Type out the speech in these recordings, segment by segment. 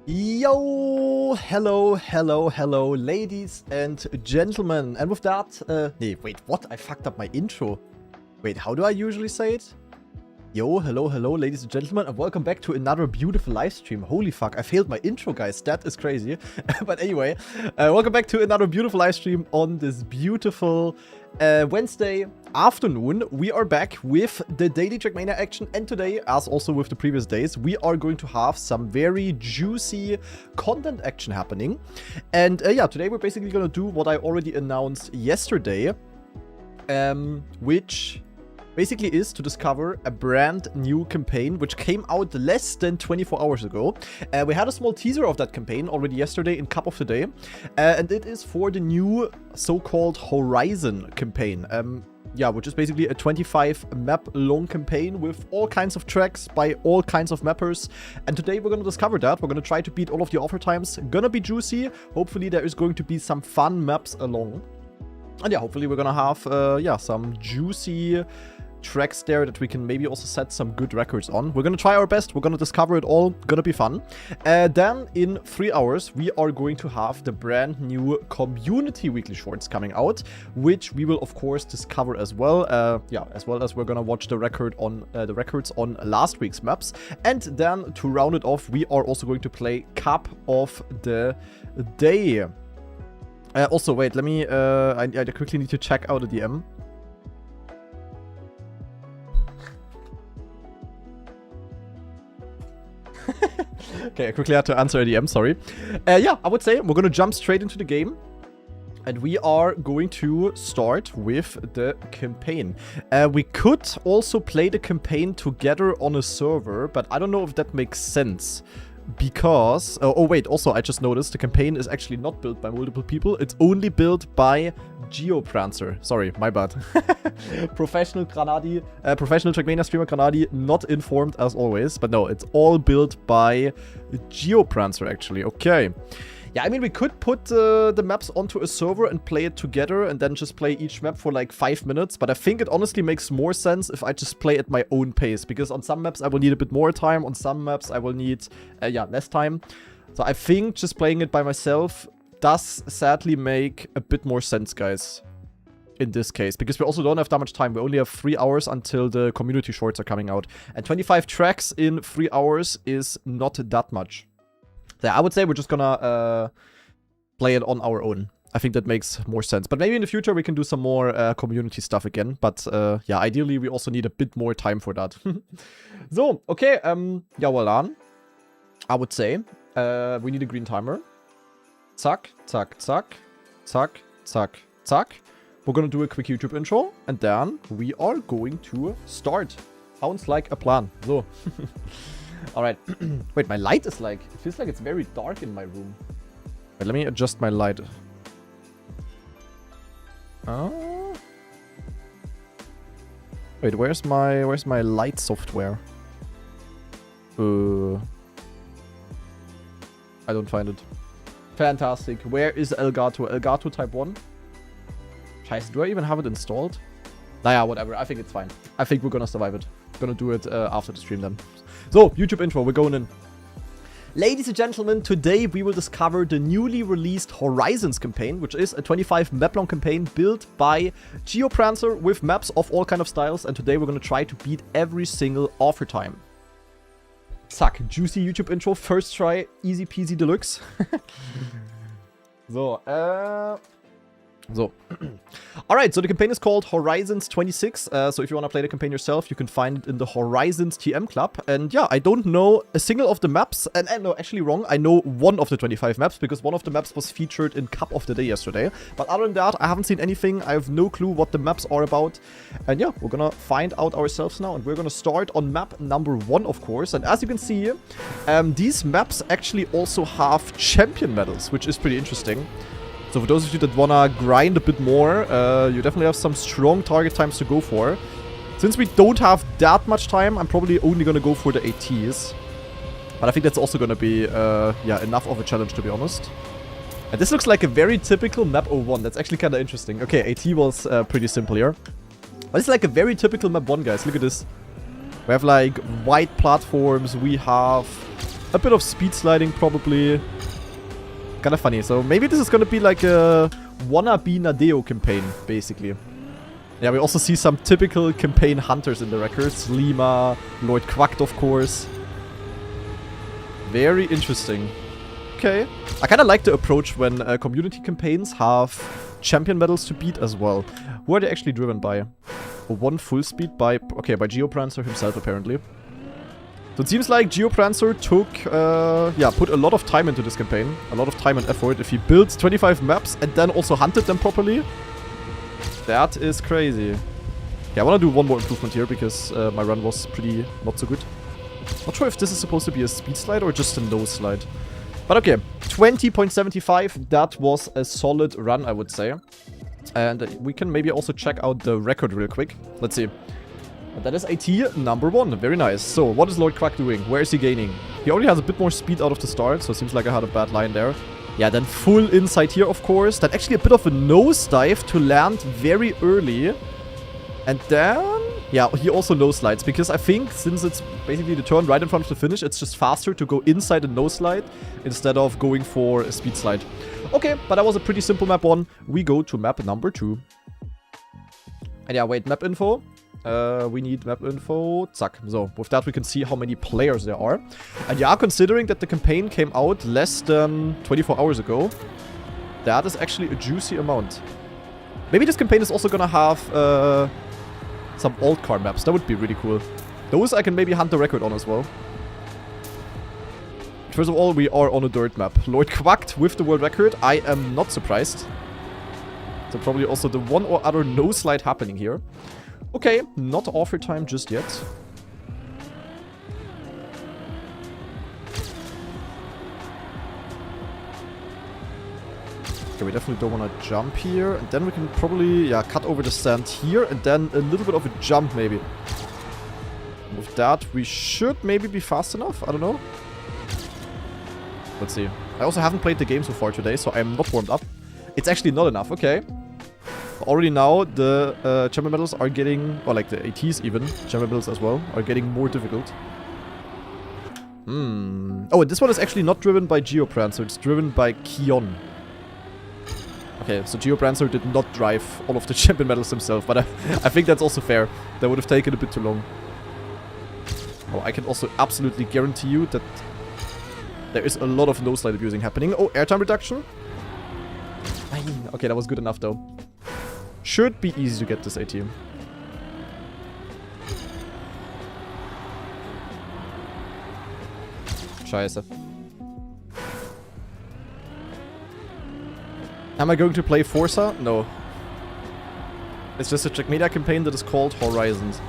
Yo, hello, ladies and gentlemen. And with that, nee, wait, what? I fucked up my intro. Wait, how do I usually say it? Yo, hello, ladies and gentlemen, and welcome back to another beautiful live stream. Holy fuck, I failed my intro, guys. That is crazy. But anyway, welcome back to another beautiful live stream on this beautiful Wednesday afternoon. We are back with the daily trackmania action, and today, as also with the previous days, we are going to have some very juicy content action happening. And yeah, today we're basically gonna do what I already announced yesterday, which basically is to discover a brand new campaign which came out less than 24 hours ago. We had a small teaser of that campaign already yesterday in Cup of the Day, and it is for the new so-called Horizon campaign. Yeah, which is basically a 25 map long campaign with all kinds of tracks by all kinds of mappers. And today we're gonna discover that. We're gonna try to beat all of the offer times. Gonna be juicy. Hopefully there is going to be some fun maps along. And yeah, hopefully we're gonna have yeah, some juicy tracks there that we can maybe also set some good records on. We're gonna try our best. We're gonna discover it all. Gonna be fun. Then in 3 hours we are going to have the brand new community weekly shorts coming out, which we will of course discover as well. Yeah, as well as we're gonna watch the records on last week's maps. And then to round it off, we are also going to play Cup of the Day. Also, wait, let me I quickly need to check out a DM. Okay, I quickly had to answer a DM, sorry. Yeah, I would say we're gonna jump straight into the game. And we are going to start with the campaign. We could also play the campaign together on a server, but I don't know if that makes sense. Because, oh wait, also I just noticed the campaign is actually not built by multiple people. It's only built by Geoprancer. Sorry, my bad. Professional Trackmania streamer Granadi, not informed as always. But no, it's all built by Geoprancer actually. Okay. Yeah, I mean, we could put the maps onto a server and play it together and then just play each map for like 5 minutes. But I think it honestly makes more sense if I just play at my own pace. Because on some maps I will need a bit more time. On some maps I will need, yeah, less time. So I think just playing it by myself does sadly make a bit more sense, guys. In this case. Because we also don't have that much time. We only have 3 hours until the community shorts are coming out. And 25 tracks in 3 hours is not that much. Yeah, I would say we're just gonna play it on our own. I think that makes more sense. But maybe in the future we can do some more community stuff again. But yeah, ideally we also need a bit more time for that. So, okay. Yeah, well done. I would say we need a green timer. Zack, zack, zack, zack, zack, zack. We're gonna do a quick YouTube intro. And then we are going to start. Sounds like a plan. So. Alright. Wait, my light is like... It feels like it's very dark in my room. Wait, let me adjust my light. Wait, where's my light software? I don't find it. Fantastic. Where is Elgato? Elgato Type 1? Scheiße, do I even have it installed? Naja, whatever. I think it's fine. I think we're gonna survive it. Gonna do it after the stream then. So, YouTube intro, we're going in. Ladies and gentlemen, today we will discover the newly released Horizons campaign, which is a 25 map long campaign built by Geoprancer with maps of all kind of styles, and today we're gonna try to beat every single offer time. Zack, juicy YouTube intro, first try, easy peasy deluxe. So, alright, so the campaign is called Horizons 26. So if you want to play the campaign yourself, you can find it in the Horizons TM Club. And yeah, I don't know a single of the maps. And no, actually wrong. I know one of the 25 maps because one of the maps was featured in Cup of the Day yesterday. But other than that, I haven't seen anything. I have no clue what the maps are about. And yeah, we're gonna find out ourselves now. And we're gonna start on map number 1, of course. And as you can see, these maps actually also have champion medals, which is pretty interesting. So for those of you that wanna grind a bit more, you definitely have some strong target times to go for. Since we don't have that much time, I'm probably only gonna go for the ATs. But I think that's also gonna be, yeah, enough of a challenge, to be honest. And this looks like a very typical map 01. That's actually kinda interesting. Okay, AT was pretty simple here. But it's like a very typical map 1, guys. Look at this. We have like white platforms. We have A bit of speed sliding, probably. Kinda funny. So maybe this is gonna be like a wannabe Nadeo campaign, basically. Yeah, we also see some typical campaign hunters in the records. Lima, Lord Quacked, of course. Very interesting. Okay. I kind of like the approach when community campaigns have champion medals to beat as well. Who are they actually driven by? One full speed by... Okay, by Geoprancer himself, apparently. So it seems like Geoprancer took... put a lot of time into this campaign. A lot of time and effort. If he built 25 maps and then also hunted them properly... That is crazy. Yeah, I want to do one more improvement here because my run was pretty not so good. Not sure if this is supposed to be a speed slide or just a nose slide. But okay, 20.75. That was a solid run, I would say. And we can maybe also check out the record real quick. Let's see. That is AT number 1. Very nice. So, what is Lord Quack doing? Where is he gaining? He already has a bit more speed out of the start, so it seems like I had a bad line there. Yeah, then full inside here, of course. Then actually a bit of a nosedive to land very early. And then... Yeah, he also nose slides, because I think since it's basically the turn right in front of the finish, it's just faster to go inside a nose slide instead of going for a speed slide. Okay, but that was a pretty simple map 1. We go to map number 2. And yeah, wait, map info. We need map info. Zack. So, with that we can see how many players there are. And yeah, considering that the campaign came out less than 24 hours ago, that is actually a juicy amount. Maybe this campaign is also gonna have some old car maps. That would be really cool. Those I can maybe hunt the record on as well. First of all, we are on a dirt map. Lord Quacked with the world record. I am not surprised. So probably also the one or other nose slide happening here. Okay, not offer time just yet. Okay, we definitely don't want to jump here. And then we can probably, yeah, cut over the sand here. And then a little bit of a jump, maybe. With that, we should maybe be fast enough. I don't know. Let's see. I also haven't played the game so far today, so I'm not warmed up. It's actually not enough. Okay. Already now, the champion medals are getting, or like the ATs even, champion medals as well, are getting more difficult. Oh, and this one is actually not driven by Geoprancer, it's driven by Kion. Okay, so Geoprancer did not drive all of the champion medals himself, but I think that's also fair. That would have taken a bit too long. Oh, I can also absolutely guarantee you that there is a lot of nose slide abusing happening. Oh, airtime reduction. Okay, that was good enough though. Should be easy to get this AT. Scheiße. Am I going to play Forza? No. It's just a trackmania campaign that is called Horizons.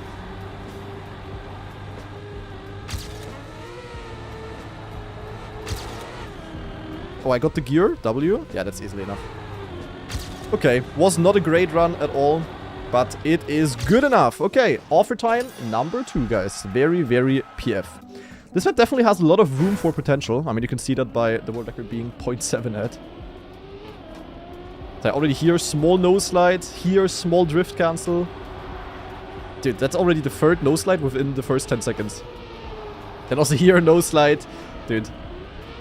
Oh, I got the gear. W? Yeah, that's easily enough. Okay, was not a great run at all, but it is good enough. Okay, offer time number 2, guys. Very, very PF. This one definitely has a lot of room for potential. I mean, you can see that by the world record being 0.7 at. So I already hear small nose slide, here small drift cancel. Dude, that's already the 3rd nose slide within the first 10 seconds. Then also here nose slide. Dude,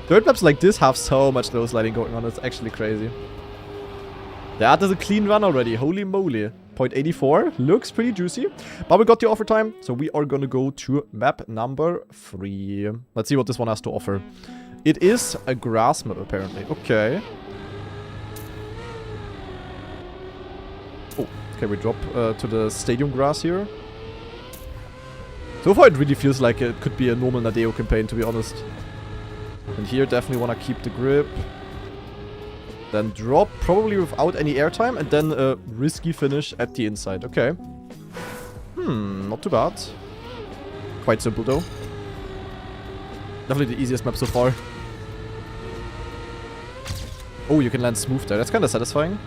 dirt maps like this have so much nose sliding going on. It's actually crazy. That is a clean run already. Holy moly. 0.84. Looks pretty juicy. But we got the offer time. So we are gonna go to map number 3. Let's see what this one has to offer. It is a grass map, apparently. Okay. Oh, okay, we drop to the stadium grass here. So far it really feels like it could be a normal Nadeo campaign, to be honest. And here definitely want to keep the grip. Then drop, probably without any airtime, and then a risky finish at the inside. Okay. Not too bad. Quite simple though. Definitely the easiest map so far. Oh, you can land smooth there. That's kind of satisfying.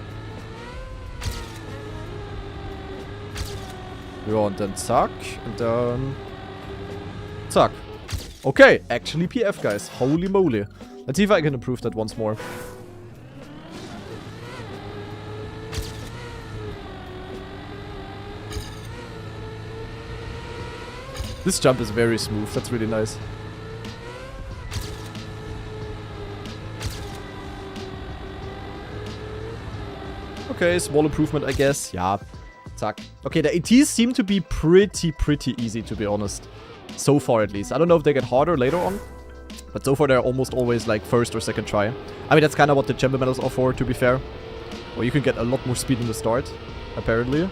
Ja, and then zack, and then zack. Okay, actually PF, guys. Holy moly. Let's see if I can improve that once more. This jump is very smooth. That's really nice. Okay, small improvement, I guess. Yeah. Zack. Okay, the ATs seem to be pretty easy, to be honest. So far, at least. I don't know if they get harder later on. But so far, they're almost always, like, first or second try. I mean, that's kind of what the champion medals are for, to be fair. Well, you can get a lot more speed in the start, apparently.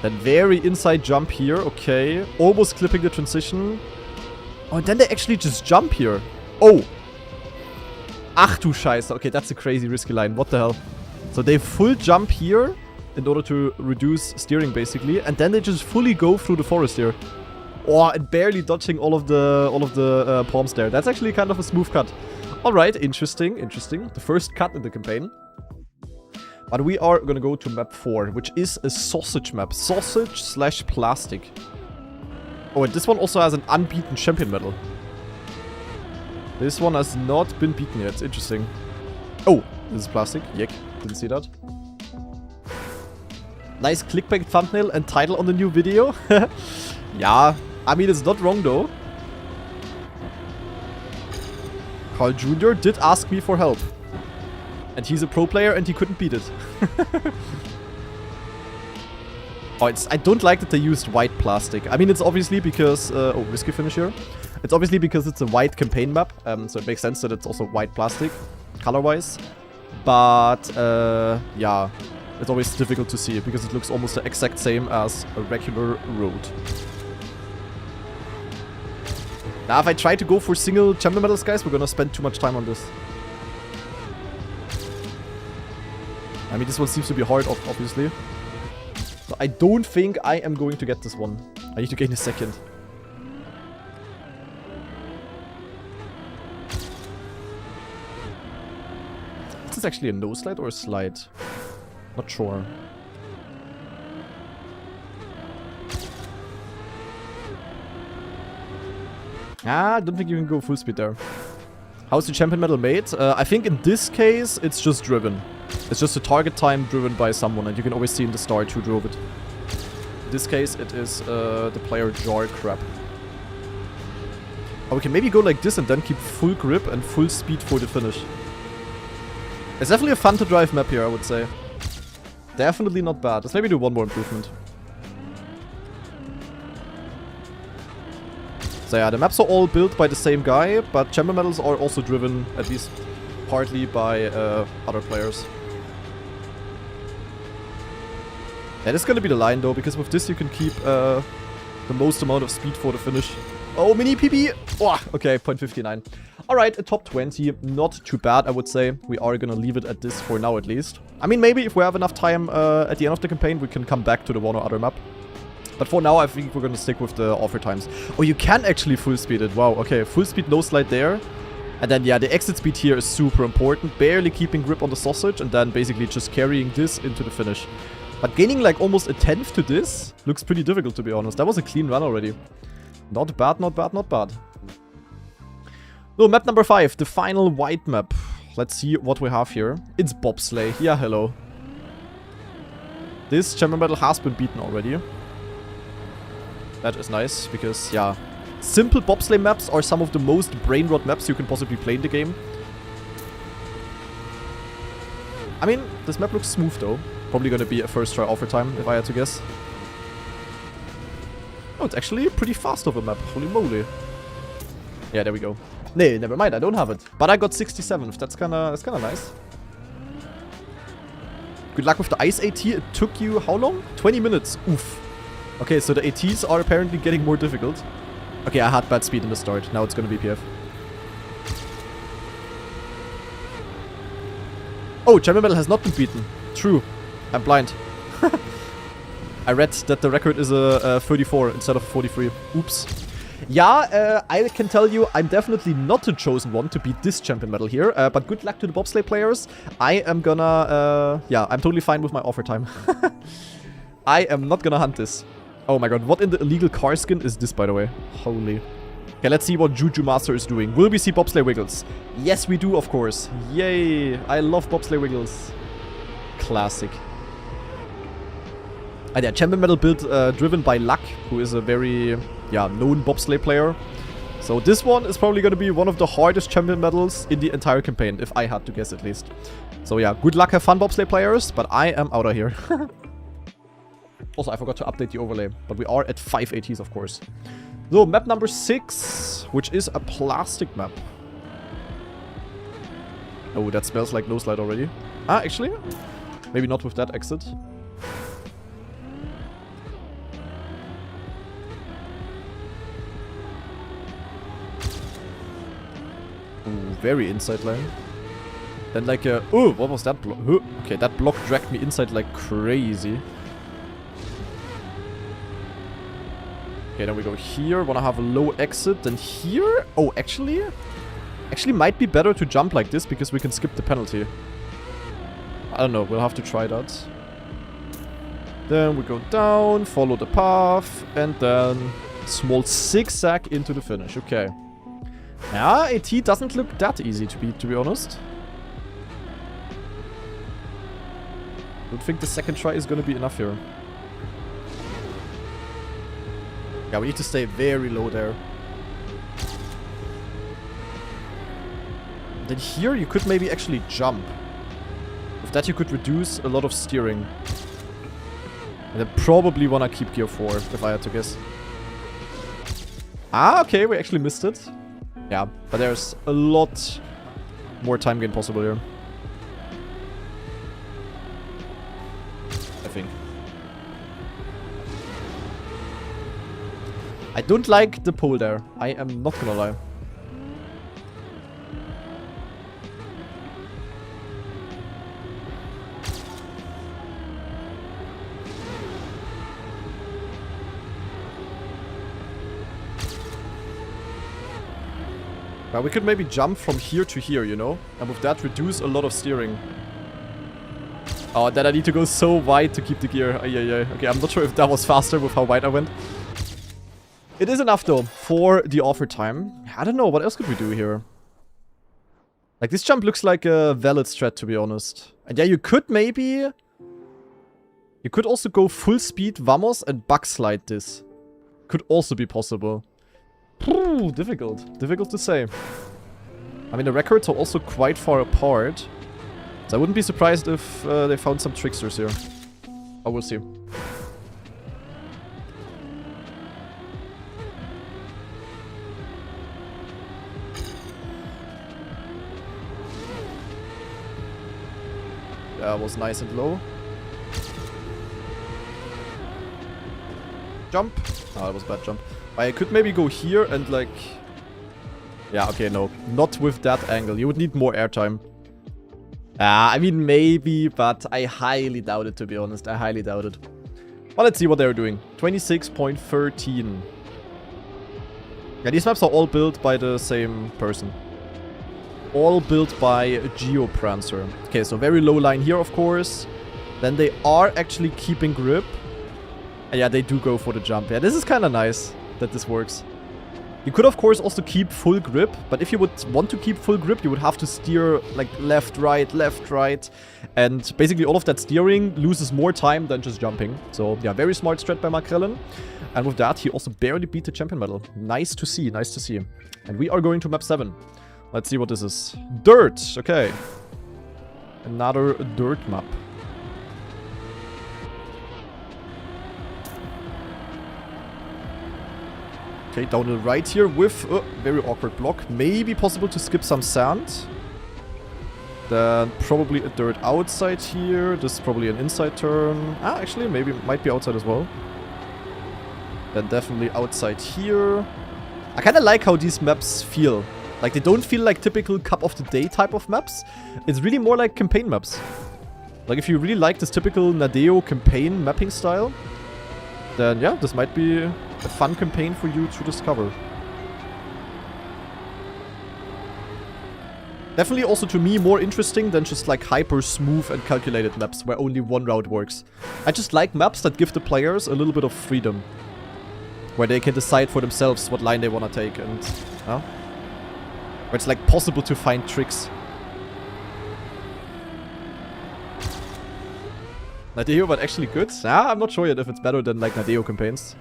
Then very inside jump here. Okay. Almost clipping the transition. Oh, and then they actually just jump here. Oh. Ach du Scheiße. Okay, that's a crazy risky line. What the hell? So they full jump here in order to reduce steering, basically. And then they just fully go through the forest here. Oh, and barely dodging all of the palms there. That's actually kind of a smooth cut. Alright, interesting. The first cut in the campaign. But we are gonna go to map 4, which is a sausage map. Sausage/plastic. Oh, and this one also has an unbeaten champion medal. This one has not been beaten yet. Interesting. Oh, this is plastic. Yek, didn't see that. Nice clickbait thumbnail and title on the new video. Yeah, I mean, it's not wrong though. Carl Jr. did ask me for help. And he's a pro player and he couldn't beat it. Oh, I don't like that they used white plastic. I mean, it's obviously because... oh, risky finish here. It's obviously because it's a white campaign map. So it makes sense that it's also white plastic, color-wise. But, yeah. It's always difficult to see because it looks almost the exact same as a regular road. Now, if I try to go for single champion medals, guys, we're gonna spend too much time on this. I mean, this one seems to be hard, obviously. So I don't think I am going to get this one. I need to gain a second. Is this actually a no slide or a slide? Not sure. I don't think you can go full speed there. How's the champion medal made? I think in this case, it's just driven. It's just a target time driven by someone, and you can always see in the start who drove it. In this case, it is the player Jar Crab. Oh, we can maybe go like this and then keep full grip and full speed for the finish. It's definitely a fun to drive map here, I would say. Definitely not bad. Let's maybe do one more improvement. So yeah, the maps are all built by the same guy, but champion medals are also driven, at least partly, by other players. Yeah, this is gonna be the line though, because with this you can keep the most amount of speed for the finish. Oh, mini PB! Oh, okay, 0.59. Alright, a top 20. Not too bad, I would say. We are gonna leave it at this for now, at least. I mean, maybe if we have enough time at the end of the campaign, we can come back to the one or other map. But for now, I think we're gonna stick with the offer times. Oh, you can actually full speed it. Wow, okay. Full speed, no slide there. And then, yeah, the exit speed here is super important. Barely keeping grip on the sausage and then basically just carrying this into the finish. But gaining like almost a 10th to this looks pretty difficult, to be honest. That was a clean run already. Not bad, not bad, not bad. So, map number 5, the final white map. Let's see what we have here. It's bobsleigh. Yeah, hello. This champion medal has been beaten already. That is nice, because, yeah, simple bobsleigh maps are some of the most brain rot maps you can possibly play in the game. I mean, this map looks smooth, though. Probably gonna be a first try offer time, if I had to guess. Oh, it's actually pretty fast of a map. Holy moly. Yeah, there we go. Nee, never mind, I don't have it. But I got 67th. That's kinda nice. Good luck with the ice AT. It took you how long? 20 minutes. Oof. Okay, so the ATs are apparently getting more difficult. Okay, I had bad speed in the start. Now it's gonna be PF. Oh, champion medal has not been beaten. True. I'm blind. I read that the record is a 34 instead of 43. Oops. Yeah, I can tell you I'm definitely not the chosen one to beat this champion medal here. But good luck to the bobsleigh players. I am gonna... yeah, I'm totally fine with my offer time. I am not gonna hunt this. Oh my god, what in the illegal car skin is this, by the way? Holy. Okay, let's see what Juju Master is doing. Will we see bobsleigh wiggles? Yes, we do, of course. Yay. I love bobsleigh wiggles. Classic. And yeah, champion medal build driven by Luck, who is a very, yeah, known bobsleigh player. So this one is probably going to be one of the hardest champion battles in the entire campaign, if I had to guess at least. So yeah, good luck, have fun, bobsleigh players, but I am out of here. Also, I forgot to update the overlay, but we are at 5 ATs, of course. So, map number 6, which is a plastic map. Oh, that smells like no slide already. Ah, actually, maybe not with that exit. Ooh, very inside lane. Then like a... Oh, what was that block? Okay, that block dragged me inside like crazy. Okay, then we go here. Wanna have a low exit. Then here... Oh, actually... Actually might be better to jump like this because we can skip the penalty. I don't know. We'll have to try that. Then we go down, follow the path, and then small zigzag into the finish. Okay. Yeah, AT doesn't look that easy to beat, to be honest. Don't think the second try is gonna be enough here. Yeah, we need to stay very low there. Then here you could maybe actually jump. With that you could reduce a lot of steering. And then probably wanna keep gear 4, if I had to guess. Ah, okay, we actually missed it. Yeah, but there's a lot more time gain possible here. I think. I don't like the pole there. I am not gonna lie. Well, we could maybe jump from here to here, you know? And with that, reduce a lot of steering. Oh, then I need to go so wide to keep the gear. Okay, I'm not sure if that was faster with how wide I went. It is enough, though, for the offer time. I don't know, what else could we do here? Like, this jump looks like a valid strat, to be honest. And yeah, you could maybe... You could also go full speed Vamos and backslide this. Could also be possible. Ooh, difficult. Difficult to say. I mean, the records are also quite far apart. So I wouldn't be surprised if they found some tricksters here. Oh, we'll see. That was nice and low. Jump. Oh, that was a bad jump. I could maybe go here and like... Yeah, okay, no. Not with that angle. You would need more airtime. I mean, maybe, but I highly doubt it, to be honest. I highly doubt it. Well, let's see what they're doing. 26.13. Yeah, these maps are all built by the same person. All built by Geoprancer. Okay, so very low line here, of course. Then they are actually keeping grip. And yeah, they do go for the jump. Yeah, this is kind of nice that this works. You could, of course, also keep full grip. But if you would want to keep full grip, you would have to steer like left, right. And basically all of that steering loses more time than just jumping. So yeah, very smart strat by Makrellen. And with that, he also barely beat the champion medal. Nice to see, nice to see. And we are going to map 7. Let's see what this is. Dirt, okay. Another dirt map. Okay, down the right here with a very awkward block. Maybe possible to skip some sand. Then probably a dirt outside here. This is probably an inside turn. Ah, actually, maybe might be outside as well. Then definitely outside here. I kind of like how these maps feel. Like, they don't feel like typical cup of the day type of maps. It's really more like campaign maps. Like, if you really like this typical Nadeo campaign mapping style, then yeah, this might be a fun campaign for you to discover. Definitely also to me more interesting than just like hyper smooth and calculated maps where only one route works. I just like maps that give the players a little bit of freedom. Where they can decide for themselves what line they want to take and... where it's like possible to find tricks. Nadeo, but actually good? I'm not sure yet if it's better than like Nadeo campaigns.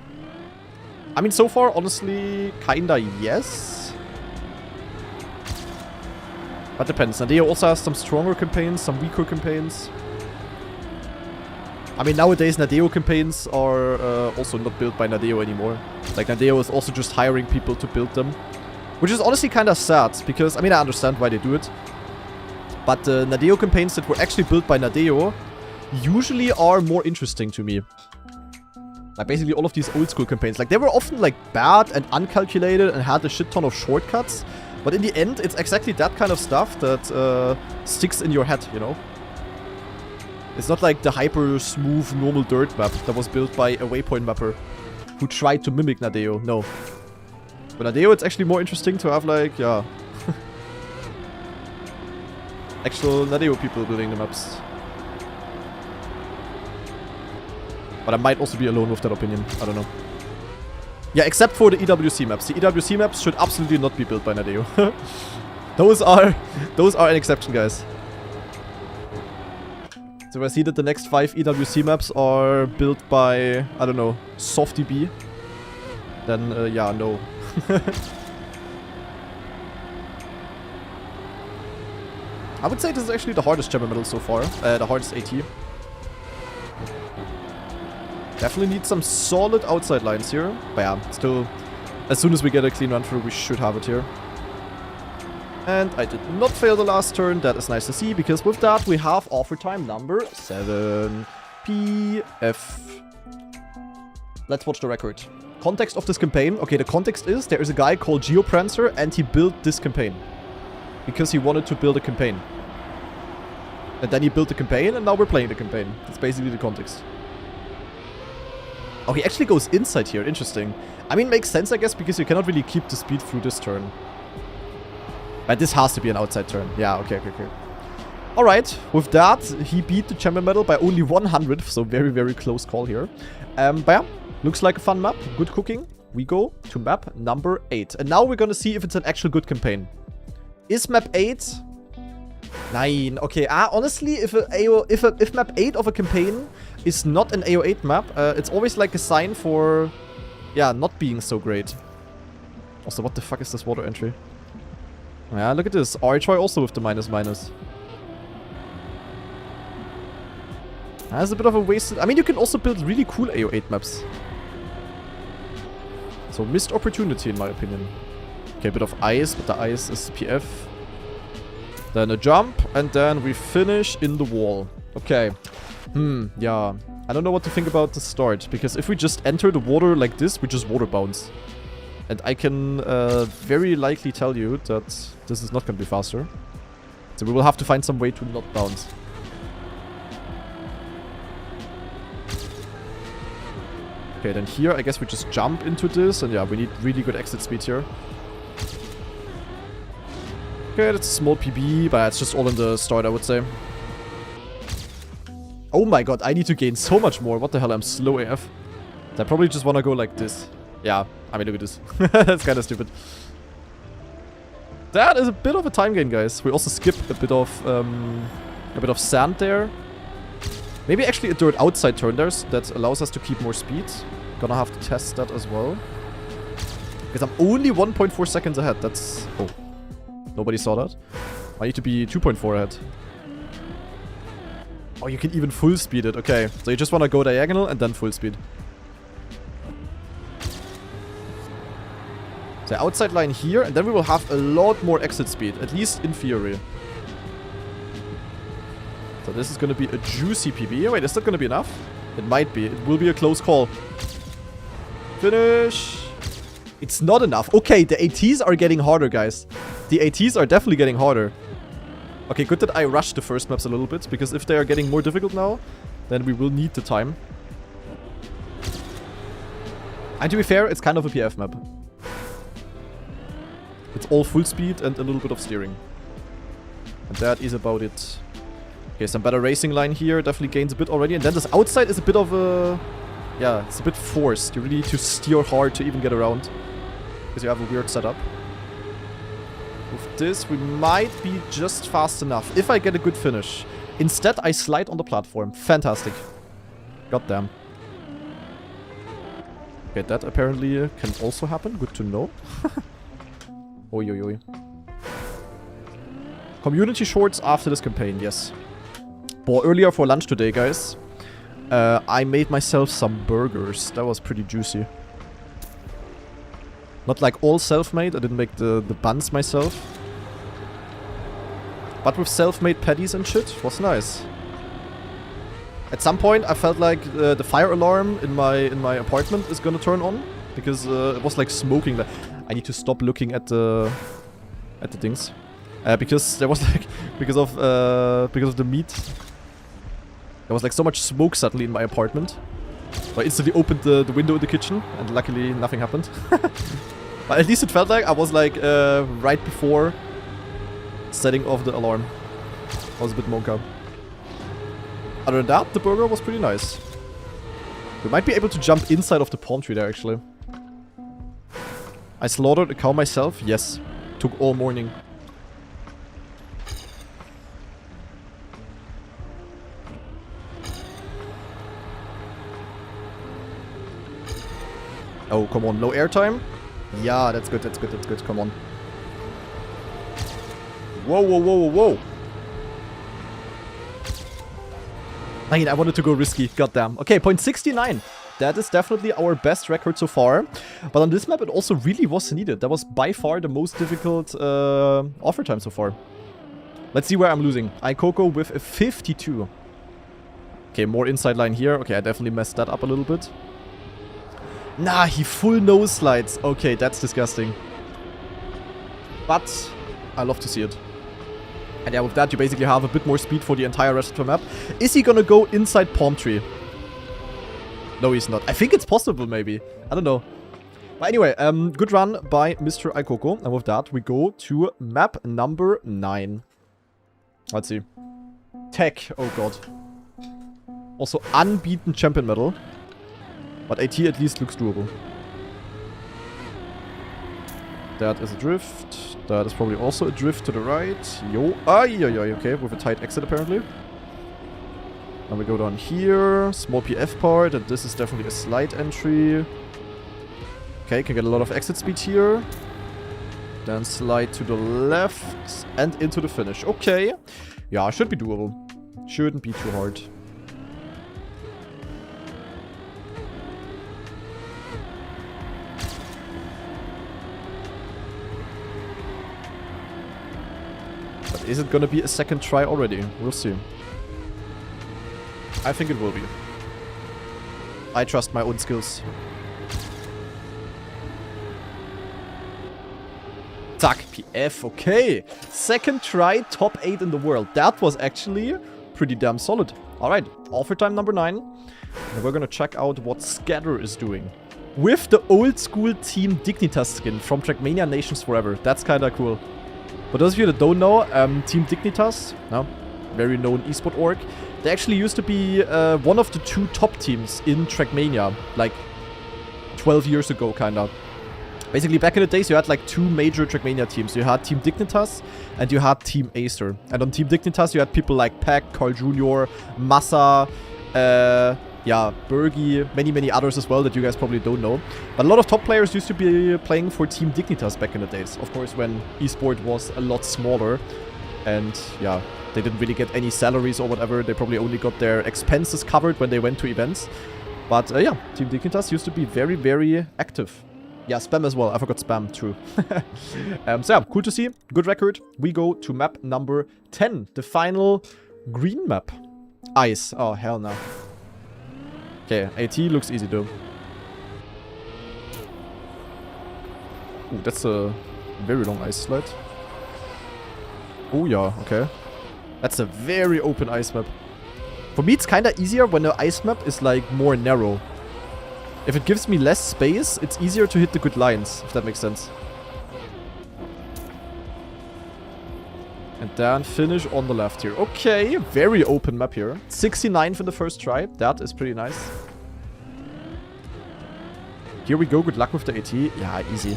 I mean, so far, honestly, kinda yes. But depends. Nadeo also has some stronger campaigns, some weaker campaigns. I mean, nowadays, Nadeo campaigns are also not built by Nadeo anymore. Like, Nadeo is also just hiring people to build them. Which is honestly kind of sad, because, I mean, I understand why they do it. But the Nadeo campaigns that were actually built by Nadeo usually are more interesting to me. Like, basically all of these old school campaigns. Like, they were often, like, bad and uncalculated and had a shit ton of shortcuts. But in the end, it's exactly that kind of stuff that sticks in your head, you know? It's not like the hyper smooth normal dirt map that was built by a waypoint mapper who tried to mimic Nadeo. No. But Nadeo, it's actually more interesting to have, like, yeah, actual Nadeo people building the maps. But I might also be alone with that opinion. I don't know. Yeah, except for the EWC maps. The EWC maps should absolutely not be built by Nadeo. those are an exception, guys. So I see that the next 5 EWC maps are built by, I don't know, SoftDB. Then, yeah, no. I would say this is actually the hardest chamber medal so far. The hardest AT. Definitely need some solid outside lines here. But yeah, still, as soon as we get a clean run through, we should have it here. And I did not fail the last turn. That is nice to see, because with that we have offer time number 7. PF. Let's watch the record. Context of this campaign. Okay, the context is there is a guy called Geoprancer and he built this campaign. Because he wanted to build a campaign. And then he built the campaign and now we're playing the campaign. That's basically the context. Oh, he actually goes inside here. Interesting. I mean, makes sense, I guess, because you cannot really keep the speed through this turn. But this has to be an outside turn. Yeah, okay. Alright, with that, he beat the champion medal by only 100th, so very, very close call here. But yeah, looks like a fun map. Good cooking. We go to map number 8. And now we're gonna see if it's an actual good campaign. Is map 8? Nine. Okay, honestly, if map 8 of a campaign is not an AO8 map, it's always like a sign for, yeah, not being so great. Also, what the fuck is this water entry? Yeah, look at this. Archway also with the minus. That's a bit of a wasted... I mean, you can also build really cool AO8 maps. So, missed opportunity in my opinion. Okay, a bit of ice, but the ice is PF. Then a jump, and then we finish in the wall. Okay. Yeah. I don't know what to think about the start, because if we just enter the water like this, we just water bounce. And I can very likely tell you that this is not going to be faster. So we will have to find some way to not bounce. Okay, then here I guess we just jump into this. And yeah, we need really good exit speed here. Okay, that's a small PB, but it's just all in the start, I would say. Oh my god, I need to gain so much more. What the hell, I'm slow AF. I probably just want to go like this. Yeah, I mean, look at this. That's kind of stupid. That is a bit of a time gain, guys. We also skip a bit of sand there. Maybe actually a dirt outside turn there that allows us to keep more speed. Gonna have to test that as well. Because I'm only 1.4 seconds ahead. That's... Oh. Nobody saw that. I need to be 2.4 ahead. Oh, you can even full speed it. Okay. So you just want to go diagonal and then full speed. So outside line here, and then we will have a lot more exit speed, at least in theory. So this is going to be a juicy PB. Wait, is that going to be enough? It might be. It will be a close call. Finish. It's not enough. Okay, the ATs are getting harder, guys. The ATs are definitely getting harder. Okay, good that I rushed the first maps a little bit, because if they are getting more difficult now, then we will need the time. And to be fair, it's kind of a PF map. It's all full speed and a little bit of steering. And that is about it. Okay, some better racing line here. Definitely gains a bit already. And then this outside is a bit of a... Yeah, it's a bit forced. You really need to steer hard to even get around. Because you have a weird setup. With this, we might be just fast enough. If I get a good finish. Instead, I slide on the platform. Fantastic. Goddamn. Okay, that apparently can also happen. Good to know. Oi, oi, oi. Community shorts after this campaign, yes. Boah, earlier for lunch today, guys, I made myself some burgers. That was pretty juicy. Not like all self-made. I didn't make the buns myself. But with self-made patties and shit, it was nice. At some point, I felt like the fire alarm in my apartment is gonna turn on. Because it was like smoking. I need to stop looking at the things. Because there was like, because of the meat, there was like so much smoke suddenly in my apartment. So I instantly opened the window in the kitchen, and luckily nothing happened. But at least it felt like I was like right before setting off the alarm. I was a bit more calm. Other than that, the burger was pretty nice. We might be able to jump inside of the palm tree there, actually. I slaughtered a cow myself. Yes. Took all morning. Oh, come on. Low airtime? Yeah, that's good, that's good, that's good. Come on. Whoa, whoa, whoa, whoa, whoa. I wanted to go risky. Goddamn. Okay, point 69. That is definitely our best record so far. But on this map, it also really was needed. That was by far the most difficult offer time so far. Let's see where I'm losing. iCoco with a 52. Okay, more inside line here. Okay, I definitely messed that up a little bit. Nah, he full nose slides. Okay, that's disgusting. But I love to see it. And yeah, with that, you basically have a bit more speed for the entire rest of the map. Is he gonna go inside palm tree? No, he's not. I think it's possible, maybe. I don't know. But anyway, good run by Mr. iCoco. And with that, we go to map number 9. Let's see. Tech. Oh, God. Also, unbeaten champion medal. But AT at least looks doable. That is a drift. That is probably also a drift to the right. Yo. Okay, with a tight exit apparently. And we go down here. Small PF part. And this is definitely a slide entry. Okay, can get a lot of exit speed here. Then slide to the left. And into the finish. Okay. Yeah, should be doable. Shouldn't be too hard. Is it gonna be a second try already? We'll see. I think it will be. I trust my own skills. Zack, PF, okay. Second try, top 8 in the world. That was actually pretty damn solid. Alright, offer time number 9. And we're gonna check out what Scatter is doing. With the old school Team Dignitas skin from Trackmania Nations Forever. That's kinda cool. For those of you that don't know, Team Dignitas, no, very known esport org, they actually used to be one of the 2 top teams in Trackmania, like 12 years ago, kinda. Basically, back in the days, you had like 2 major Trackmania teams. You had Team Dignitas and you had Team Acer. And on Team Dignitas, you had people like Pack, Carl Jr., Massa, yeah, Bergie, many others as well that you guys probably don't know. But a lot of top players used to be playing for Team Dignitas back in the days. Of course, when esport was a lot smaller. And yeah, they didn't really get any salaries or whatever. They probably only got their expenses covered when they went to events. But yeah, Team Dignitas used to be very active. Yeah, spam as well. I forgot spam, true. So yeah, cool to see. Good record. We go to map number 10. The final green map. Ice. Oh, hell no. Okay, AT looks easy though. Ooh, that's a very long ice slide. Oh yeah, okay. That's a very open ice map. For me, it's kinda easier when the ice map is like more narrow. If it gives me less space, it's easier to hit the good lines, if that makes sense. And then finish on the left here. Okay, very open map here. 69 for the first try. That is pretty nice. Here we go. Good luck with the AT. Yeah, easy.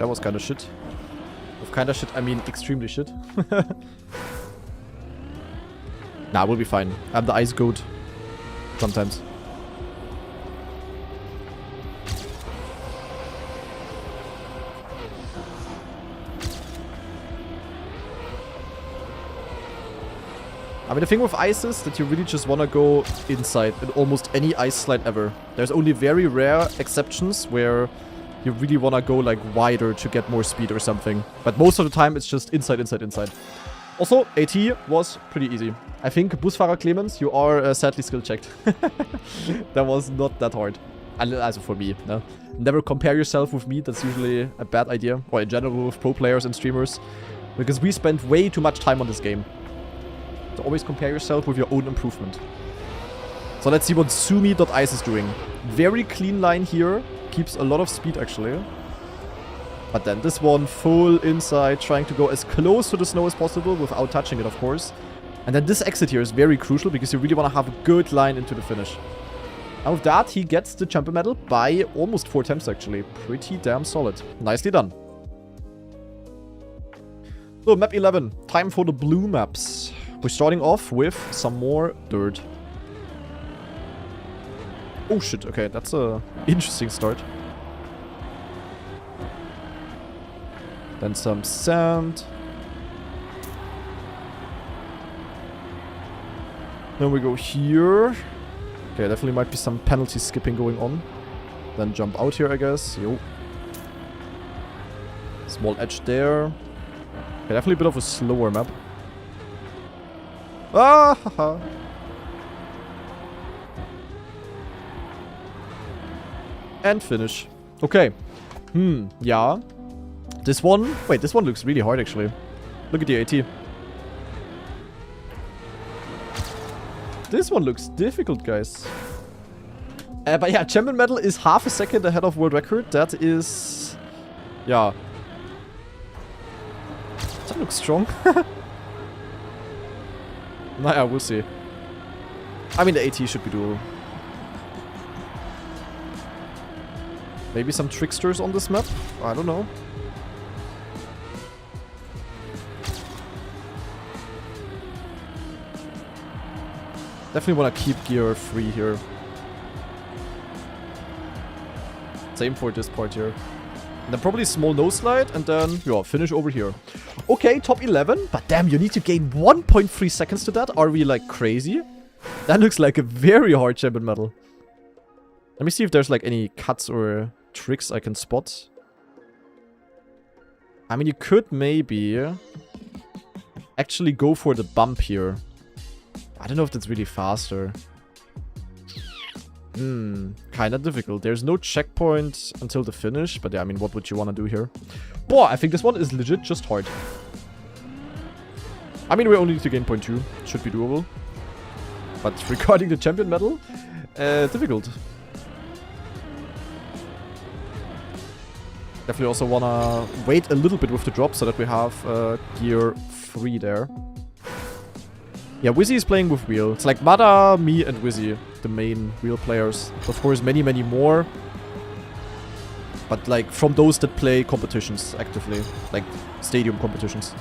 that was kind of shit. With kind of shit, I mean extremely shit. Nah, we'll be fine. I'm the ice goat. Sometimes. I mean, the thing with ice is that you really just want to go inside in almost any ice slide ever. There's only very rare exceptions where you really want to go like wider to get more speed or something. But most of the time it's just inside, inside, inside. Also, AT was pretty easy. I think Busfahrer Clemens, you are sadly skill checked. That was not that hard. Also for me, no? Never compare yourself with me, that's usually a bad idea. Or in general with pro players and streamers. Because we spend way too much time on this game. So always compare yourself with your own improvement. So let's see what Sumi.ice is doing. Very clean line here. Keeps a lot of speed actually. But then this one full inside, trying to go as close to the snow as possible without touching it, of course. And then this exit here is very crucial because you really want to have a good line into the finish. And with that, he gets the champion medal by almost 4 attempts actually. Pretty damn solid. Nicely done. So map 11. Time for the blue maps. We're starting off with some more dirt. Oh shit, okay, that's a interesting start. Then some sand. Then we go here. Okay, definitely might be some penalty skipping going on. Then jump out here, I guess. Yo. Small edge there. Okay, definitely a bit of a slower map. Ah, haha. And finish. Okay. Yeah. This one... Wait, this one looks really hard, actually. Look at the AT. This one looks difficult, guys. But yeah, champion medal is half a second ahead of world record. That is... Yeah. That looks strong. Naja, we'll see. I mean, the AT should be doable. Maybe some tricksters on this map? I don't know. Definitely want to keep gear free here. Same for this part here. And then probably small nose slide and then, yeah, finish over here. Okay, top 11. But damn, you need to gain 1.3 seconds to that? Are we like crazy? That looks like a very hard champion medal. Let me see if there's like any cuts or tricks I can spot. I mean, you could maybe actually go for the bump here. I don't know if that's really faster. Kinda difficult. There's no checkpoint until the finish, but yeah, I mean, what would you want to do here? Boah, I think this one is legit just hard. I mean, we only need to gain 0.2. Should be doable. But regarding the champion medal, difficult. Definitely also wanna wait a little bit with the drop so that we have gear 3 there. Yeah, Wizzy is playing with wheel. It's like Mada, me, and Wizzy, the main wheel players. Of course, many, many more. But like from those that play competitions actively, like stadium competitions.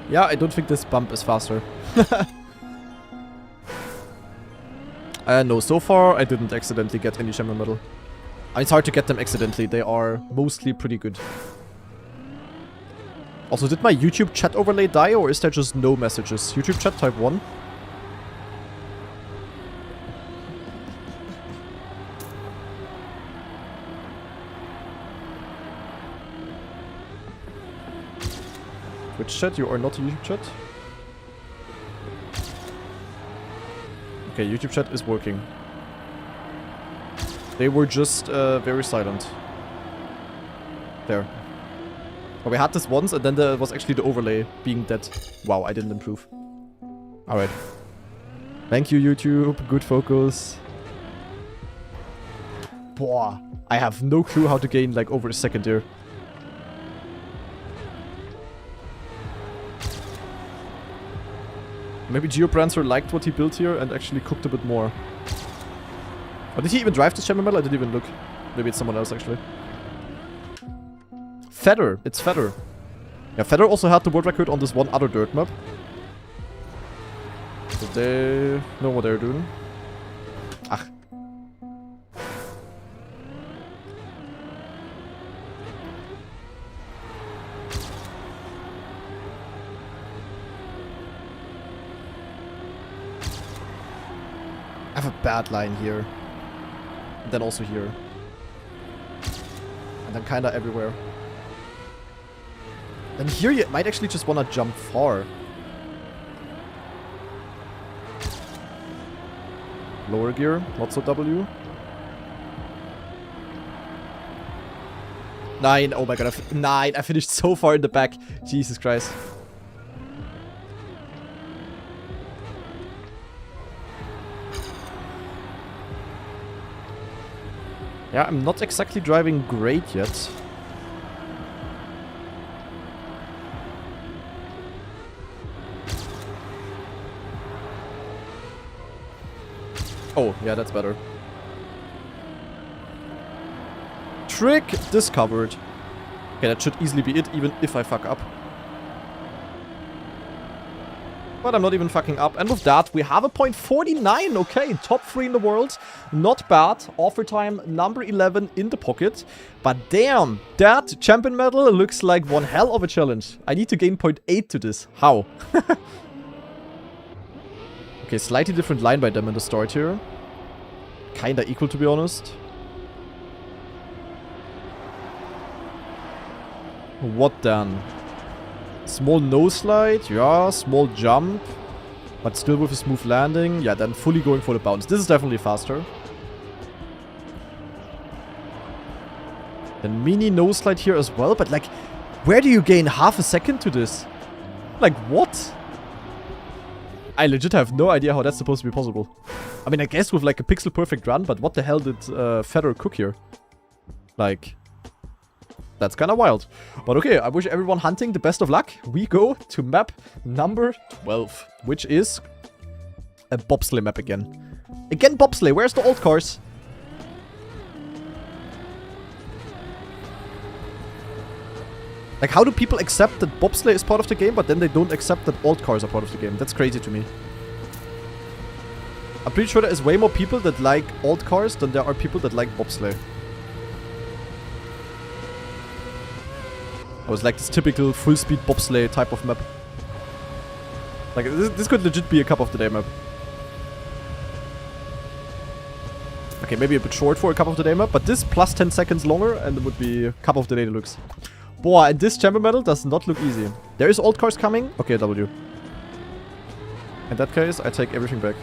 Yeah, I don't think this bump is faster. No, so far I didn't accidentally get any champion medal. It's hard to get them accidentally, they are mostly pretty good. Also, did my YouTube chat overlay die or is there just no messages? YouTube chat type 1. Twitch chat, you are not a YouTube chat. Okay, YouTube chat is working. They were just very silent. There. But we had this once and then there was actually the overlay being dead. Wow, I didn't improve. Alright. Thank you, YouTube. Good focus. Boah. I have no clue how to gain like over a second here. Maybe Geoprancer liked what he built here and actually cooked a bit more. Or did he even drive this champion medal? I didn't even look. Maybe it's someone else actually. Feather. It's Feather. Yeah, Feather also had the world record on this one other dirt map. So they know what they're doing. Ach. I have a bad line here. And then also here. And then kinda everywhere. And here you might actually just wanna jump far. Lower gear, not so W. 9, oh my god, 9, I finished so far in the back. Jesus Christ. Yeah, I'm not exactly driving great yet. Oh, yeah, that's better. Trick discovered. Okay, that should easily be it, even if I fuck up. But I'm not even fucking up. And with that, we have a .49. Okay, top 3 in the world. Not bad. Offer time number 11 in the pocket. But damn, that champion medal looks like one hell of a challenge. I need to gain .8 to this. How? Okay, slightly different line by them in the start here. Kinda equal, to be honest. What then? Small nose slide, yeah, small jump. But still with a smooth landing. Yeah, then fully going for the bounce. This is definitely faster. Then mini nose slide here as well. But like, where do you gain half a second to this? Like, what? I legit have no idea how that's supposed to be possible. I mean, I guess with like a pixel perfect run, but what the hell did Feather cook here? Like, that's kind of wild. But okay, I wish everyone hunting the best of luck. We go to map number 12, which is a bobsleigh map again. Again, bobsleigh. Where's the old cars? Like, how do people accept that bobsleigh is part of the game, but then they don't accept that old cars are part of the game? That's crazy to me. I'm pretty sure there is way more people that like old cars than there are people that like bobsleigh. It was like this typical full-speed bobsleigh type of map. Like, this could legit be a cup of the day map. Okay, maybe a bit short for a cup of the day map, but this plus 10 seconds longer and it would be cup of the day deluxe. Boy, and this champion medal does not look easy. There is old cars coming. Okay, W. In that case, I take everything back.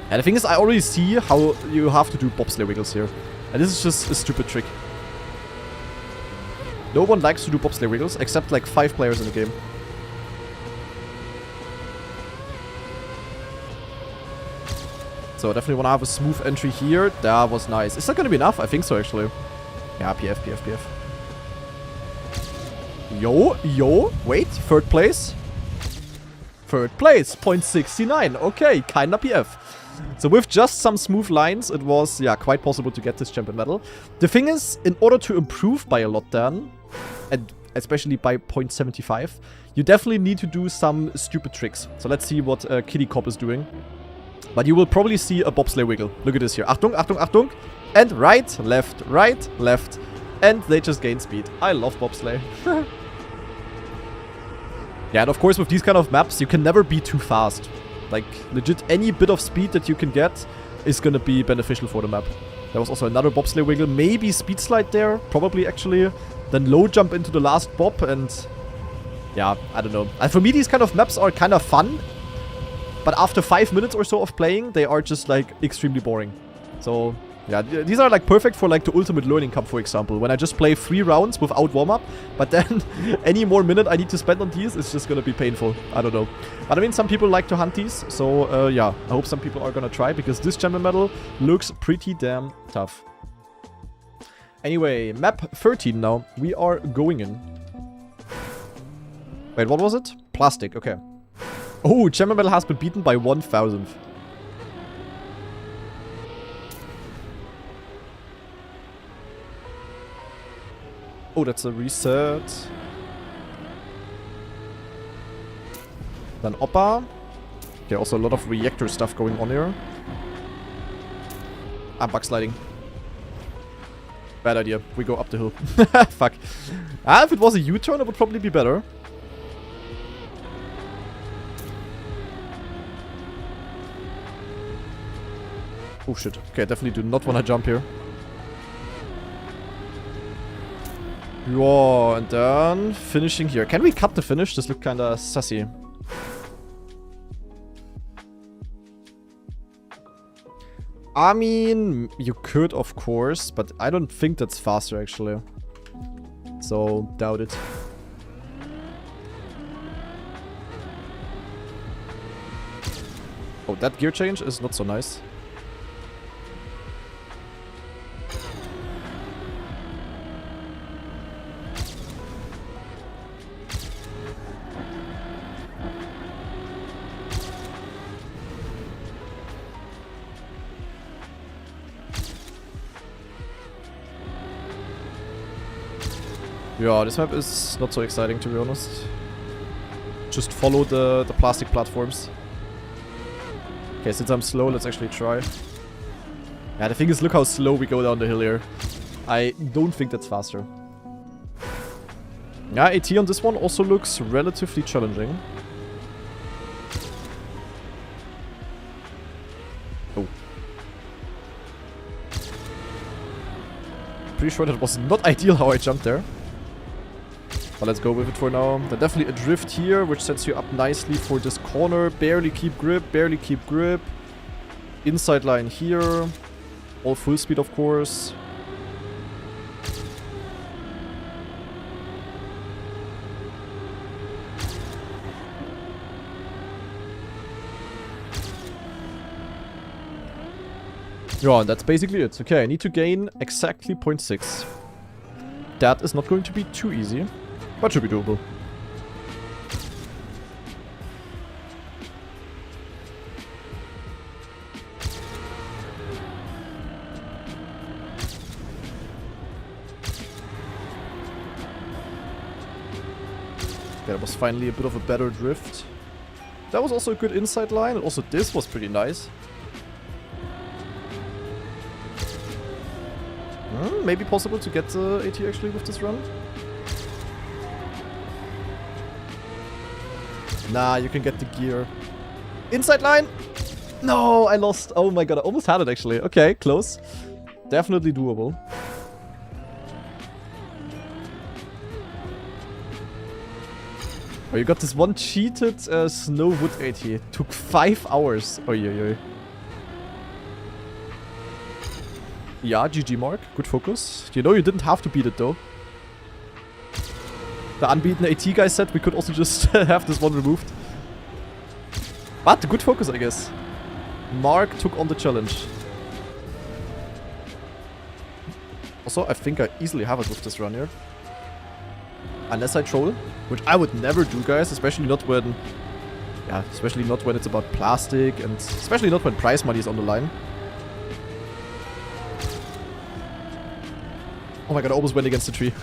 And the thing is, I already see how you have to do bobsleigh wiggles here. And this is just a stupid trick. No one likes to do bobsleigh wiggles, except like 5 players in the game. So I definitely want to have a smooth entry here. That was nice. Is that going to be enough? I think so, actually. Yeah, PF, PF, PF. Yo, wait, third place. Third place, .69. Okay, kinda PF. So with just some smooth lines, it was, yeah, quite possible to get this champion medal. The thing is, in order to improve by a lot then, and especially by .75, you definitely need to do some stupid tricks. So let's see what Kitty Cop is doing. But you will probably see a bobsleigh wiggle. Look at this here. Achtung, Achtung, Achtung. And right, left. And they just gain speed. I love bobsleigh. Yeah, and of course with these kind of maps, you can never be too fast. Like, legit, any bit of speed that you can get is gonna be beneficial for the map. There was also another bobsleigh wiggle. Maybe speed slide there. Probably, actually. Then low jump into the last bob and... yeah, I don't know. And for me, these kind of maps are kind of fun. But after 5 minutes or so of playing, they are just, like, extremely boring. So, yeah, these are, like, perfect for, like, the Ultimate Learning Cup, for example. When I just play 3 rounds without warm-up. But then, any more minute I need to spend on these is just gonna be painful. I don't know. But I mean, some people like to hunt these. So, yeah, I hope some people are gonna try. Because this champion medal looks pretty damn tough. Anyway, map 13 now. We are going in. Wait, what was it? Plastic, okay. Oh, Chamber Metal has been beaten by 1,000th. Oh, that's a reset. Then Oppa. Okay, also a lot of reactor stuff going on here. I'm backsliding. Bad idea. We go up the hill. Fuck. If it was a U-turn, it would probably be better. Oh shit. Okay, definitely do not want to jump here. Yeah, and then finishing here. Can we cut the finish? This looked kinda sassy. I mean, you could, of course, but I don't think that's faster, actually. So, doubt it. Oh, that gear change is not so nice. Yeah, this map is not so exciting, to be honest. Just follow the plastic platforms. Okay, since I'm slow, let's actually try. Yeah, the thing is, look how slow we go down the hill here. I don't think that's faster. Yeah, AT on this one also looks relatively challenging. Oh. Pretty sure that was not ideal how I jumped there. But let's go with it for now. Then definitely a drift here, which sets you up nicely for this corner. Barely keep grip, barely keep grip. Inside line here. All full speed, of course. Yeah, and that's basically it. Okay, I need to gain exactly 0.6. That is not going to be too easy. But should be doable. That was finally a bit of a better drift. That was also a good inside line, and also this was pretty nice. Maybe possible to get the AT actually with this run. Nah, you can get the gear. Inside line! No, I lost. Oh my god, I almost had it actually. Okay, close. Definitely doable. Oh, you got this one cheated snow wood AT. Took 5 hours. Oi. Yeah, GG Mark. Good focus. You know you didn't have to beat it though. The unbeaten AT guy said we could also just have this one removed. But good focus, I guess. Mark took on the challenge. Also, I think I easily have it with this run here. Unless I troll, which I would never do, guys. Especially not when... Yeah, especially not when it's about plastic. And especially not when prize money is on the line. Oh my god, I almost went against the tree.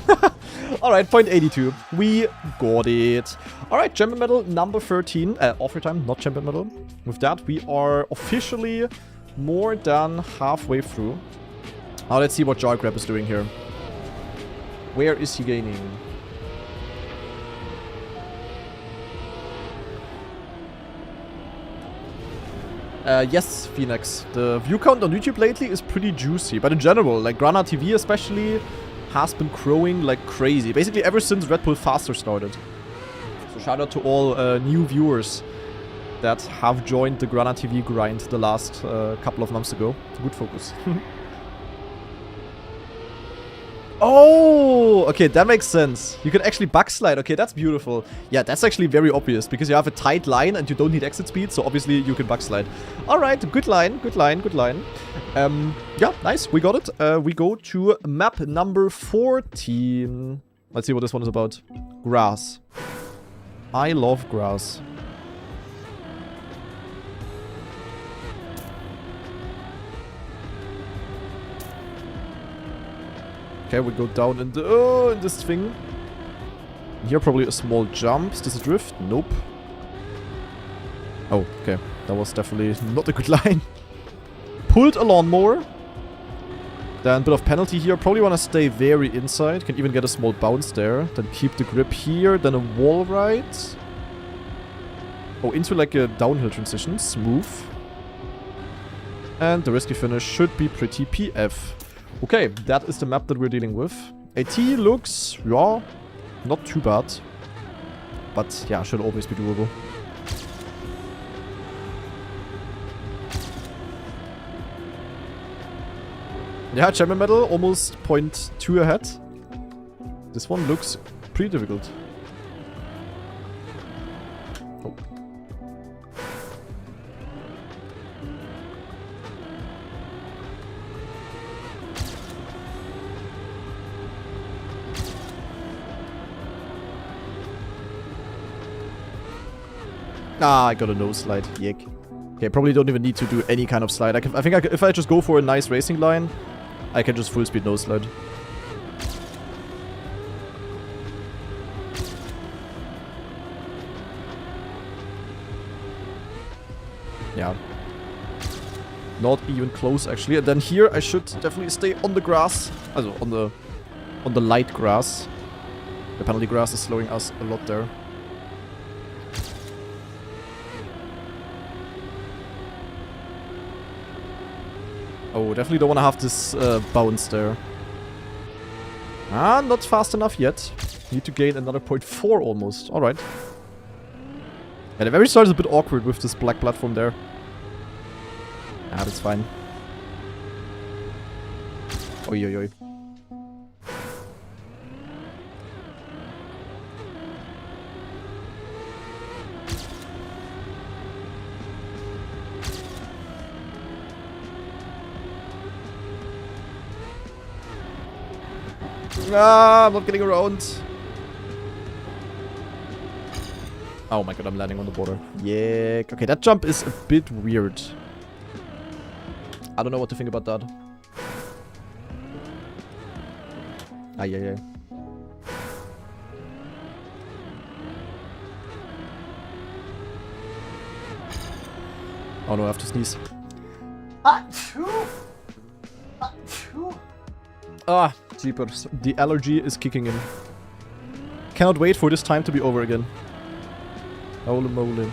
Alright, 0.82. We got it. Alright, Champion Medal number 13. Offer time, not Champion Medal. With that, we are officially more than halfway through. Now let's see what Jargrab is doing here. Where is he gaining? Yes, Phoenix. The view count on YouTube lately is pretty juicy. But in general, like Grana TV especially, has been growing like crazy. Basically ever since Red Bull Faster started. So shout out to all new viewers that have joined the Grana TV grind the last couple of months ago. Good focus. Oh, okay, that makes sense. You can actually backslide. Okay, that's beautiful. Yeah, that's actually very obvious because you have a tight line and you don't need exit speed, so obviously you can backslide. All right, good line, good line, good line. Yeah, nice, we got it. We go to map number 14. Let's see what this one is about. Grass. I love grass. Okay, we go down in the in this thing. Here probably a small jump. Is this a drift? Nope. Oh, okay. That was definitely not a good line. Pulled a lawnmower. Then a bit of penalty here. Probably want to stay very inside. Can even get a small bounce there. Then keep the grip here. Then a wall ride. Oh, into like a downhill transition. Smooth. And the risky finish should be pretty PF. Okay, that is the map that we're dealing with. AT looks, yeah, not too bad. But yeah, should always be doable. Yeah, champion medal, almost 0.2 ahead. This one looks pretty difficult. Oh. Ah, I got a nose slide. Yick. Okay, probably don't even need to do any kind of slide. I think if I just go for a nice racing line, I can just full speed nose slide. Yeah. Not even close actually. And then here I should definitely stay on the grass. Also on the light grass. The penalty grass is slowing us a lot there. Oh, definitely don't want to have this bounce there. Ah, not fast enough yet. Need to gain another 0.4 almost. Alright. Yeah, the very start is a bit awkward with this black platform there. Ah, that's fine. Oi, oi, oi. Ah, I'm not getting around. Oh my god, I'm landing on the border. Yeah. Okay, that jump is a bit weird. I don't know what to think about that. Ah, yeah. Oh no, I have to sneeze. Ah, jeepers. The allergy is kicking in. Cannot wait for this time to be over again. Holy moly.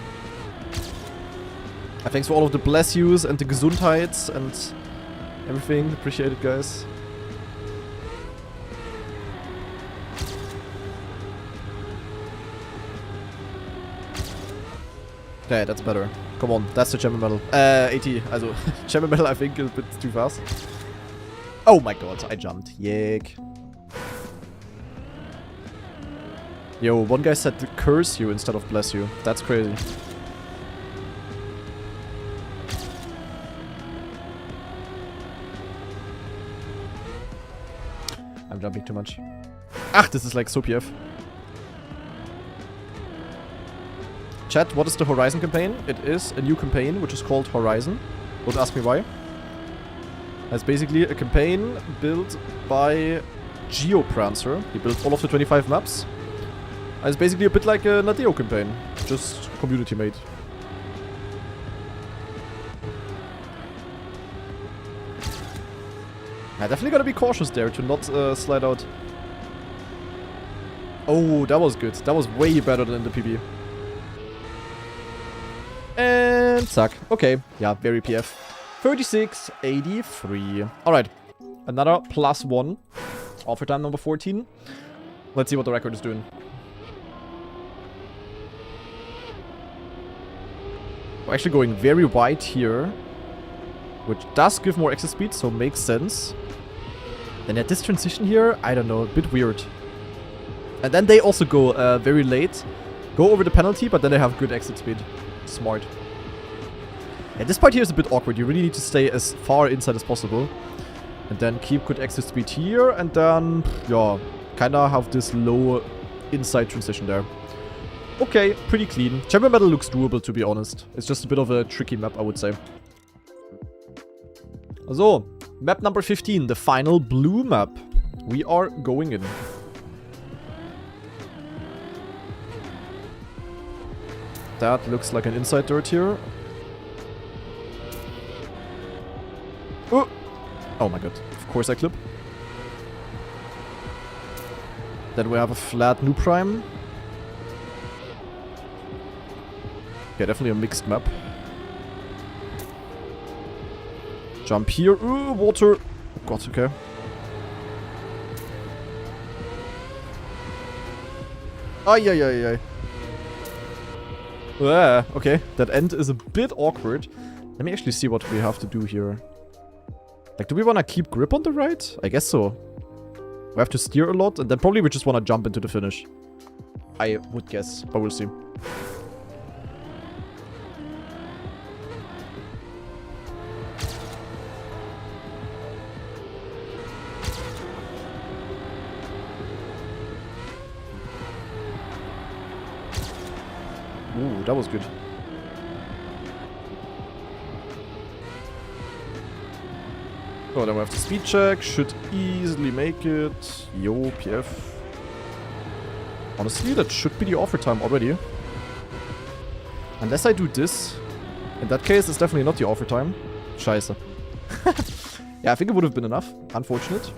Thanks for all of the bless yous and the Gesundheits and everything. Appreciate it, guys. Okay, that's better. Come on, that's the champion medal. AT, also champion medal I think is a bit too fast. Oh my god, I jumped. Yick. Yo, one guy said to curse you instead of bless you. That's crazy. I'm jumping too much. Ach, this is like so PF. Chat, what is the Horizon campaign? It is a new campaign which is called Horizon. Don't ask me why. It's basically a campaign built by Geoprancer. He built all of the 25 maps. And it's basically a bit like a Nadeo campaign, just community made. I definitely gotta be cautious there to not slide out. Oh, that was good. That was way better than the PB. And suck. Okay, yeah, very PF. 36.83. Alright. Another +1. Offer time number 14. Let's see what the record is doing. We're actually going very wide here, which does give more exit speed, so makes sense. Then at this transition here, I don't know, a bit weird. And then they also go very late. Go over the penalty, but then they have good exit speed. Smart. Yeah, this part here is a bit awkward. You really need to stay as far inside as possible. And then keep good exit speed here. And then, yeah, kind of have this low inside transition there. Okay, pretty clean. Champion Battle looks doable, to be honest. It's just a bit of a tricky map, I would say. So, map number 15, the final blue map. We are going in. That looks like an inside dirt here. Oh my god, of course I clip. Then we have a flat new prime. Yeah, definitely a mixed map. Jump here. Ooh, water. Oh god, okay. Ay, ay, ay, ay. Okay, that end is a bit awkward. Let me actually see what we have to do here. Like, do we want to keep grip on the right? I guess so. We have to steer a lot, and then probably we just want to jump into the finish. I would guess, but we'll see. Ooh, that was good. Oh, then we have the speed check. Should easily make it. Yo, PF. Honestly, that should be the offer time already. Unless I do this. In that case, it's definitely not the offer time. Scheiße. Yeah, I think it would have been enough. Unfortunate.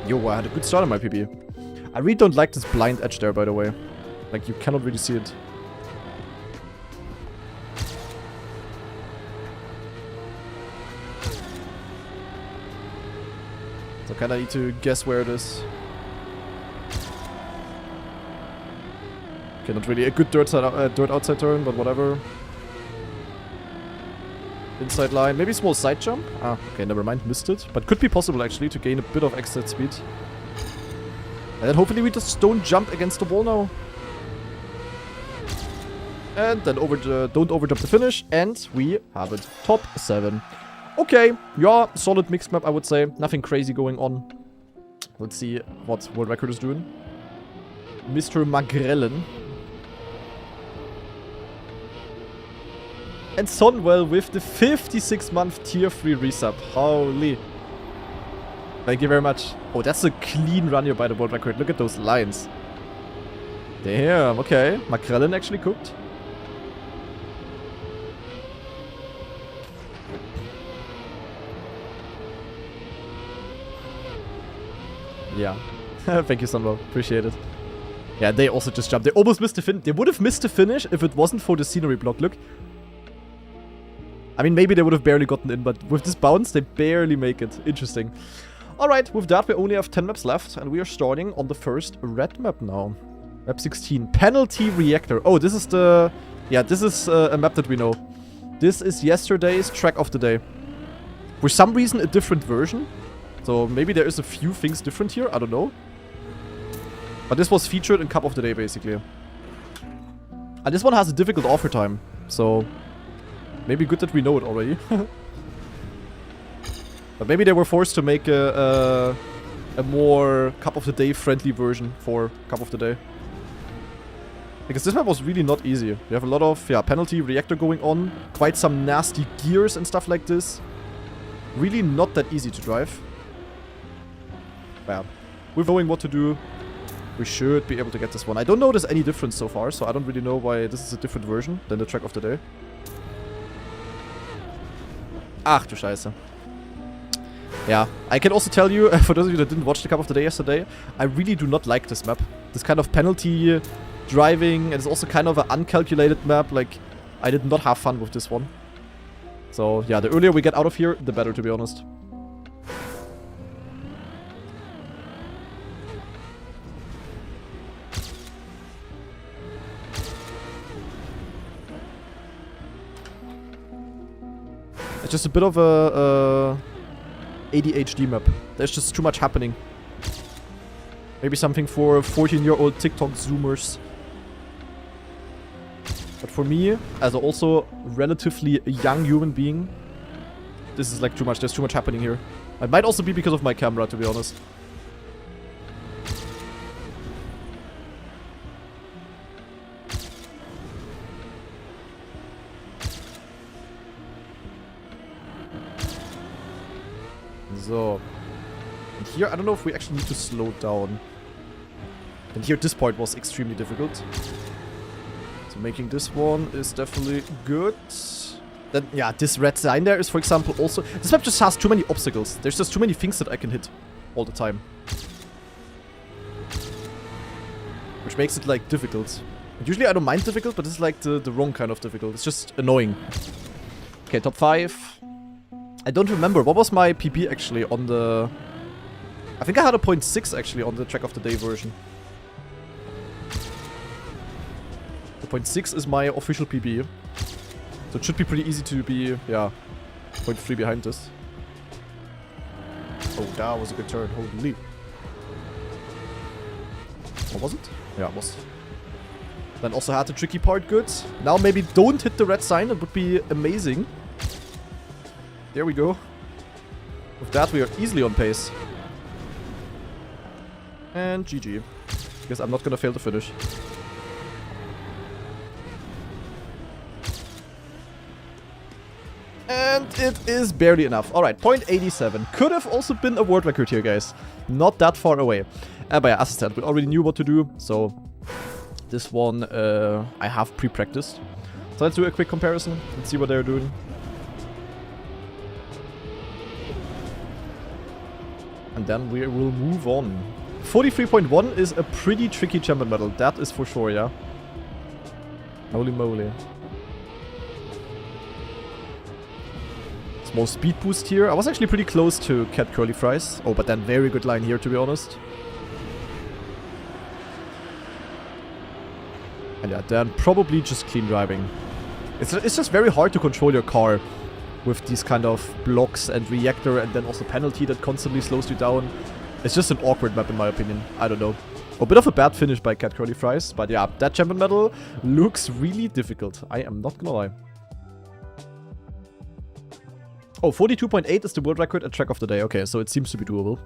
Yo, I had a good start on my PB. I really don't like this blind edge there, by the way. Like, you cannot really see it. So I kinda need to guess where it is. Okay, not really a good dirt outside turn, but whatever. Inside line, maybe small side jump? Ah, okay, never mind, missed it. But could be possible actually to gain a bit of exit speed. And then hopefully we just don't jump against the wall now. And then don't overjump the finish, and we have it. Top 7. Okay, yeah, solid mixed map, I would say. Nothing crazy going on. Let's see what world record is doing. Mr. Magrellen. And Sonwell with the 56-month tier 3 resub. Holy. Thank you very much. Oh, that's a clean run here by the world record. Look at those lines. Damn, okay. Magrellen actually cooked. Yeah. Thank you, Sonwell. Appreciate it. Yeah, they also just jumped. They almost missed the fin. They would have missed the finish if it wasn't for the scenery block. Look. I mean, maybe they would have barely gotten in, but with this bounce, they barely make it. Interesting. Alright, with that, we only have 10 maps left, and we are starting on the first red map now. Map 16. Penalty Reactor. Oh, this is the... Yeah, this is a map that we know. This is yesterday's track of the day. For some reason, a different version. So maybe there is a few things different here. I don't know. But this was featured in Cup of the Day, basically. And this one has a difficult offer time. So... maybe good that we know it already. But maybe they were forced to make a more Cup of the Day friendly version for Cup of the Day. Because this map was really not easy. We have a lot of penalty reactor going on. Quite some nasty gears and stuff like this. Really not that easy to drive. Well, with knowing what to do, we should be able to get this one. I don't notice any difference so far, so I don't really know why this is a different version than the track of the day. Ach du Scheiße. Yeah, I can also tell you, for those of you that didn't watch the Cup of the Day yesterday, I really do not like this map. This kind of penalty driving, and it's also kind of an uncalculated map. Like, I did not have fun with this one. So, yeah, the earlier we get out of here, the better, to be honest. It's just a bit of a ADHD map. There's just too much happening. Maybe something for 14-year-old TikTok zoomers. But for me, as also relatively young human being, This is like too much. There's too much happening here. It might also be because of my camera, to be honest. So. And here, I don't know if we actually need to slow down. And here, this part was extremely difficult. So making this one is definitely good. Then, yeah, this red sign there is, for example, also... This map just has too many obstacles. There's just too many things that I can hit all the time. Which makes it, like, difficult. And usually I don't mind difficult, but this is, like, the wrong kind of difficult. It's just annoying. Okay, top 5. I don't remember. What was my PB, actually, on the... I think I had a 0.6, actually, on the Track of the Day version. The 0.6 is my official PB. So it should be pretty easy to be, yeah, 0.3 behind this. Oh, that was a good turn. Holy. Or was it? Yeah, it was. Then also had the tricky part good. Now maybe don't hit the red sign. It would be amazing. There we go. With that, we are easily on pace. And GG. Because I'm not gonna fail to finish. And it is barely enough. Alright, 0.87. Could have also been a world record here, guys. Not that far away. But yeah, as I said, we already knew what to do. So, this one I have pre-practiced. So let's do a quick comparison and see what they're doing. And then we will move on. 43.1 is a pretty tricky champion medal. That is for sure, yeah. Holy moly. Small speed boost here. I was actually pretty close to Cat Curly Fries. Oh, but then very good line here, to be honest. And yeah, then probably just clean driving. It's just very hard to control your car with these kind of blocks and reactor and then also penalty that constantly slows you down. It's just an awkward map in my opinion. I don't know. A bit of a bad finish by Cat Curly Fries. But yeah, that champion medal looks really difficult. I am not gonna lie. Oh, 42.8 is the world record at Track of the Day. Okay, so it seems to be doable.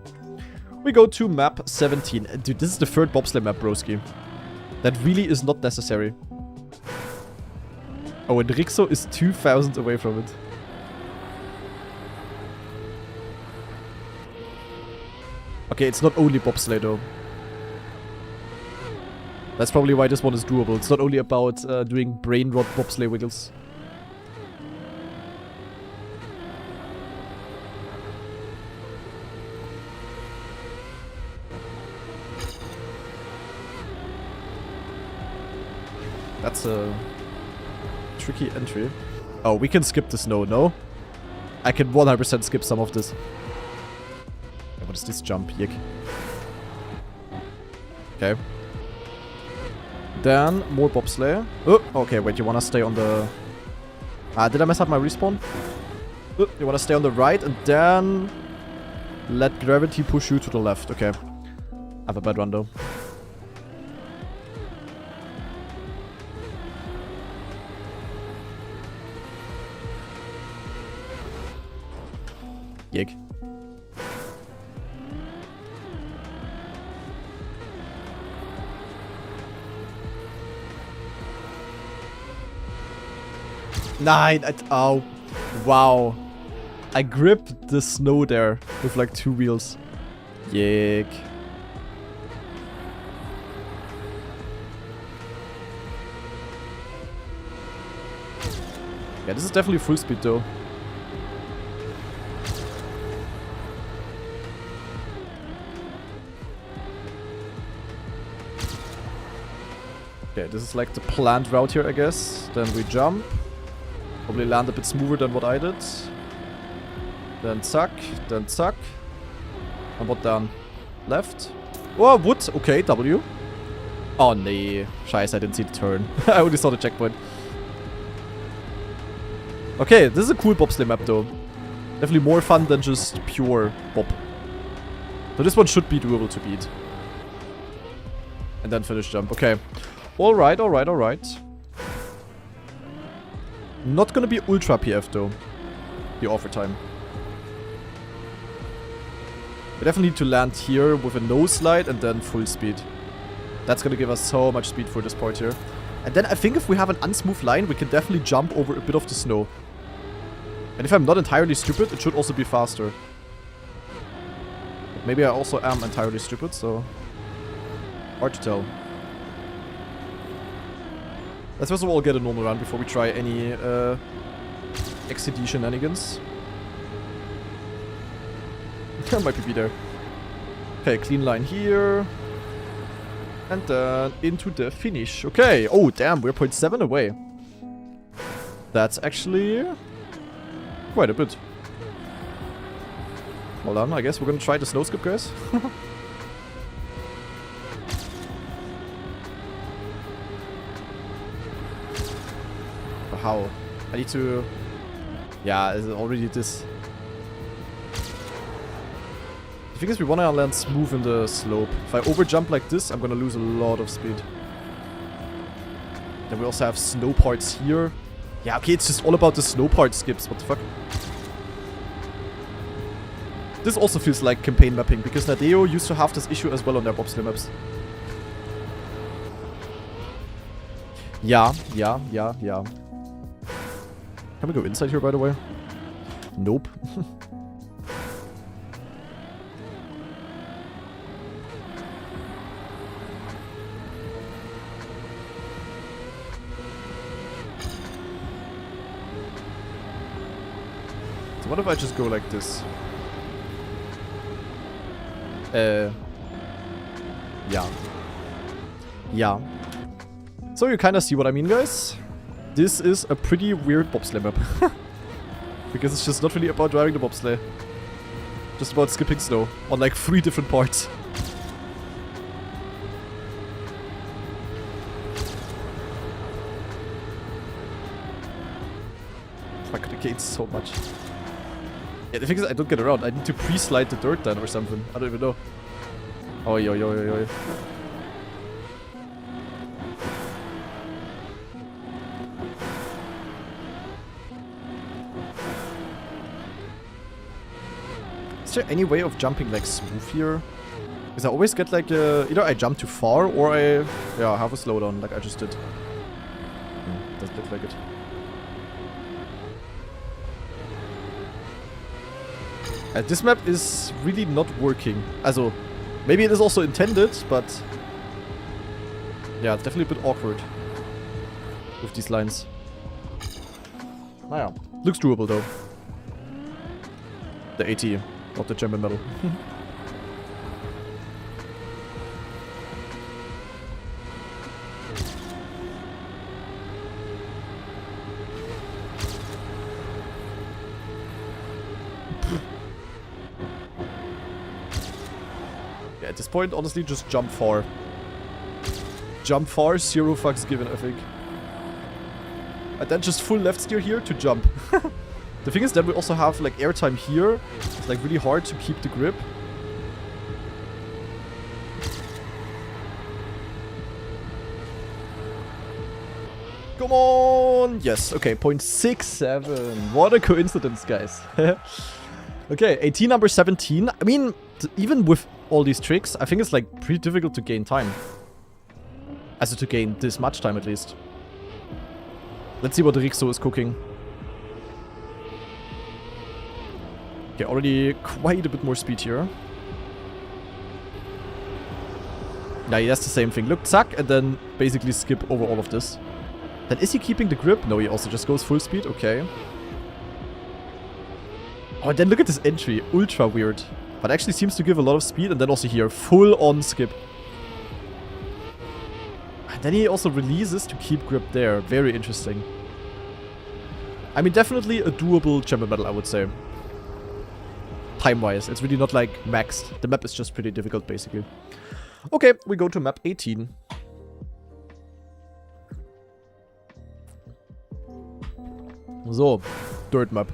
We go to map 17. Dude, this is the third bobsleigh map, broski. That really is not necessary. Oh, and Rixo is 2,000 away from it. Okay, it's not only bobsleigh though. That's probably why this one is doable. It's not only about doing brain rot bobsleigh wiggles. That's a tricky entry. Oh, we can skip the snow, no? I can 100% skip some of this. What is this jump? Yick. Okay. Then, more bobsleigh. Oh, okay, wait, you wanna stay on the... did I mess up my respawn? Oh, you wanna stay on the right and then... let gravity push you to the left. Okay. I have a bad run though. Yig. Nine. Oh. Wow. I gripped the snow there with like 2 wheels. Yig. Yeah, this is definitely full speed though. Okay, this is like the planned route here, I guess. Then we jump. Probably land a bit smoother than what I did. Then zack, then zack. And what then? Left. Oh, wood. Okay, W. Oh, nee. Scheiße, I didn't see the turn. I only saw the checkpoint. Okay, this is a cool bobsleigh map though. Definitely more fun than just pure bob. So this one should be doable to beat. And then finish jump. Okay. Alright, alright, alright. Not gonna be ultra PF though. The overtime. We definitely need to land here with a no slide and then full speed. That's gonna give us so much speed for this part here. And then I think if we have an unsmooth line, we can definitely jump over a bit of the snow. And if I'm not entirely stupid, it should also be faster. But maybe I also am entirely stupid, so... hard to tell. Let's first of all get a normal run before we try any XCD shenanigans. Might be there. Okay, clean line here. And then into the finish. Okay. Oh, damn. We're 0.7 away. That's actually quite a bit. Hold on. I guess we're gonna try the snow skip, guys. How? I need to... yeah, is it already this... The thing is, we want to land smooth in the slope. If I overjump like this, I'm gonna lose a lot of speed. Then we also have snow parts here. Yeah, okay, it's just all about the snow part skips. What the fuck? This also feels like campaign mapping, because Nadeo used to have this issue as well on their bobsleigh maps. Yeah. Can we go inside here, by the way? Nope. So what if I just go like this? Yeah. So you kind of see what I mean, guys? This is a pretty weird bobsleigh map. Because it's just not really about driving the bobsleigh. Just about skipping snow on like 3 different parts. I could have gained so much. Yeah, the thing is I don't get around. I need to pre-slide the dirt then or something. I don't even know. Oi. Is there any way of jumping like smooth here? Because I always get like either I jump too far or I have a slowdown like I just did. Doesn't look like it. This map is really not working. Also, maybe it is also intended, but yeah, it's definitely a bit awkward with these lines. Naja, looks doable though. The AT, not the champion medal. At this point, honestly, just jump far. Jump far, 0 fucks given, I think. And then just full left steer here to jump. The thing is that we also have like airtime here. It's like really hard to keep the grip. Come on! Yes, okay, 0.67. What a coincidence, guys. Okay, AT number 17. I mean, even with all these tricks, I think it's like pretty difficult to gain time. Also to gain this much time at least. Let's see what Rixo is cooking. Okay, already quite a bit more speed here. Yeah, he does the same thing. Look, zack, and then basically skip over all of this. Then is he keeping the grip? No, he also just goes full speed. Okay. Oh, and then look at this entry. Ultra weird. But actually seems to give a lot of speed. And then also here, full on skip. And then he also releases to keep grip there. Very interesting. I mean, definitely a doable champion medal, I would say. Time-wise. It's really not like maxed. The map is just pretty difficult, basically. Okay, we go to map 18. So, dirt map.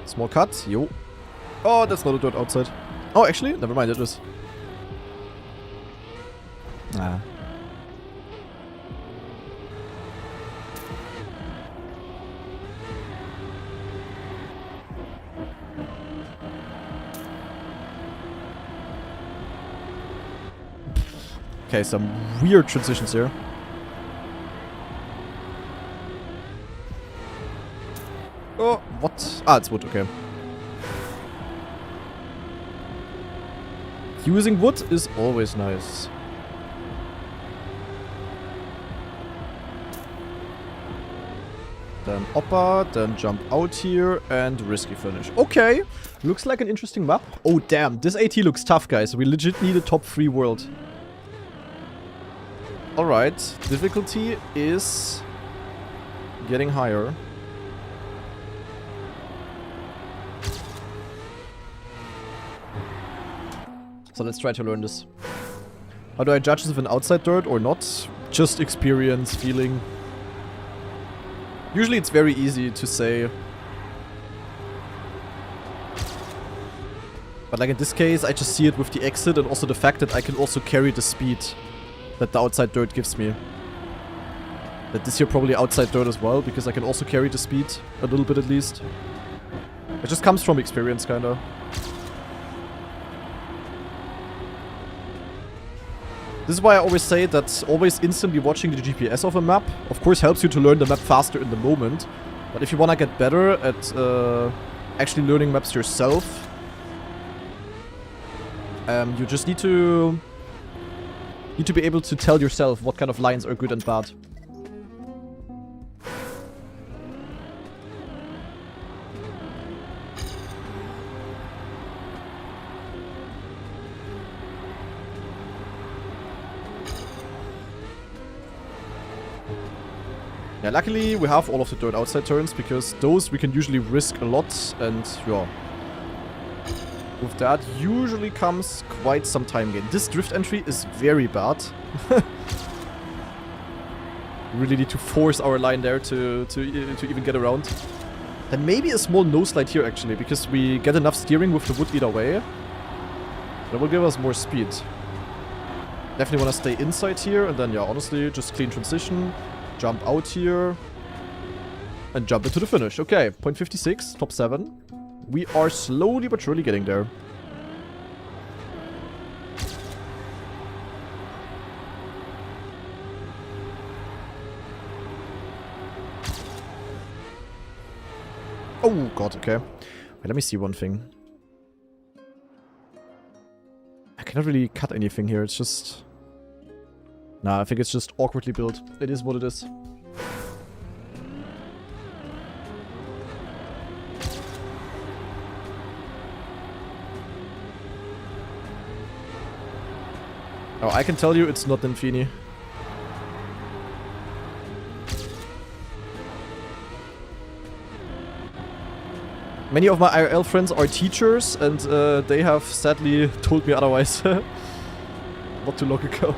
Small cut, yo. Oh, that's not a dirt outside. Oh, actually, never mind, it is. Ah. Okay, some weird transitions here. Oh, what? Ah, it's wood, okay. Using wood is always nice. Then Oppa, then jump out here, and risky finish. Okay, looks like an interesting map. Oh damn, this AT looks tough, guys. We legit need a top 3 world. Alright, difficulty is getting higher. So let's try to learn this. How do I judge this with an outside dirt or not? Just experience, feeling. Usually it's very easy to say. But like in this case, I just see it with the exit and also the fact that I can also carry the speed that the outside dirt gives me. That this here probably outside dirt as well, because I can also carry the speed, a little bit at least. It just comes from experience, kinda. This is why I always say that always instantly watching the GPS of a map, of course, helps you to learn the map faster in the moment. But if you wanna get better at actually learning maps yourself, you just need to be able to tell yourself what kind of lines are good and bad. Yeah, luckily we have all of the dirt outside turns, because those we can usually risk a lot, and yeah. With that usually comes quite some time gain. This drift entry is very bad. Really need to force our line there to even get around. Then maybe a small no slide here actually, because we get enough steering with the wood either way. That will give us more speed. Definitely want to stay inside here, and then yeah, honestly, just clean transition. Jump out here. And jump into the finish. Okay, 0.56, top 7. We are slowly but surely getting there. Oh god, okay. Wait, let me see one thing. I cannot really cut anything here, it's just... Nah, I think it's just awkwardly built. It is what it is. Oh, I can tell you it's not Infini. Many of my IRL friends are teachers, and they have sadly told me otherwise not too long ago.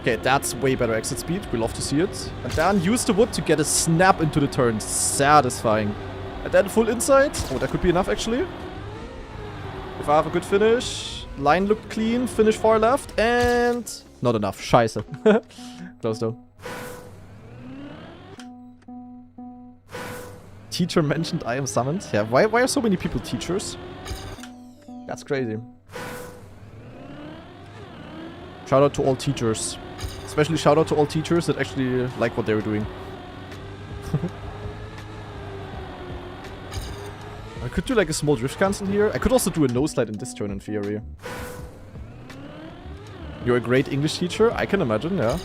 Okay, that's way better exit speed. We love to see it. And then use the wood to get a snap into the turn. Satisfying. And then full inside. Oh, that could be enough, actually. If I have a good finish. Line looked clean. Finish far left. And... not enough. Scheiße. Close, though. Teacher mentioned I am summoned. Yeah, why are so many people teachers? That's crazy. Shout out to all teachers. Especially shout out to all teachers that actually like what they were doing. I could do like a small drift cancel here. I could also do a no slide in this turn in theory. You're a great English teacher? I can imagine, yeah.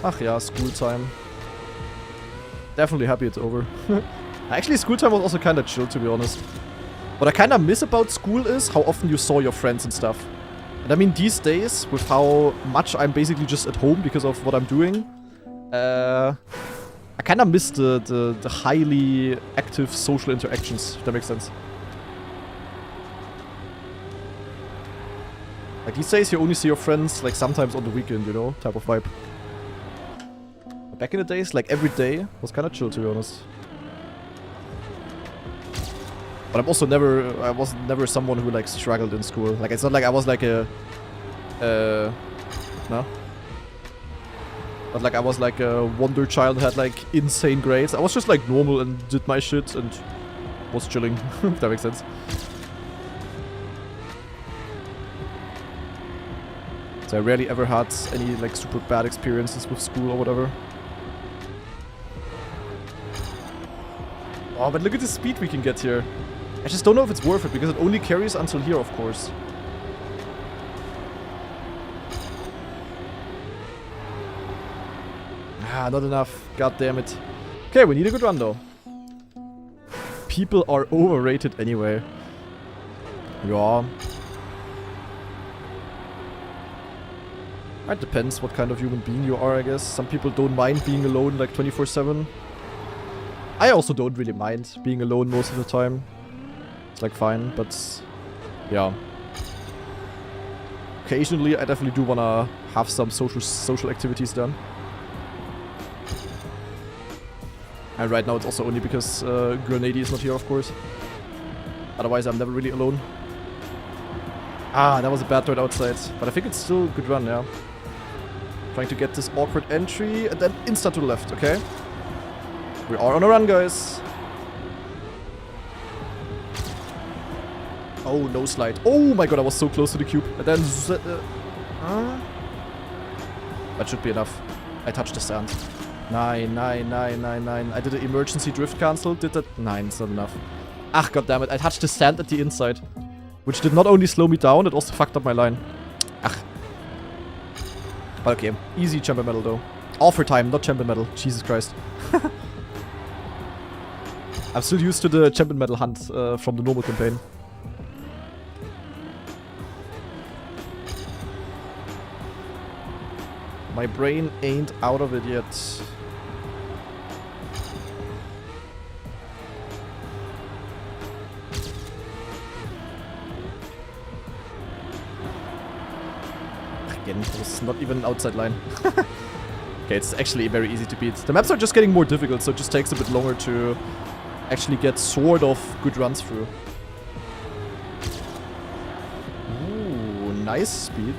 Ach ja, school time. Definitely happy it's over. Actually, school time was also kind of chill, to be honest. What I kind of miss about school is how often you saw your friends and stuff. And I mean, these days, with how much I'm basically just at home because of what I'm doing, I kind of miss the highly active social interactions, if that makes sense. Like these days, you only see your friends like sometimes on the weekend, you know, type of vibe. Back in the days, like every day was kind of chill, to be honest. But I'm also I was never someone who like struggled in school. Like it's not like I was like a No? But like I was like a wonder child, had like insane grades. I was just like normal and did my shit and was chilling, if that makes sense. So I rarely ever had any like super bad experiences with school or whatever. Oh, but look at the speed we can get here. I just don't know if it's worth it because it only carries until here, of course. Ah, not enough. God damn it. Okay, we need a good run though. People are overrated anyway. Yeah. It depends what kind of human being you are, I guess. Some people don't mind being alone like 24/7. I also don't really mind being alone most of the time. It's like fine, but yeah. Occasionally I definitely do wanna have some social activities done. And right now it's also only because Grenady is not here, of course. Otherwise I'm never really alone. Ah, that was a bad threat outside. But I think it's still a good run, yeah. Trying to get this awkward entry and then insta to the left, okay? We are on a run, guys. Oh, no slide. Oh my god, I was so close to the cube. And then... that should be enough. I touched the sand. 9. I did an emergency drift cancel. Did that? 9, it's not enough. Ah, goddammit. I touched the sand at the inside. Which did not only slow me down, it also fucked up my line. Ach. But okay. Easy champion medal, though. Offer time, not champion medal. Jesus Christ. I'm still used to the champion medal hunt from the normal campaign. My brain ain't out of it yet. Again, it's not even an outside line. Okay, it's actually very easy to beat. The maps are just getting more difficult, so it just takes a bit longer to actually get sort of good runs through. Ooh, nice speed.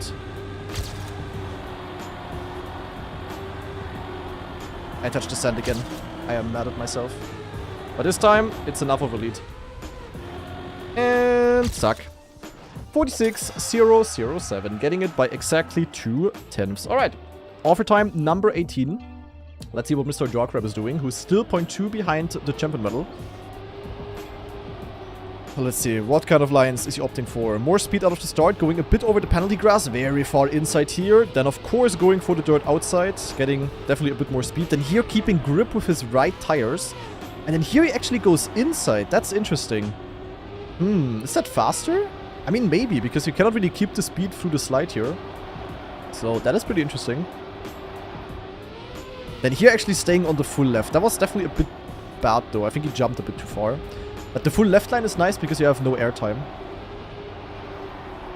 I touched the sand again. I am mad at myself. But this time, it's enough of a lead. And suck. 46,007. Getting it by exactly 2/10. Alright. Offer time number 18. Let's see what Mr. Jarkrab is doing, who's still 0.2 behind the champion medal. Let's see, what kind of lines is he opting for? More speed out of the start, going a bit over the penalty grass, very far inside here. Then of course going for the dirt outside, getting definitely a bit more speed. Then here keeping grip with his right tires. And then here he actually goes inside, that's interesting. Is that faster? I mean maybe, because you cannot really keep the speed through the slide here. So that is pretty interesting. Then here actually staying on the full left, that was definitely a bit bad though, I think he jumped a bit too far. But the full left line is nice because you have no airtime.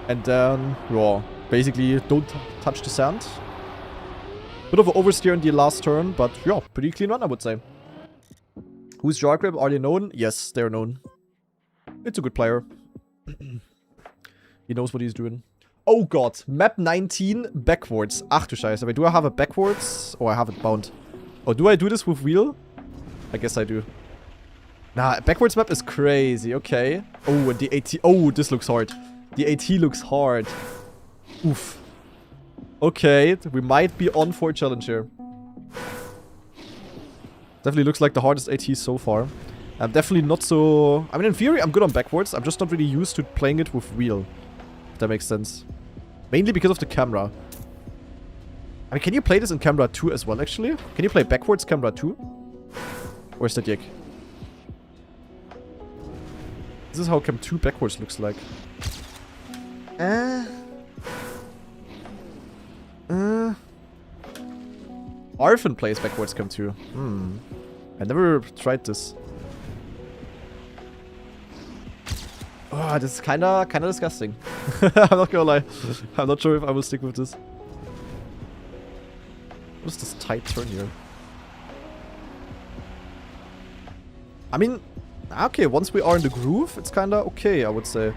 And then, yeah, basically don't touch the sand. Bit of an oversteer in the last turn, but yeah, pretty clean run I would say. Who's Jarkrab? Are they known? Yes, they're known. It's a good player. He knows what he's doing. Oh god, map 19 backwards. Ach du Scheiße, wait, do I have a backwards? Oh, I have it bound. Oh, do I do this with wheel? I guess I do. Nah, backwards map is crazy, okay. Oh, and the AT... Oh, this looks hard. The AT looks hard. Oof. Okay, we might be on for a challenge here. Definitely looks like the hardest AT so far. I'm definitely not so... I mean, in theory, I'm good on backwards. I'm just not really used to playing it with wheel. If that makes sense. Mainly because of the camera. I mean, can you play this in camera 2 as well, actually? Can you play backwards camera 2? Or is that Yik? This is how Cam 2 backwards looks like. Arfin plays backwards Cam 2. I never tried this. Oh, this is kinda disgusting. I'm not gonna lie. I'm not sure if I will stick with this. What is this tight turn here? I mean... Okay, once we are in the groove, it's kinda okay, I would say.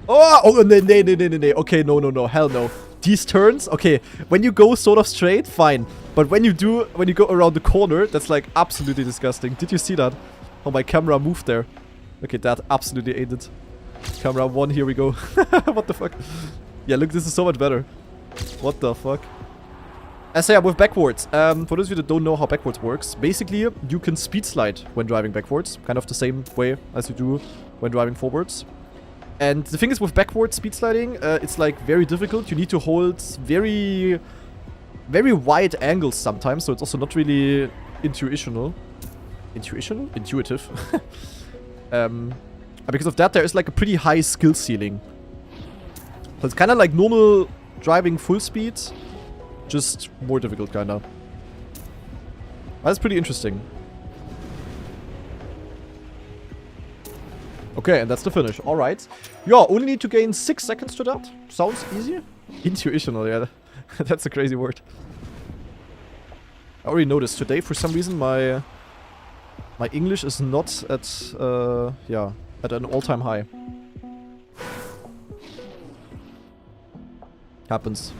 Oh, no. Okay, no. Hell no. these turns, okay, when you go sort of straight, fine. But when you go around the corner, that's like absolutely disgusting. Did you see that? How my camera moved there. Okay, that absolutely ate it. Camera 1, here we go. What the fuck? Yeah, look, this is so much better. What the fuck? So yeah, with backwards. For those of you that don't know how backwards works, basically, you can speed slide when driving backwards. Kind of the same way as you do when driving forwards. And the thing is with backward speed sliding, it's like very difficult. You need to hold very, very wide angles sometimes, so it's also not really intuitive. Because of that, there is like a pretty high skill ceiling. So it's kind of like normal driving full speed, just more difficult kind of. That's pretty interesting. Okay, and that's the finish. Alright. Yeah, only need to gain 6 seconds to that. Sounds easy. Intuitional, yeah. That's a crazy word. I already noticed today, for some reason, my English is not at, yeah, at an all-time high. Happens.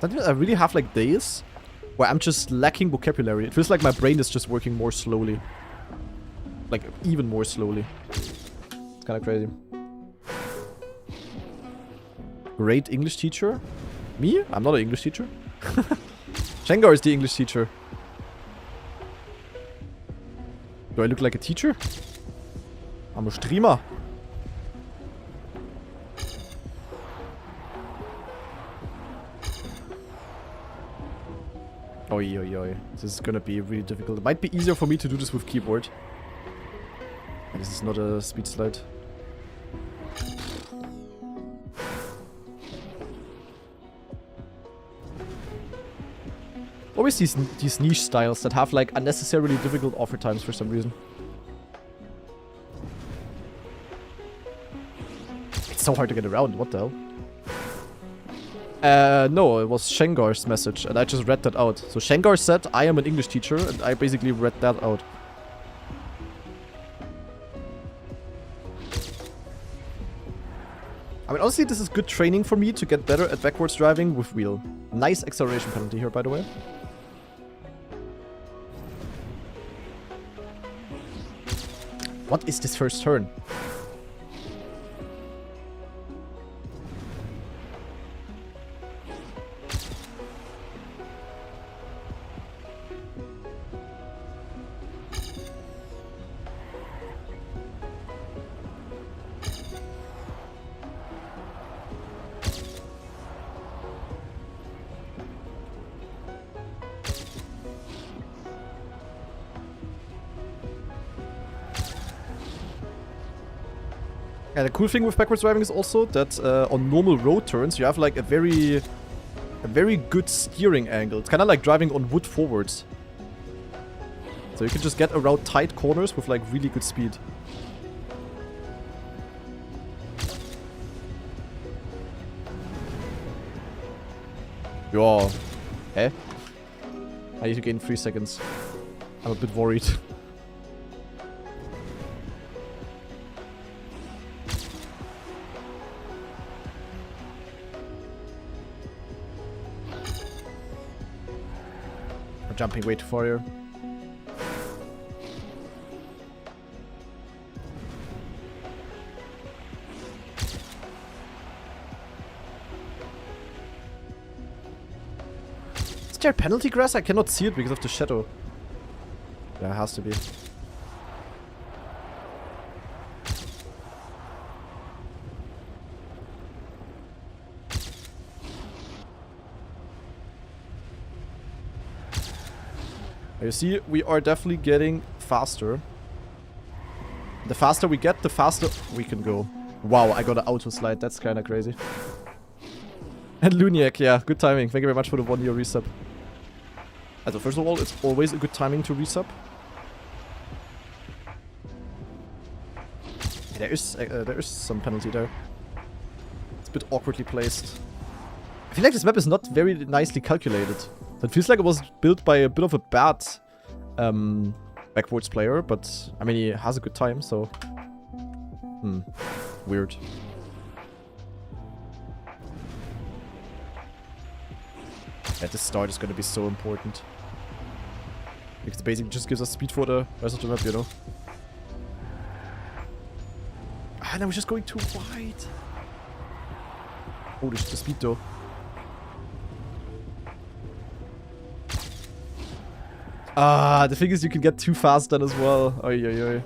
Sometimes I really have, like, days where I'm just lacking vocabulary. It feels like my brain is just working more slowly. Like, even more slowly. It's kind of crazy. Great English teacher? Me? I'm not an English teacher. Shengar is the English teacher. Do I look like a teacher? I'm a streamer. Oi, oi, oi. This is gonna be really difficult. It might be easier for me to do this with keyboard. This is not a speed slide. Always these niche styles that have like unnecessarily difficult offer times for some reason. It's so hard to get around, what the hell? No, it was Shengar's message, and I just read that out. So Shengar said, I am an English teacher, and I basically read that out. I mean, honestly, this is good training for me to get better at backwards driving with wheel. Nice acceleration penalty here, by the way. What is this first turn? Yeah, the cool thing with backwards driving is also that on normal road turns you have like a very good steering angle. It's kind of like driving on wood forwards. So you can just get around tight corners with like really good speed. Yeah. Eh? I need to gain 3 seconds. I'm a bit worried. I'm jumping way too far here. Is there penalty grass? I cannot see it because of the shadow. Yeah, it has to be. You see, we are definitely getting faster. The faster we get, the faster we can go. Wow, I got an auto slide. That's kind of crazy. And Luniak, yeah, good timing. Thank you very much for the 1-year resub. Also, first of all, it's always a good timing to resub. There is some penalty there. It's a bit awkwardly placed. I feel like this map is not very nicely calculated. So it feels like it was built by a bit of a bad backwards player, but I mean he has a good time, so weird. Yeah, this start is gonna be so important. Because it basically just gives us speed for the rest of the map, you know? Ah, now we're just going too wide. Holy shit, the speed though. Ah, the thing is you can get too fast then as well. Oy, oy, oy.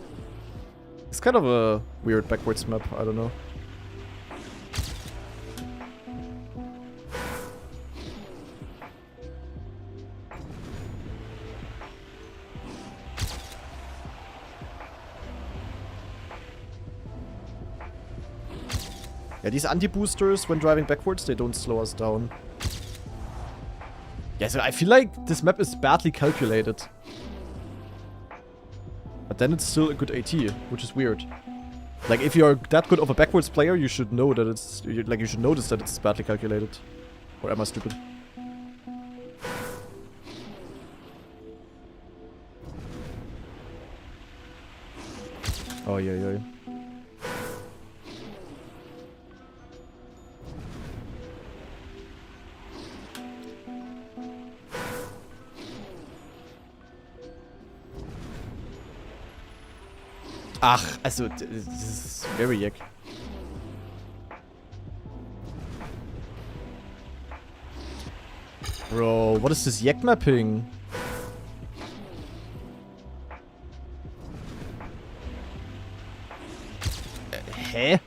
It's kind of a weird backwards map, I don't know. Yeah, these anti-boosters, when driving backwards, they don't slow us down. Yeah, so I feel like this map is badly calculated. But then it's still a good AT, which is weird. Like, if you're that good of a backwards player, you should know that it's... Like, you should notice that it's badly calculated. Or am I stupid? Oh, yeah, yeah. Ach, also, das ist very yuck. Bro, what is this yak mapping? Hä?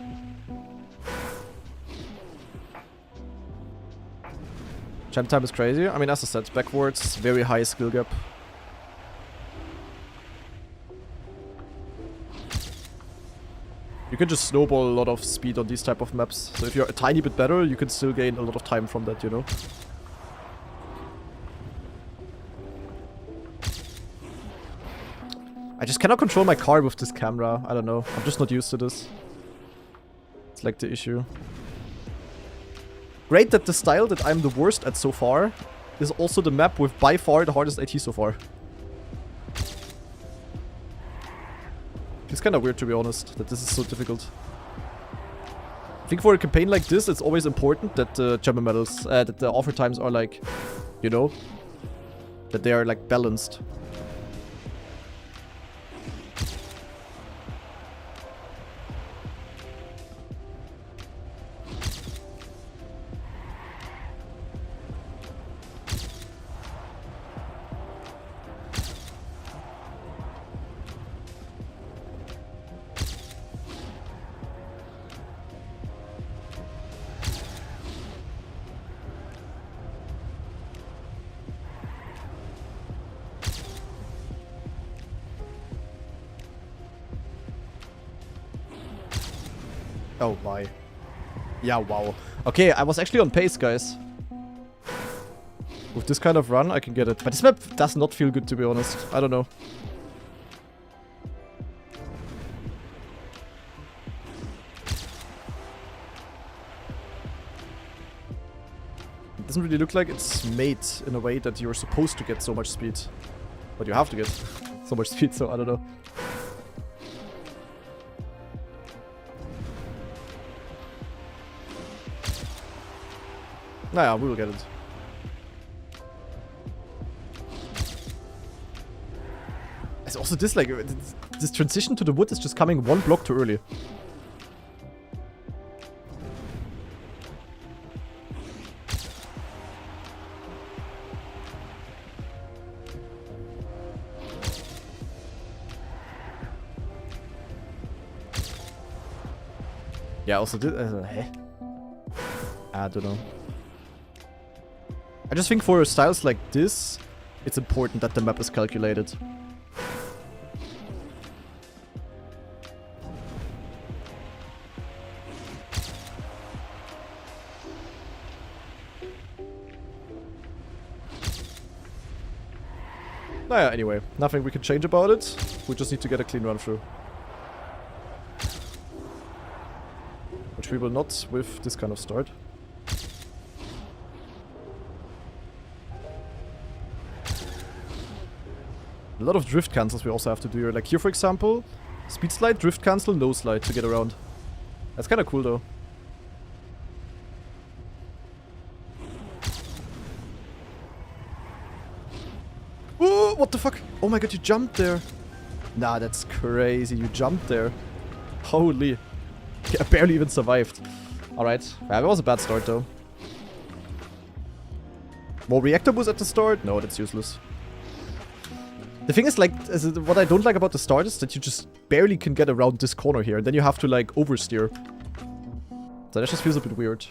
Jump time is crazy. I mean, as I said, backwards, very high skill gap. You can just snowball a lot of speed on these type of maps. So if you're a tiny bit better, you can still gain a lot of time from that, you know? I just cannot control my car with this camera. I don't know. I'm just not used to this. It's like the issue. Great that the style that I'm the worst at so far is also the map with by far the hardest AT so far. It's kind of weird, to be honest, that this is so difficult. I think for a campaign like this, it's always important that the Gemma medals, that the offer times are like, you know, that they are like balanced. Oh, why? Yeah, wow. Okay, I was actually on pace, guys. With this kind of run, I can get it. But this map does not feel good, to be honest. I don't know. It doesn't really look like it's made in a way that you're supposed to get so much speed. But you have to get so much speed, so I don't know. Naja, we will get it. It's also this, like, this transition to the wood is just coming one block too early. Yeah, also this, I don't know. I just think for styles like this, it's important that the map is calculated. Naja, anyway, nothing we can change about it. We just need to get a clean run through. Which we will not with this kind of start. A lot of drift cancels we also have to do here. Like here, for example, speed slide, drift cancel, no slide to get around. That's kind of cool, though. What the fuck? Oh my god, you jumped there. Nah, that's crazy. You jumped there. Holy. I barely even survived. Alright. Yeah, that was a bad start though. More reactor boost at the start? No, that's useless. The thing is, like, what I don't like about the start is that you just barely can get around this corner here. And then you have to, like, oversteer. So that just feels a bit weird.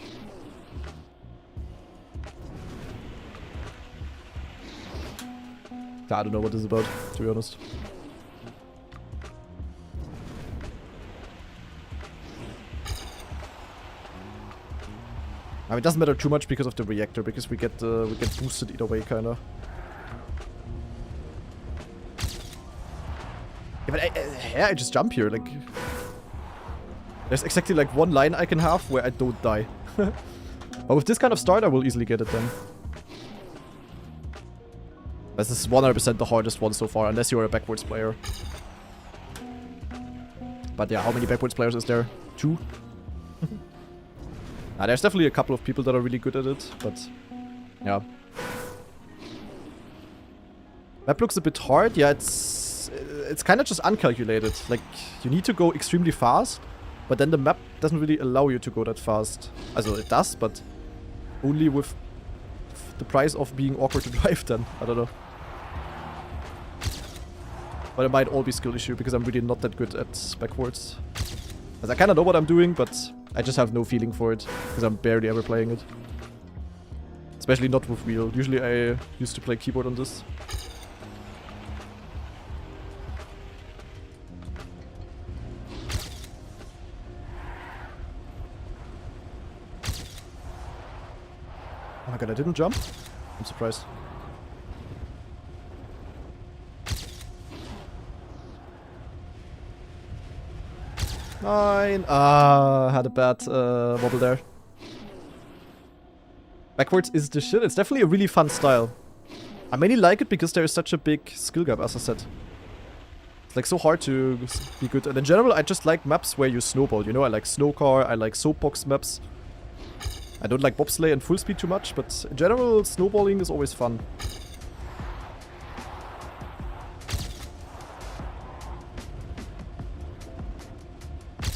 I don't know what this is about, to be honest. I mean, it doesn't matter too much because of the reactor, because we get boosted either way, kinda. Yeah, but I just jump here, like... There's exactly like one line I can have where I don't die. But with this kind of start, I will easily get it then. This is 100% the hardest one so far, unless you're a backwards player. But yeah, how many backwards players is there? 2? There's definitely a couple of people that are really good at it, but... Yeah. Map looks a bit hard. Yeah, it's kind of just uncalculated. Like, you need to go extremely fast, but then the map doesn't really allow you to go that fast. Also, it does, but only with the price of being awkward to drive then. I don't know. But it might all be skill issue, because I'm really not that good at backwards. As I kind of know what I'm doing, but I just have no feeling for it, because I'm barely ever playing it. Especially not with wheel. Usually I used to play keyboard on this. Oh my god, I didn't jump? I'm surprised. Nine. Had a bad wobble there. Backwards is the shit. It's definitely a really fun style. I mainly like it because there is such a big skill gap, as I said. It's like so hard to be good. And in general, I just like maps where you snowball. You know, I like snow car, I like soapbox maps. I don't like bobsleigh and full speed too much, but in general, snowballing is always fun.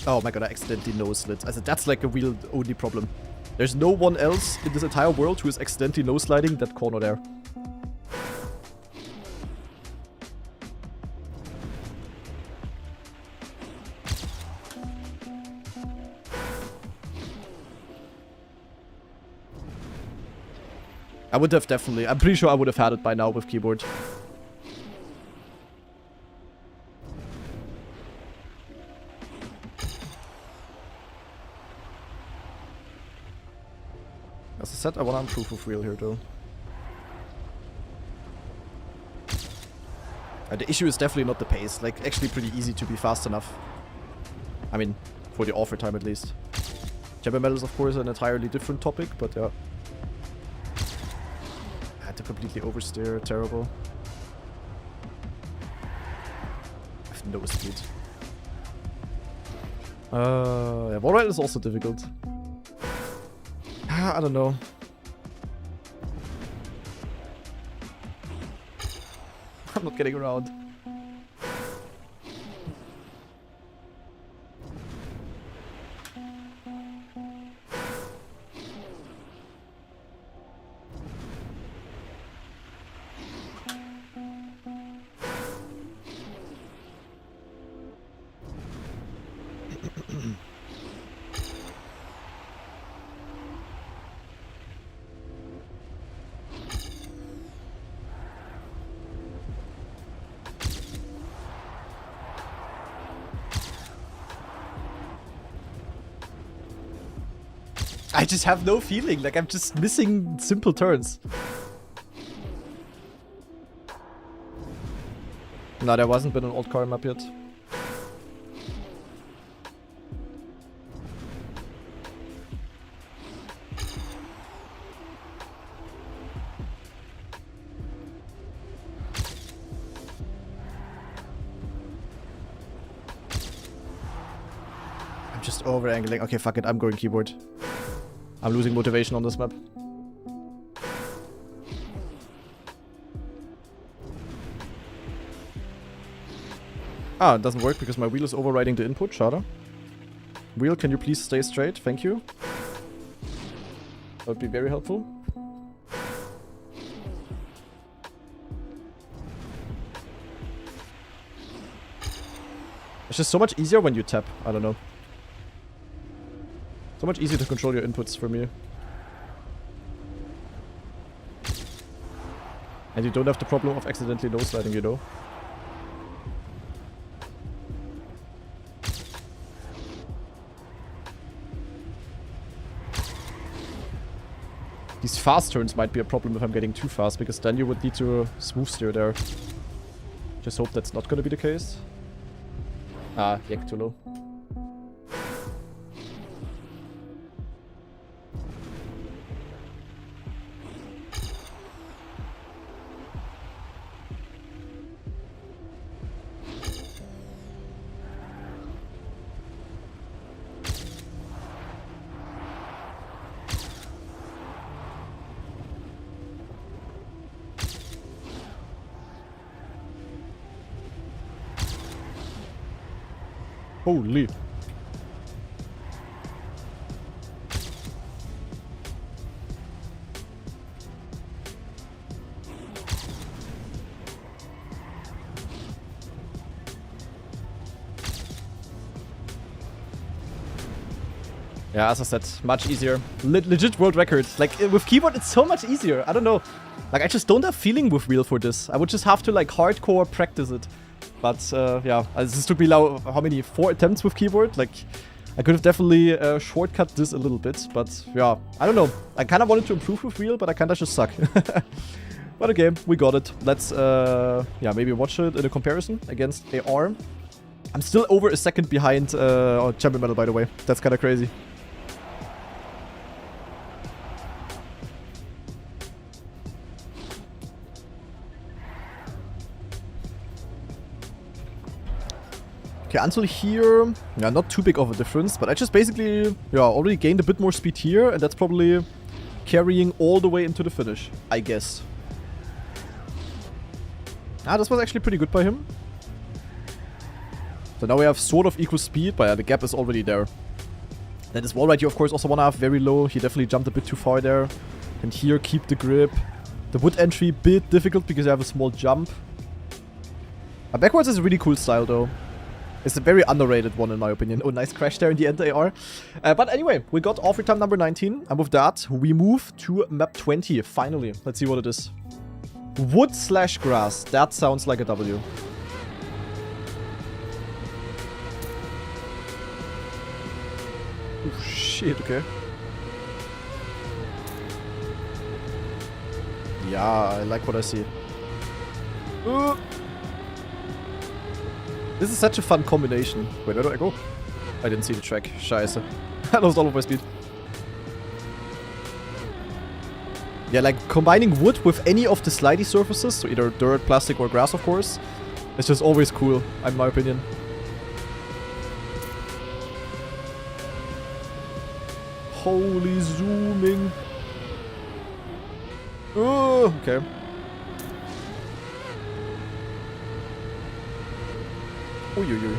Oh my god, I accidentally no-slid. I said that's like a real only problem. There's no one else in this entire world who is accidentally no-sliding that corner there. I would have definitely... I'm pretty sure I would have had it by now with keyboard. As I said, I want to improve with wheel here though. The issue is definitely not the pace. Like, actually pretty easy to be fast enough. I mean, for the offer time at least. Champion medal is of course an entirely different topic, but yeah. I had to completely oversteer, terrible. I have no speed. Yeah, wallride is also difficult. I don't know. I'm not getting around. I just have no feeling, like I'm just missing simple turns. No, there wasn't been an old car map yet. I'm just over-angling. Okay, fuck it, I'm going keyboard. I'm losing motivation on this map. Ah, it doesn't work because my wheel is overriding the input. Schade. Wheel, can you please stay straight? Thank you. That would be very helpful. It's just so much easier when you tap. I don't know. So much easier to control your inputs for me. And you don't have the problem of accidentally no-sliding, you know? These fast turns might be a problem if I'm getting too fast, because then you would need to smooth steer there. Just hope that's not gonna be the case. Ah, yak too low. Holy. Yeah, as I said, much easier. Legit world record. Like, with keyboard, it's so much easier. I don't know. Like, I just don't have feeling with wheel for this. I would just have to, like, hardcore practice it. But, yeah, this took me now, how many? 4 attempts with keyboard? Like, I could have definitely shortcut this a little bit. But, yeah, I don't know. I kind of wanted to improve with wheel, but I kind of just suck. But okay, we got it. Let's, yeah, maybe watch it in a comparison against AR. I'm still over a second behind Champion Medal, by the way. That's kind of crazy. Okay, until here, yeah, not too big of a difference, but I just basically, yeah, already gained a bit more speed here, and that's probably carrying all the way into the finish, I guess. Ah, this was actually pretty good by him. So now we have sort of equal speed, but yeah, the gap is already there. Then this wall right, you of course also want to have very low. He definitely jumped a bit too far there. And here, keep the grip. The wood entry, bit difficult because you have a small jump. Backwards is a really cool style though. It's a very underrated one in my opinion. Oh, nice crash there in the end, AR. But anyway, we got offer time number 19. And with that, we move to map 20, finally. Let's see what it is. Wood/grass. That sounds like a W. Oh, shit, okay. Yeah, I like what I see. This is such a fun combination. Wait, where do I go? I didn't see the track. Scheiße. I lost all of my speed. Yeah, like combining wood with any of the slidey surfaces, so either dirt, plastic, or grass, of course, it's just always cool, in my opinion. Holy zooming. Oh, okay. Uiuiui.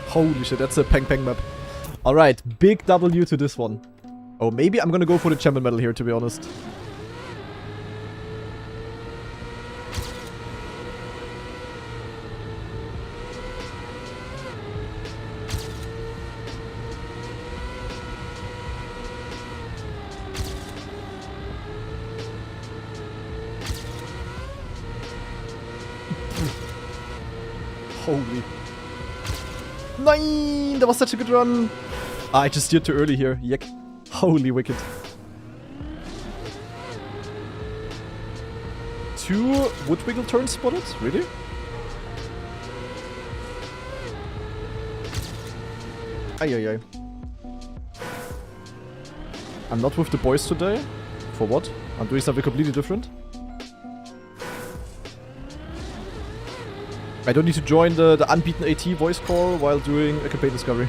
Holy shit, that's a Peng Peng map. Alright, big W to this one. Oh, maybe I'm gonna go for the champion medal here, to be honest. Holy. Nein! That was such a good run. Ah, I just steered too early here. Yuck. Holy wicked. 2 wood wiggle turns spotted? Really? Ay. I'm not with the boys today. For what? I'm doing something completely different. I don't need to join the unbeaten AT voice call while doing a campaign discovery.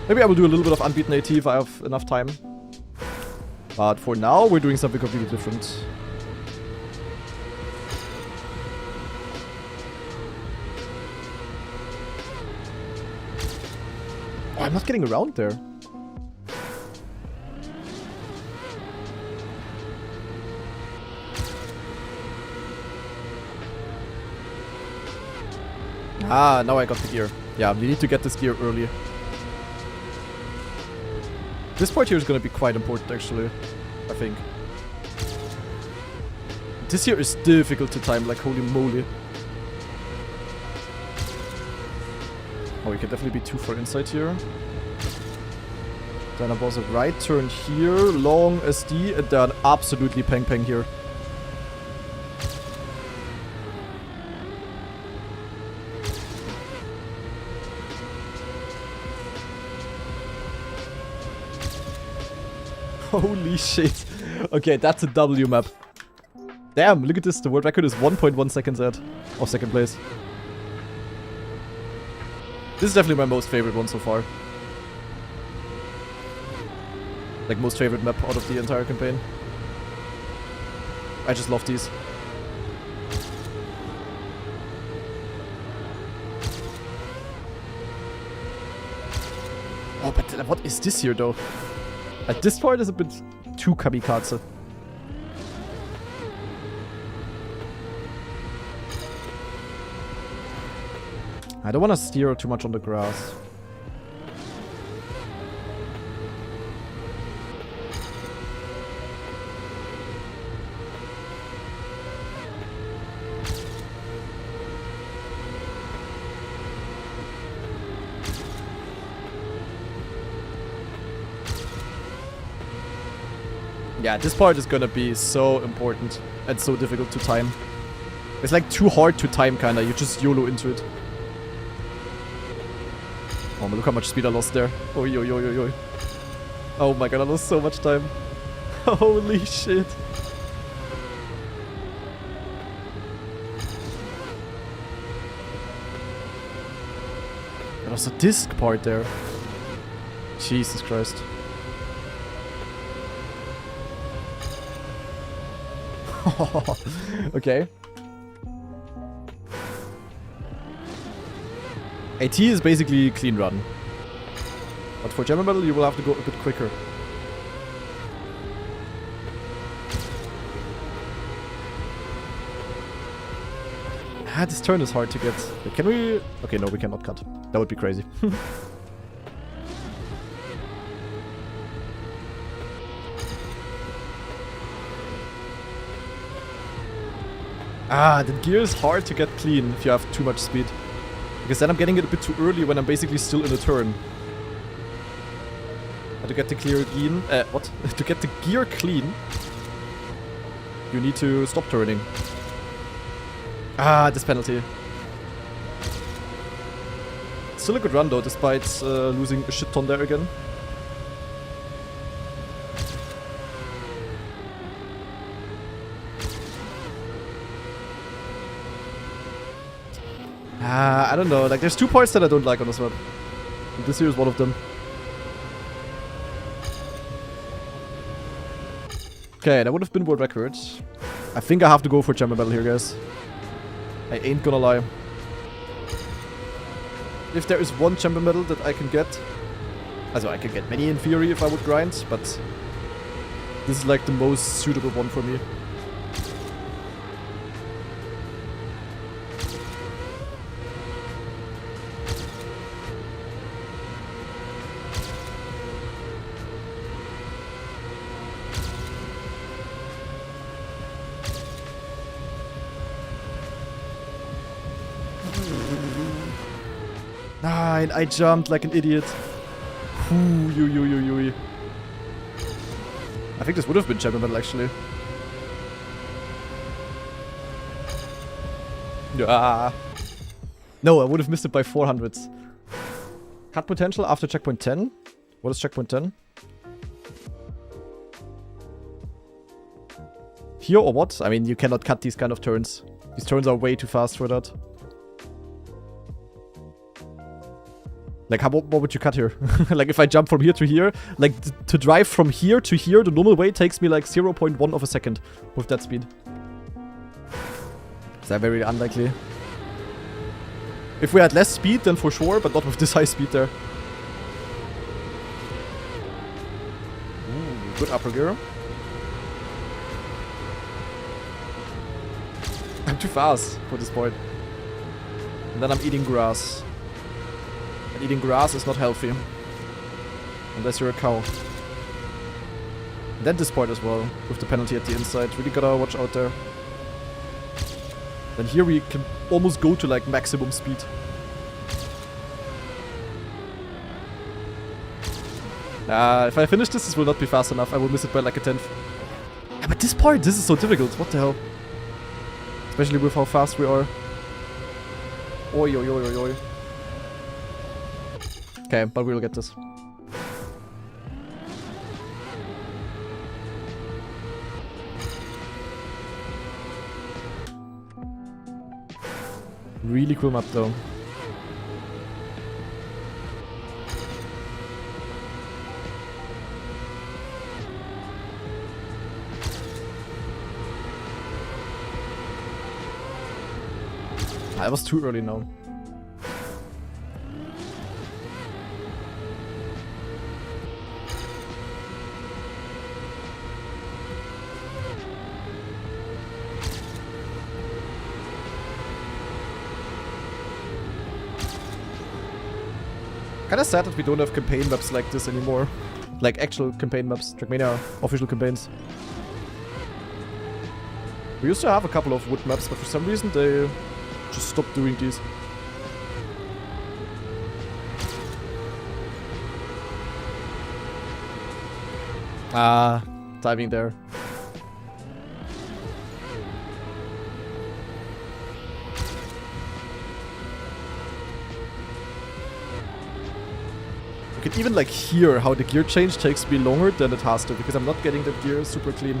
Maybe I will do a little bit of unbeaten AT if I have enough time. But for now, we're doing something completely different. Oh, I'm not getting around there. Ah, now I got the gear. Yeah, we need to get this gear early. This part here is going to be quite important, actually. I think. This here is difficult to time, like holy moly. Oh, we can definitely be too far inside here. Then I was a right turn here, long SD, and then absolutely peng here. Holy shit. Okay, that's a W map. Damn, look at this. The world record is 1.1 seconds out of second place. This is definitely my most favorite one so far. Like, most favorite map out of the entire campaign. I just love these. Oh, but what is this here, though? Like, this part is a bit too kamikaze. I don't want to steer too much on the grass. Yeah, this part is gonna be so important and so difficult to time. It's like too hard to time, kinda. You just YOLO into it. Oh, look how much speed I lost there. Oi, oi, oi, oi, oi. Oh my god, I lost so much time. Holy shit. And also disc part there. Jesus Christ. Okay. AT is basically clean run. But for Gemma Battle you will have to go a bit quicker. Ah, this turn is hard to get. Can we... Okay, no, we cannot cut. That would be crazy. Ah, the gear is hard to get clean if you have too much speed. Because then I'm getting it a bit too early when I'm basically still in a turn. But to get the clear clean... what? To get the gear clean, you need to stop turning. Ah, this penalty. Still a good run though, despite losing a shit ton there again. I don't know, like there's two parts that I don't like on this map. And this here is one of them. Okay, that would have been world record. I think I have to go for Chamber Battle here, guys. I ain't gonna lie. If there is one Chamber Medal that I can get... Also, I can get many in theory if I would grind, but... This is like the most suitable one for me. Ah, I jumped like an idiot. I think this would have been Champion Battle actually. Ah. No, I would have missed it by 400. Cut potential after checkpoint 10. What is checkpoint 10? Here or what? I mean, you cannot cut these kind of turns. These turns are way too fast for that. Like, what would you cut here? Like, if I jump from here to here, like, to drive from here to here, the normal way takes me like 0.1 of a second with that speed. Is that very unlikely? If we had less speed, then for sure, but not with this high speed there. Good upper gear. I'm too fast for this point. And then I'm eating grass. And eating grass is not healthy. Unless you're a cow. And then this point as well, with the penalty at the inside. Really gotta watch out there. Then here we can almost go to like maximum speed. If I finish this will not be fast enough. I will miss it by like a tenth. Yeah, but this part, this is so difficult. What the hell? Especially with how fast we are. Oi, oi, oi, oi, oi. Okay, but we'll get this. Really cool map though. I was too early now. Kinda sad that we don't have campaign maps like this anymore. Like actual campaign maps, Trackmania official campaigns. We used to have a couple of wood maps, but for some reason they just stopped doing these. Diving there. You can even like hear how the gear change takes me longer than it has to, because I'm not getting that gear super clean.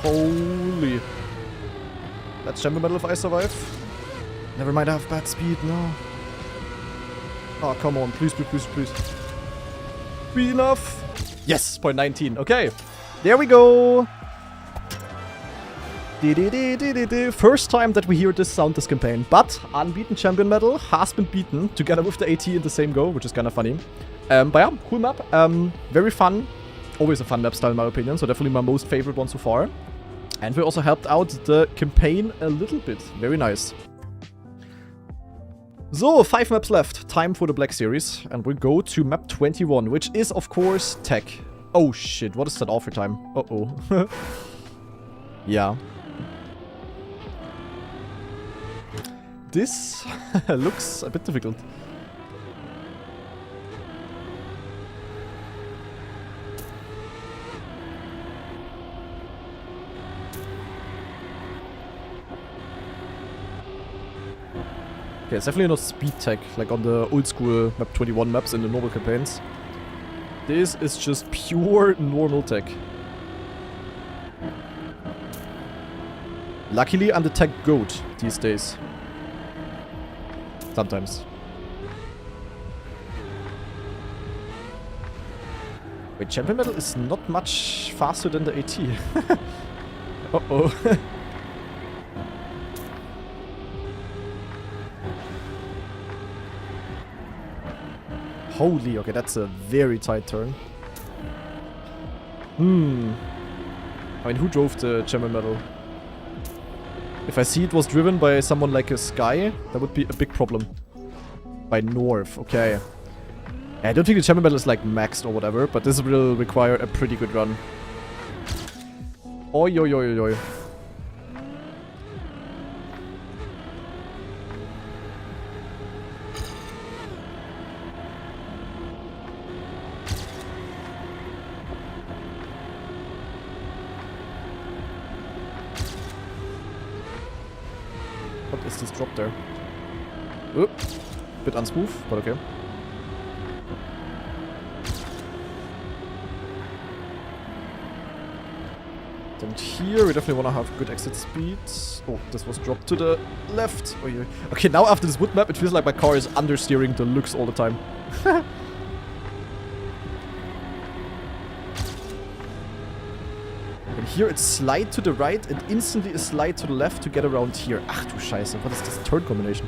Holy. That's champion medal if I survive. Never mind, I have bad speed, no. Oh, come on, please, please, please, please. Be enough. Yes, point 19. Okay, there we go. First time that we hear this sound this campaign, but unbeaten champion medal has been beaten together with the AT in the same go, which is kind of funny. But yeah, cool map. Very fun. Always a fun map style in my opinion, so definitely my most favorite one so far. And we also helped out the campaign a little bit. Very nice. So, 5 maps left. Time for the Black Series. And we'll go to map 21, which is, of course, tech. Oh, shit. What is that offer time? Uh-oh. Yeah. This looks a bit difficult. Okay, it's definitely not speed tech, like on the old school map 21 maps in the normal campaigns. This is just pure normal tech. Luckily, I'm the tech goat these days. Sometimes. Wait, champion medal is not much faster than the AT. Uh-oh. Holy, okay, that's a very tight turn. I mean, who drove the champion medal? If I see it was driven by someone like a Sky, that would be a big problem. By North, okay. I don't think the champion medal is like maxed or whatever, but this will require a pretty good run. Oi, oi, oi, oi, oi. What is this drop there? Oh, bit unsmooth, but okay. Then here we definitely want to have good exit speed. Oh, this was dropped to the left. Oh, yeah. Okay, now after this wood map, it feels like my car is understeering the looks all the time. And here it's slide to the right and instantly a slide to the left to get around here. Ach du Scheiße, what is this turn combination?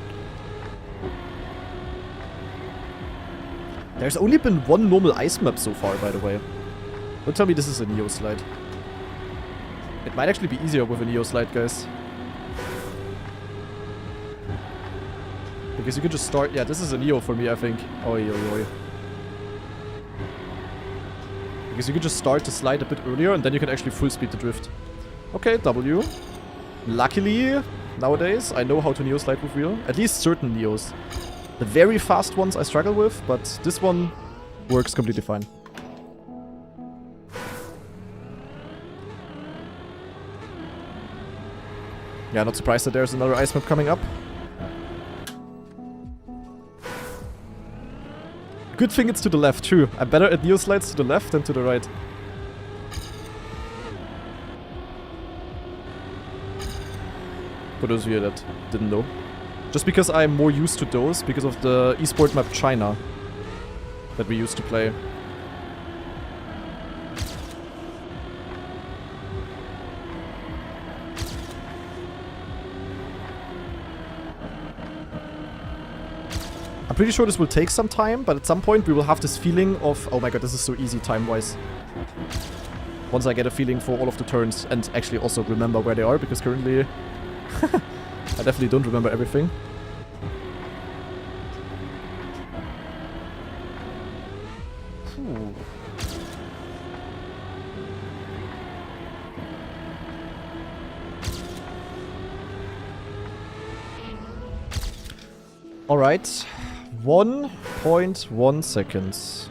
There's only been one normal ice map so far, by the way. Don't tell me this is a Neo slide. It might actually be easier with a Neo slide, guys. Because you could just start... Yeah, this is a Neo for me, I think. Oi, oi, oi. Because you could just start to slide a bit earlier and then you can actually full speed the drift. Okay, W. Luckily, nowadays, I know how to Neo slide with wheel. At least certain Neos. The very fast ones I struggle with, but this one works completely fine. Yeah, not surprised that there's another ice map coming up. Good thing it's to the left, true. I'm better at Neo slides to the left than to the right. For those of you that didn't know. Just because I'm more used to those, because of the esport map China that we used to play. I'm pretty sure this will take some time, but at some point we will have this feeling of, oh my god, this is so easy time-wise. Once I get a feeling for all of the turns and actually also remember where they are, because currently I definitely don't remember everything. Alright, 1.1 seconds.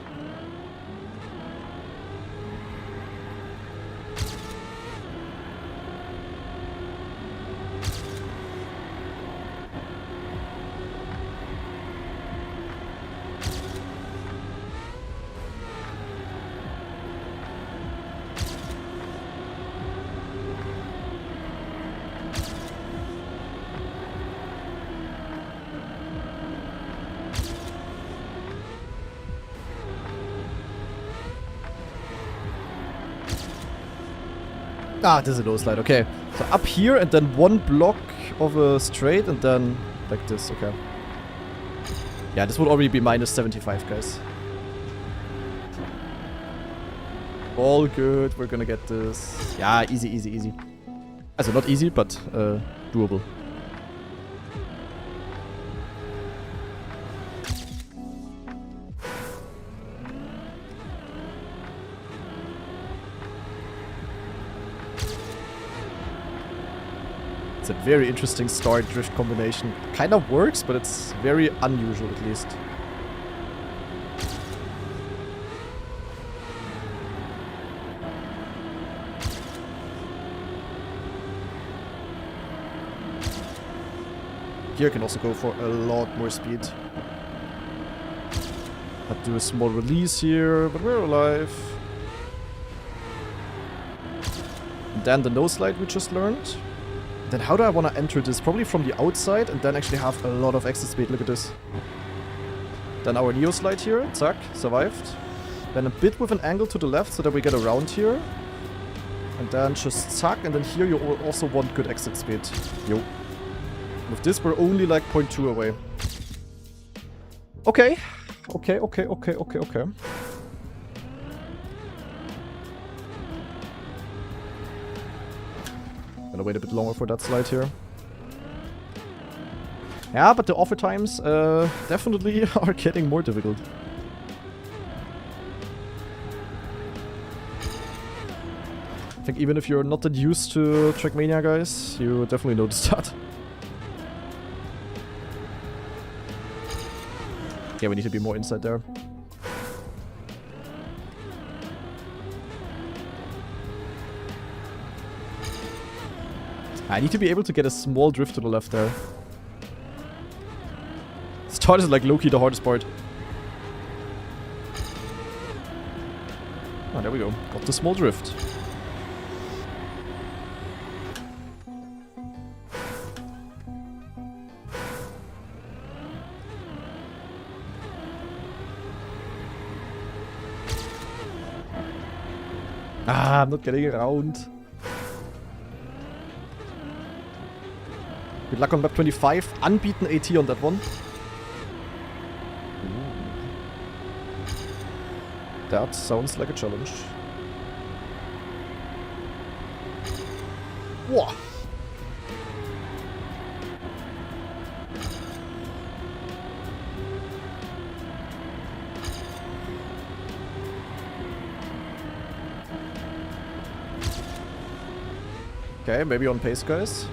Ah, this is a low slide, okay. So up here and then one block of a straight and then like this, okay. Yeah, this would already be minus 75, guys. All good, we're gonna get this. Yeah, easy, easy, easy. Also not easy, but doable. It's a very interesting start drift combination. Kind of works, but it's very unusual at least. Here I can also go for a lot more speed. I'll do a small release here, but we're alive. And then the no slide we just learned. Then how do I want to enter this? Probably from the outside and then actually have a lot of exit speed. Look at this. Then our Neo slide here. Zack, survived. Then a bit with an angle to the left so that we get around here. And then just zack. And then here you also want good exit speed. Yo. With this we're only like 0.2 away. Okay. Okay. Gonna wait a bit longer for that slide here. Yeah, but the offer times definitely are getting more difficult. I think even if you're not that used to Trackmania, guys, you definitely notice that. Yeah, we need to be more inside there. I need to be able to get a small drift to the left there. Start is like low-key the hardest part. Oh, there we go. Got the small drift. Ah, I'm not getting around. Good luck on map 25. Unbeaten AT on that one. That sounds like a challenge. Whoa. Okay, maybe on pace, guys.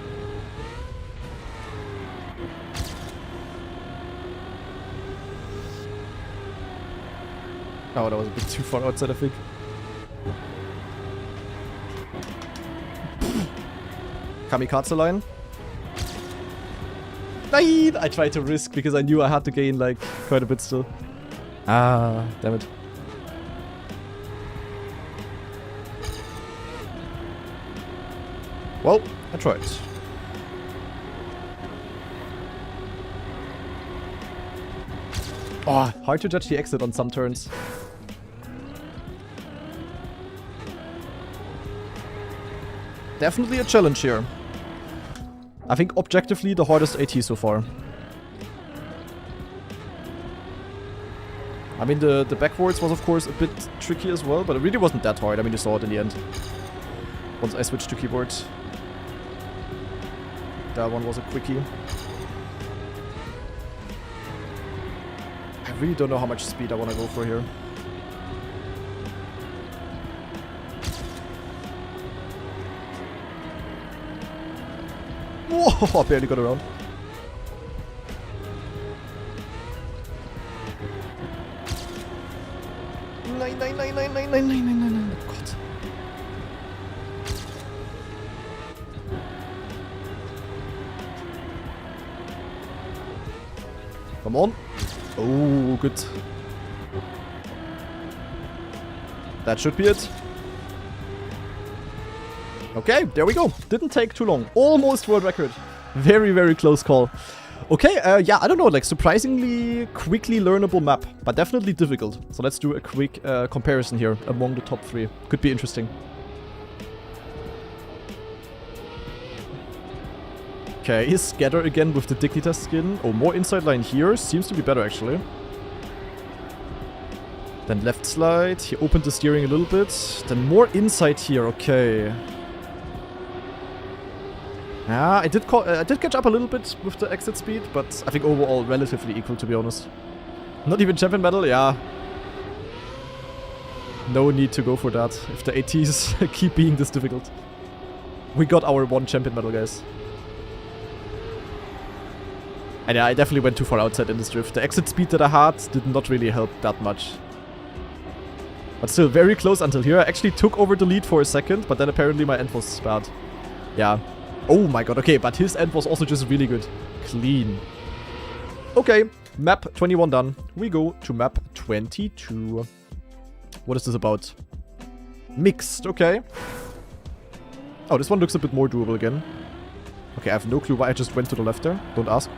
Oh, that was a bit too far outside, I think. Kamikaze line. Nein! I tried to risk because I knew I had to gain, like, quite a bit still. Ah, damn it. Well, I tried. Oh, hard to judge the exit on some turns. Definitely a challenge here. I think objectively the hardest AT so far. I mean, the backwards was of course a bit tricky as well, but it really wasn't that hard. I mean, you saw it in the end. Once I switched to keyboard. That one was a quickie. I really don't know how much speed I want to go for here. Whoa, I barely got around. Nine. God. Come on. Oh, good. That should be it. Okay, there we go. Didn't take too long. Almost world record. Very, very close call. Okay, yeah, I don't know, like surprisingly quickly learnable map, but definitely difficult. So let's do a quick comparison here among the top 3. Could be interesting. Okay, Scatter again with the Dignitas skin. Oh, more inside line here. Seems to be better, actually. Then left slide. He opened the steering a little bit. Then more inside here. Okay. Yeah, I did catch up a little bit with the exit speed, but I think overall relatively equal, to be honest. Not even champion medal, yeah. No need to go for that if the ATs keep being this difficult. We got our 1 champion medal, guys. And yeah, I definitely went too far outside in this drift. The exit speed that I had did not really help that much. But still, very close until here. I actually took over the lead for a second, but then apparently my end was bad. Yeah. Oh my god, okay, but his end was also just really good. Clean. Okay, map 21 done. We go to map 22. What is this about? Mixed, okay. Oh, this one looks a bit more doable again. Okay, I have no clue why I just went to the left there. Don't ask.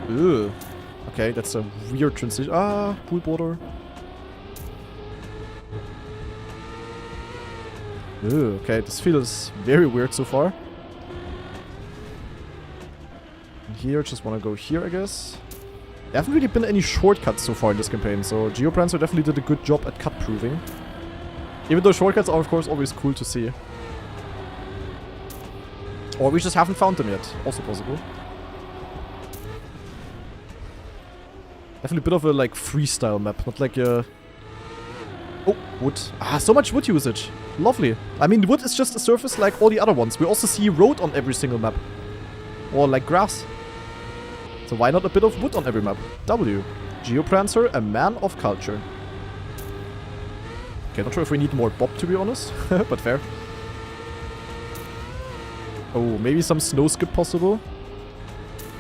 Ugh. Okay, that's a weird transition. Ah, pool border. Ugh, okay, this feels very weird so far. And here, just want to go here, I guess. There haven't really been any shortcuts so far in this campaign, so Geoprancer definitely did a good job at cut proving. Even though shortcuts are, of course, always cool to see. Or we just haven't found them yet. Also possible. Definitely a bit of a, like, freestyle map. Not like a... Oh, wood. Ah, so much wood usage. Lovely. I mean, wood is just a surface like all the other ones. We also see road on every single map. Or, like, grass. So why not a bit of wood on every map? W. Geoprancer, a man of culture. Okay, not sure if we need more Bob, to be honest. But fair. Oh, maybe some snow skip possible.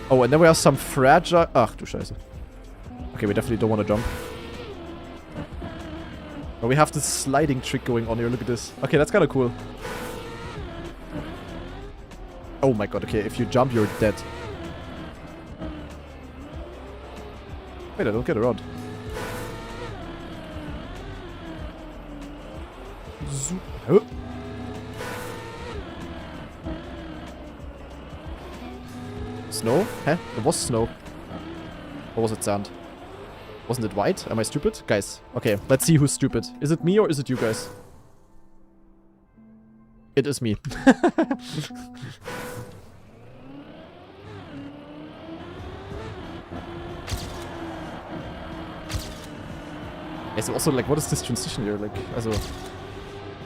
Oh, and then we have some fragile... Ach, du Scheiße. Okay, we definitely don't want to jump. But we have this sliding trick going on here. Look at this. Okay, that's kind of cool. Oh my god, okay. If you jump, you're dead. Wait, I don't get around. Snow? Huh? It was snow. Or was it sand? Wasn't it white? Am I stupid? Guys, okay, let's see who's stupid. Is it me or is it you guys? It is me. Yes, also, like, what is this transition here? Like, also,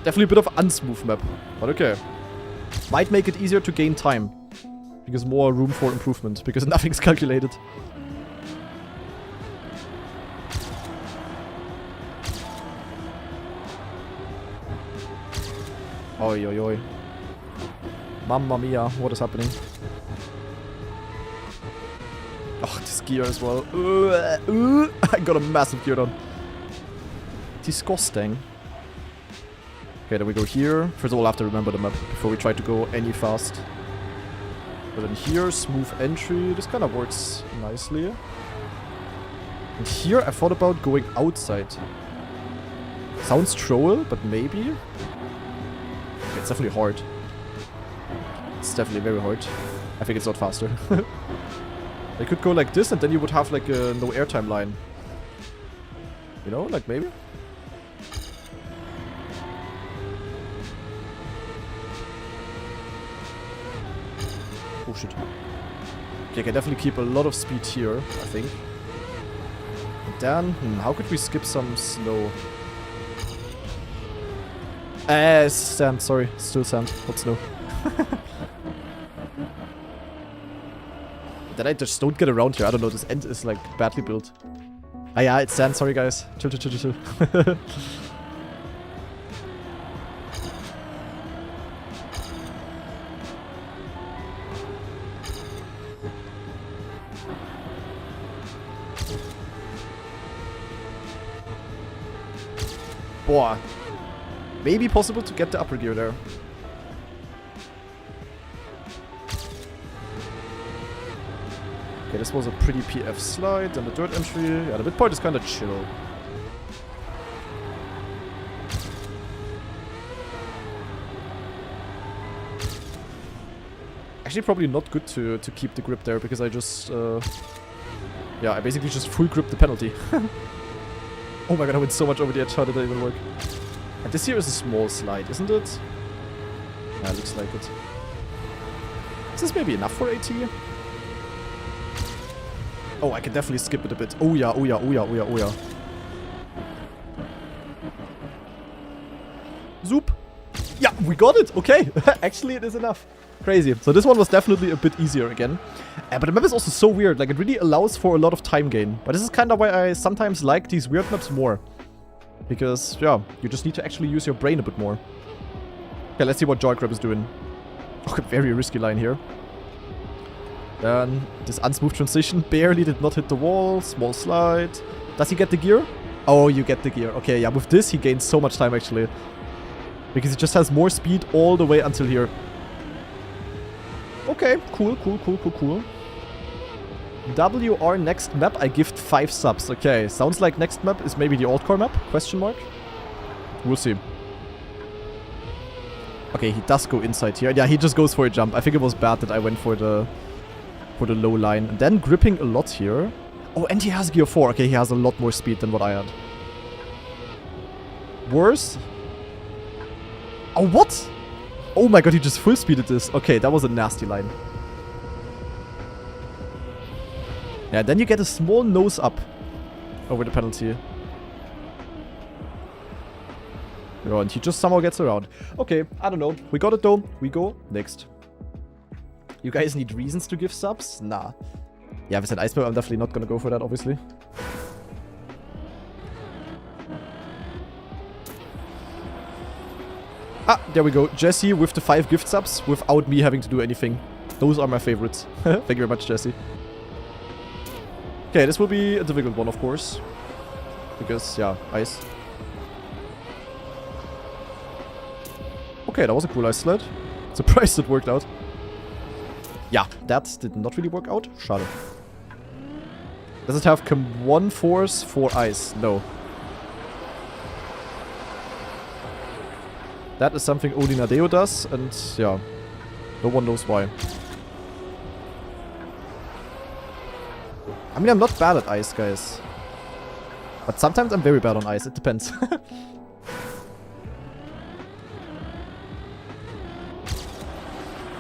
definitely a bit of unsmooth map, but okay. Might make it easier to gain time. Because more room for improvement, because nothing's calculated. Oi, oi, oi. Mamma mia, what is happening? Oh, this gear as well. I got a massive gear down. Disgusting. Okay, then we go here. First of all, I have to remember the map before we try to go any fast. But then here, smooth entry. This kind of works nicely. And here, I thought about going outside. Sounds troll, but maybe. Okay, it's definitely hard. It's definitely very hard. I think it's not faster. I could go like this, and then you would have like a no airtime line. You know, like maybe. Oh shit. Okay, I can definitely keep a lot of speed here, I think. And then, how could we skip some snow? Sand, sorry. Still sand, not snow. Then I just don't get around here. I don't know, this end is like badly built. Ah yeah, it's sand, sorry guys. Chill, chill, chill, chill, chill. Boah. Maybe possible to get the upper gear there. Okay, this was a pretty PF slide, and the dirt entry. Yeah, the mid part is kind of chill. Actually, probably not good to keep the grip there, because I just... yeah, I basically just full grip the penalty. Oh my god, I went so much over the edge. How did that even work? And this here is a small slide, isn't it? Yeah, looks like it. Is this maybe enough for AT? Oh, I can definitely skip it a bit. Oh yeah, oh yeah, oh yeah, oh yeah, oh yeah. Zoop! Yeah, we got it! Okay, actually it is enough. Crazy. So this one was definitely a bit easier again. But the map is also so weird, like it really allows for a lot of time gain. But this is kind of why I sometimes like these weird maps more. Because, yeah, you just need to actually use your brain a bit more. Okay, let's see what Joy Grab is doing. Okay, very risky line here. Then, this unsmooth transition barely did not hit the wall. Small slide. Does he get the gear? Oh, you get the gear. Okay, yeah, with this he gains so much time actually. Because he just has more speed all the way until here. Okay, cool, cool, cool, cool, cool. WR next map, I gift 5 subs. Okay, sounds like next map is maybe the old core map? Question mark? We'll see. Okay, he does go inside here. Yeah, he just goes for a jump. I think it was bad that I went for the low line. And then gripping a lot here. Oh, and he has gear 4. Okay, he has a lot more speed than what I had. Worse? Oh, what? Oh my god, he just full speeded this. Okay, that was a nasty line. Yeah, then you get a small nose up over the penalty. Yeah, and he just somehow gets around. Okay, I don't know. We got it though. We go next. You guys need reasons to give subs? Nah. Yeah, with an iceberg, I'm definitely not gonna go for that, obviously. Ah, there we go. Jesse with the 5 gift subs without me having to do anything. Those are my favorites. Thank you very much, Jesse. Okay, this will be a difficult one, of course. Because, yeah, ice. Okay, that was a cool ice sled. Surprised it worked out. Yeah, that did not really work out. Schade. Does it have one force for ice? No. That is something only Nadeo does, and yeah, no one knows why. I mean, I'm not bad at ice, guys. But sometimes I'm very bad on ice. It depends.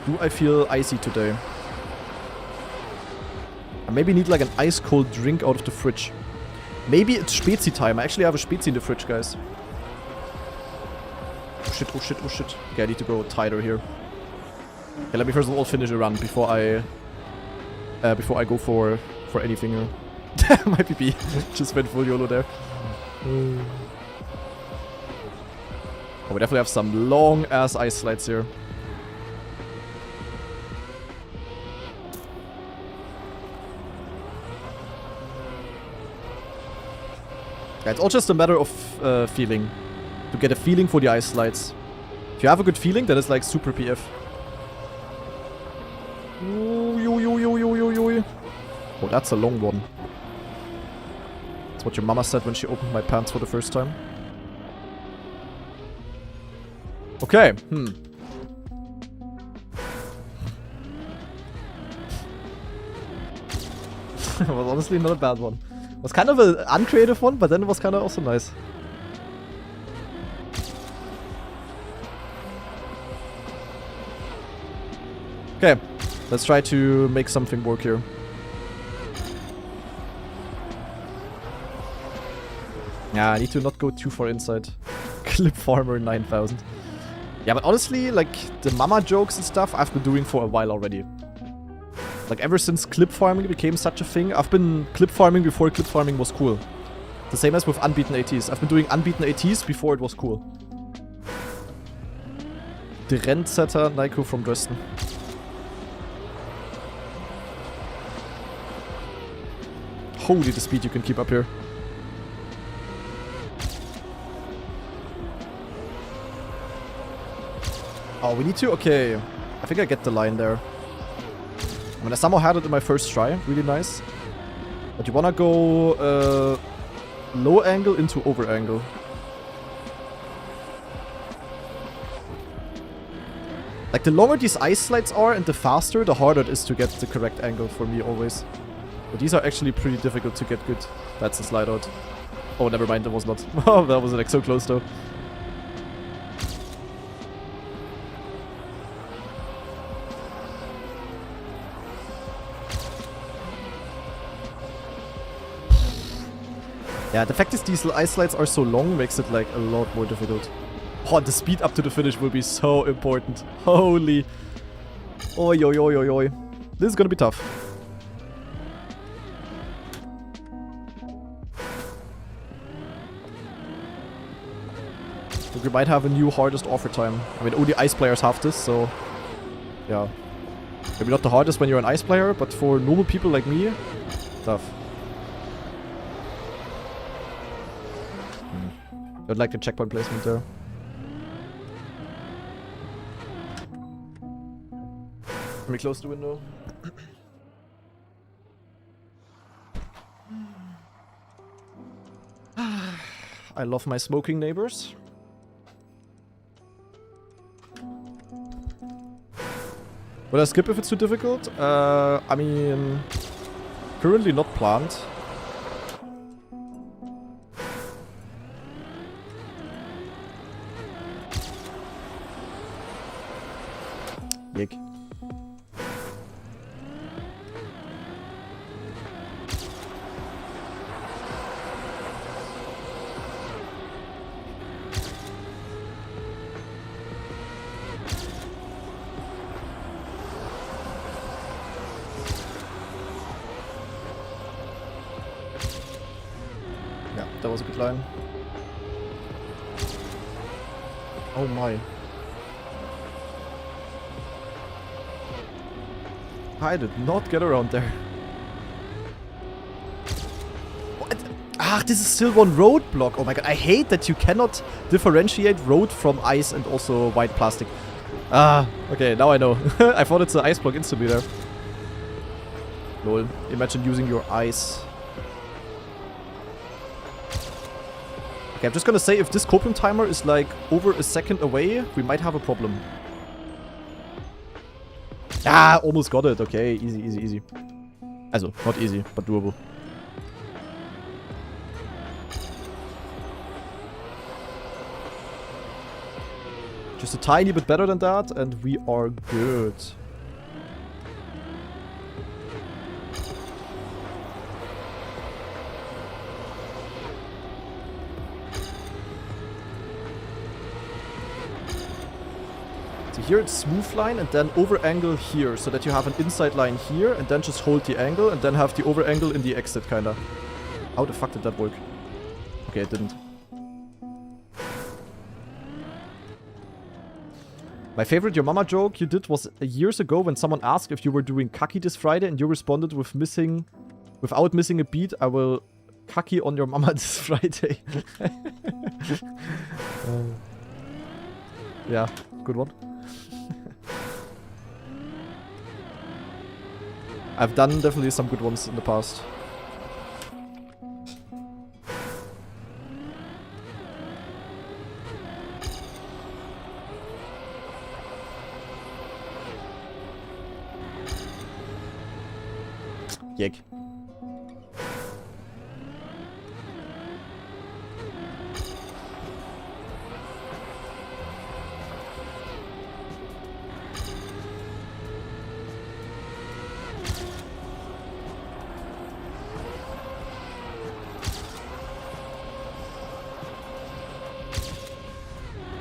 Do I feel icy today? I maybe need like an ice cold drink out of the fridge. Maybe it's Spezi time. I actually have a Spezi in the fridge, guys. Oh shit, oh shit, oh shit. Okay, I need to go tighter here. Okay, let me first of all finish a run before I go for anything. My PP just went full YOLO there. Oh, we definitely have some long ass ice slides here. Yeah, it's all just a matter of feeling. To get a feeling for the ice slides. If you have a good feeling, then it's like super PF. Oh, that's a long one. That's what your mama said when she opened my pants for the first time. Okay, It was honestly not a bad one. It was kind of an uncreative one, but then it was kind of also nice. Okay, let's try to make something work here. Yeah, I need to not go too far inside. Clip Farmer 9000. Yeah, but honestly, like, the mama jokes and stuff I've been doing for a while already. Like, ever since clip farming became such a thing, I've been clip farming before clip farming was cool. The same as with unbeaten ATs. I've been doing unbeaten ATs before it was cool. The trendsetter Nico from Dresden. Holy, the speed you can keep up here. Oh, we need to? Okay. I think I get the line there. I mean, I somehow had it in my first try. Really nice. But you wanna go low angle into over angle. Like, the longer these ice slides are and the faster, the harder it is to get the correct angle for me always. But these are actually pretty difficult to get good. That's a slide out. Oh, never mind, that was not. Oh, that was like so close though. Yeah, the fact is these ice slides are so long makes it like a lot more difficult. Oh, the speed up to the finish will be so important. Holy. Oi, oi, oi, oi, oi. This is gonna be tough. But we might have a new hardest offer time. I mean, only ice players have this, so... yeah. Maybe not the hardest when you're an ice player, but for normal people like me, tough. I would like the checkpoint placement there. Let me close the window. I love my smoking neighbors. Will I skip if it's too difficult? I mean... currently not planned. Yik. Yeah, that was a good line. Oh my. I did not get around there. What? Ah, this is still one roadblock. Oh my god, I hate that you cannot differentiate road from ice and also white plastic. Ah, okay, now I know. I thought it's an ice block instantly there. Lol, imagine using your ice. Okay, I'm just gonna say if this copium timer is like over a second away, we might have a problem. Ah, almost got it. Okay, easy, easy, easy. Also, not easy, but doable. Just a tiny bit better than that, and we are good. So here it's smooth line and then over angle here, so that you have an inside line here, and then just hold the angle, and then have the over angle in the exit, kinda. How the fuck did that work? Okay, it didn't. My favorite Your Mama joke you did was years ago when someone asked if you were doing kaki this Friday and you responded with without missing a beat, I will kaki on your mama this Friday. Yeah, good one. I've done definitely some good ones in the past. Yeg.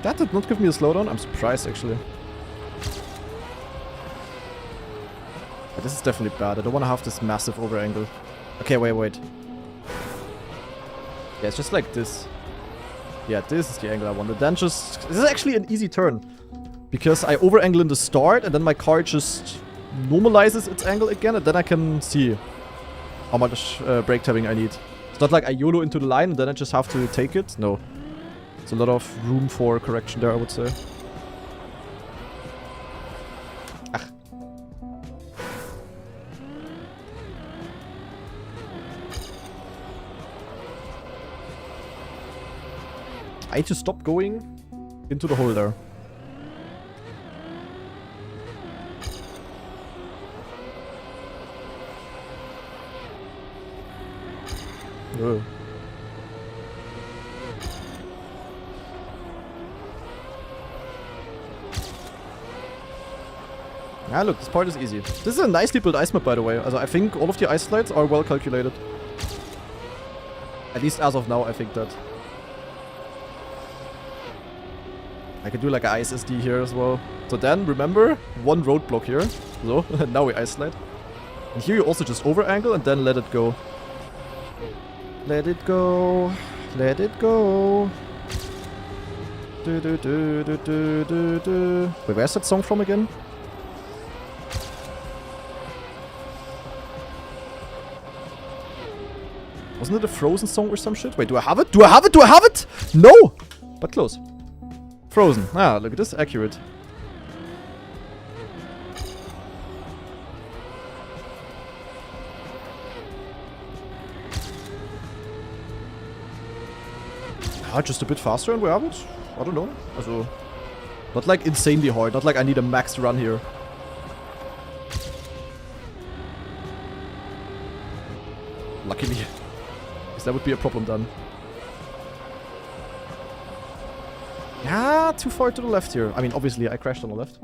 That did not give me a slowdown. I'm surprised, actually. But this is definitely bad. I don't want to have this massive over angle. Okay, wait. Yeah, it's just like this. Yeah, this is the angle I wanted. Then just... This is actually an easy turn. Because I over angle in the start, and then my car just normalizes its angle again, and then I can see how much brake tapping I need. It's not like I YOLO into the line, and then I just have to take it. No. There's a lot of room for correction there, I would say. Ach. I need to stop going into the hole there. Oh. Ah, look, this part is easy. This is a nicely built ice map, by the way. Also, I think all of the ice slides are well calculated. At least as of now, I think that. I can do like an ice SD here as well. So then, remember, one roadblock here. So, now we ice slide. And here you also just over angle and then let it go. Let it go. Let it go. Do do do do do do do. Wait, where's that song from again? Wasn't it a Frozen song or some shit? Wait, do I have it? Do I have it? Do I have it? No! But close. Frozen. Ah, look at this. Accurate. Ah, just a bit faster and we have it? I don't know. Also, not like insanely hard. Not like I need a max run here. Luckily. That would be a problem then. Yeah, too far to the left here. I mean, obviously, I crashed on the left.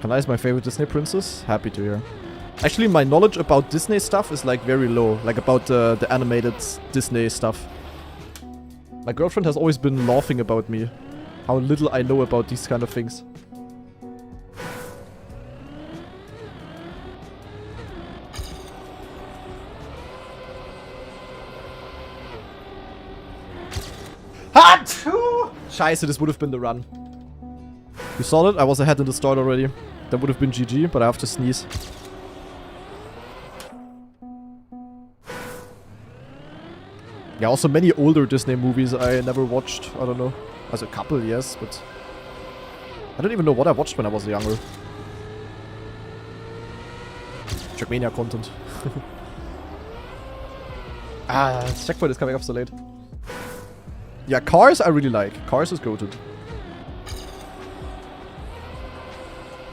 Kana is my favorite Disney princess. Happy to hear. Actually, my knowledge about Disney stuff is like very low. Like about the animated Disney stuff. My girlfriend has always been laughing about me. How little I know about these kind of things. Scheiße, this would have been the run. You saw it? I was ahead in the start already. That would have been GG, but I have to sneeze. Yeah, also many older Disney movies I never watched. I don't know. As a couple, yes, but... I don't even know what I watched when I was younger. Trackmania content. Ah, this checkpoint is coming up so late. Yeah, cars I really like. Cars is goated.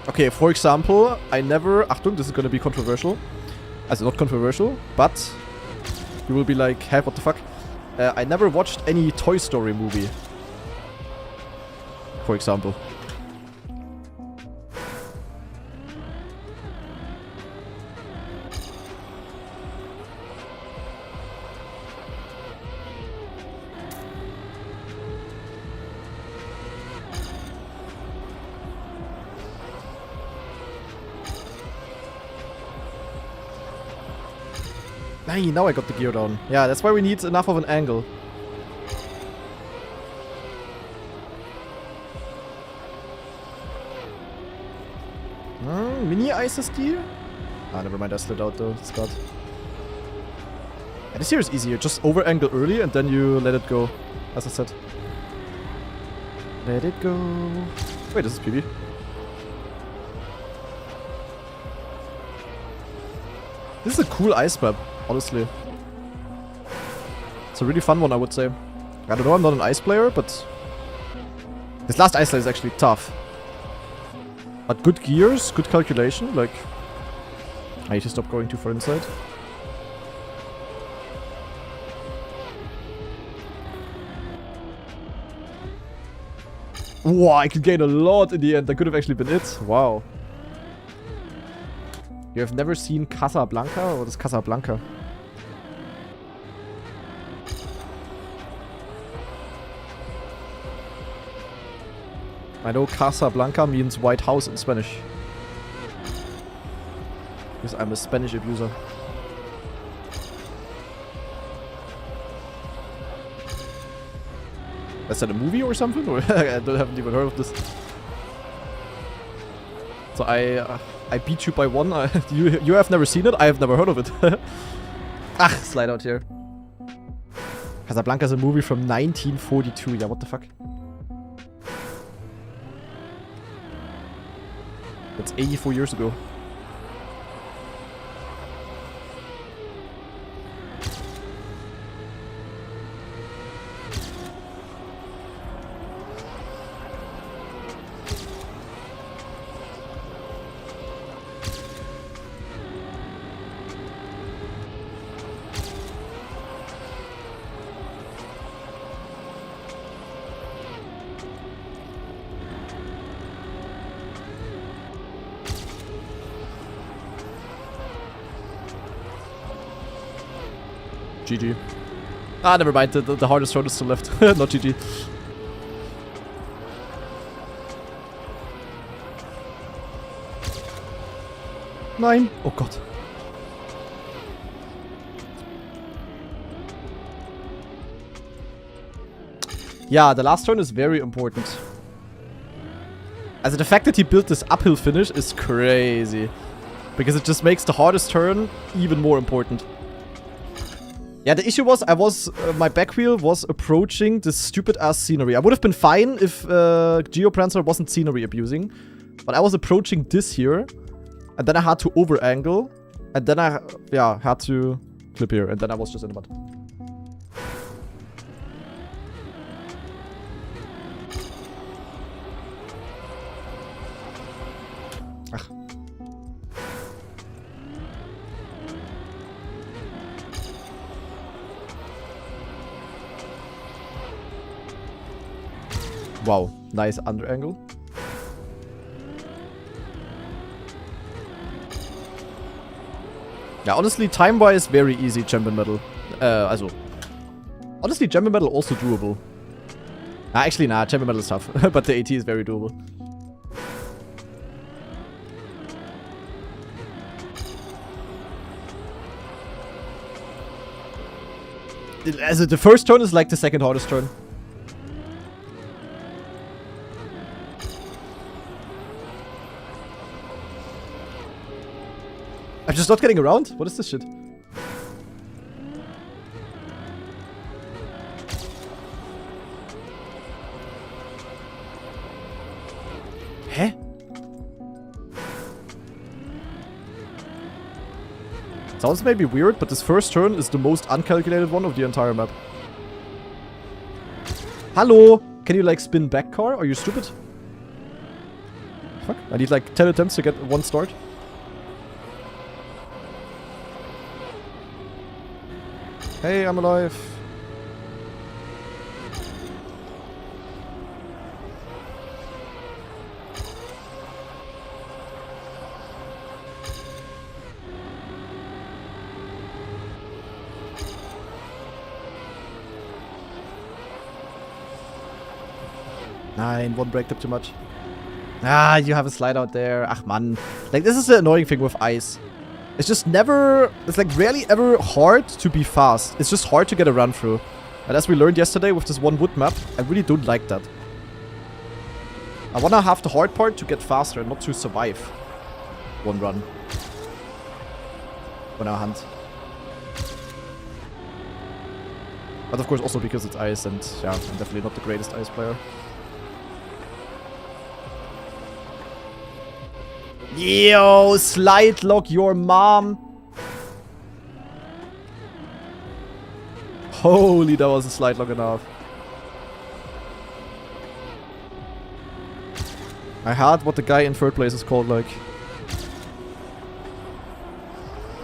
Okay, for example, I never... Achtung, this is gonna be controversial. Also not controversial, but you will be like, hey, what the fuck? I never watched any Toy Story movie. For example. Hey, now I got the gear down. Yeah, that's why we need enough of an angle. Mini Ice SD? Ah, never mind, I slid out though. It's got. Yeah, this here is easier. Just over angle early and then you let it go. As I said. Let it go. Wait, this is PV. This is a cool ice map, honestly. It's a really fun one, I would say. I don't know, I'm not an ice player, but this last ice layer is actually tough. But good gears, good calculation, like... I need to stop going too far inside. Wow, I could gain a lot in the end. That could have actually been it. Wow. You have never seen Casablanca? What is Casablanca? I know Casablanca means White House in Spanish. Because I'm a Spanish abuser. Is that a movie or something? Or I haven't even heard of this. So I beat you by one. You have never seen it. I have never heard of it. Ah, slide out here. Casablanca is a movie from 1942. Yeah, what the fuck? That's 84 years ago. GG. Ah, never mind. The hardest road is still left. Not GG. Nine. Oh god. Yeah, the last turn is very important. Also the fact that he built this uphill finish is crazy. Because it just makes the hardest turn even more important. Yeah, the issue was, my back wheel was approaching this stupid ass scenery. I would have been fine if Geoprancer wasn't scenery abusing. But I was approaching this here. And then I had to over angle. And then I, yeah, had to clip here. And then I was just in the mud. Ach. Wow, nice under angle. Yeah, honestly, time-wise, very easy champion medal. Also, honestly, champion medal also doable. Actually, nah, champion medal is tough, but the AT is very doable. Also, the first turn is like the second hardest turn. I'm just not getting around? What is this shit? Hä? Sounds maybe weird, but this first turn is the most uncalculated one of the entire map. Hello? Can you like spin back car? Are you stupid? Fuck. I need like 10 attempts to get one start. Hey, I'm alive. Nine, one break tip too much. Ah, you have a slide out there. Ach man. Like, this is the annoying thing with ice. It's just never... It's like rarely ever hard to be fast. It's just hard to get a run through. And as we learned yesterday with this one wood map, I really don't like that. I wanna have the hard part to get faster and not to survive one run. On our hand. But of course also because it's ice and yeah, I'm definitely not the greatest ice player. Yo, slide lock your mom. Holy, that was a slide lock enough. I had what the guy in third place is called, like.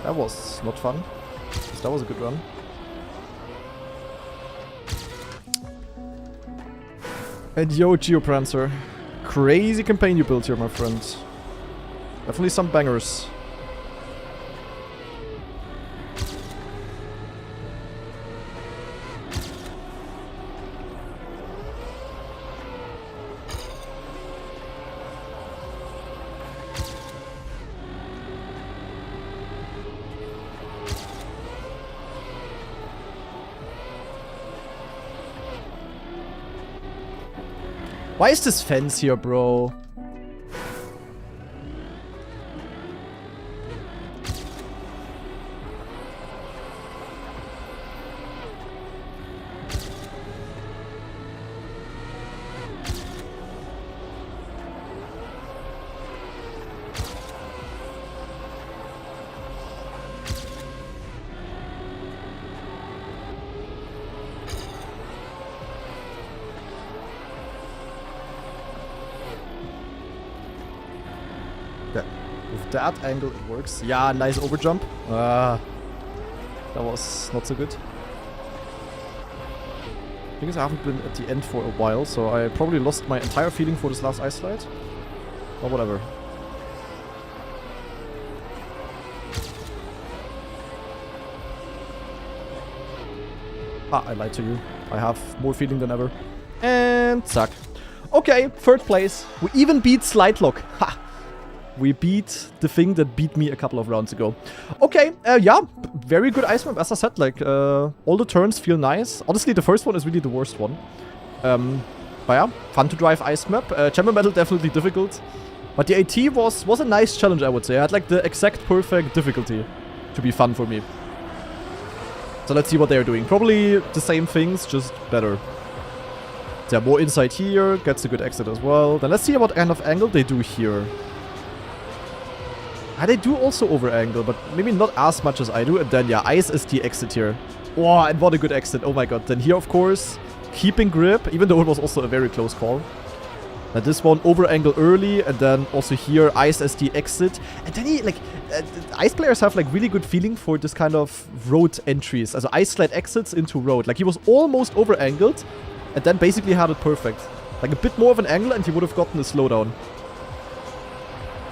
That was not fun. That was a good run. And yo, Geoprancer. Crazy campaign you built here, my friend. Definitely some bangers. Why is this fence here, bro? With that angle it works. Yeah, nice overjump. That was not so good. The thing is I haven't been at the end for a while, so I probably lost my entire feeling for this last ice slide. Or whatever. Ah, I lied to you. I have more feeling than ever. And suck. Okay, third place. We even beat slide lock. Ha! We beat the thing that beat me a couple of rounds ago. Okay, yeah, very good ice map. As I said, like, all the turns feel nice. Honestly, the first one is really the worst one. But yeah, fun to drive ice map. Champion battle definitely difficult. But the AT was a nice challenge, I would say. I had like the exact perfect difficulty to be fun for me. So let's see what they're doing. Probably the same things, just better. Yeah, more inside here, gets a good exit as well. Then let's see what kind of angle they do here. They do also over angle, but maybe not as much as I do. And then, yeah, ice is the exit here. Oh, and what a good exit. Oh my god. Then here, of course, keeping grip, even though it was also a very close call. And this one, over angle early, and then also here, ice as the exit. And then he, like, ice players have, like, really good feeling for this kind of road entries. Also, ice slide exits into road. Like, he was almost over angled, and then basically had it perfect. Like, a bit more of an angle, and he would have gotten a slowdown.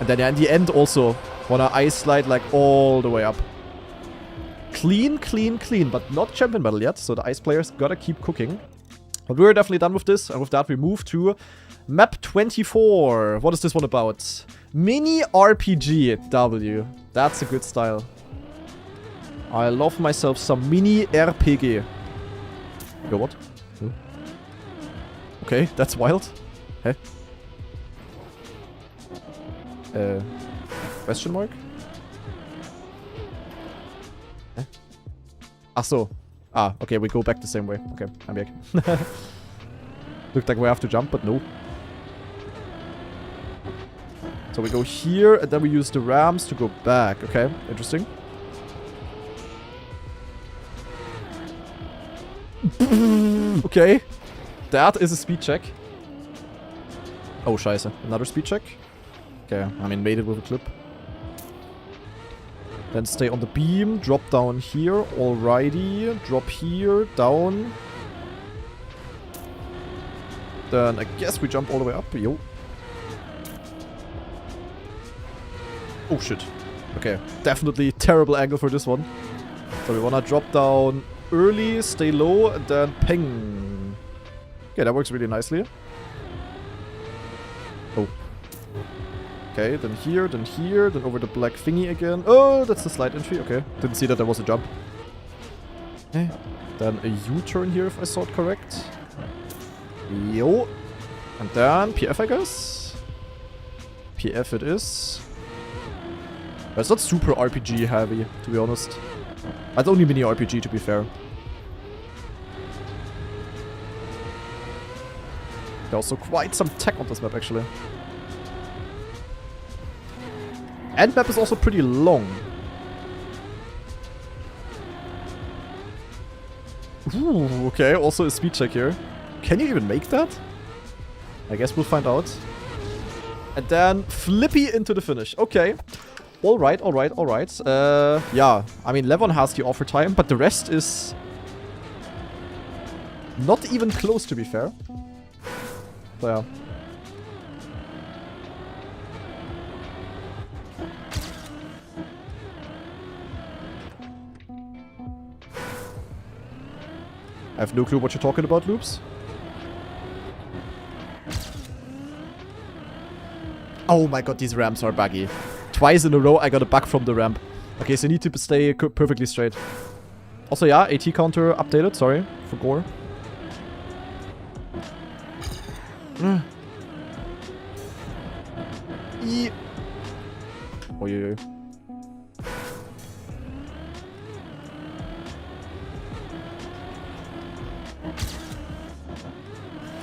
And then, yeah, in the end, also, wanna ice slide, like, all the way up. Clean, clean, clean, but not champion battle yet, so the ice players gotta keep cooking. But we're definitely done with this, and with that, we move to map 24. What is this one about? Mini RPG W. That's a good style. I love myself some mini RPG. Yo, what? Okay, that's wild. Hey. Question mark? Eh? Ach so. Ah, okay, we go back the same way. Okay, I'm back. Looked like we have to jump, but no. So we go here, and then we use the ramps to go back. Okay, interesting. Okay. That is a speed check. Oh, scheiße. Another speed check. Okay, I mean, made it with a clip. Then stay on the beam, drop down here, alrighty. Drop here, down. Then I guess we jump all the way up, yo. Oh shit. Okay, definitely terrible angle for this one. So we wanna drop down early, stay low, and then ping. Okay, that works really nicely. Oh. Okay, then here, then over the black thingy again. Oh, that's the slide entry, okay. Didn't see that there was a jump. Okay. Then a U-turn here if I saw it correct. Yo. And then PF, I guess. PF it is. But it's not super RPG heavy, to be honest. It's only mini RPG, to be fair. There's also quite some tech on this map, actually. And map is also pretty long. Ooh, okay, also a speed check here. Can you even make that? I guess we'll find out. And then flippy into the finish. Okay. Alright, alright, alright. Yeah, I mean, Levon has the offer time, but the rest is not even close, to be fair. So, yeah. I have no clue what you're talking about, Loops. Oh my god, these ramps are buggy. Twice in a row I got a bug from the ramp. Okay, so you need to stay perfectly straight. Also, yeah, AT counter updated. Sorry for gore. Oh, yeah.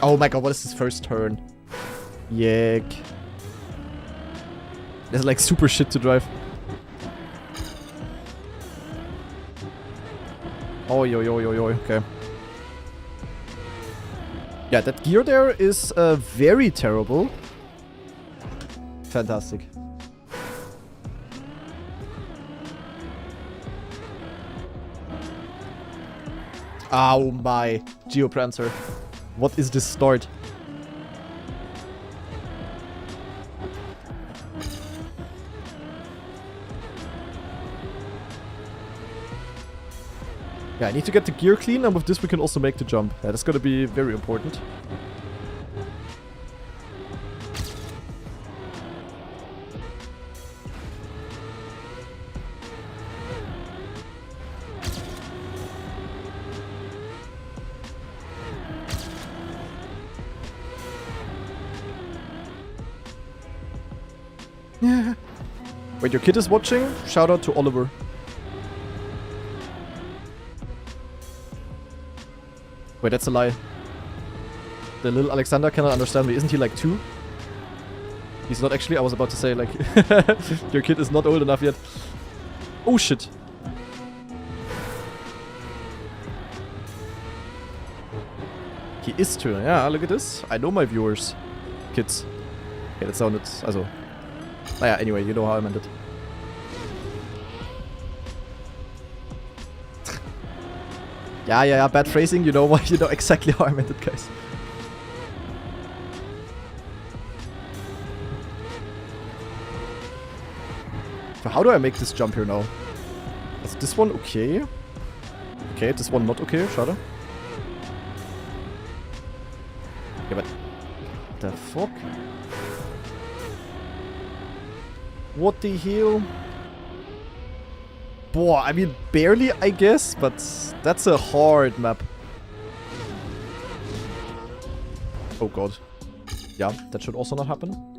Oh my god, what is this first turn? Yek. There's like super shit to drive. Oh, yo, okay. Yeah, that gear there is very terrible. Fantastic. Oh my. Geoprancer. What is this start? Yeah, I need to get the gear clean, and with this we can also make the jump. Yeah, that's gonna be very important. Yeah. Wait, your kid is watching? Shout out to Oliver. Wait, that's a lie. The little Alexander cannot understand me. Isn't he like 2? He's not actually. I was about to say, like, your kid is not old enough yet. Oh, shit. He is 2. Yeah, look at this. I know my viewers. Kids. Okay, that sounded... Also... Naja, anyway, you know how I meant it. Yeah, bad phrasing, you know what, you know exactly how I meant it, guys. So how do I make this jump here now? Is this one okay? Okay, this one not okay, schade. Okay, but... What the fuck? What the hell? Boah, I mean, barely, I guess, but that's a hard map. Oh god. Yeah, that should also not happen.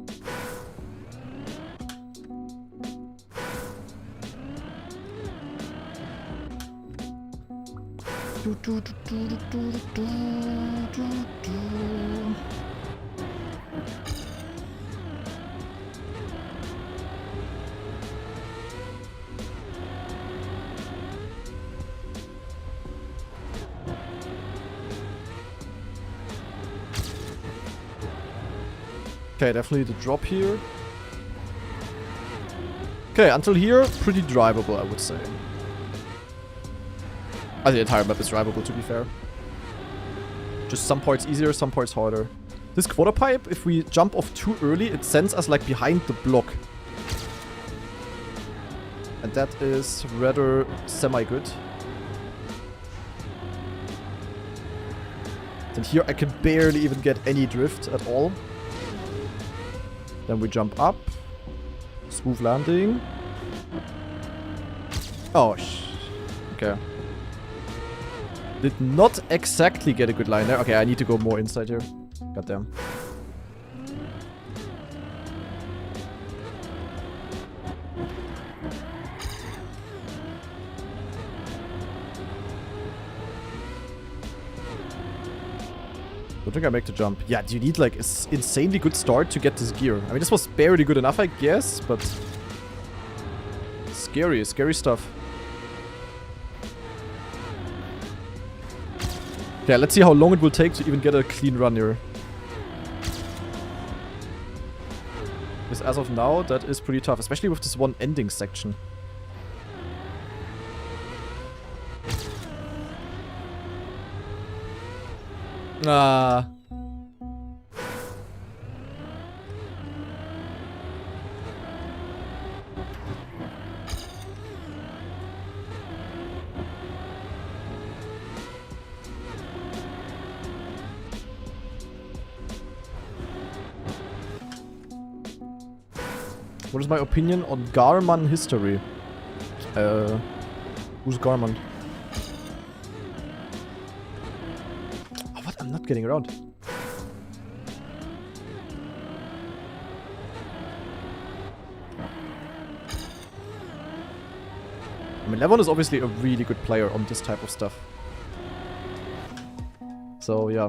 Okay, definitely the drop here. Okay, until here, pretty drivable, I would say. The entire map is drivable, to be fair. Just some parts easier, some parts harder. This quarter pipe, if we jump off too early, it sends us like behind the block. And that is rather semi-good. And here I can barely even get any drift at all. Then we jump up. Smooth landing. Oh, okay. Did not exactly get a good line there. Okay, I need to go more inside here. Goddamn. Don't think I make the jump. Yeah, do you need like an insanely good start to get this gear? I mean, this was barely good enough, I guess, but... Scary stuff. Yeah, let's see how long it will take to even get a clean run here. Because as of now, that is pretty tough, especially with this one ending section. Ah. What is my opinion on Garman history? Who's Garman? Oh, what? I'm not getting around. I mean, Levon is obviously a really good player on this type of stuff. So, yeah.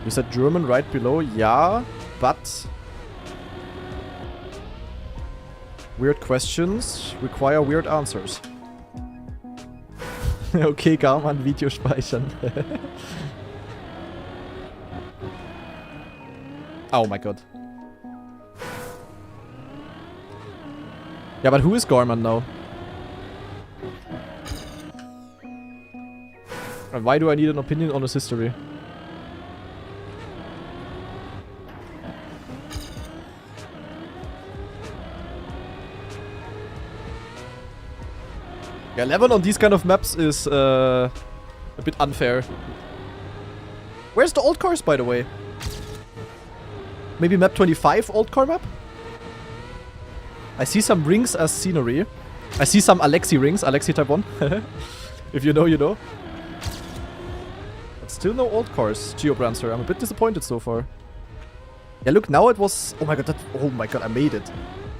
You said German right below, yeah, but weird questions require weird answers. Okay, Garman, Video speichern. Oh my god. Yeah, but who is Garman now? And why do I need an opinion on his history? Yeah, 11 on these kind of maps is a bit unfair. Where's the old cars, by the way? Maybe map 25 old car map? I see some rings as scenery. I see some Alexi rings, Alexi type 1. If you know, you know. But still no old cars, Geobrancer. I'm a bit disappointed so far. Yeah, look, now it was... Oh my god, oh my god, I made it.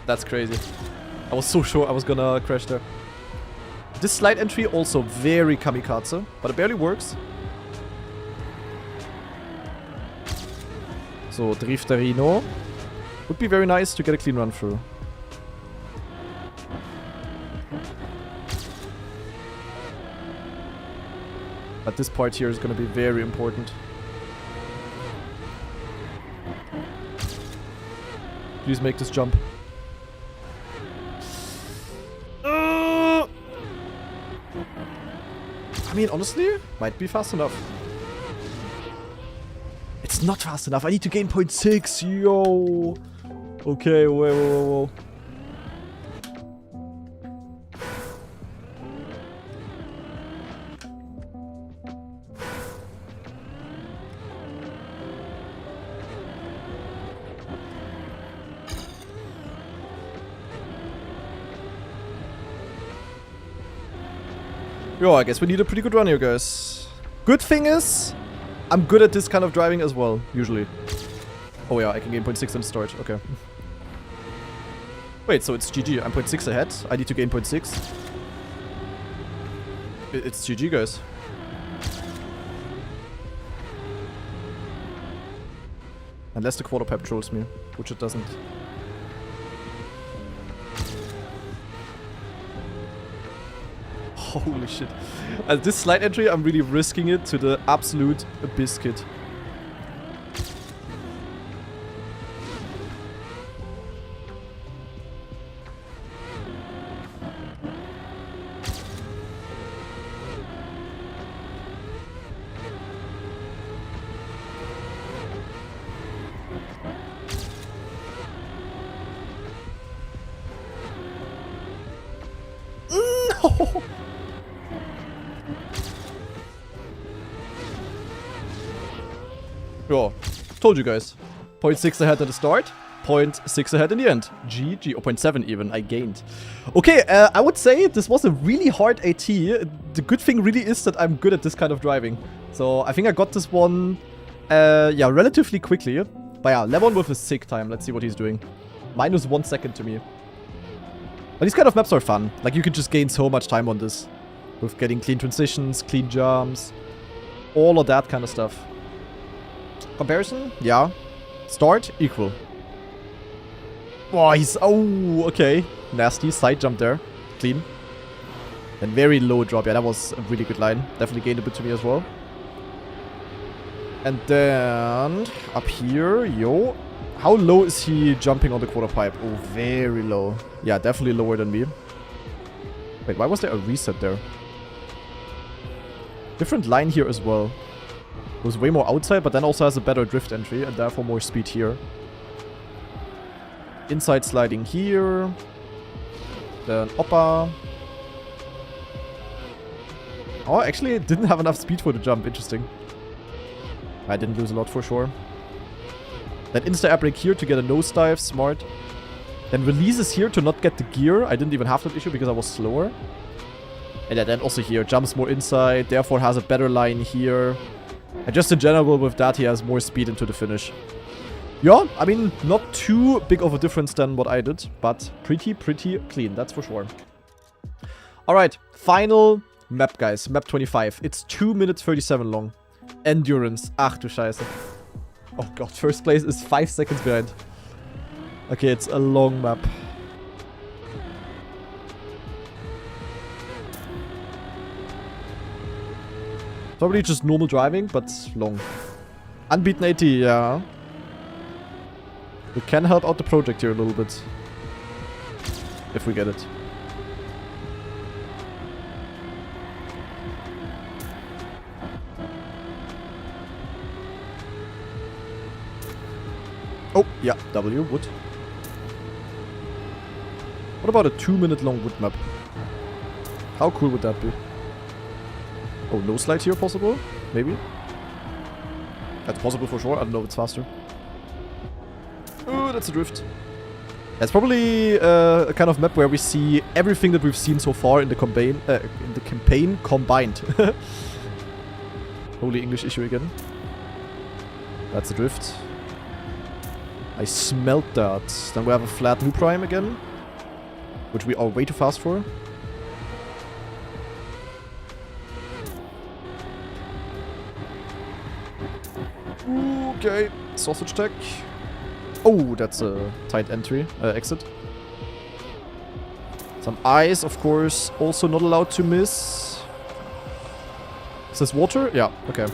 That's crazy. I was so sure I was gonna crash there. This slide entry also very kamikaze, but it barely works. So, Drifterino. Would be very nice to get a clean run through. But this part here is going to be very important. Please make this jump. I mean, honestly, might be fast enough. It's not fast enough. I need to gain 0.6. Yo. Okay, whoa. Yo, I guess we need a pretty good run here, guys. Good thing is, I'm good at this kind of driving as well, usually. Oh yeah, I can gain 0.6 in the start, okay. Wait, so it's GG. I'm 0.6 ahead. I need to gain 0.6. It's GG, guys. Unless the quarter pipe trolls me, which it doesn't. Holy shit. This slide entry, I'm really risking it to the absolute biscuit. No! Yeah, told you guys. 0.6 ahead at the start, 0.6 ahead in the end. GG, or 0.7 even, I gained. Okay, I would say this was a really hard AT. The good thing really is that I'm good at this kind of driving. So I think I got this one, yeah, relatively quickly. But yeah, Lemon with a sick time. Let's see what he's doing. -1 second to me. But these kind of maps are fun. Like, you can just gain so much time on this. With getting clean transitions, clean jumps, all of that kind of stuff. Comparison? Yeah. Start? Equal. Oh, he's... Oh, okay. Nasty. Side jump there. Clean. And very low drop. Yeah, that was a really good line. Definitely gained a bit to me as well. And then... Up here, yo. How low is he jumping on the quarter pipe? Oh, very low. Yeah, definitely lower than me. Wait, why was there a reset there? Different line here as well. Goes way more outside, but then also has a better drift entry, and therefore more speed here. Inside sliding here. Then Oppa. Oh, actually, it didn't have enough speed for the jump. Interesting. I didn't lose a lot for sure. Then insta-air brake here to get a nosedive. Smart. Then releases here to not get the gear. I didn't even have that issue because I was slower. And yeah, then also here. Jumps more inside. Therefore has a better line here. And just in general with that, he has more speed into the finish. Yeah, I mean, not too big of a difference than what I did. But pretty clean. That's for sure. Alright. Final map, guys. Map 25. It's 2 minutes 37 long. Endurance. Ach du Scheiße. Oh god, first place is 5 seconds behind. Okay, it's a long map. Probably just normal driving, but long. Unbeaten AT, yeah. We can help out the project here a little bit. If we get it. Oh, yeah, W, wood. What about a 2-minute long wood map? How cool would that be? Oh, no slide here possible? Maybe? That's possible for sure. I don't know if it's faster. Oh, that's a drift. That's probably a kind of map where we see everything that we've seen so far in the campaign combined. Holy English issue again. That's a drift. I smelt that. Then we have a flat new prime again. Which we are way too fast for. Okay. Sausage tech. Oh, that's a tight entry. Exit. Some ice, of course. Also not allowed to miss. Is this water? Yeah, okay.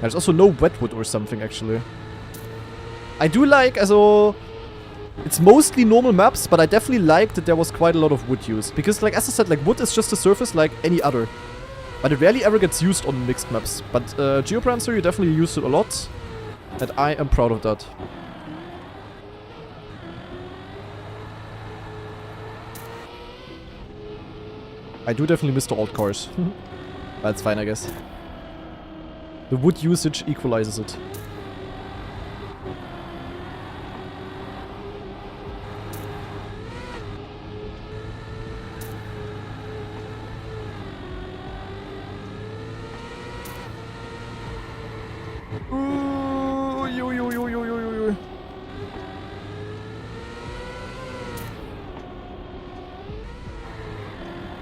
There's also no wetwood or something, actually. I do like, also, it's mostly normal maps, but I definitely like that there was quite a lot of wood use. Because, like, as I said, like, wood is just a surface like any other. But it rarely ever gets used on mixed maps. But Geoprancer, you definitely used it a lot. And I am proud of that. I do definitely miss the old cars. That's fine, I guess. The wood usage equalizes it.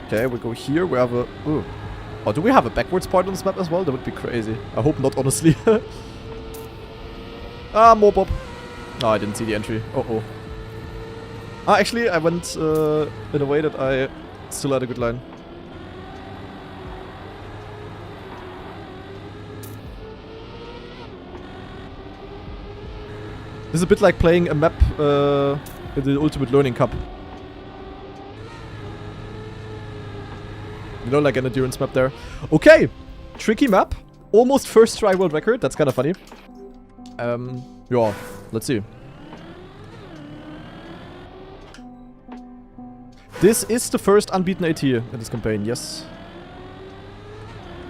Okay, we go here. We have a... Ooh. Oh, do we have a backwards part on this map as well? That would be crazy. I hope not, honestly. Ah, more pop. Oh, I didn't see the entry. Uh-oh. Ah, actually, I went in a way that I still had a good line. This is a bit like playing a map in the Ultimate Learning Cup. You know, like an endurance map there. Okay, tricky map. Almost first try world record. That's kind of funny. Yeah, let's see. This is the first unbeaten AT in this campaign, yes.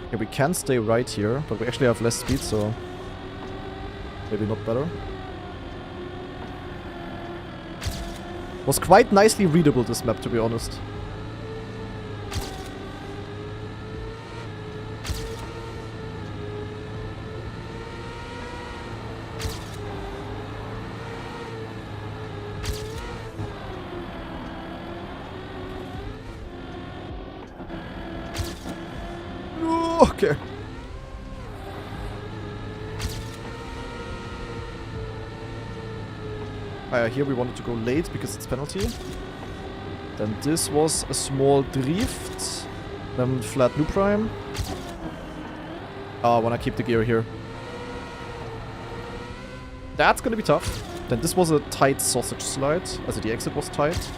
Okay, we can stay right here, but we actually have less speed, so maybe not better. Was quite nicely readable, this map, to be honest. Okay. Here we wanted to go late because it's penalty. Then this was a small drift. Then flat loop prime. I wanna keep the gear here. That's gonna be tough. Then this was a tight sausage slide. Also the exit was tight.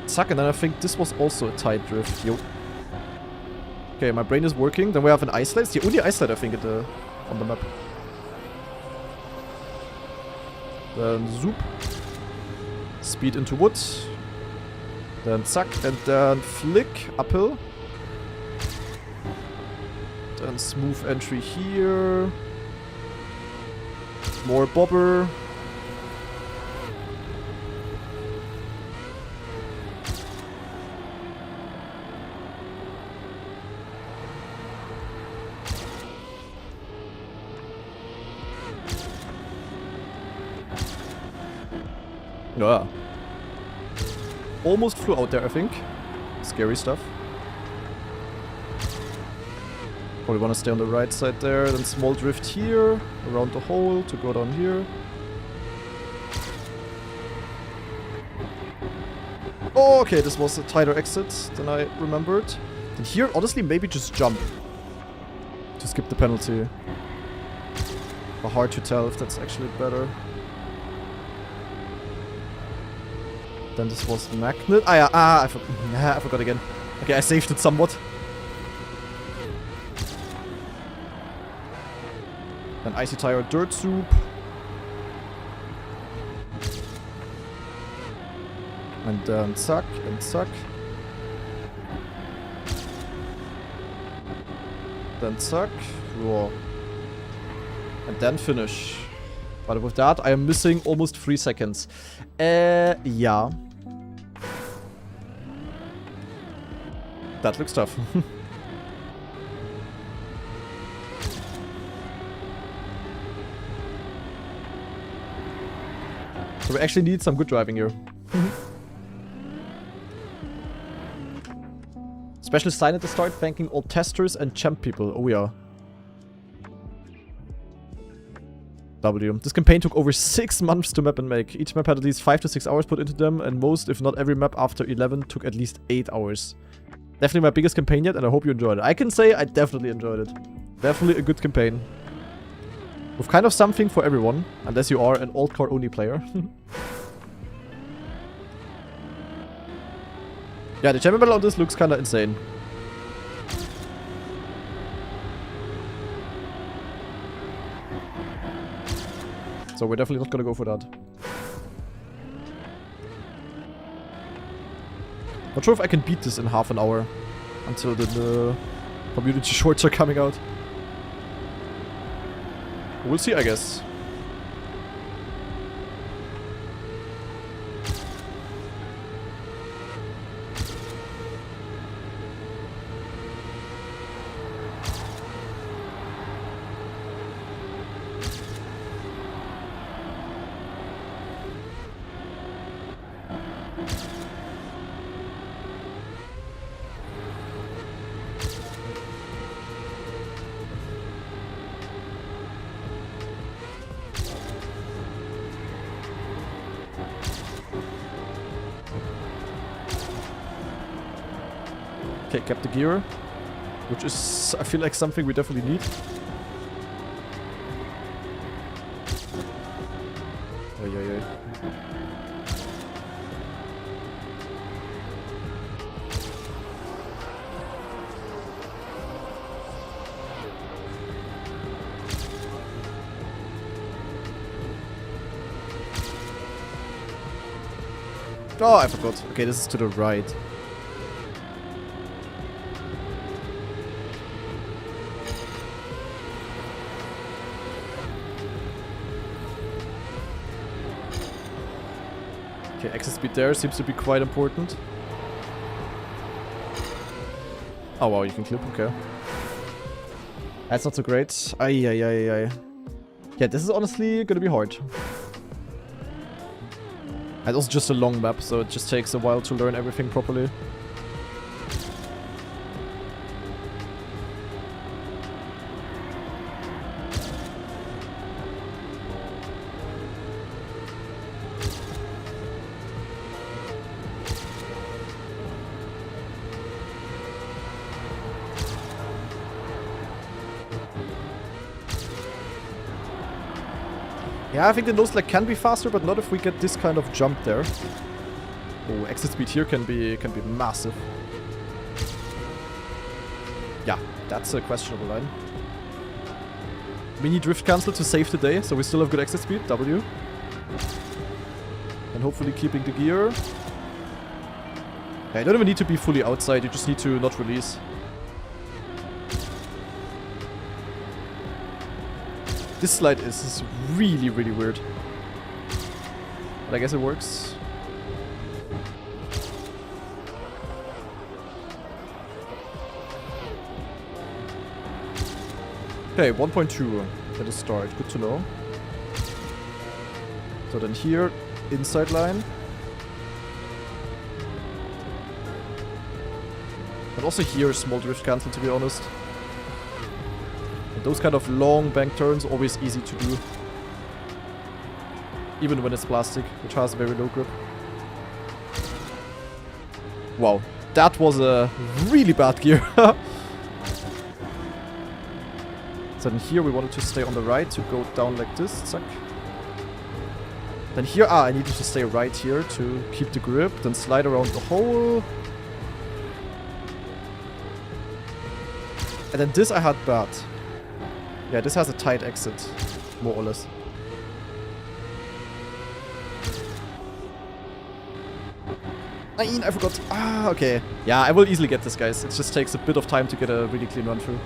Zack, and then I think this was also a tight drift. Yo. Okay, my brain is working. Then we have an ice slide. It's the only ice slide I think on the map. Then zoop. Speed into wood. Then zack. And then flick uphill. Then smooth entry here. More bobber. Yeah. Almost flew out there, I think. Scary stuff. Probably want to stay on the right side there. Then small drift here. Around the hole to go down here. Oh, okay, this was a tighter exit than I remembered. And here, honestly, maybe just jump. To skip the penalty. But hard to tell if that's actually better. Then this was magnet. Ah, yeah. I forgot again. Okay, I saved it somewhat. Then icy tire, dirt soup. And then zack and zack. Then zack. Whoa. And then finish. But with that, I am missing almost 3 seconds. Yeah. That looks tough. So we actually need some good driving here. Special sign at the start, thanking all testers and champ people. Oh yeah. W. This campaign took over 6 months to map and make. Each map had at least 5 to 6 hours put into them, and most, if not every map after 11 took at least 8 hours. Definitely my biggest campaign yet, and I hope you enjoyed it. I can say I definitely enjoyed it. Definitely a good campaign. With kind of something for everyone, unless you are an alt core only player. Yeah, the champion battle on this looks kinda insane. So we're definitely not gonna go for that. Not sure if I can beat this in half an hour. Until the community shorts are coming out. We'll see, I guess. Okay, kept the gear, which is, I feel like, something we definitely need. Oh, I forgot. Okay, this is to the right. Okay, exit speed there seems to be quite important. Oh wow, you can clip, okay. That's not so great. Ay, ay, ay, ay. Yeah, this is honestly gonna be hard. And also just a long map, so it just takes a while to learn everything properly. Yeah, I think the nose leg can be faster, but not if we get this kind of jump there. Oh, exit speed here can be massive. Yeah, that's a questionable line. Mini drift cancel to save the day, so we still have good exit speed. W. And hopefully keeping the gear. Yeah, you don't even need to be fully outside, you just need to not release. This slide is really, really weird. But I guess it works. Okay, 1.2 at the start. Good to know. So then here, inside line. And also here, small drift cancel, to be honest. Those kind of long bank turns, always easy to do. Even when it's plastic, which has very low grip. Wow, that was a really bad gear. So then here we wanted to stay on the right to go down like this. Zack. Then here, I needed to stay right here to keep the grip. Then slide around the hole. And then this I had bad. Yeah, this has a tight exit, more or less. I forgot. Ah, okay. Yeah, I will easily get this, guys. It just takes a bit of time to get a really clean run through.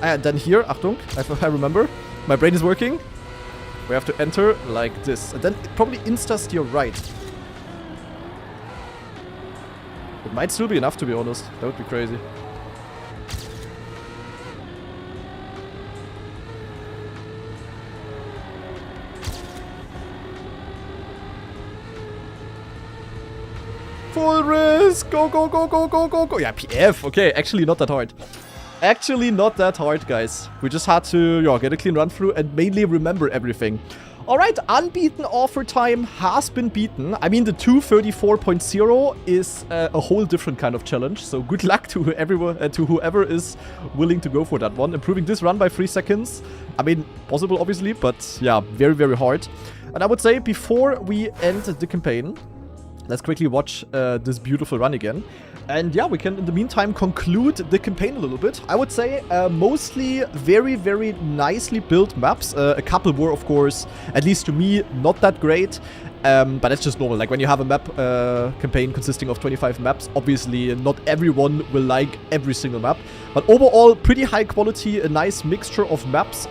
And then here, Achtung, I remember. My brain is working. We have to enter like this. And then probably insta-steer right. It might still be enough, to be honest. That would be crazy. Full risk! Go, go, go, go, go, go, go! Yeah, PF! Okay, actually not that hard. Actually not that hard, guys. We just had to, yeah, get a clean run through and mainly remember everything. Alright, unbeaten offer time has been beaten. I mean, the 234.0 is a whole different kind of challenge. So good luck to whoever is willing to go for that one. Improving this run by 3 seconds. I mean, possible obviously, but yeah, very, very hard. And I would say before we end the campaign, let's quickly watch this beautiful run again. And yeah, we can in the meantime conclude the campaign a little bit. I would say mostly very, very nicely built maps. A couple were, of course, at least to me, not that great. But that's just normal. Like when you have a map campaign consisting of 25 maps, obviously not everyone will like every single map. But overall, pretty high quality, a nice mixture of maps.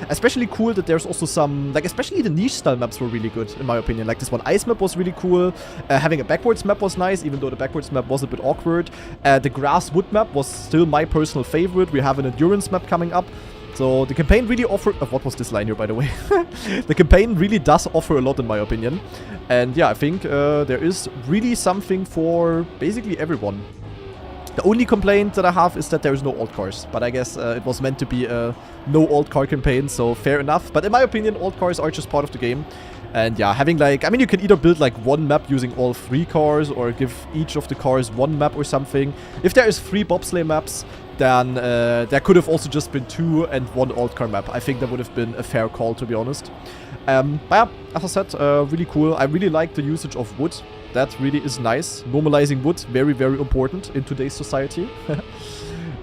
Especially cool that there's also some, like especially the niche style maps were really good, in my opinion. Like this one ice map was really cool. Having a backwards map was nice, even though the backwards map was a bit awkward. The grass wood map was still my personal favorite. We have an endurance map coming up. So the campaign really offered... what was this line here, by the way? The campaign really does offer a lot, in my opinion. And yeah, I think there is really something for basically everyone. The only complaint that I have is that there is no alt cars. But I guess it was meant to be a no alt car campaign, so fair enough. But in my opinion, alt cars are just part of the game. And yeah, having like... I mean, you can either build like one map using all 3 cars, or give each of the cars one map or something. If there is 3 bobsleigh maps, then there could have also just been 2 and 1 alt car map. I think that would have been a fair call, to be honest. But yeah, as I said, really cool. I really like the usage of wood. That really is nice. Normalizing wood, very, very important in today's society.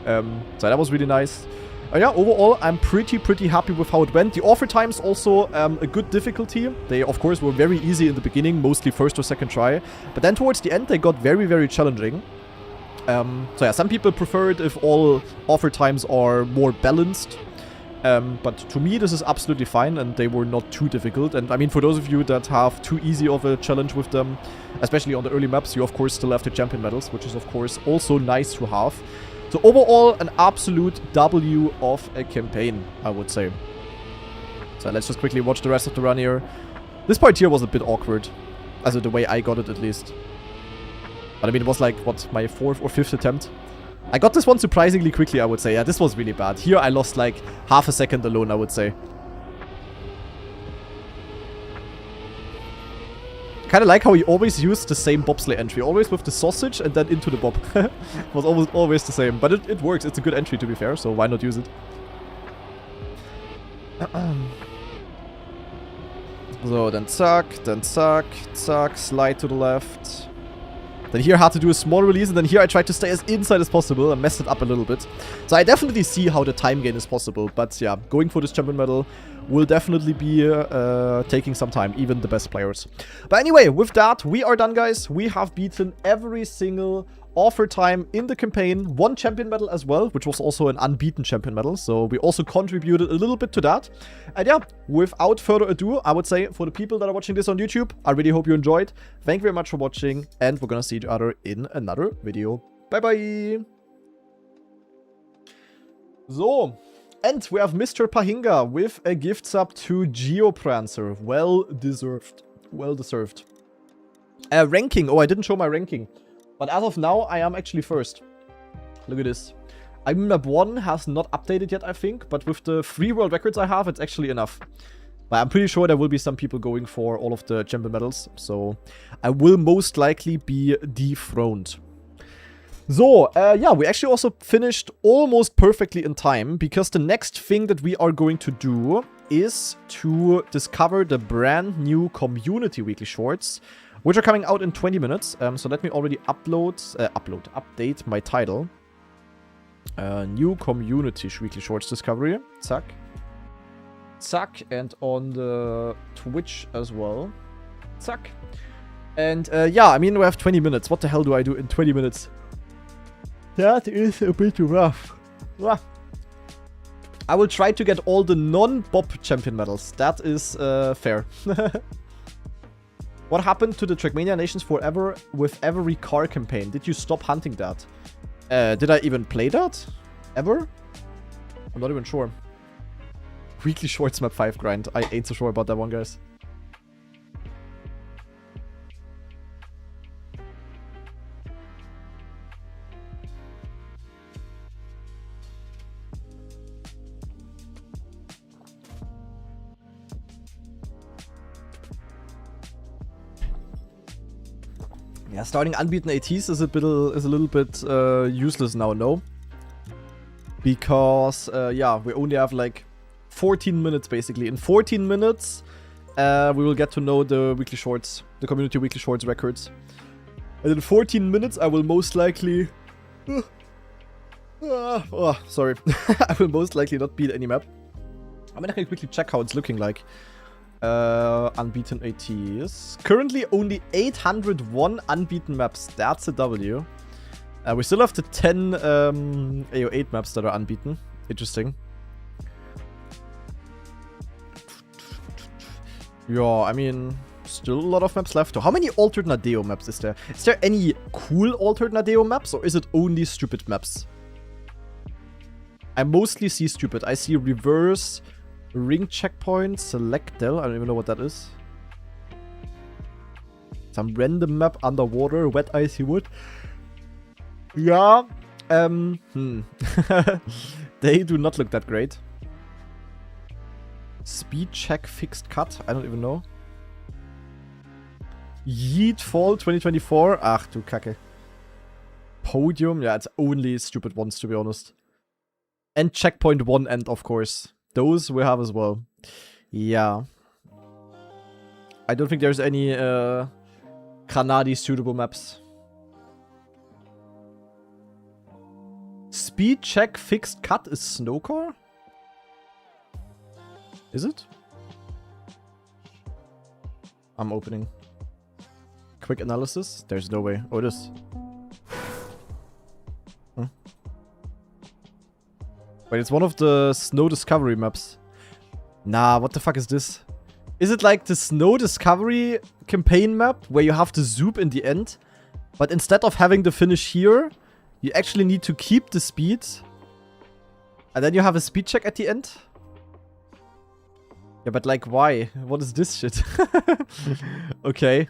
So that was really nice. Yeah, overall, I'm pretty happy with how it went. The offer times also a good difficulty. They, of course, were very easy in the beginning, mostly first or second try. But then towards the end, they got very challenging. So yeah, some people prefer it if all offer times are more balanced. But to me, this is absolutely fine, and they were not too difficult. And I mean, for those of you that have too easy of a challenge with them, especially on the early maps, you of course still have the champion medals, which is of course also nice to have. So overall, an absolute W of a campaign, I would say. So let's just quickly watch the rest of the run here. This part here was a bit awkward, as the way I got it at least. But I mean, it was like, what, my 4th or 5th attempt? I got this one surprisingly quickly, I would say. Yeah, this was really bad. Here I lost like half a second alone, I would say. Kind of like how he always used the same bobsleigh entry. Always with the sausage and then into the bob. It was always the same. But it works. It's a good entry, to be fair. So why not use it? So, then zack, slide to the left. Then here I had to do a small release, and then here I tried to stay as inside as possible and messed it up a little bit. So I definitely see how the time gain is possible, but yeah, going for this champion medal will definitely be taking some time, even the best players. But anyway, with that, we are done, guys. We have beaten every single offer time in the campaign, one champion medal as well, which was also an unbeaten champion medal, so we also contributed a little bit to that. And yeah, without further ado, I would say for the people that are watching this on YouTube, I really hope you enjoyed. Thank you very much for watching, and we're gonna see each other in another video. Bye bye. So, and we have Mr. Pahinga with a gift sub to Geoprancer. Well deserved. Well deserved. Ranking. Oh, I didn't show my ranking. But as of now, I am actually first. Look at this. I mean, map 1 has not updated yet, I think. But with the 3 world records I have, it's actually enough. But I'm pretty sure there will be some people going for all of the champion medals. So I will most likely be dethroned. So, yeah, we actually also finished almost perfectly in time. Because the next thing that we are going to do is to discover the brand new community weekly shorts, which are coming out in 20 minutes. So let me already update my title. New community weekly shorts discovery. Zack. Zack. And on the Twitch as well. Zack. And yeah, I mean, we have 20 minutes. What the hell do I do in 20 minutes? That is a bit rough. I will try to get all the non-Bob champion medals. That is fair. What happened to the Trackmania Nations Forever with every car campaign? Did you stop hunting that? Did I even play that? Ever? I'm not even sure. Weekly Shorts map 5 grind. I ain't so sure about that one, guys. Yeah, starting unbeaten ATs is a little bit useless now, no? Because yeah, we only have like 14 minutes basically. In 14 minutes, we will get to know the weekly shorts, the community weekly shorts records. And in 14 minutes, I will most likely. Sorry, I will most likely not beat any map. I'm gonna quickly check how it's looking like. Unbeaten ATs. Currently only 801 unbeaten maps. That's a W. We still have the 10 AO8 maps that are unbeaten. Interesting. Yeah, I mean, still a lot of maps left. How many altered Nadeo maps is there? Is there any cool altered Nadeo maps, or is it only stupid maps? I mostly see stupid. I see reverse, ring checkpoint, select Del. I don't even know what that is. Some random map underwater, wet icy wood. Yeah. They do not look that great. Speed check fixed cut. I don't even know. Yeet Fall 2024. Ach du Kacke. Podium. Yeah, it's only stupid ones, to be honest. And checkpoint 1 end, of course. Those we have as well. Yeah. I don't think there's any Granadi suitable maps. Speed check fixed cut is Snowcore? Is it? I'm opening. Quick analysis? There's no way. Oh, it is. Huh? Wait, it's one of the Snow Discovery maps. Nah, what the fuck is this? Is it like the Snow Discovery campaign map where you have to zoom in the end? But instead of having the finish here, you actually need to keep the speed. And then you have a speed check at the end? Yeah, but like, why? What is this shit? Okay.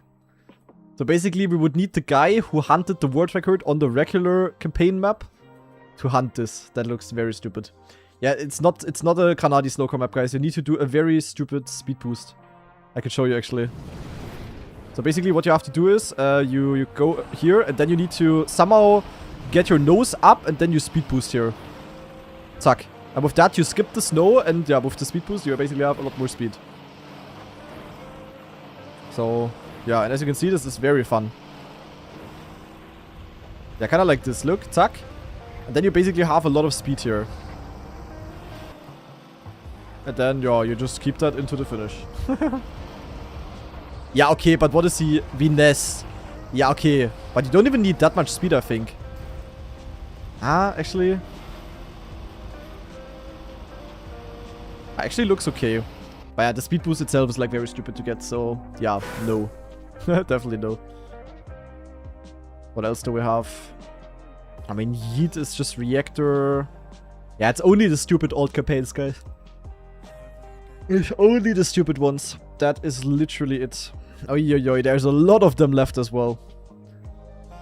So basically, we would need the guy who hunted the world record on the regular campaign map to hunt this. That looks very stupid. Yeah, it's not a Granadi snowcore map, guys. You need to do a very stupid speed boost. I can show you, actually. So basically, what you have to do is, you go here, and then you need to somehow get your nose up, and then you speed boost here. Zack. And with that, you skip the snow, and yeah, with the speed boost, you basically have a lot more speed. So, yeah, and as you can see, this is very fun. Yeah, kind of like this. Look, zack. And then you basically have a lot of speed here. And then, yeah, you just keep that into the finish. Yeah, okay, but what is the Vines? Yeah, okay. But you don't even need that much speed, I think. Ah, actually... Actually looks okay. But yeah, the speed boost itself is like very stupid to get, so yeah, no. Definitely no. What else do we have? I mean, Yeet is just reactor. Yeah, it's only the stupid old campaigns, guys. It's only the stupid ones. That is literally it. Oh, yo, there's a lot of them left as well.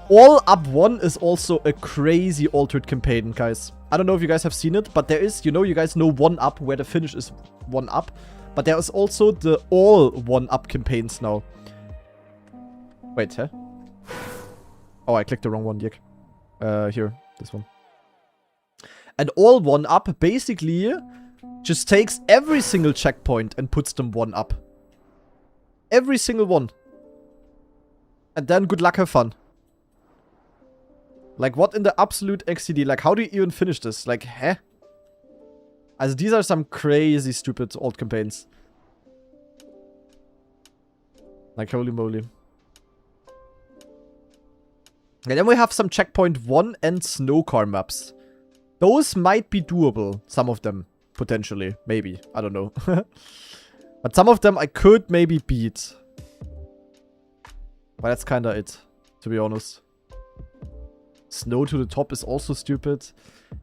All Up 1 is also a crazy altered campaign, guys. I don't know if you guys have seen it, but there is, you know, you guys know 1 Up, where the finish is 1 Up. But there is also the all 1 Up campaigns now. Wait, huh? Oh, I clicked the wrong one, Yick. Here, this one. And all 1 Up basically just takes every single checkpoint and puts them 1 up. Every single one. And then good luck, have fun. Like, what in the absolute XCD? Like, how do you even finish this? Like, heh? Also, these are some crazy, stupid old campaigns. Like, holy moly. And then we have some Checkpoint 1 and Snowcar maps. Those might be doable. Some of them. Potentially. Maybe. I don't know. But some of them I could maybe beat. But that's kinda it. To be honest. Snow to the top is also stupid.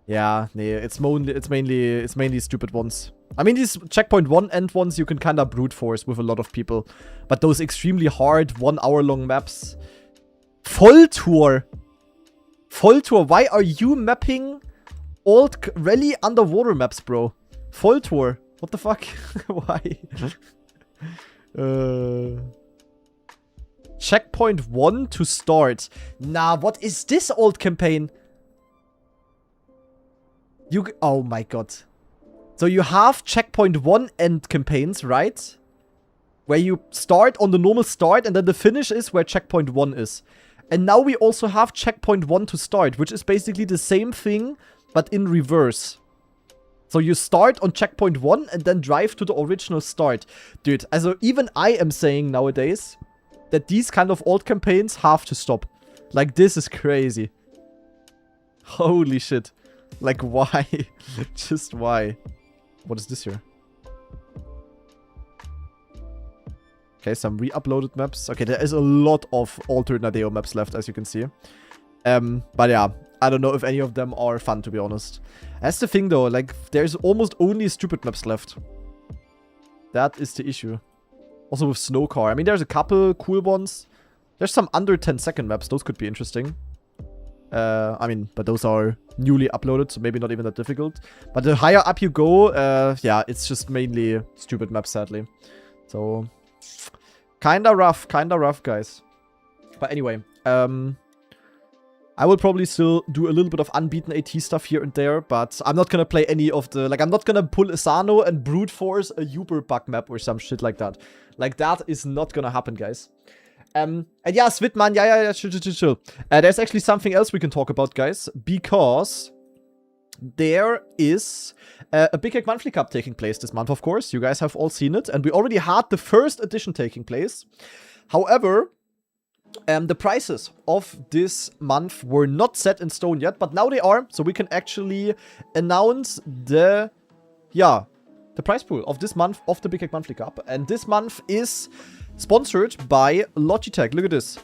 Yeah, nee, it's mainly stupid ones. I mean, these Checkpoint 1 end ones you can kinda brute force with a lot of people. But those extremely hard 1 hour long maps. Volltour! Volltour, why are you mapping old rally underwater maps, bro? Volltour, what the fuck? Why? Checkpoint 1 to start. Nah, what is this old campaign? Oh my god. So you have Checkpoint 1 end campaigns, right? Where you start on the normal start and then the finish is where Checkpoint 1 is. And now we also have Checkpoint 1 to start, which is basically the same thing, but in reverse. So you start on Checkpoint 1 and then drive to the original start. Dude, also even I am saying nowadays that these kind of old campaigns have to stop. Like, this is crazy. Holy shit. Like, why? Just why? What is this here? Okay, some re-uploaded maps. Okay, there is a lot of altered Nadeo maps left, as you can see. But yeah, I don't know if any of them are fun, to be honest. That's the thing, though. Like, there's almost only stupid maps left. That is the issue. Also with Snowcar. I mean, there's a couple cool ones. There's some under 10-second maps. Those could be interesting. I mean, but those are newly uploaded, so maybe not even that difficult. But the higher up you go, yeah, it's just mainly stupid maps, sadly. So, kinda rough, guys. But anyway, I will probably still do a little bit of unbeaten AT stuff here and there, but I'm not gonna play any of the... Like, I'm not gonna pull Asano and brute force a Uber bug map or some shit like that. Like, that is not gonna happen, guys. And yeah, Switman, yeah, chill. There's actually something else we can talk about, guys, because there is a Big Egg Monthly Cup taking place this month, of course. You guys have all seen it. And we already had the first edition taking place. However, the prices of this month were not set in stone yet, but now they are. So we can actually announce the prize pool of this month of the Big Egg Monthly Cup. And this month is sponsored by Logitech. Look at this.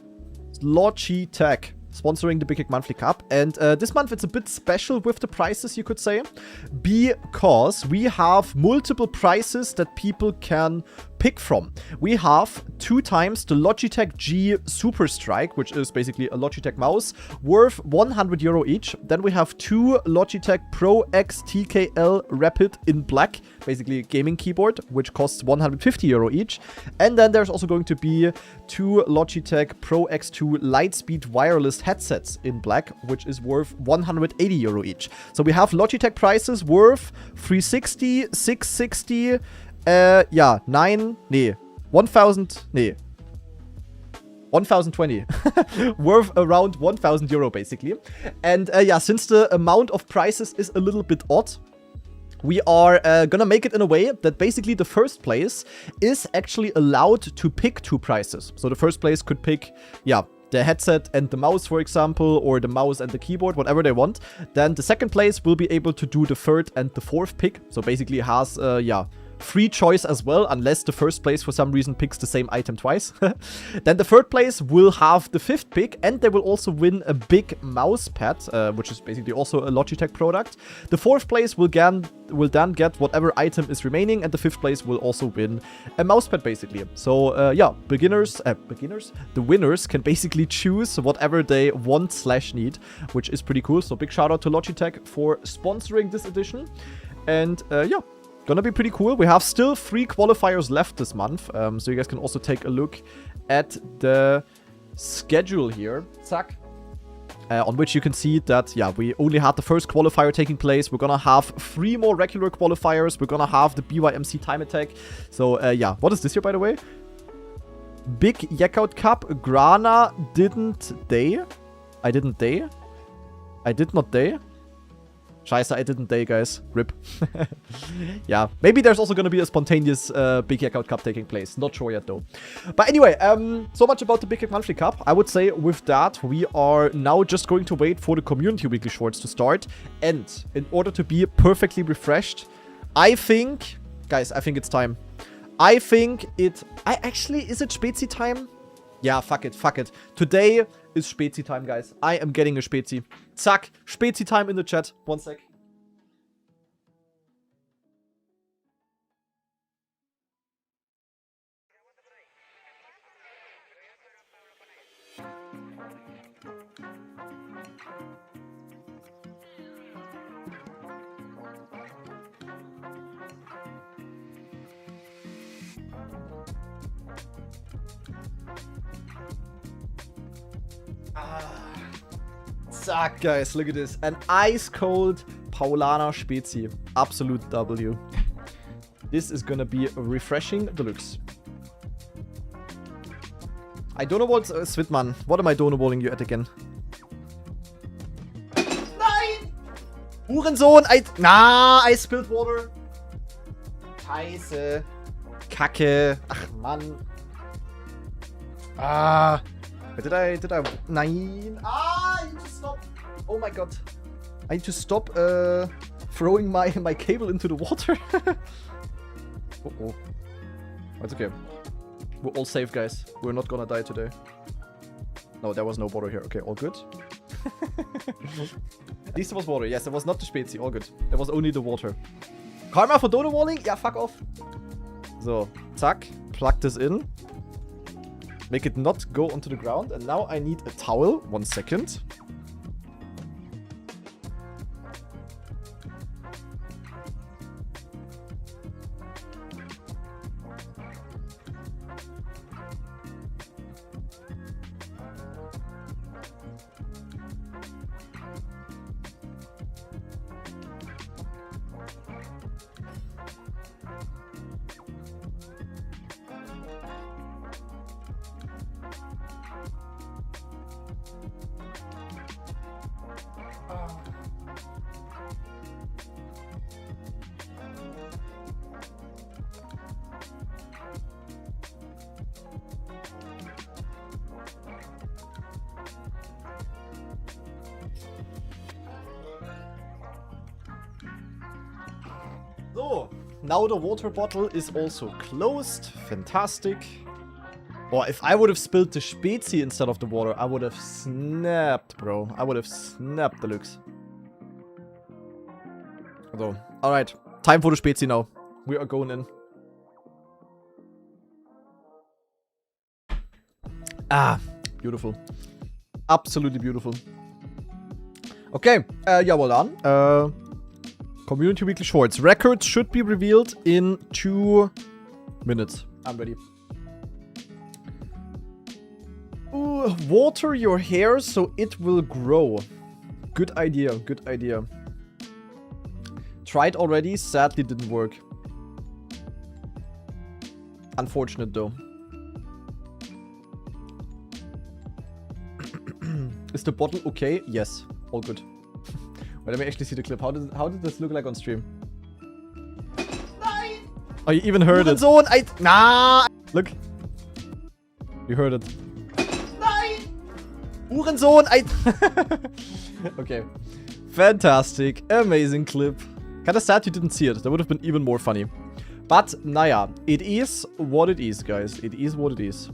Logitech sponsoring the Big Egg Monthly Cup. And this month it's a bit special with the prizes, you could say, because we have multiple prizes that people can pick from. We have 2 times the Logitech G Super Strike, which is basically a Logitech mouse, worth €100 each. Then we have 2 Logitech Pro X TKL Rapid in black, basically a gaming keyboard, which costs €150 each. And then there's also going to be 2 Logitech Pro X2 Lightspeed wireless headsets in black, which is worth €180 each. So we have Logitech prices worth 360, 660, 1020 worth around €1,000 basically. And since the amount of prices is a little bit odd, we are gonna make it in a way that basically the first place is actually allowed to pick 2 prizes. So the first place could pick the headset and the mouse, for example, or the mouse and the keyboard, whatever they want. Then the second place will be able to do the third and the fourth pick. So basically it has free choice as well, unless the first place for some reason picks the same item twice. Then the third place will have the 5th pick, and they will also win a big mouse pad, which is basically also a Logitech product. The 4th place will then get whatever item is remaining, and the 5th place will also win a mouse pad basically. So the winners can basically choose whatever they want/need, which is pretty cool. So big shout out to Logitech for sponsoring this edition. And gonna be pretty cool. We have still 3 qualifiers left this month, so you guys can also take a look at the schedule here. Zack. On which you can see that, we only had the first qualifier taking place. We're gonna have 3 more regular qualifiers. We're gonna have the BYMC Time Attack. So, what is this here, by the way? Big Yackout Cup. Grana didn't day. I didn't day. I did not day. Scheiße, I didn't day, guys. RIP. Maybe there's also gonna be a spontaneous Big Yackout Cup taking place. Not sure yet, though. But anyway, so much about the Big Egg Monthly Cup. I would say with that, we are now just going to wait for the Community Weekly Shorts to start. And in order to be perfectly refreshed, I think... Guys, I think it's time. Is it Spezi time? Yeah, fuck it. Today is Spezi time, guys. I am getting a Spezi. Zack, Spezi time in the chat. 1 sec. Zack, guys, look at this. An ice-cold Paulaner Spezi. Absolute W. This is gonna be refreshing deluxe. I don't know what, Svitman. What am I donaballing you at again? Nein! Hurensohn! I spilled water. Scheiße. Kacke. Ach, Mann. Did I? Nein. I need to stop. Oh my god. I need to stop throwing my cable into the water. Uh-oh. It's okay. We're all safe, guys. We're not gonna die today. No, there was no water here. Okay, all good. At least there was water. Yes, it was not the Spezi. All good. There was only the water. Karma for Dono Walling? Yeah, fuck off. So, zack. Plug this in. Make it not go onto the ground. And now I need a towel. 1 second. Now the water bottle is also closed. Fantastic. Or if I would have spilled the Spezi instead of the water, I would have snapped, bro. I would have snapped deluxe. So, alright. Time for the Spezi now. We are going in. Ah, beautiful. Absolutely beautiful. Okay, yeah, well done. Community Weekly Shorts. Records should be revealed in 2 minutes. I'm ready. Ooh, water your hair so it will grow. Good idea, good idea. Tried already, sadly didn't work. Unfortunate though. Is the bottle okay? Yes, all good. Wait, let me actually see the clip. How did this look like on stream? Nein! Oh, you even heard it. Nah! Look. You heard it. Nein! Uhrensohn! Okay. Fantastic. Amazing clip. Kinda sad you didn't see it. That would have been even more funny. But, naja. It is what it is, guys. It is what it is.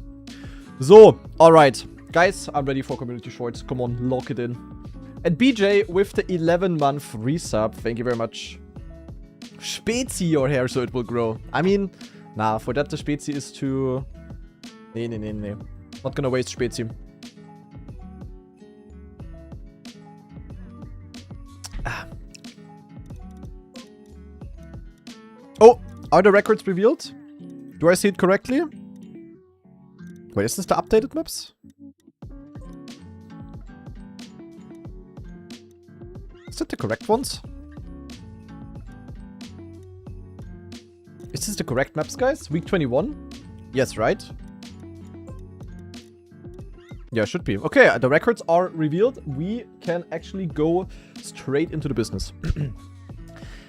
So, alright. Guys, I'm ready for community shorts. Come on, lock it in. And BJ with the 11-month resub. Thank you very much. Spezi your hair so it will grow. I mean, nah, for that the Spezi is too... Nee. Not gonna waste Spezi. Ah. Oh, are the records revealed? Do I see it correctly? Wait, is this the updated maps? Is it the correct ones? Is this the correct maps, guys? Week 21? Yes, right? Yeah, should be. Okay, the records are revealed. We can actually go straight into the business.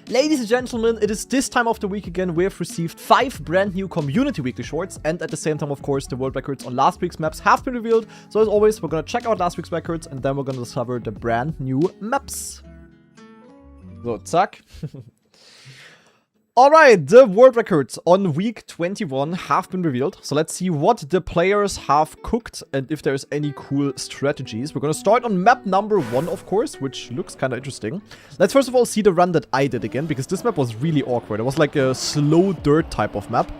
Ladies and gentlemen, it is this time of the week again. We have received 5 brand new community weekly shorts, and at the same time, of course, the world records on last week's maps have been revealed. So as always, we're gonna check out last week's records, and then we're gonna discover the brand new maps. So, zack. Alright, the world records on week 21 have been revealed. So let's see what the players have cooked and if there's any cool strategies. We're gonna start on map number 1, of course, which looks kind of interesting. Let's first of all see the run that I did again, because this map was really awkward. It was like a slow dirt type of map.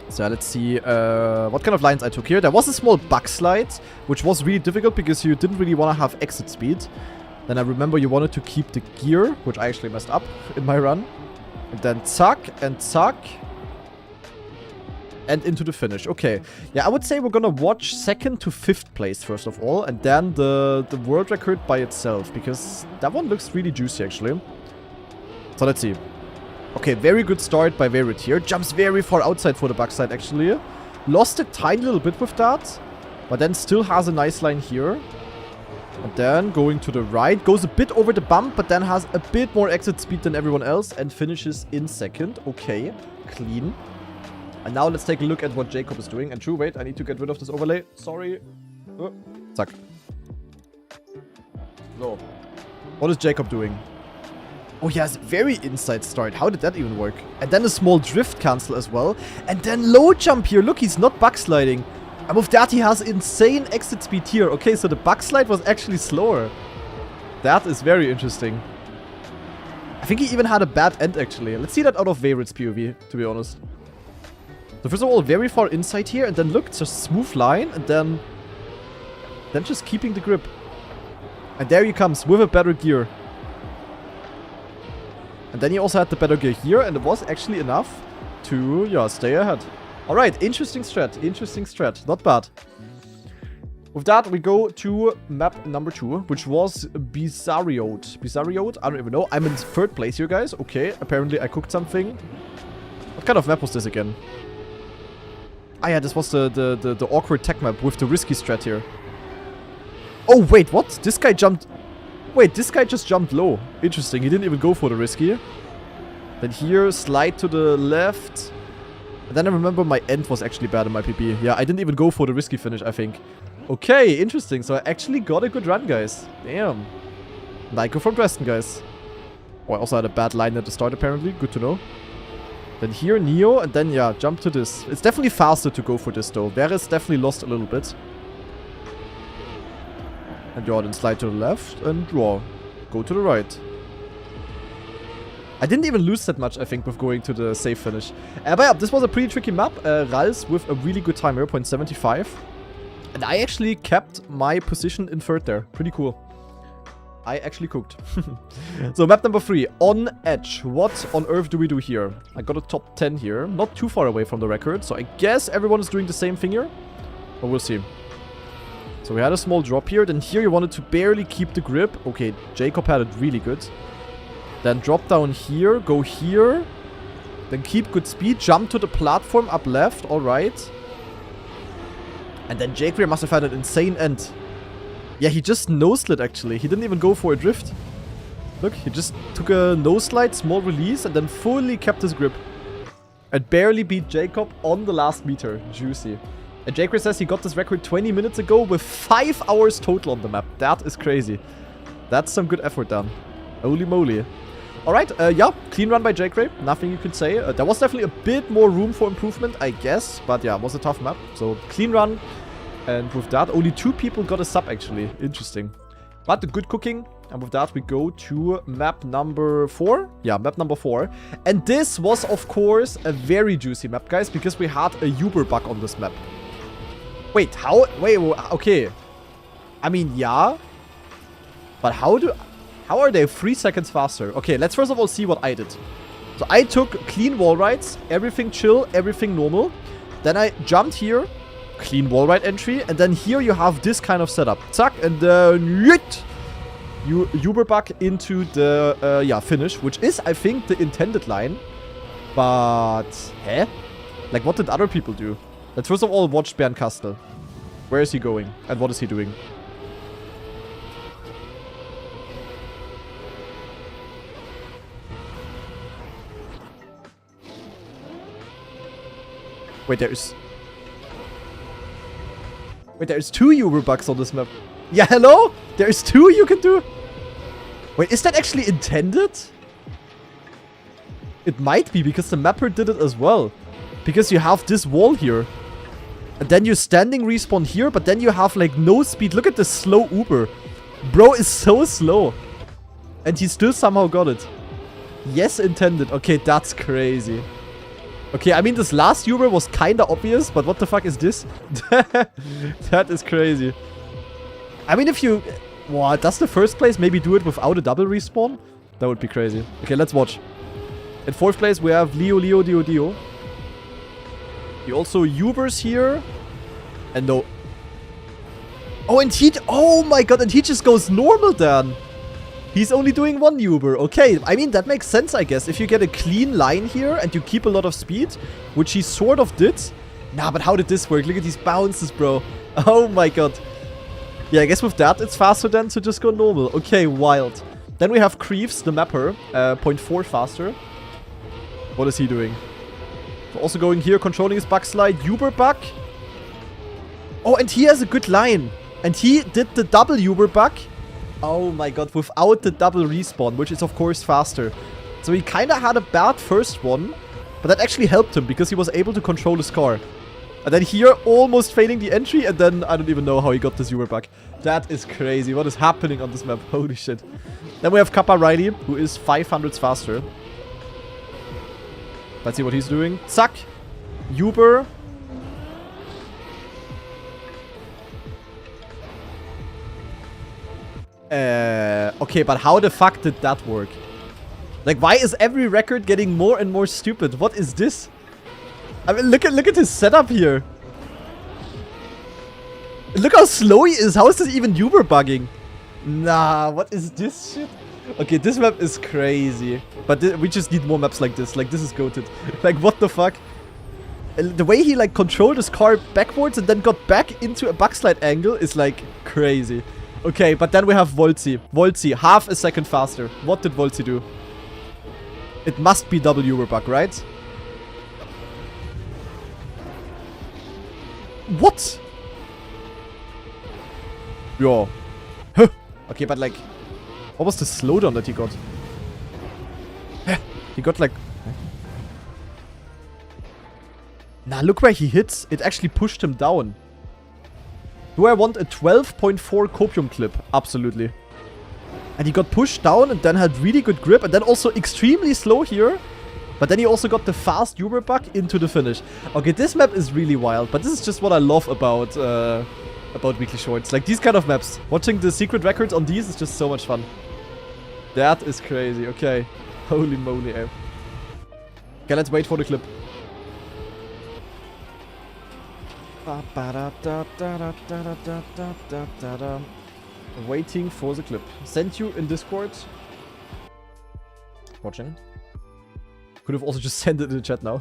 So let's see what kind of lines I took here. There was a small backslide, which was really difficult because you didn't really want to have exit speed. Then I remember you wanted to keep the gear, which I actually messed up in my run. And then zack and zack. And into the finish. Okay. Yeah, I would say we're gonna watch 2nd to 5th place first of all. And then the world record by itself. Because that one looks really juicy actually. So let's see. Okay, very good start by Verit here. Jumps very far outside for the backside actually. Lost a tiny little bit with that. But then still has a nice line here. And then going to the right, goes a bit over the bump, but then has a bit more exit speed than everyone else and finishes in 2nd. Okay, clean. And now let's take a look at what Jacob is doing. And true, wait, I need to get rid of this overlay. Sorry. Zack. So, what is Jacob doing? Oh, he has a very inside start. How did that even work? And then a small drift cancel as well. And then low jump here. Look, he's not backsliding. And with that, he has insane exit speed here. Okay, so the backslide was actually slower. That is very interesting. I think he even had a bad end, actually. Let's see that out of Verit's POV, to be honest. So first of all, very far inside here. And then look, it's a smooth line. And then just keeping the grip. And there he comes with a better gear. And then he also had the better gear here. And it was actually enough to, yeah, stay ahead. Alright, interesting strat. Interesting strat. Not bad. With that, we go to map number 2, which was Bizarriode. Bizarriode? I don't even know. I'm in 3rd place here, guys. Okay, apparently I cooked something. What kind of map was this again? Ah, yeah, this was the awkward tech map with the risky strat here. Oh, wait, what? This guy jumped... Wait, this guy just jumped low. Interesting. He didn't even go for the risky. Then here, slide to the left... And then I remember my end was actually bad in my PP. Yeah, I didn't even go for the risky finish, I think. Okay, interesting. So I actually got a good run, guys. Damn. Nico from Dresden, guys. Oh, I also had a bad line at the start, apparently. Good to know. Then here, Neo, and then, yeah, jump to this. It's definitely faster to go for this, though. Varys definitely lost a little bit. And, yeah, then slide to the left, and, yeah, go to the right. I didn't even lose that much, I think, with going to the safe finish. But yeah, this was a pretty tricky map. Rals with a really good time, 0.75. And I actually kept my position in third there. Pretty cool. I actually cooked. So map number 3, On Edge. What on earth do we do here? I got a top 10 here. Not too far away from the record. So I guess everyone is doing the same thing here. But we'll see. So we had a small drop here. Then here you wanted to barely keep the grip. Okay, Jacob had it really good. Then drop down here, go here. Then keep good speed, jump to the platform up left, alright. And then Jake must have had an insane end. Yeah, he just no-slid actually. He didn't even go for a drift. Look, he just took a no-slide, small release, and then fully kept his grip. And barely beat Jacob on the last meter. Juicy. And Jake says he got this record 20 minutes ago with 5 hours total on the map. That is crazy. That's some good effort done. Holy moly. Alright, yeah, clean run by Jake Ray. Nothing you could say. There was definitely a bit more room for improvement, I guess. But yeah, it was a tough map. So, clean run. And with that, only 2 people got a sub, actually. Interesting. But the good cooking. And with that, we go to map number 4. Yeah, map number 4. And this was, of course, a very juicy map, guys. Because we had a Uber bug on this map. Wait, how? Wait, okay. I mean, yeah. But how are they 3 seconds faster? Okay, let's first of all see what I did. So I took clean wall rides, everything chill, everything normal. Then I jumped here, clean wall ride entry, and then here you have this kind of setup. Zack, and then you Uber back into the yeah, finish, which is, I think, the intended line. But, like, what did other people do? Let's first of all watch Bernd Kastel. Where is he going? And what is he doing? Wait, there's 2 Uber bugs on this map. Yeah, hello? There's 2 you can do? Wait, is that actually intended? It might be, because the mapper did it as well. Because you have this wall here. And then you're standing respawn here, but then you have, like, no speed. Look at the slow Uber. Bro is so slow. And he still somehow got it. Yes, intended. Okay, that's crazy. Okay, I mean, this last Uber was kinda obvious, but what the fuck is this? That is crazy. I mean, if you... What? Does the first place maybe do it without a double respawn? That would be crazy. Okay, let's watch. In 4th place, we have Leo, Dio. He also Ubers here. And no... Oh, and he... Oh my god, and he just goes normal then. He's only doing 1 Uber. Okay, I mean, that makes sense, I guess. If you get a clean line here and you keep a lot of speed, which he sort of did. Nah, but how did this work? Look at these bounces, bro. Oh my god. Yeah, I guess with that, it's faster than to just go normal. Okay, wild. Then we have Creeves, the mapper. 0.4 faster. What is he doing? So also going here, controlling his bug slide. Uber bug. Oh, and he has a good line. And he did the double Uber bug. Oh my god, without the double respawn, which is of course faster. So he kind of had a bad first one, but that actually helped him because he was able to control his car. And then here, almost failing the entry, and then I don't even know how he got this Uber bug. That is crazy. What is happening on this map? Holy shit. Then we have Kappa Riley, who is 500s faster. Let's see what he's doing. Zack. Uber. Okay, but how the fuck did that work? Like, why is every record getting more and more stupid? What is this? I mean, look at his setup here. Look how slow he is. How is this even Uber bugging? Nah, what is this shit? Okay, this map is crazy. But we just need more maps like this. Like, this is goated. Like, what the fuck? The way he, like, controlled his car backwards and then got back into a backslide angle is, like, crazy. Okay, but then we have Volzi. Volzi, half a second faster. What did Volzi do? It must be double Uber bug, right? What? Yo. Huh. Okay, but like... What was the slowdown that he got? He got like... Nah, look where he hits. It actually pushed him down. Do I want a 12.4 copium clip? Absolutely. And he got pushed down and then had really good grip. And then also extremely slow here. But then he also got the fast Uber bug into the finish. Okay, this map is really wild. But this is just what I love about Weekly Shorts. Like these kind of maps. Watching the secret records on these is just so much fun. That is crazy. Okay. Holy moly, eh. Okay, let's wait for the clip. Waiting for the clip. Sent you in Discord. Watching. Could have also just sent it in the chat now.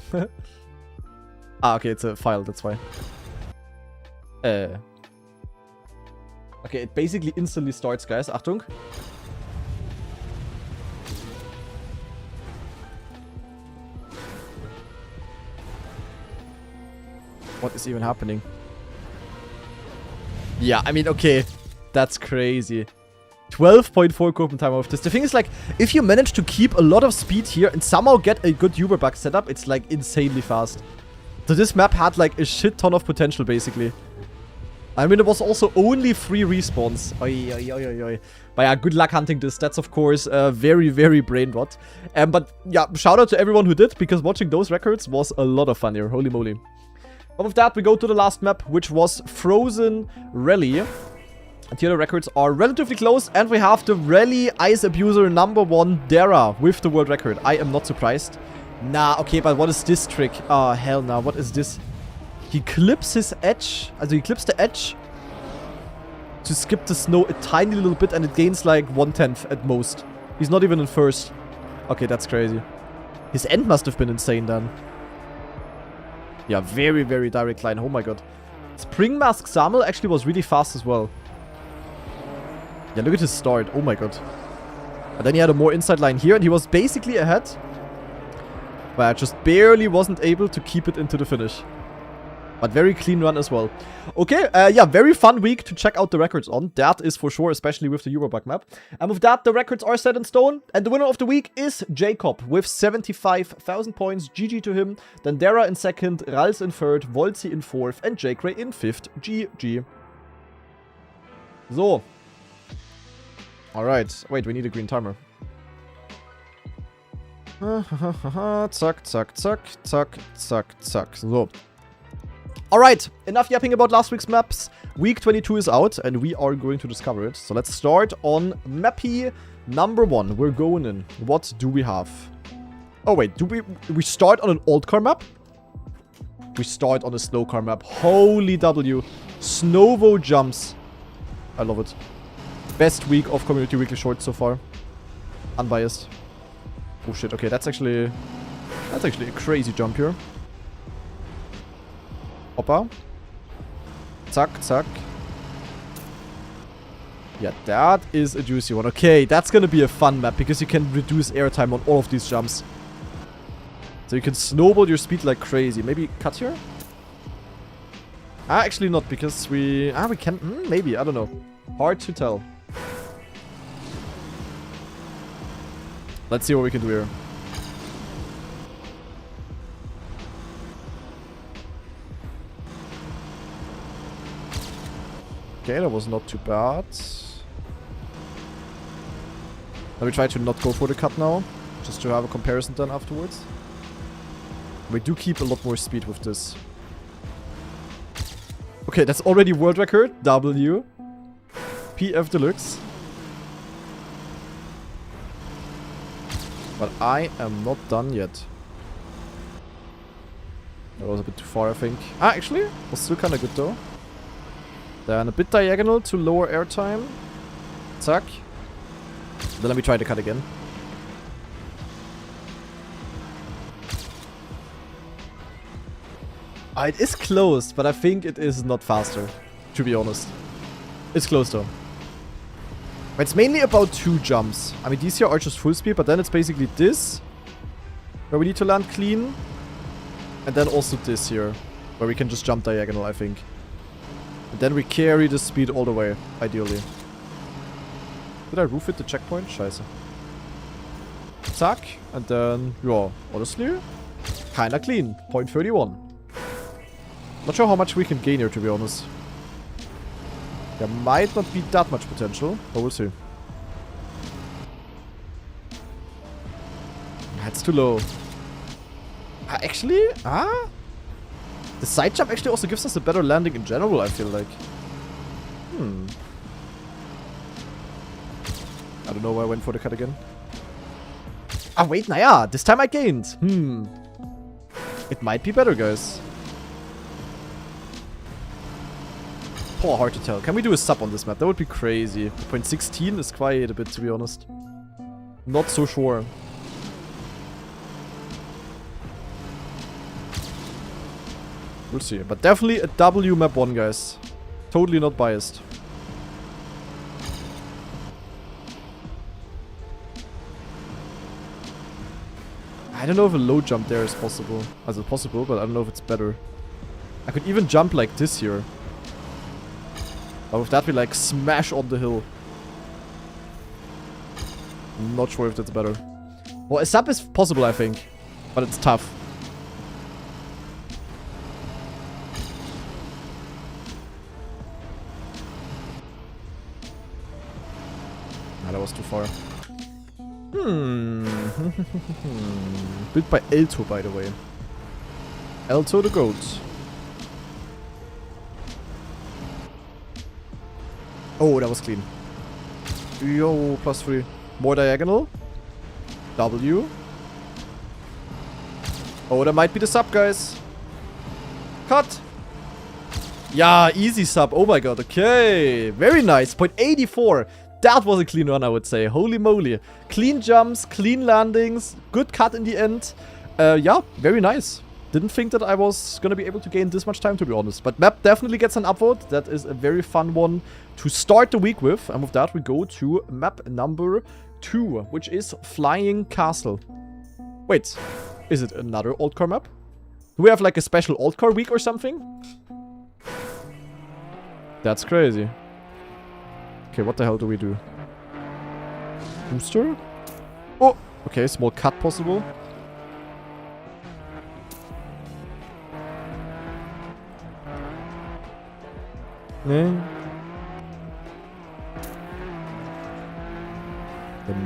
Okay, it's a file, that's why. Okay, it basically instantly starts, guys. Achtung. What is even happening? Yeah, I mean, okay. That's crazy. 12.4 copium time of this. The thing is, like, if you manage to keep a lot of speed here and somehow get a good Uber bug setup, it's, like, insanely fast. So this map had, like, a shit ton of potential, basically. I mean, it was also only 3 respawns. Oi, oi, oi, oi, oi. But yeah, good luck hunting this. That's, of course, very, very brain rot. But, yeah, shout out to everyone who did, because watching those records was a lot of fun here. Holy moly. But with that, we go to the last map, which was Frozen Rally. And here the records are relatively close, and we have the Rally Ice Abuser #1, Dara, with the world record. I am not surprised. Nah, okay, but what is this trick? Oh, hell no, what is this? He clips his edge, also he clips the edge to skip the snow a tiny little bit, and it gains like 1/10 at most. He's not even in first. Okay, that's crazy. His end must have been insane then. Yeah, very, very direct line. Oh my god. Spring Mask Samuel actually was really fast as well. Yeah, look at his start. Oh my god. And then he had a more inside line here, and he was basically ahead. But I just barely wasn't able to keep it into the finish. But very clean run as well. Okay, yeah, very fun week to check out the records on. That is for sure, especially with the Eurobug map. And with that, the records are set in stone. And the winner of the week is Jacob with 75,000 points. GG to him. Then Dara in second, Rals in third, Volzi in fourth, and Jake Ray in fifth. GG. So. Alright. Wait, we need a green timer. Zack, zack, zack, zack, zack, zack. So. Alright, enough yapping about last week's maps. Week 22 is out, and we are going to discover it. So let's start on Mappy #1. We're going in. What do we have? Oh wait, do we start on an old car map? We start on a slow car map. Holy W. Snovo jumps. I love it. Best week of Community Weekly Shorts so far. Unbiased. Oh shit, okay, that's actually a crazy jump here. Hoppa. Zack, zack. Yeah, that is a juicy one. Okay, that's gonna be a fun map because you can reduce airtime on all of these jumps. So you can snowball your speed like crazy. Maybe cut here? Actually not, because we can... maybe, I don't know. Hard to tell. Let's see what we can do here. Okay, that was not too bad. Let me try to not go for the cut now, just to have a comparison then afterwards. We do keep a lot more speed with this. Okay, that's already world record. W. PF Deluxe. But I am not done yet. That was a bit too far, I think. Actually, was still kind of good though. Then a bit diagonal to lower airtime. Zack. Then let me try to cut again. It is close, but I think it is not faster, to be honest. It's close though. It's mainly about 2 jumps. I mean, these here are just full speed, but then it's basically this, where we need to land clean. And then also this here, where we can just jump diagonal, I think. And then we carry the speed all the way, ideally. Did I roof hit the checkpoint? Scheiße. Zack. And then, yeah, honestly, kinda clean. 0.31. Not sure how much we can gain here, to be honest. There might not be that much potential, but we'll see. That's too low. Actually, the side jump actually also gives us a better landing in general, I feel like. I don't know why I went for the cut again. Ah, wait, naja, this time I gained. It might be better, guys. Oh, hard to tell. Can we do a sub on this map? That would be crazy. 0.16 is quite a bit, to be honest. Not so sure. We'll see. But definitely a W map 1, guys. Totally not biased. I don't know if a low jump there is possible. As it's possible, but I don't know if it's better. I could even jump like this here. But with that we like smash on the hill. I'm not sure if that's better. Well, a sub is possible, I think. But it's tough. Nah, that was too far. Built by Elto, by the way. Elto the goat. Oh, that was clean. Yo, +3. More diagonal. W. Oh, that might be the sub, guys. Cut. Yeah, easy sub. Oh my god, okay. Very nice. 0.84. That was a clean run, I would say. Holy moly. Clean jumps, clean landings. Good cut in the end. Yeah, very nice. Didn't think that I was gonna be able to gain this much time, to be honest. But map definitely gets an upvote. That is a very fun one to start the week with. And with that, we go to map number 2, which is Flying Castle. Wait, is it another alt-core map? Do we have like a special alt-core week or something? That's crazy. Okay, what the hell do we do? Booster? Oh, okay, small cut possible. Then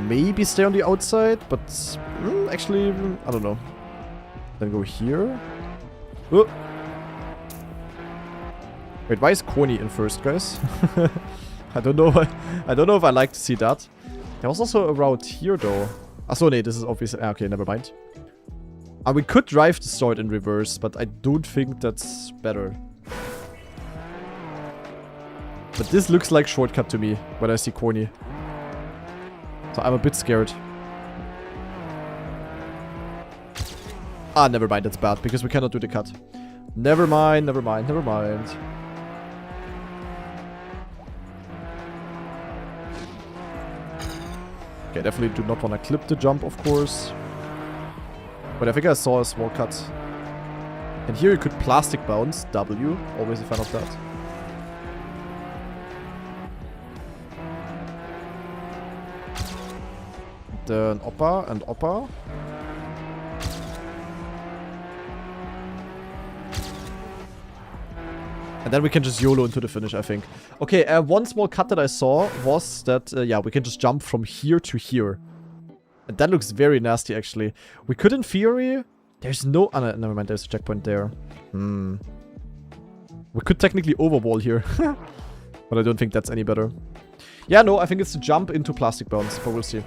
maybe stay on the outside, but actually, I don't know. Then go here. Oh. Wait, why is Corny in first, guys? I don't know. I don't know if I like to see that. There was also a route here, though. Ah, so no, this is obviously. Okay, never mind. We could drive the sword in reverse, but I don't think that's better. But this looks like shortcut to me when I see Corny. So I'm a bit scared. Ah, never mind, that's bad, because we cannot do the cut. Never mind, never mind, never mind. Okay, definitely do not want to clip the jump, of course. But I think I saw a small cut. And here you could plastic bounce, W. Always a fan of that. Then Oppa and Oppa. And then we can just YOLO into the finish, I think. Okay, one small cut that I saw was that, yeah, we can just jump from here to here. And that looks very nasty, actually. We could, in theory... There's no... Oh, no, never mind, there's a checkpoint there. We could technically overwall here. But I don't think that's any better. Yeah, no, I think it's to jump into plastic bounce, but we'll see.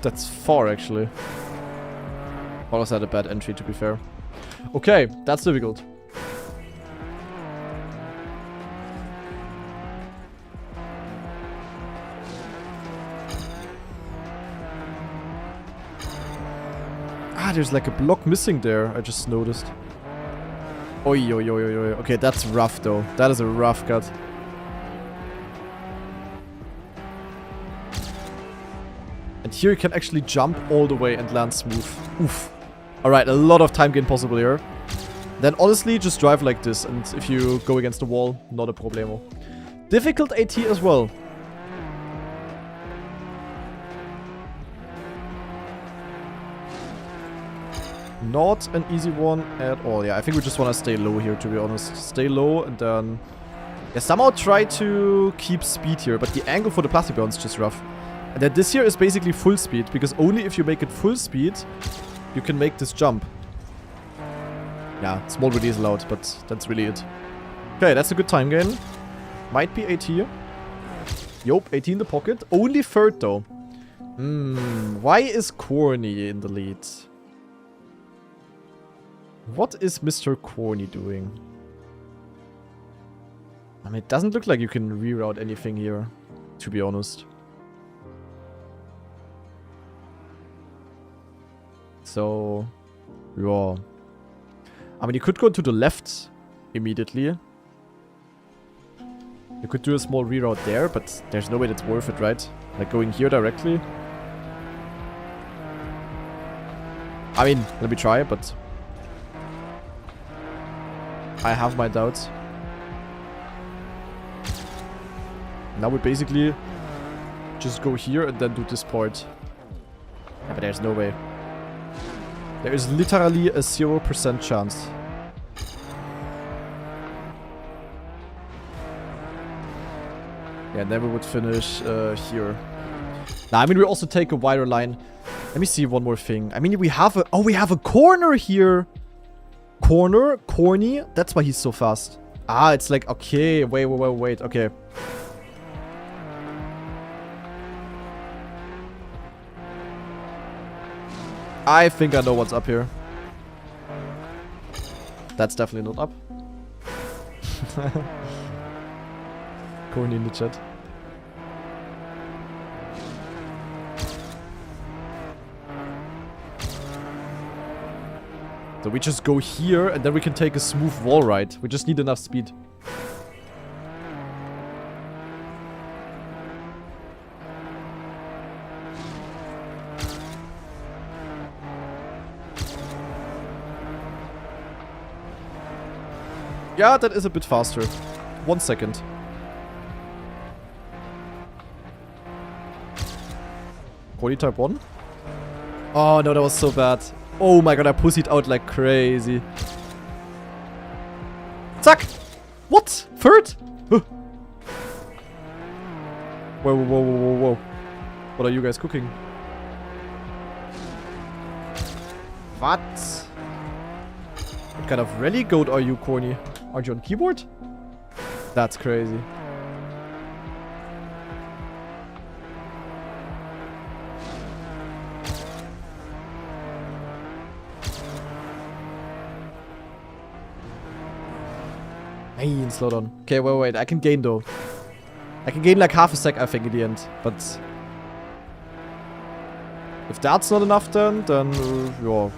That's far, actually. Or was that a bad entry, to be fair? Okay, that's difficult. Ah, there's like a block missing there, I just noticed. Oi, oi, oi, oi, oi. Okay, that's rough, though. That is a rough cut. And here you can actually jump all the way and land smooth. Oof. Alright, a lot of time gain possible here. Then honestly, just drive like this. And if you go against the wall, not a problemo. Difficult AT as well. Not an easy one at all. Yeah, I think we just want to stay low here, to be honest. Stay low and then... Yeah, somehow try to keep speed here, but the angle for the plastic bounce is just rough. And then this here is basically full speed, because only if you make it full speed, you can make this jump. Yeah, small release allowed, but that's really it. Okay, that's a good time gain. Might be AT. Yup, 80 in the pocket. Only third though. Why is Corny in the lead? What is Mr. Corny doing? I mean, it doesn't look like you can reroute anything here, to be honest. So, yeah. I mean, you could go to the left immediately. You could do a small reroute there, but there's no way that's worth it, right? Like going here directly. I mean, let me try, but I have my doubts. Now we basically just go here and then do this part. Yeah, but there's no way. There is literally a 0% chance. Yeah, and then we would finish here. Now, I mean, we also take a wider line. Let me see one more thing. I mean, we have a... Oh, we have a corner here. Corner? Corny? That's why he's so fast. Ah, it's like... Okay, wait. Okay. I think I know what's up here. That's definitely not up. Corny in the chat. So we just go here and then we can take a smooth wall ride. We just need enough speed. Yeah, that is a bit faster. 1 second. Quality type 1? Oh no, that was so bad. Oh my god, I pussied out like crazy. Zack! What? Third? Whoa. What are you guys cooking? What? What kind of rally goat are you, Corny? Aren't you on keyboard? That's crazy. Man, slow down. Okay, wait. I can gain though. I can gain like half a sec, I think, in the end. But if that's not enough, then yeah.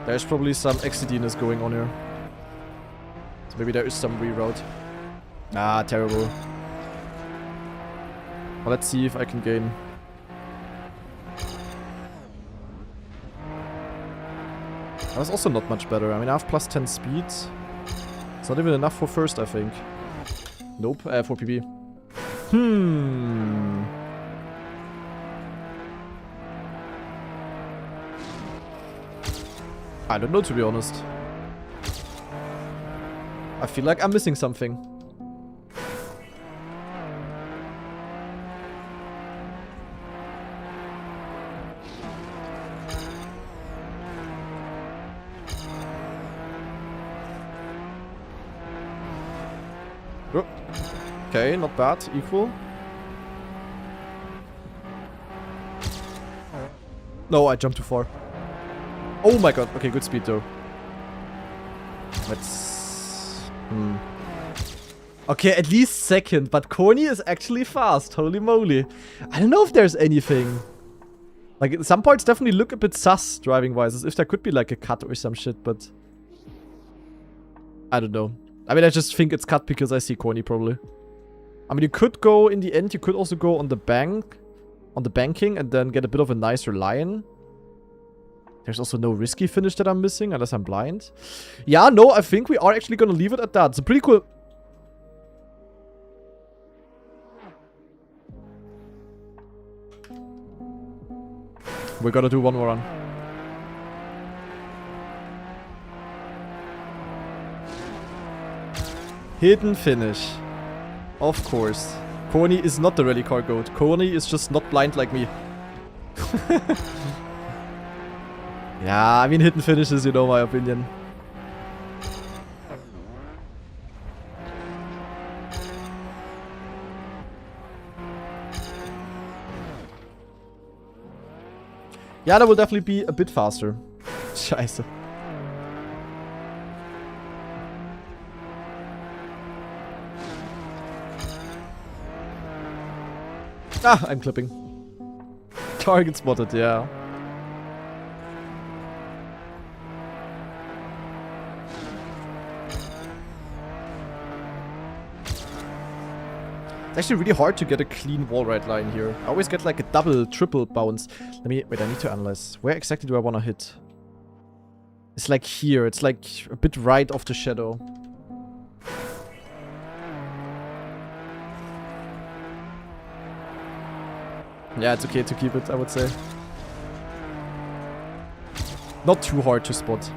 There's probably some XCDness going on here. So maybe there is some reroute. Ah, terrible. Well, let's see if I can gain. That was also not much better. I mean, I have plus 10 speed. It's not even enough for first, I think. Nope, for PB. I don't know, to be honest. I feel like I'm missing something. Oh. Okay, not bad. Equal. No, I jumped too far. Oh my god. Okay, good speed though. Let's... Okay, at least second, but Corny is actually fast. Holy moly. I don't know if there's anything. Like, some parts definitely look a bit sus driving-wise, as if there could be like a cut or some shit, but... I don't know. I mean, I just think it's cut because I see Corny, probably. I mean, you could go, in the end, you could also go on the bank, on the banking, and then get a bit of a nicer line. There's also no risky finish that I'm missing, unless I'm blind. Yeah, no, I think we are actually gonna leave it at that. It's a pretty cool... We're gonna do one more run. Hidden finish. Of course. Coney is not the rally car goat. Coney is just not blind like me. Yeah, I mean hidden finishes, you know my opinion. Yeah, that will definitely be a bit faster. Scheiße. Ah, I'm clipping. Target spotted, yeah. It's actually really hard to get a clean wall ride line here. I always get like a double, triple bounce. Wait, I need to analyze. Where exactly do I want to hit? It's like here. It's like a bit right of the shadow. Yeah, it's okay to keep it, I would say. Not too hard to spot.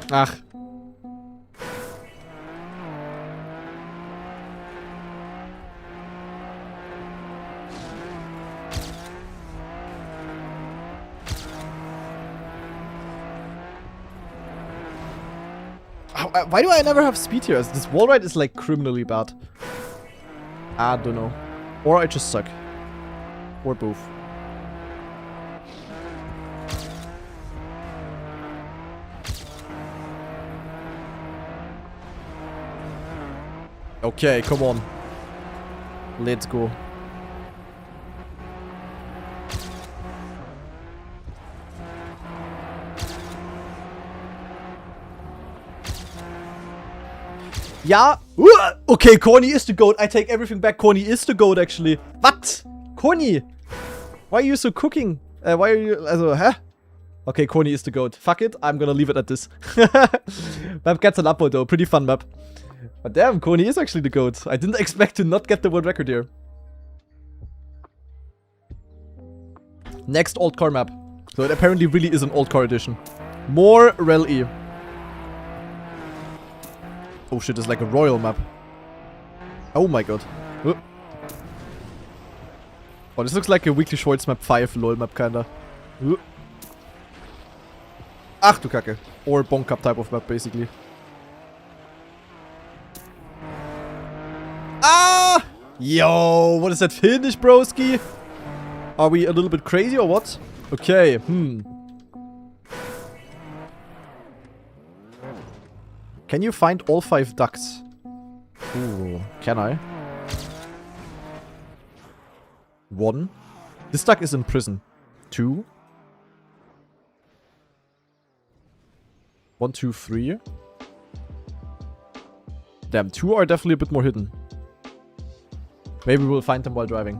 Ach. Why do I never have speed here? This wall ride is like criminally bad. I don't know. Or I just suck. Or both. Okay, come on. Let's go. Yeah. Okay, Corny is the GOAT. I take everything back. Corny is the GOAT, actually. What? Corny? Why are you so cooking? Why are you... Also, huh? Okay, Corny is the GOAT. Fuck it. I'm gonna leave it at this. Map gets an upvote, though. Pretty fun map. But damn, Corny is actually the GOAT. I didn't expect to not get the world record here. Next old car map. So it apparently really is an old car edition. More Rel-E. Oh shit, it's like a royal map. Oh my god. Oh, this looks like a Weekly Shorts map 5 lol map kinda. Ach du Kacke. Or Bonk Cup type of map basically. Ah! Yo, what is that finish, broski? Are we a little bit crazy or what? Okay, Can you find all 5 ducks? Ooh, can I? 1. This duck is in prison. 2. 1, 2, 3. Damn, 2 are definitely a bit more hidden. Maybe we'll find them while driving.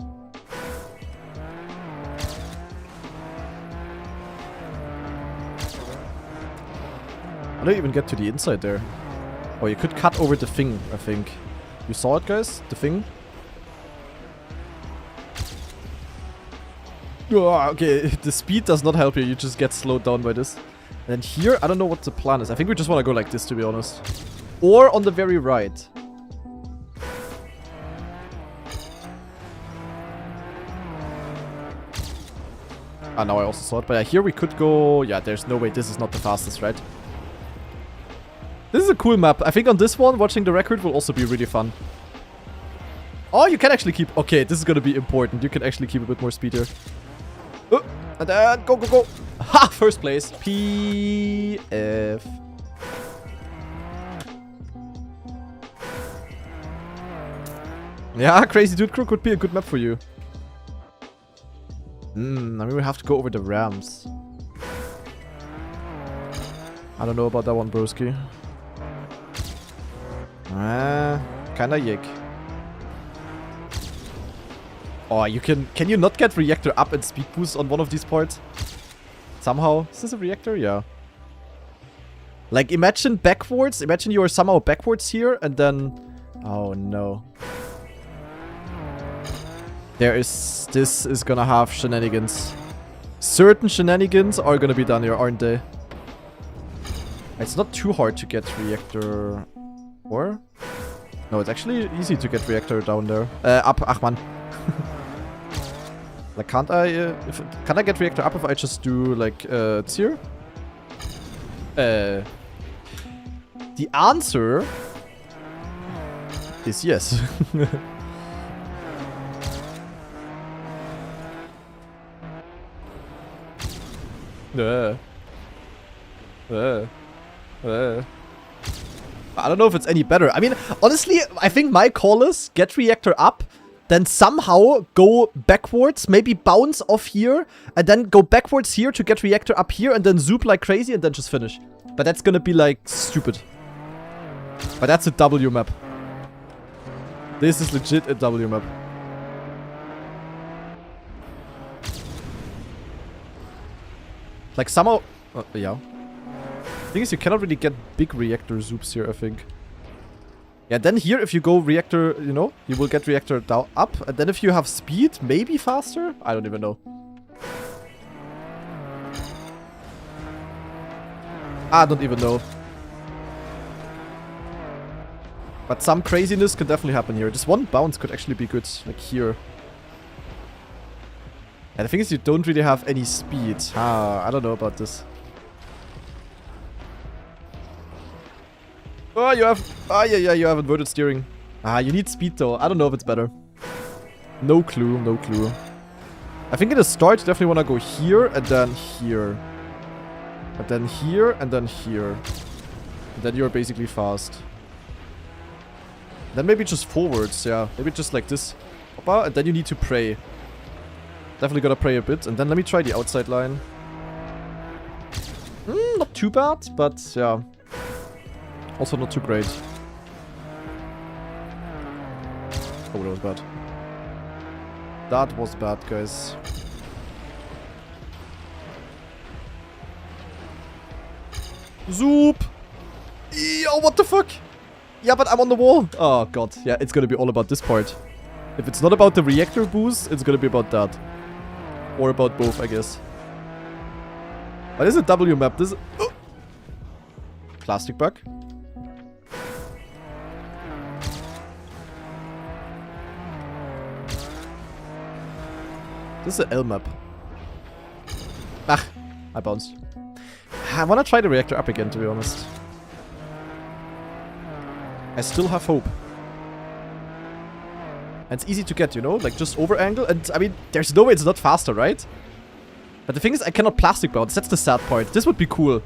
I don't even get to the inside there. Oh, you could cut over the thing, I think. You saw it, guys? The thing? Oh, okay, the speed does not help you. You just get slowed down by this. And then here, I don't know what the plan is. I think we just want to go like this, to be honest. Or on the very right. Ah, now I also saw it. But yeah, here we could go... Yeah, there's no way. This is not the fastest, right? This is a cool map. I think on this one, watching the record will also be really fun. Oh, you can actually keep... Okay, this is going to be important. You can actually keep a bit more speed here. And then go, go, go. Ha! First place. PF. Yeah, Crazy Dude Crew could be a good map for you. I mean, we have to go over the ramps. I don't know about that one, broski. Kinda yick. Oh, you can you not get reactor up and speed boost on one of these parts? Somehow. Is this a reactor? Yeah. Like, imagine backwards. Imagine you are somehow backwards here, and then... Oh, no. This is gonna have shenanigans. Certain shenanigans are gonna be done here, aren't they? It's not too hard to get reactor... Or? No, it's actually easy to get reactor down there. Up. Ach, man. Like, can't I... can I get reactor up if I just do, like, tier? The answer... is yes. I don't know if it's any better. I mean, honestly, I think my call is get reactor up, then somehow go backwards, maybe bounce off here, and then go backwards here to get reactor up here, and then zoop like crazy, and then just finish. But that's gonna be, like, stupid. But that's a W map. This is legit a W map. Like, somehow... yeah. The thing is, you cannot really get big reactor zoops here, I think. Yeah, then here, if you go reactor, you know, you will get reactor down up. And then if you have speed, maybe faster? I don't even know. I don't even know. But some craziness could definitely happen here. This one bounce could actually be good, like here. And the thing is, you don't really have any speed. I don't know about this. Oh, you have... yeah, you have inverted steering. You need speed though. I don't know if it's better. No clue, no clue. I think in the start, you definitely want to go here, and then here. And then here, and then here. And then you're basically fast. Then maybe just forwards, yeah. Maybe just like this. Hoppa, and then you need to pray. Definitely gotta pray a bit. And then let me try the outside line. Not too bad, but yeah. Also not too great. Oh, that was bad. That was bad, guys. Zoop! Yo, what the fuck? Yeah, but I'm on the wall. Oh, God. Yeah, it's gonna be all about this part. If it's not about the reactor boost, it's gonna be about that. Or about both, I guess. But this is a W map. This is... Oh. Plastic bug. This is an L map. I bounced. I wanna try the reactor up again, to be honest. I still have hope. And it's easy to get, you know? Like, just over angle. And, I mean, there's no way it's not faster, right? But the thing is, I cannot plastic bounce. That's the sad part. This would be cool.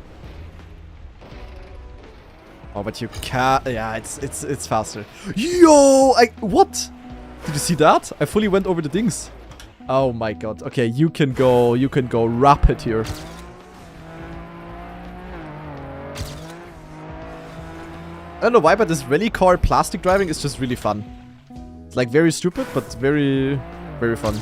Oh, but you can't... Yeah, it's faster. Yo! What? Did you see that? I fully went over the things. Oh my god. Okay, you can go rapid here. I don't know why, but this rally car plastic driving is just really fun. It's like very stupid, but very, very fun.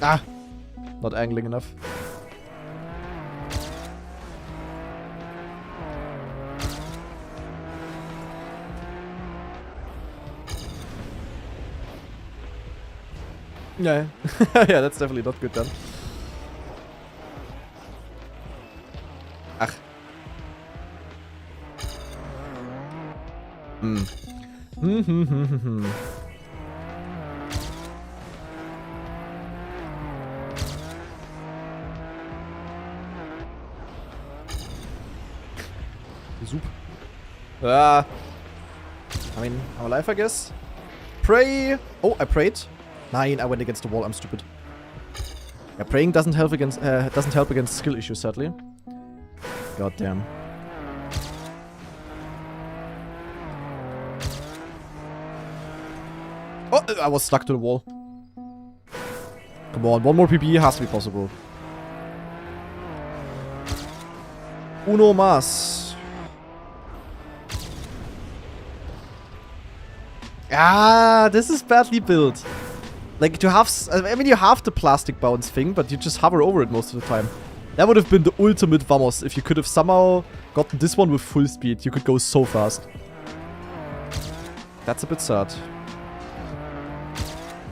Not angling enough. Yeah. Yeah, that's definitely not good then. Soup. I mean, I'm alive, I guess. Pray! Oh, I prayed. Nine, I went against the wall. I'm stupid. Yeah, praying doesn't help against skill issues, sadly. God damn. Oh, I was stuck to the wall. Come on, one more PB has to be possible. Uno más. Ah, this is badly built. Like, you have... I mean, you have the plastic bounce thing, but you just hover over it most of the time. That would have been the ultimate vamos if you could have somehow gotten this one with full speed. You could go so fast. That's a bit sad.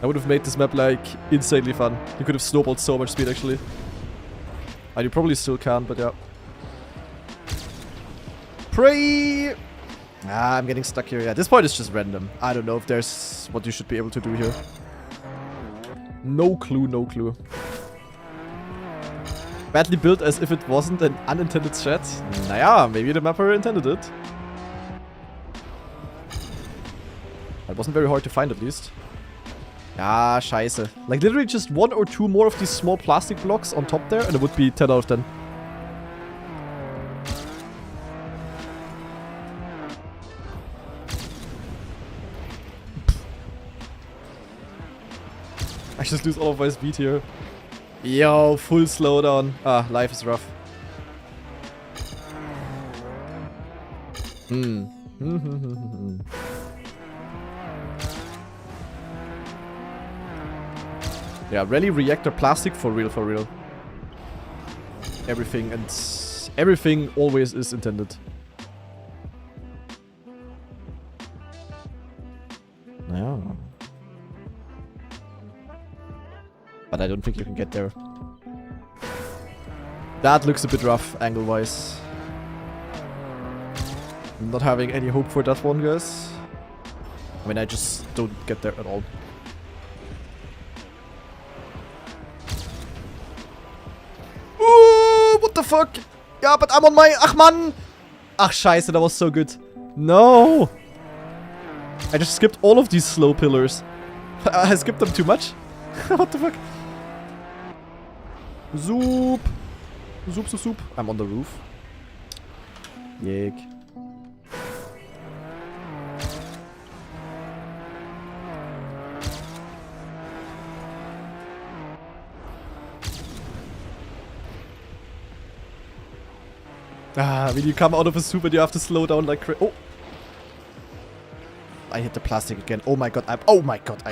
That would have made this map, like, insanely fun. You could have snowballed so much speed, actually. And you probably still can, but yeah. Pray! Ah, I'm getting stuck here. Yeah, this point is just random. I don't know if there's what you should be able to do here. No clue, no clue. Badly built as if it wasn't an unintended threat. Naja, maybe the mapper intended it. It wasn't very hard to find, at least. Ah, scheiße. Like, literally just 1 or 2 more of these small plastic blocks on top there, and it would be 10 out of 10. I just lose all of my speed here. Yo, full slowdown. Ah, life is rough. Yeah, rally reactor plastic for real, for real. Everything and everything always is intended. Yeah. But I don't think you can get there. That looks a bit rough angle-wise. I'm not having any hope for that one, guys. I mean, I just don't get there at all. Ooh, what the fuck? Yeah, but I'm on my... Ach, man! Ach, scheiße, that was so good. No! I just skipped all of these slow pillars. I skipped them too much. What the fuck? Zoop! Zoop, zoop, zoop. I'm on the roof. Yik. Ah, when you come out of a soup and you have to slow down like crazy. Oh! I hit the plastic again. Oh my god, oh my god,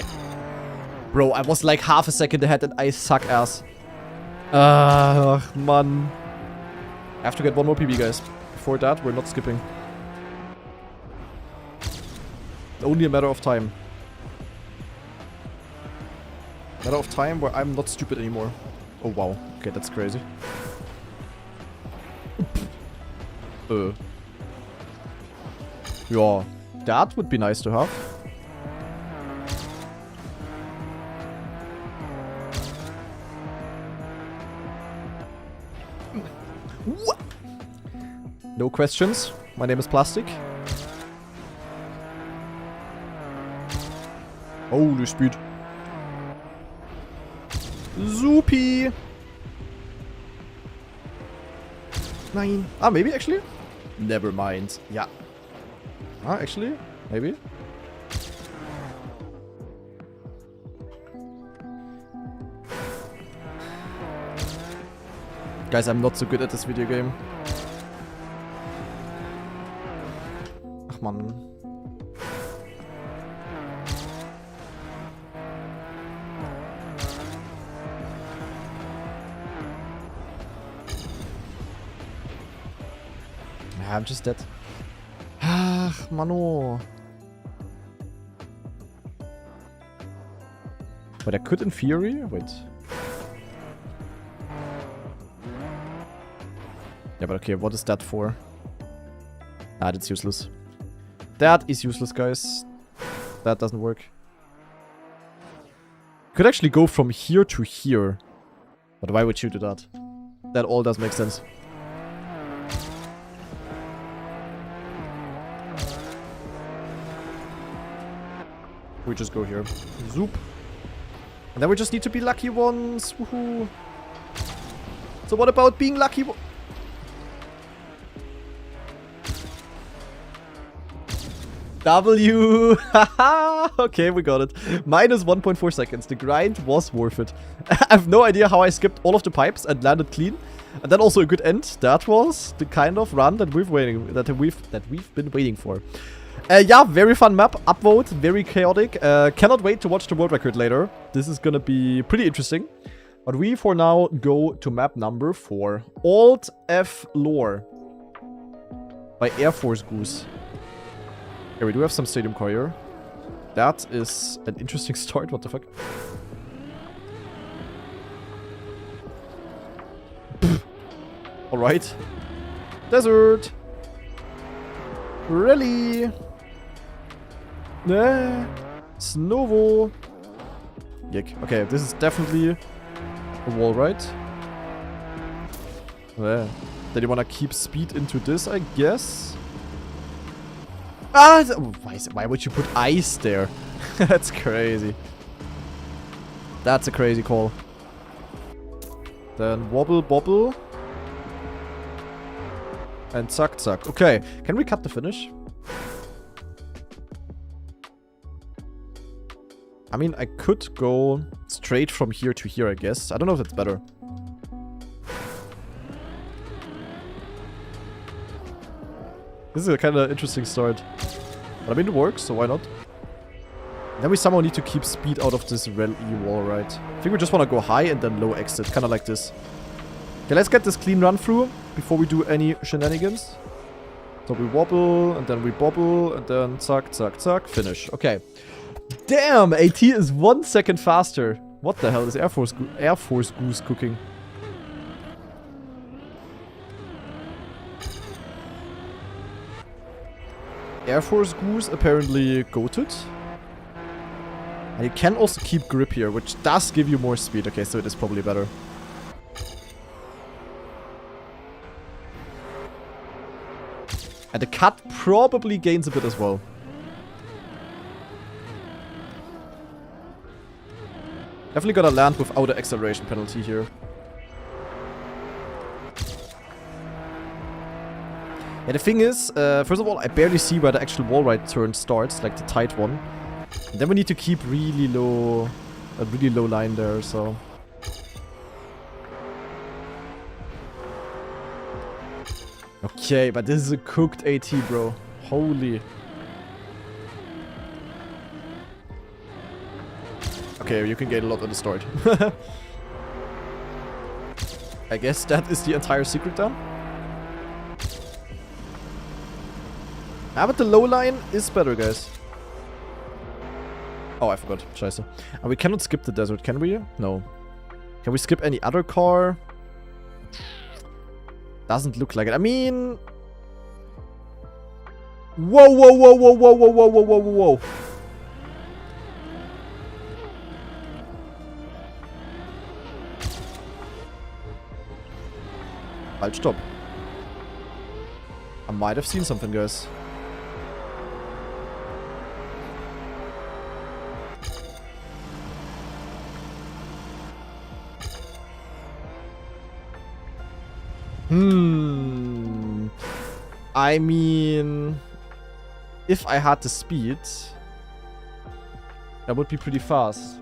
Bro, I was like half a second ahead and I suck ass. Ach, man. I have to get one more PB, guys. Before that, we're not skipping. Only a matter of time. Matter of time where I'm not stupid anymore. Oh, wow. Okay, that's crazy. Yeah, that would be nice to have. What? No questions. My name is Plastic. Holy speed. Zoopy. Nine. Ah, maybe actually? Never mind. Yeah. Ah, actually? Maybe? Guys, I'm not so good at this video game. Ach man. Yeah, I'm just dead. Ach, Mano. But I could in theory... Wait. Yeah, but okay, what is that for? Ah, that's useless. That is useless, guys. That doesn't work. Could actually go from here to here. But why would you do that? That all does make sense. We just go here. Zoop. And then we just need to be lucky ones. Woohoo. So what about being lucky? W. Haha. Okay, we got it. Minus 1.4 seconds. The grind was worth it. I have no idea how I skipped all of the pipes and landed clean. And then also a good end. That was the kind of run that we've been waiting for. Yeah, very fun map. Upvote, very chaotic. Cannot wait to watch the world record later. This is gonna be pretty interesting. But we, for now, go to map number 4. Alt F Lore. By Air Force Goose. Okay, we do have some stadium car here. That is an interesting start. What the fuck? Alright. Desert. Rally. Snovo. Yick. Okay, this is definitely a wall, right? Then you wanna keep speed into this, I guess. Ah, why would you put ice there? That's crazy. That's a crazy call. Then wobble, bobble. And zack, zack. Okay, can we cut the finish? I mean, I could go straight from here to here, I guess. I don't know if it's better. This is a kind of interesting start. But I mean, it works, so why not? Then we somehow need to keep speed out of this rally wall, right? I think we just want to go high and then low exit, kind of like this. Okay, let's get this clean run through before we do any shenanigans. So we wobble, and then we bobble, and then zack, zack, zack, finish. Okay. Damn, AT is 1 second faster. What the hell is Air Force Goose cooking? Air Force Goose apparently goated. And you can also keep grip here, which does give you more speed. Okay, so it is probably better. And the cut probably gains a bit as well. Definitely gotta land without an acceleration penalty here. Yeah, the thing is, first of all, I barely see where the actual wall ride turn starts, like the tight one. And then we need to keep really low, a really low line there, so... Okay, but this is a cooked AT, bro. Holy. Okay, you can gain a lot at the start. I guess that is the entire secret then. Ah, but the low line is better, guys. Oh, I forgot. Scheiße. And we cannot skip the desert, can we? No. Can we skip any other car? Doesn't look like it. I mean... Whoa, whoa, whoa, whoa, whoa, whoa, whoa, whoa, whoa, whoa. Halt, stop. I might have seen something, guys. I mean, if I had the speed, that would be pretty fast.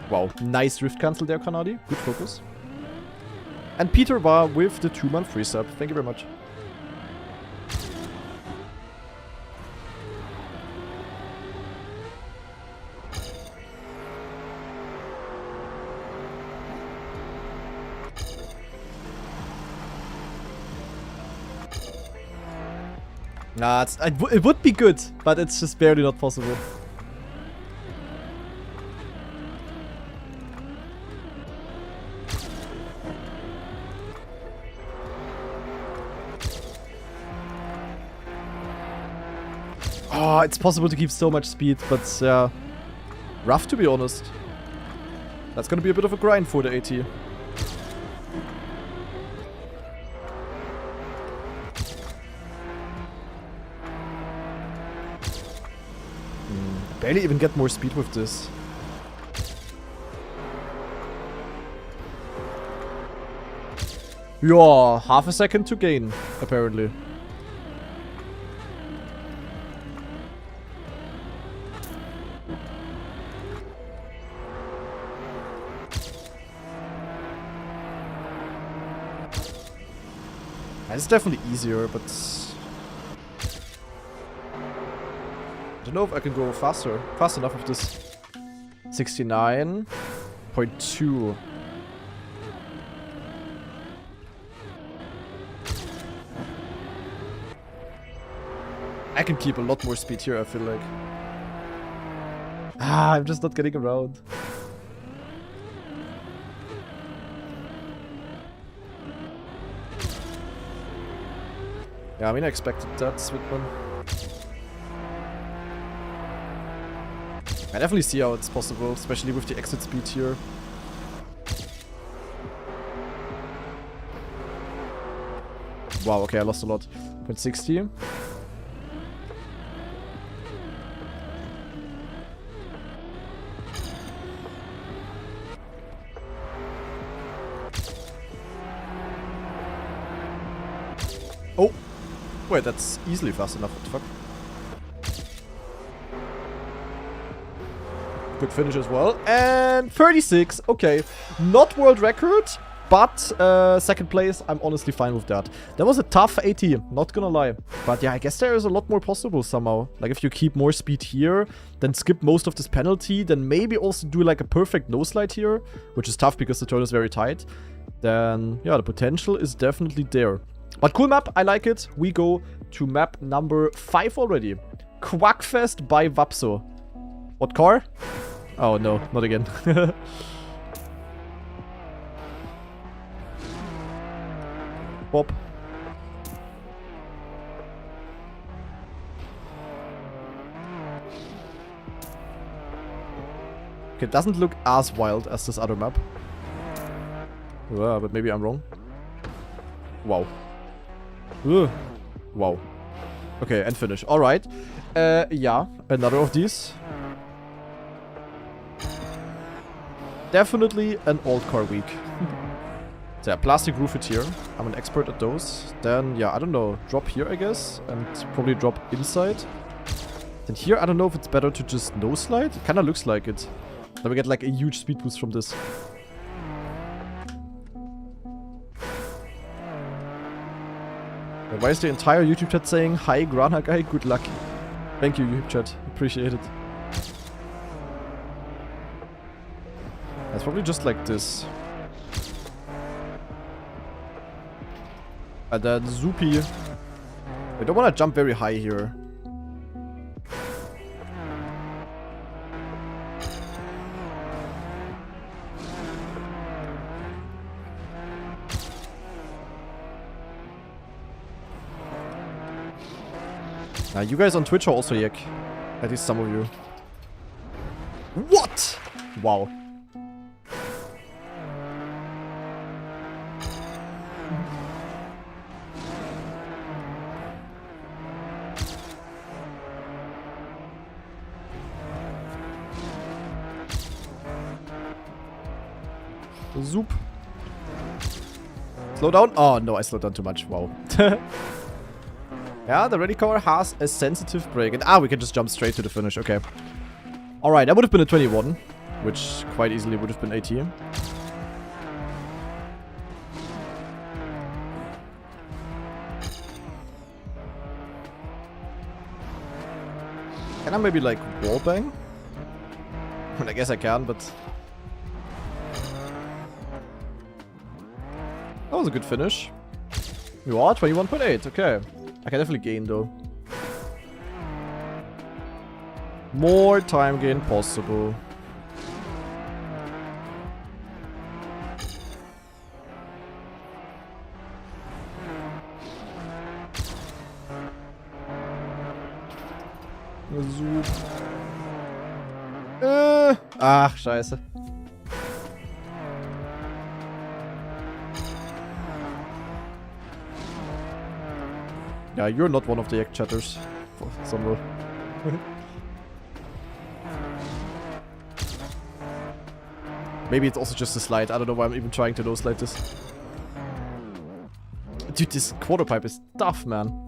Wow, nice drift cancel there, Kanadi. Good focus. And Peter Bar with the 2-month free sub. Thank you very much. Nah, it would be good, but it's just barely not possible. Oh, it's possible to keep so much speed, but yeah, rough to be honest. That's gonna be a bit of a grind for the AT. Barely even get more speed with this. Yeah, half a second to gain, apparently. It's definitely easier, but I don't know if I can go fast enough with this. 69.2. I can keep a lot more speed here, I feel like. I'm just not getting around. Yeah, I mean, I expected that, Switman. I definitely see how it's possible, especially with the exit speed here. Wow, okay, I lost a lot. 0.60. Oh! Wait, that's easily fast enough. What the fuck? Good finish as well. And 36. Okay. Not world record, but second place. I'm honestly fine with that. That was a tough AT, not gonna lie. But yeah, I guess there is a lot more possible somehow. Like if you keep more speed here, then skip most of this penalty, then maybe also do like a perfect no slide here, which is tough because the turn is very tight. Then yeah, the potential is definitely there. But cool map, I like it. We go to map number 5 already. Quackfest by Vapso. What car? Oh no, not again. Bob. Okay, it doesn't look as wild as this other map. But maybe I'm wrong. Wow. Ugh. Wow. Okay, and finish. Alright. Yeah, another of these. Definitely an old car week. So yeah, plastic roof it here. I'm an expert at those. Then, yeah, I don't know. Drop here, I guess. And probably drop inside. Then here, I don't know if it's better to just no slide. It kind of looks like it. Then we get like a huge speed boost from this. Why is the entire YouTube chat saying, "Hi, Grana guy, good luck"? Thank you, YouTube chat. Appreciate it. It's probably just like this. And then Zoopy. I don't want to jump very high here. You guys on Twitch are also yak. At least some of you. What? Wow. Zoop. Slow down. Oh no, I slowed down too much. Wow. Yeah, the ready car has a sensitive brake. And we can just jump straight to the finish. Okay. Alright, that would have been a 21. Which quite easily would have been 18. Can I maybe like wallbang? I guess I can, but... That was a good finish. You are 21.8, okay. I can definitely gain though. More time gain possible. Ach, scheiße. Yeah, you're not one of the yak chatters. Somehow. Maybe it's also just a slide. I don't know why I'm even trying to no slide this. Dude, this quarter pipe is tough, man.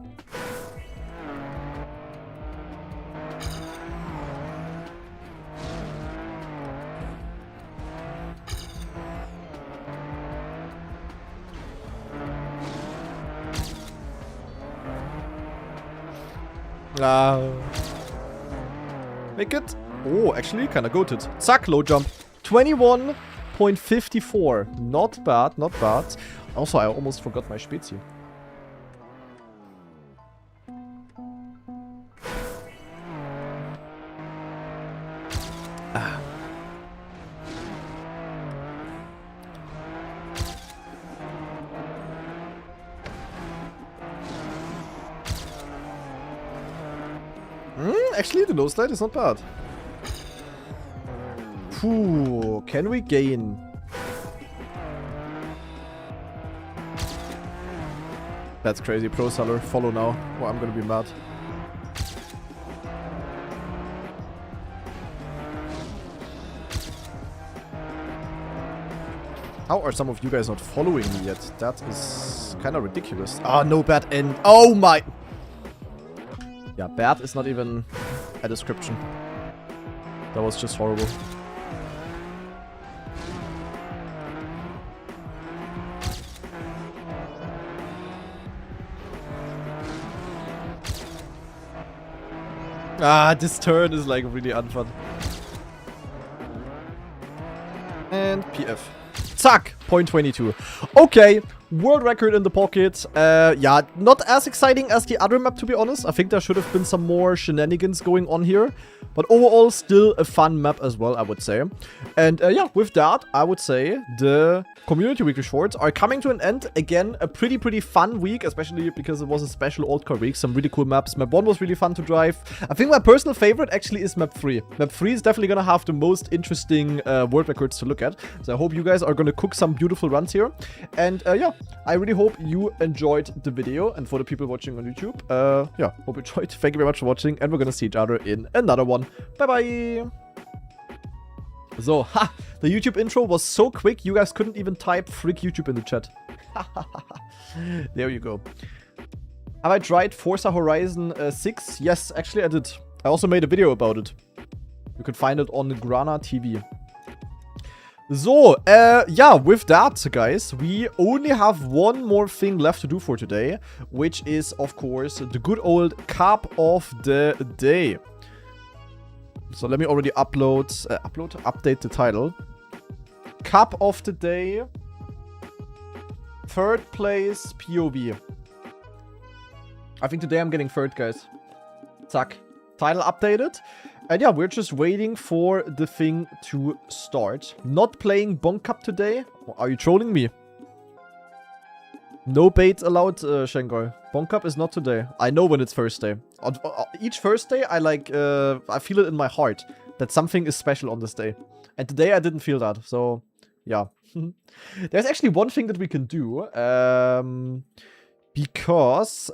Make it. Oh, actually, kind of goated. Zack, low jump. 21.54. Not bad, not bad. Also, I almost forgot my Spezi. Actually, the nose slide is not bad. Phew, can we gain? That's crazy. Pro seller, follow now, or I'm gonna be mad. How are some of you guys not following me yet? That is kind of ridiculous. Ah, no bad end. Oh my... Yeah, bad is not even a description. That was just horrible. Ah, this turn is like really unfun. And PF. Zack, 0.22. Okay, world record in the pocket. Yeah, not as exciting as the other map, to be honest. I think there should have been some more shenanigans going on here. But overall, still a fun map as well, I would say. And yeah, with that, I would say the community weekly shorts are coming to an end. Again, a pretty fun week, especially because it was a special old car week. Some really cool maps. Map 1 was really fun to drive. I think my personal favorite actually is map 3. Map 3 is definitely going to have the most interesting world records to look at. So I hope you guys are going to cook some beautiful runs here. And yeah, I really hope you enjoyed the video. And for the people watching on YouTube, yeah, hope you enjoyed. Thank you very much for watching. And we're going to see each other in another one. Bye-bye. So, ha! The YouTube intro was so quick, you guys couldn't even type freak YouTube in the chat. There you go. Have I tried Forza Horizon 6? Yes, actually I did. I also made a video about it. You can find it on Grana TV. So, yeah, with that, guys, we only have one more thing left to do for today, which is, of course, the good old Cup of the Day. So let me already update the title. Cup of the Day. Third place POV. I think today I'm getting third, guys. Zack. Title updated. And yeah, we're just waiting for the thing to start. Not playing Bonk Cup today? Are you trolling me? No bait allowed, Shanghai. Bonk Cup is not today. I know when it's Thursday. On each Thursday, I feel it in my heart that something is special on this day. And today I didn't feel that, so yeah. There's actually one thing that we can do. Because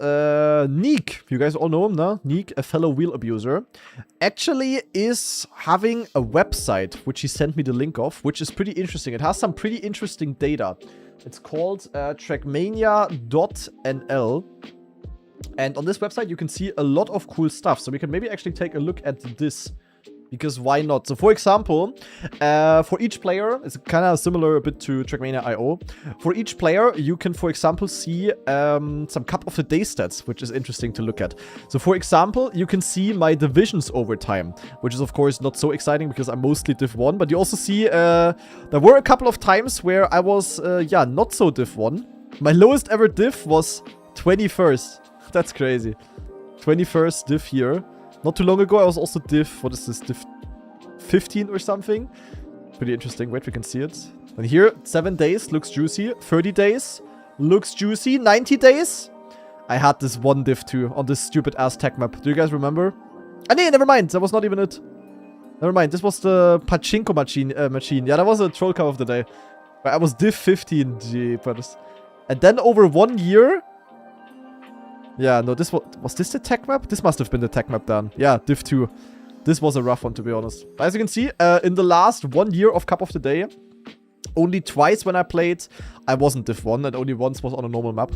Neek, you guys all know him, no? Neek, a fellow wheel abuser, actually is having a website, which he sent me the link of, which is pretty interesting. It has some pretty interesting data. It's called trackmania.nl. And on this website, you can see a lot of cool stuff. So we can maybe actually take a look at this. Because why not? So for example, for each player, it's kind of similar a bit to trackmania.io. For each player, you can, for example, see some Cup of the Day stats, which is interesting to look at. So for example, you can see my divisions over time, which is of course not so exciting because I'm mostly Div 1. But you also see there were a couple of times where I was, yeah, not so Div 1. My lowest ever Div was 21st. That's crazy. 21st Div here. Not too long ago, I was also Div, what is this, Div 15 or something? Pretty interesting. Wait, we can see it. And here, 7 days, looks juicy. 30 days, looks juicy. 90 days. I had this one Div too, on this stupid ass tech map. Do you guys remember? Ah, nee, never mind. That was not even it. Never mind. This was the Pachinko machine. Yeah, that was a troll cup of the day. I was Div 15. Jeepers. And then over 1 year... Yeah, no, this was this the tech map? This must have been the tech map then. Yeah, Div 2. This was a rough one, to be honest. But as you can see, in the last 1 year of Cup of the Day, only twice when I played, I wasn't Div 1, and only once was on a normal map.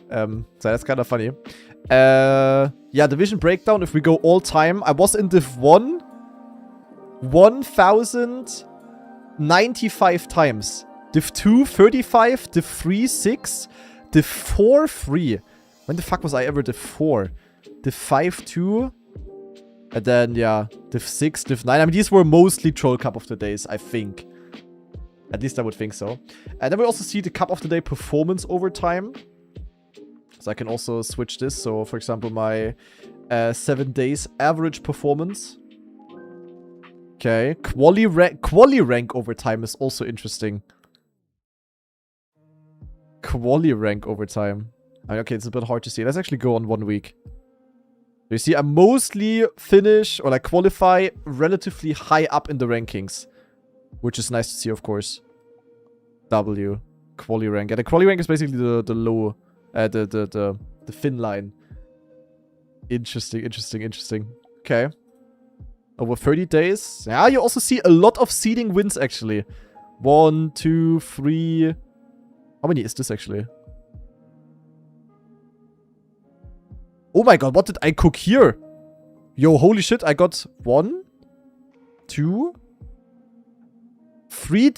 So that's kind of funny. Yeah, division breakdown, if we go all time, I was in Div 1 1,095 times. Div 2, 35. Div 3, 6. Div 4, 3. When the fuck was I ever Div 4? Div 5 2. And then, yeah, Div 6, Div 9. I mean, these were mostly Troll Cup of the Days, I think. At least I would think so. And then we also see the Cup of the Day performance over time. So I can also switch this. So, for example, my 7 days average performance. Okay. Quali rank over time is also interesting. Quali rank over time. I mean, okay, it's a bit hard to see. Let's actually go on 1 week. You see, I mostly finish or like qualify relatively high up in the rankings. Which is nice to see, of course. W. Quali rank. And the quali rank is basically the low... the thin line. Interesting. Okay. Over 30 days. Yeah, you also see a lot of seeding wins, actually. 1, 2, 3... How many is this, actually? Oh my god, what did I cook here? Yo, holy shit, I got 1, 2... 3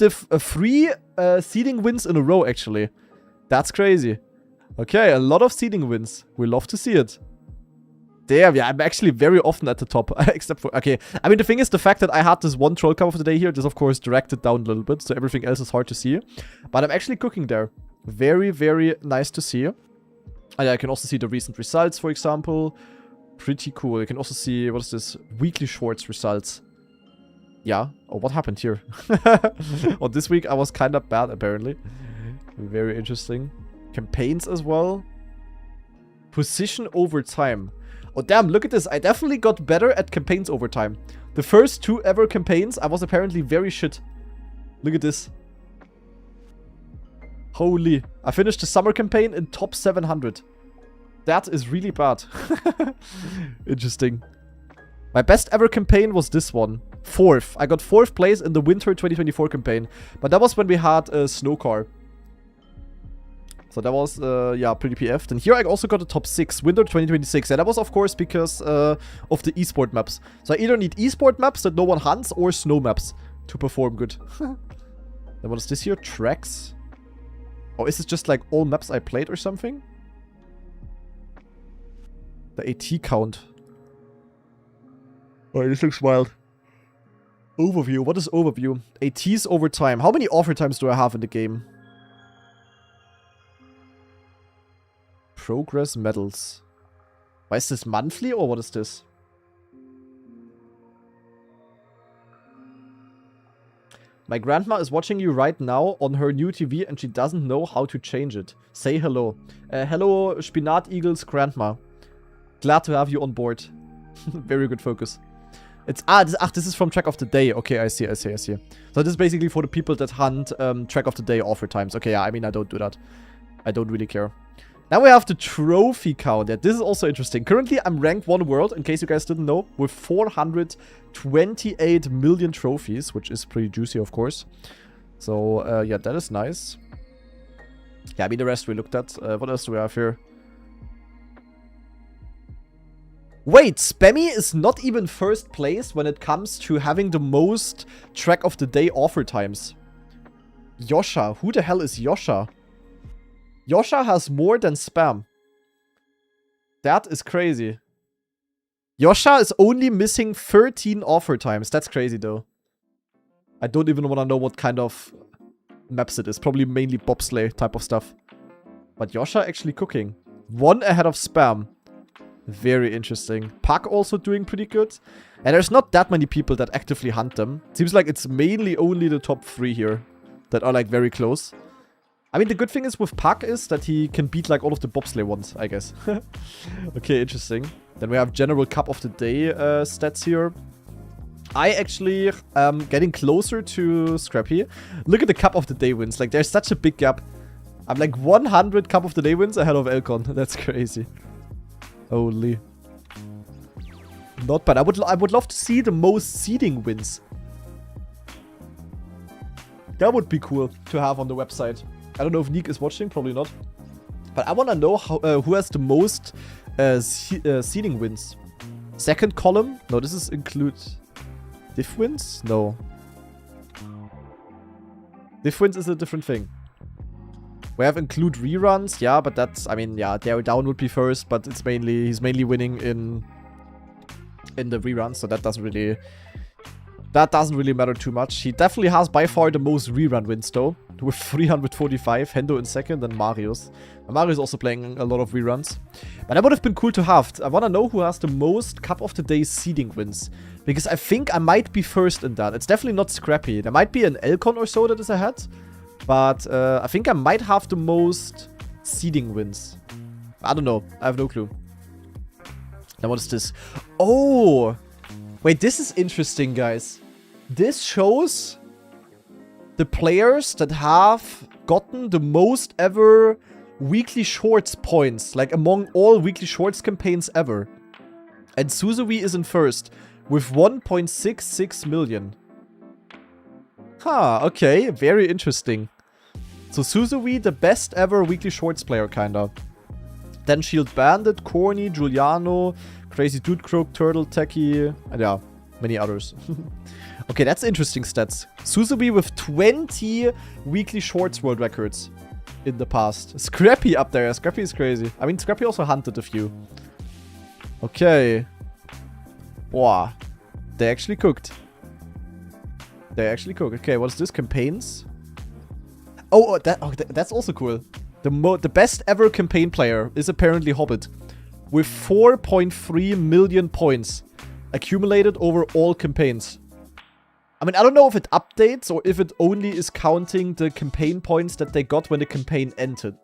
seeding wins in a row, actually. That's crazy. Okay, a lot of seeding wins. We love to see it. Damn, yeah, I'm actually very often at the top. Except for... Okay, I mean, the thing is, the fact that I had this one Troll Cup of the Day here, this, of course, dragged it down a little bit. So everything else is hard to see. But I'm actually cooking there. Very, very nice to see. And I can also see the recent results, for example. Pretty cool. You can also see... What is this? Weekly Shorts results. Yeah. Oh, what happened here? Oh, this week I was kind of bad, apparently. Very interesting. Campaigns as well. Position over time. Oh, damn, look at this. I definitely got better at campaigns over time. The first 2 ever campaigns, I was apparently very shit. Look at this. Holy. I finished the summer campaign in top 700. That is really bad. Interesting. My best ever campaign was this one. 4th. I got 4th place in the winter 2024 campaign. But that was when we had a snow car. So that was, yeah, pretty PF'd. And here I also got a top 6, winter 2026. And that was, of course, because of the esport maps. So I either need esport maps that no one hunts or snow maps to perform good. Then what is this here? Tracks? Oh, is this just like all maps I played or something? The AT count. Oh, this looks wild. Overview. What is overview? ATs over time. How many offer times do I have in the game? Progress medals. Why is this monthly or what is this? My grandma is watching you right now on her new TV and she doesn't know how to change it. Say hello. Hello, Spinat Eagles grandma. Glad to have you on board. Very good focus. It's this is from Track of the Day. Okay, I see. So this is basically for the people that hunt Track of the Day offer times. Okay, yeah, I mean, I don't do that. I don't really care. Now we have the trophy count. Yeah, this is also interesting. Currently, I'm ranked 1 world, in case you guys didn't know, with 428 million trophies, which is pretty juicy, of course. So, yeah, that is nice. Yeah, I mean, the rest we looked at. What else do we have here? Wait, Spammy is not even first place when it comes to having the most Track of the Day offer times. Yosha. Who the hell is Yosha? Yosha has more than Spam. That is crazy. Yosha is only missing 13 offer times. That's crazy, though. I don't even want to know what kind of maps it is. Probably mainly bobsleigh type of stuff. But Yosha actually cooking. 1 ahead of Spam. Very interesting. Puck also doing pretty good. And there's not that many people that actively hunt them. Seems like it's mainly only the top 3 here that are like very close. I mean, the good thing is with Puck is that he can beat like all of the bobsleigh ones, I guess. Okay, interesting. Then we have General Cup of the Day stats here. I actually am getting closer to Scrappy. Look at the Cup of the Day wins. Like, there's such a big gap. I'm like 100 Cup of the Day wins ahead of Elcon. That's crazy. Holy. Not bad. I would love to see the most seeding wins. That would be cool to have on the website. I don't know if Neek is watching, probably not. But I want to know how, who has the most seeding wins. Second column? No, this is include diff wins? No. Diff wins is a different thing. We have include reruns, yeah, but that's, I mean, yeah, Dare Down would be first, but it's mainly, he's mainly winning in the reruns, so that doesn't really matter too much. He definitely has by far the most rerun wins though, with 345, Hendo in second, and Marius. And Marius also playing a lot of reruns. But that would have been cool to have. I want to know who has the most Cup of the Day seeding wins, because I think I might be first in that. It's definitely not Scrappy. There might be an Elcon or so that is ahead, but I think I might have the most seeding wins. I don't know. I have no clue. Now what is this? Oh! Wait, this is interesting, guys. This shows the players that have gotten the most ever weekly shorts points, like among all weekly shorts campaigns ever. And Suzui is in first with 1.66 million. Huh, okay, very interesting. So Suzui, the best ever weekly shorts player, kinda. Then Shield Bandit, Corny, Giuliano, Crazy Dude Croak, Turtle, Techie, and yeah, many others. Okay, that's interesting stats. Suzui with 20 weekly shorts world records in the past. Scrappy up there. Scrappy is crazy. I mean, Scrappy also hunted a few. Okay. Wow. They actually cooked. Okay, what's this? Campaigns? Oh, that's also cool. The best ever campaign player is apparently Hobbit, with 4.3 million points accumulated over all campaigns. I mean, I don't know if it updates or if it only is counting the campaign points that they got when the campaign ended.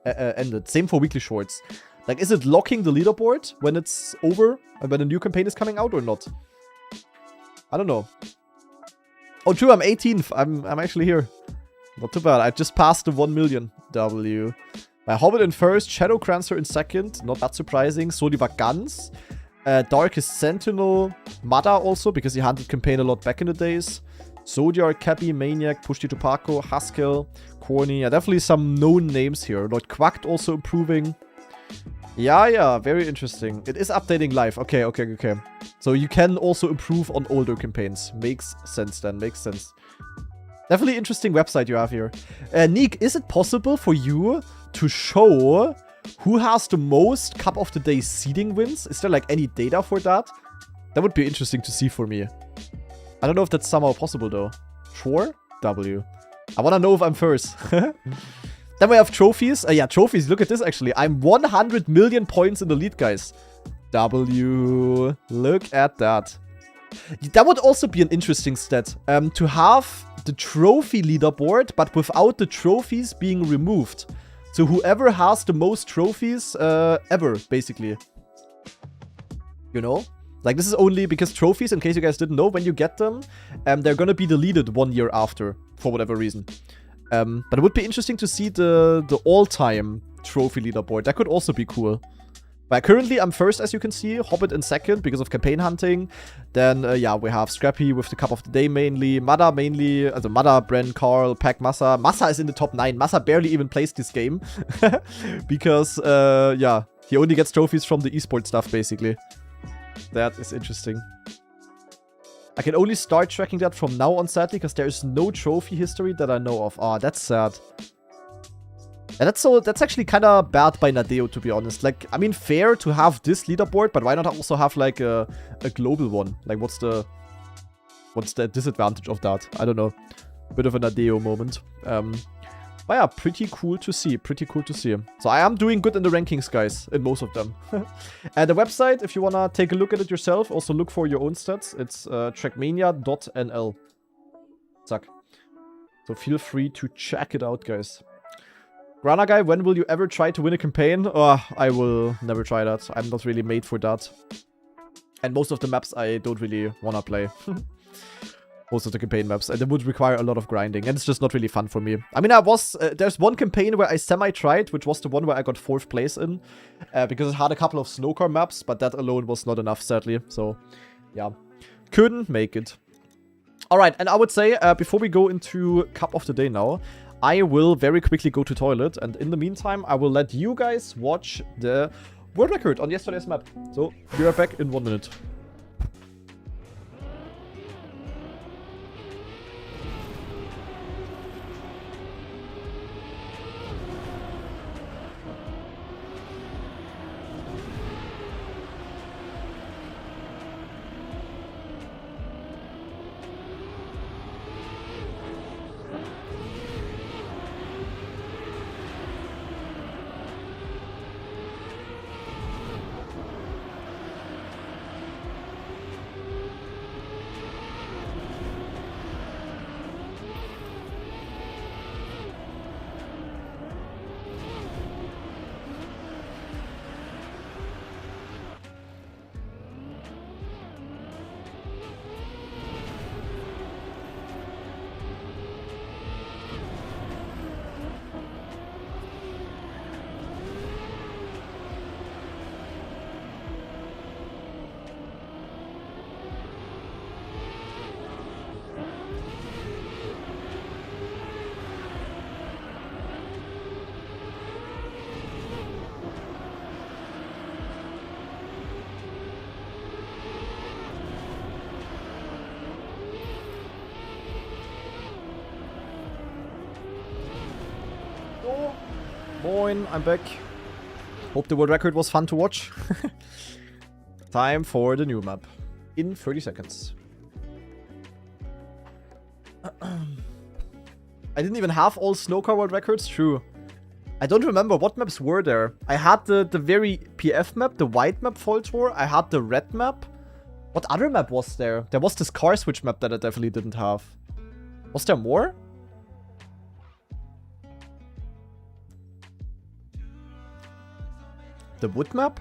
Same for weekly shorts. Like, is it locking the leaderboard when it's over and when a new campaign is coming out or not? I don't know. Oh, true, I'm 18th. I'm actually here. Not too bad. I just passed the 1 million W. My Hobbit in first, Shadow Crancer in second. Not that surprising. Soliva Guns. Darkest Sentinel. Mada also, because he hunted campaign a lot back in the days. Zodiac, Cappy, Maniac, Pushti Topako, Haskell, Corny. Yeah, definitely some known names here. Lord Quacked also improving. Yeah, very interesting. It is updating live. Okay. So you can also improve on older campaigns. Makes sense then, makes sense. Definitely interesting website you have here. Neek, is it possible for you to show who has the most Cup of the Day seeding wins? Is there like any data for that? That would be interesting to see for me. I don't know if that's somehow possible though. Sure? W. I want to know if I'm first. Then we have trophies. Yeah, trophies. Look at this actually. I'm 100 million points in the lead, guys. W. Look at that. That would also be an interesting stat. To have the trophy leaderboard, but without the trophies being removed. So whoever has the most trophies ever, basically. You know? Like, this is only because trophies, in case you guys didn't know, when you get them, they're gonna be deleted 1 year after, for whatever reason. But it would be interesting to see the all-time trophy leaderboard. That could also be cool. But currently, I'm first, as you can see. Hobbit in second, because of campaign hunting. Then, yeah, we have Scrappy with the Cup of the Day mainly. Mada mainly. Also, Mada, Bren, Carl, Pack, Massa. Massa is in the top 9. Massa barely even plays this game. Because, yeah, he only gets trophies from the esports stuff, basically. That is interesting. I can only start tracking that from now on, sadly, because there is no trophy history that I know of. Ah, that's sad. And that's actually kind of bad by Nadeo, to be honest. Like, I mean, fair to have this leaderboard, but why not also have, like, a global one? Like, what's the disadvantage of that? I don't know. Bit of a Nadeo moment. But yeah, pretty cool to see. So I am doing good in the rankings, guys, in most of them. And the website, if you want to take a look at it yourself, also look for your own stats. It's trackmania.nl. Zack. So feel free to check it out, guys. Grana guy, when will you ever try to win a campaign? I will never try that. I'm not really made for that. And most of the maps I don't really want to play. Most of the campaign maps, and it would require a lot of grinding, and it's just not really fun for me. I mean, there's one campaign where I semi-tried, which was the one where I got 4th place in, because it had a couple of snowcar maps, but that alone was not enough, sadly. So, yeah, couldn't make it. Alright, and I would say, before we go into Cup of the Day now, I will very quickly go to toilet, and in the meantime, I will let you guys watch the world record on yesterday's map. So, be right back in 1 minute. Oh. Moin, I'm back. Hope the world record was fun to watch. Time for the new map. In 30 seconds. I didn't even have all snowcar world records, true. I don't remember what maps were there. I had the very PF map, the white map Fall Tour. I had the red map. What other map was there? There was this car switch map that I definitely didn't have. Was there more? The wood map?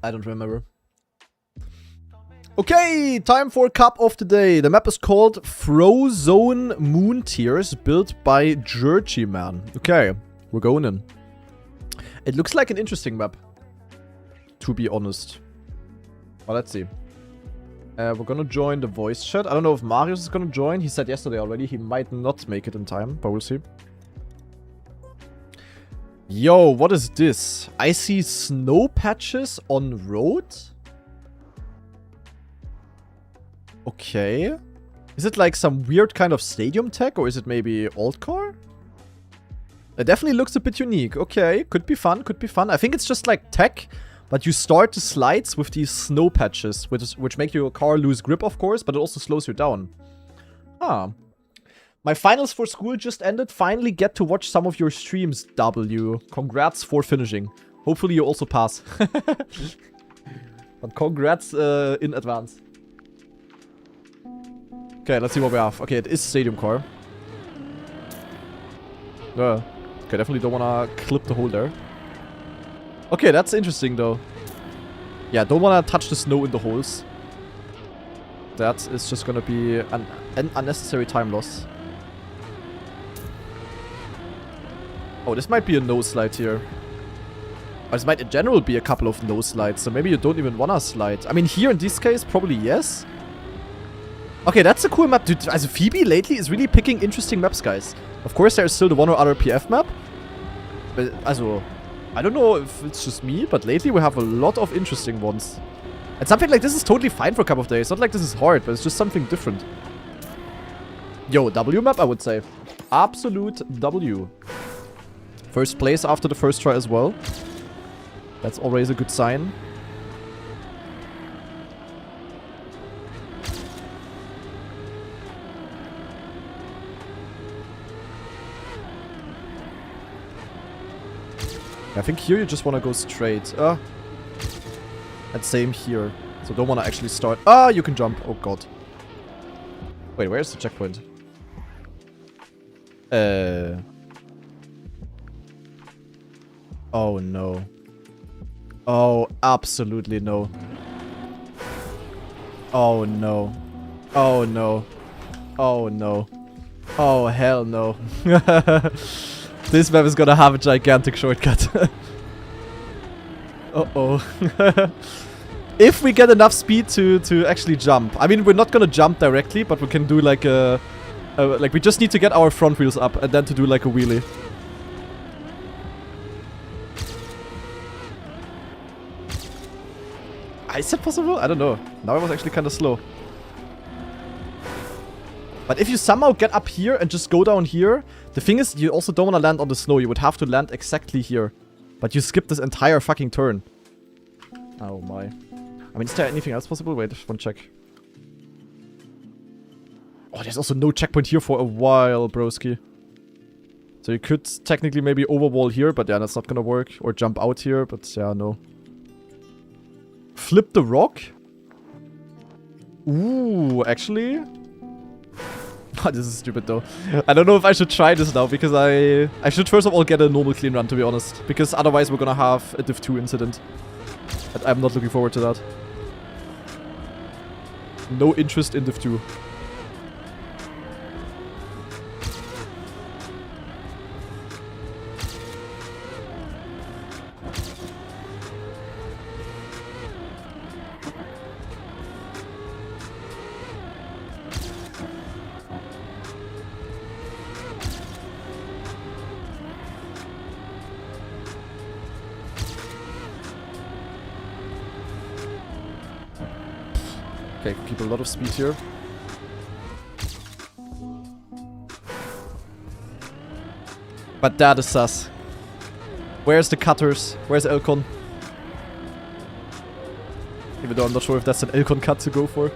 I don't remember. Okay, time for Cup of the Day. The map is called Frozone Moon Tears, built by Jergy Man. Okay, we're going in. It looks like an interesting map, to be honest. Well, let's see. We're gonna join the voice chat. I don't know if Marius is gonna join. He said yesterday already he might not make it in time, but we'll see. Yo, what is this? I see snow patches on road? Okay. Is it like some weird kind of stadium tech, or is it maybe old car? It definitely looks a bit unique. Okay, could be fun, could be fun. I think it's just like tech, but you start the slides with these snow patches, which make your car lose grip, of course, but it also slows you down. Ah. My finals for school just ended. Finally get to watch some of your streams, W. Congrats for finishing. Hopefully you also pass. But congrats in advance. Okay, let's see what we have. Okay, it is stadium car. Okay, definitely don't wanna clip the hole there. Okay, that's interesting though. Yeah, don't wanna touch the snow in the holes. That is just gonna be an unnecessary time loss. Oh, this might be a no slide here. Or this might in general be a couple of no slides, so maybe you don't even wanna slide. I mean, here in this case, probably yes. Okay, that's a cool map, dude. Also, Phoebe lately is really picking interesting maps, guys. Of course, there's still the one or other PF map. But, also, I don't know if it's just me, but lately we have a lot of interesting ones. And something like this is totally fine for a couple of days. It's not like this is hard, but it's just something different. Yo, W map, I would say. Absolute W. First place after the first try as well. That's always a good sign. I think here you just want to go straight. And same here. So don't want to actually start. Ah, you can jump. Oh god. Wait, where's the checkpoint? Oh no. Oh, absolutely no. Oh no. Oh no. Oh no. Oh hell no. This map is gonna have a gigantic shortcut. Uh-oh. If we get enough speed to actually jump. I mean, we're not gonna jump directly, but we can do like a... like, we just need to get our front wheels up and then to do like a wheelie. Is it possible? I don't know. Now it was actually kind of slow. But if you somehow get up here and just go down here, the thing is, you also don't want to land on the snow. You would have to land exactly here. But you skip this entire fucking turn. Oh my. I mean, is there anything else possible? Wait, just one check. Oh, there's also no checkpoint here for a while, broski. So you could technically maybe overwall here, but yeah, that's not gonna work. Or jump out here, but yeah, no. Flip the rock? Ooh, actually... Oh, this is stupid though. I don't know if I should try this now, because I should first of all get a normal clean run, to be honest. Because otherwise we're gonna have a Div 2 incident. And I'm not looking forward to that. No interest in Div 2. Okay, keep a lot of speed here. But that is sus. Where's the cutters? Where's Elcon? Even though I'm not sure if that's an Elcon cut to go for.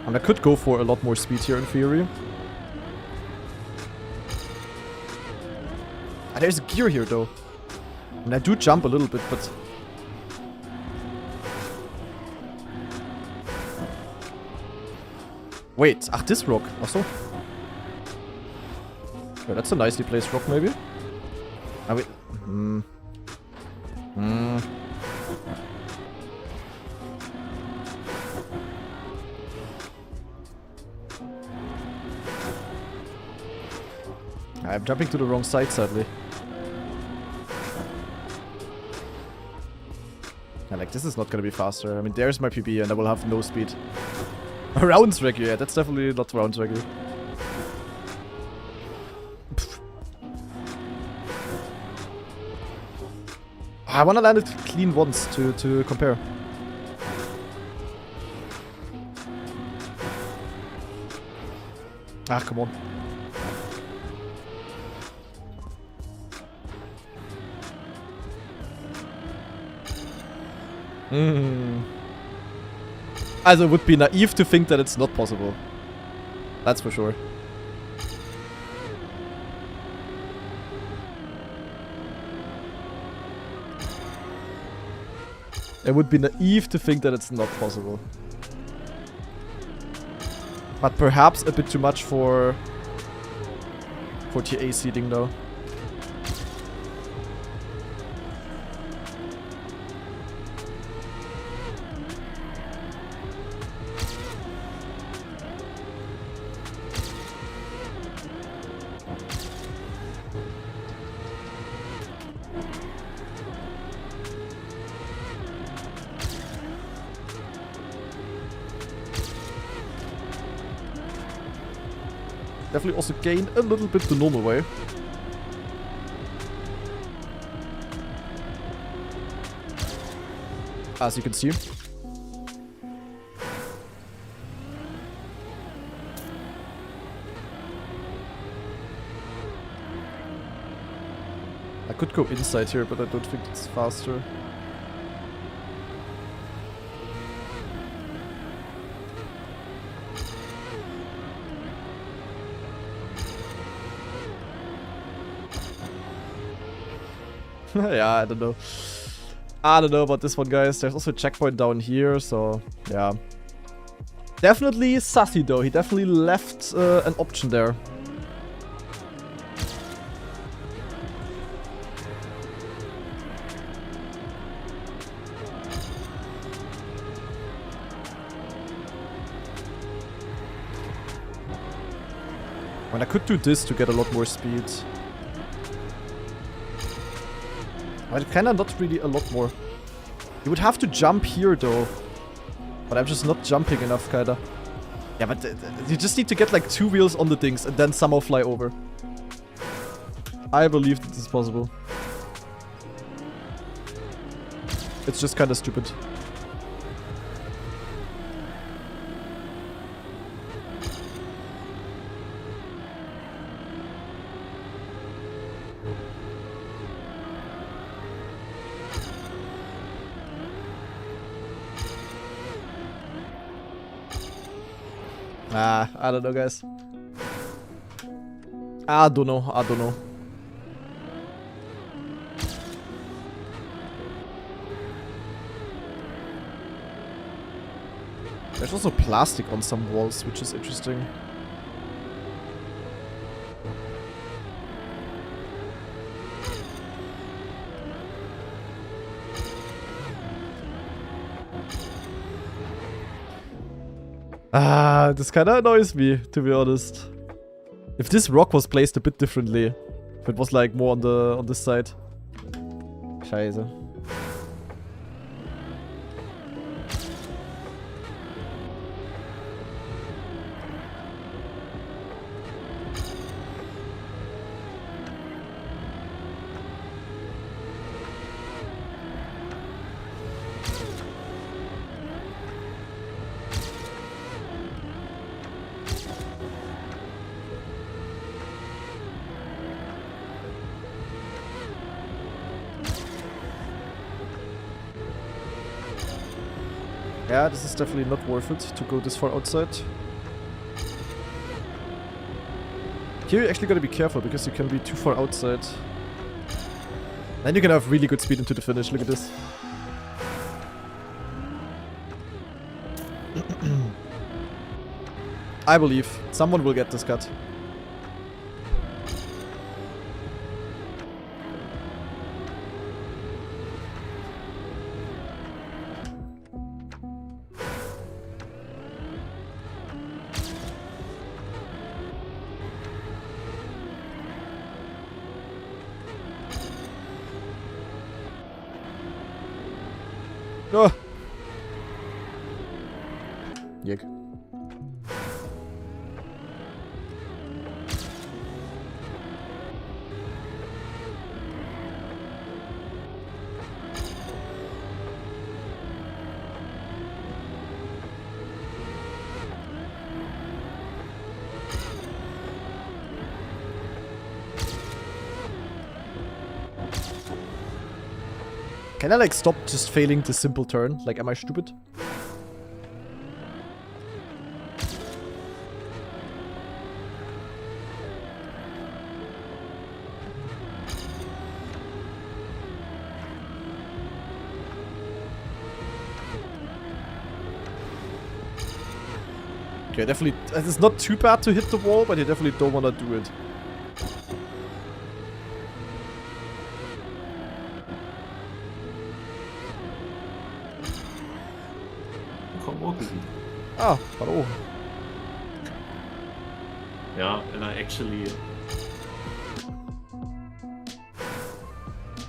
And I could go for a lot more speed here in theory. Ah, there's a gear here though. And I do jump a little bit, but... Wait, ach, this rock. Achso. Yeah, that's a nicely placed rock, maybe. Ah, wait. I'm jumping to the wrong side, sadly. Yeah, like, this is not gonna be faster. I mean, there's my PB and I will have no speed. Rounds regular, yeah, that's definitely not rounds regular. I wanna land it clean once to compare. Ah, come on. Also, it would be naive to think that it's not possible. That's for sure. It would be naive to think that it's not possible. But perhaps a bit too much for TA seeding though. Definitely also gain a little bit the normal way. As you can see. I could go inside here, but I don't think it's faster. Yeah, I don't know. I don't know about this one, guys. There's also a checkpoint down here, so yeah. Definitely sassy, though. He definitely left an option there. And I could do this to get a lot more speed. But kinda not really a lot more. You would have to jump here though. But I'm just not jumping enough, kinda. Yeah, but you just need to get like 2 wheels on the things and then somehow fly over. I believe that this is possible. It's just kinda stupid. I don't know, guys. I don't know. There's also plastic on some walls, which is interesting. This kinda annoys me, to be honest. If this rock was placed a bit differently, if it was like more on this side. Scheiße. Yeah, this is definitely not worth it to go this far outside. Here you actually gotta be careful because you can be too far outside. Then you can have really good speed into the finish. Look at this. I believe someone will get this cut. Oh. Yik. Can I like stop just failing the simple turn? Like, am I stupid? Okay, definitely. It's not too bad to hit the wall, but you definitely don't want to do it. Ah, hallo. Yeah, and I actually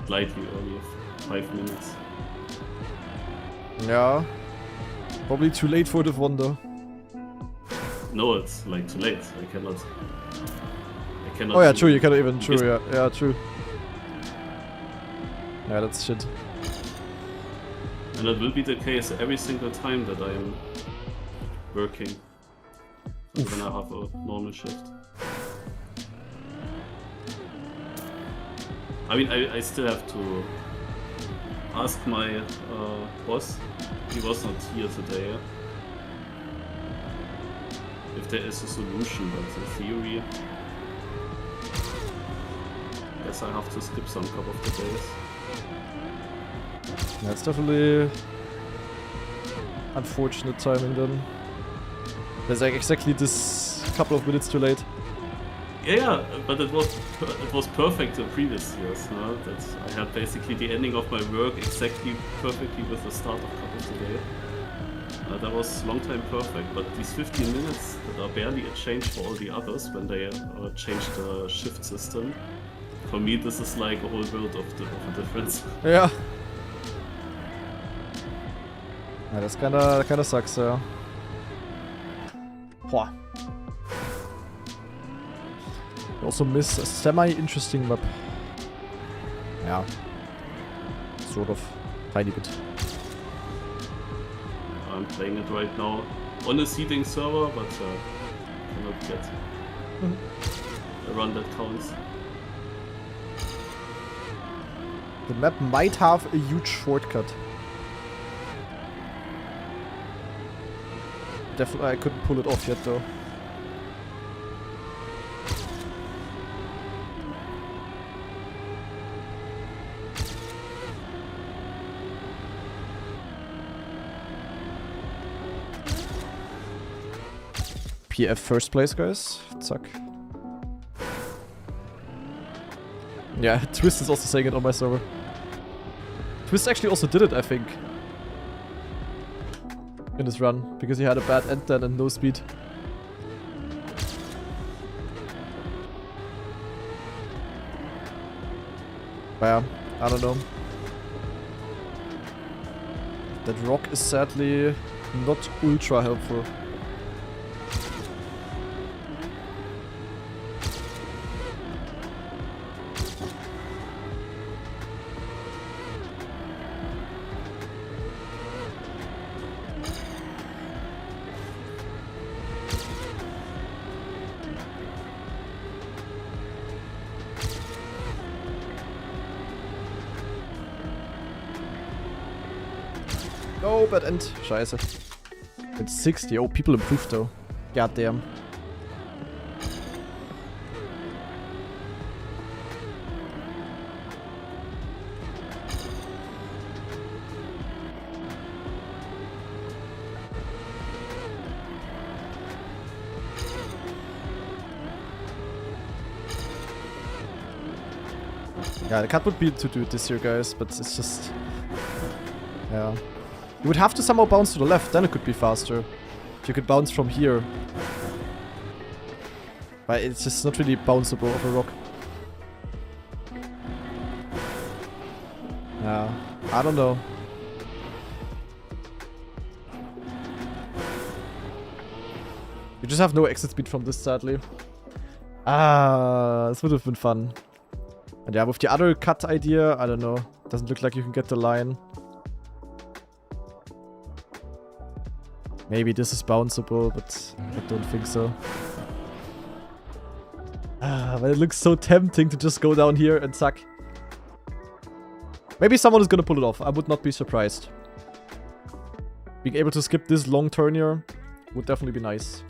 slightly early, 5 minutes. Yeah. Probably too late for the wonder. No, it's like too late. I cannot. Oh yeah, true. You cannot even. True. Yeah. Yeah. True. Yeah, that's shit. And it will be the case every single time that I am working when I have a normal shift. I mean, I still have to ask my boss. He was not here today. If there is a solution, but in theory, I guess I have to skip some couple of the days. That's definitely unfortunate timing then. There's like exactly this couple of minutes too late. Yeah, but it was perfect the previous years. No? That I had basically the ending of my work exactly perfectly with the start of couple of the day. That was long time perfect, but these 15 minutes that are barely a change for all the others when they changed the shift system. For me, this is like a whole world of a difference. Yeah. Yeah, that's kinda sucks, yeah. Boah. I also miss a semi-interesting map. Yeah. Sort of. Tiny bit. I'm playing it right now on a seeding server, but cannot get a run that counts. The map might have a huge shortcut. Definitely, I couldn't pull it off yet though. PF first place, guys. Suck. Yeah, Twist is also saying it on my server. Twist actually also did it, I think. In his run, because he had a bad end then and no speed. But yeah, I don't know. That rock is sadly not ultra helpful. No, bad end. Scheiße. It's 60. Oh, people improved though. God damn. Yeah, the cut would be to do it this year, guys, but it's just... Yeah. You would have to somehow bounce to the left, then it could be faster. You could bounce from here. But it's just not really bounceable off a rock. Yeah, I don't know. You just have no exit speed from this, sadly. Ah, this would have been fun. And yeah, with the other cut idea, I don't know. Doesn't look like you can get the line. Maybe this is bounceable, but I don't think so. Ah, but it looks so tempting to just go down here and suck. Maybe someone is gonna pull it off. I would not be surprised. Being able to skip this long turn here would definitely be nice.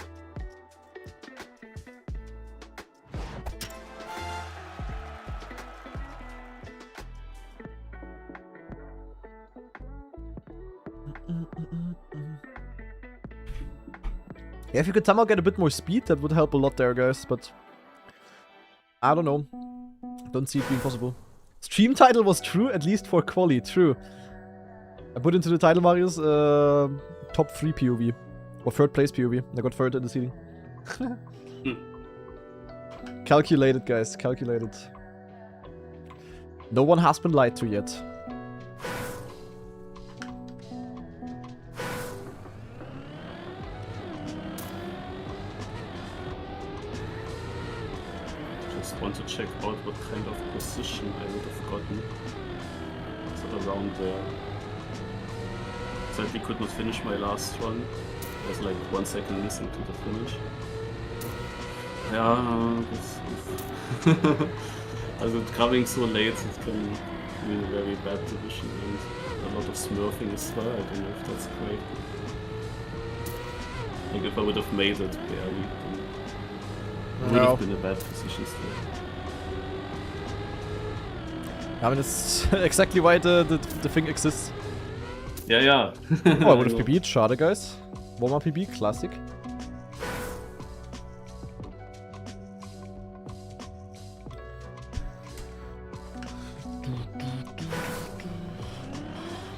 Yeah, if you could somehow get a bit more speed, that would help a lot there, guys, but... I don't know. Don't see it being possible. Stream title was true, at least for quali, true. I put into the title, Marius, top 3 POV. Or 3rd place POV. I got 3rd in the seeding. Calculated, guys, calculated. No one has been lied to yet. Want to check out what kind of position I would have gotten. So around there. Sadly could not finish my last run. I was like 1 second missing to the finish. Yeah, also coming so late, it can be in a very bad position and a lot of smurfing as well. I don't know if that's great. Like if I would have made it barely, then I would have been in a bad position still. I mean, it's exactly why the thing exists. Yeah, yeah. Oh, I would have PB'd. Schade, guys. Warm-up PB, classic.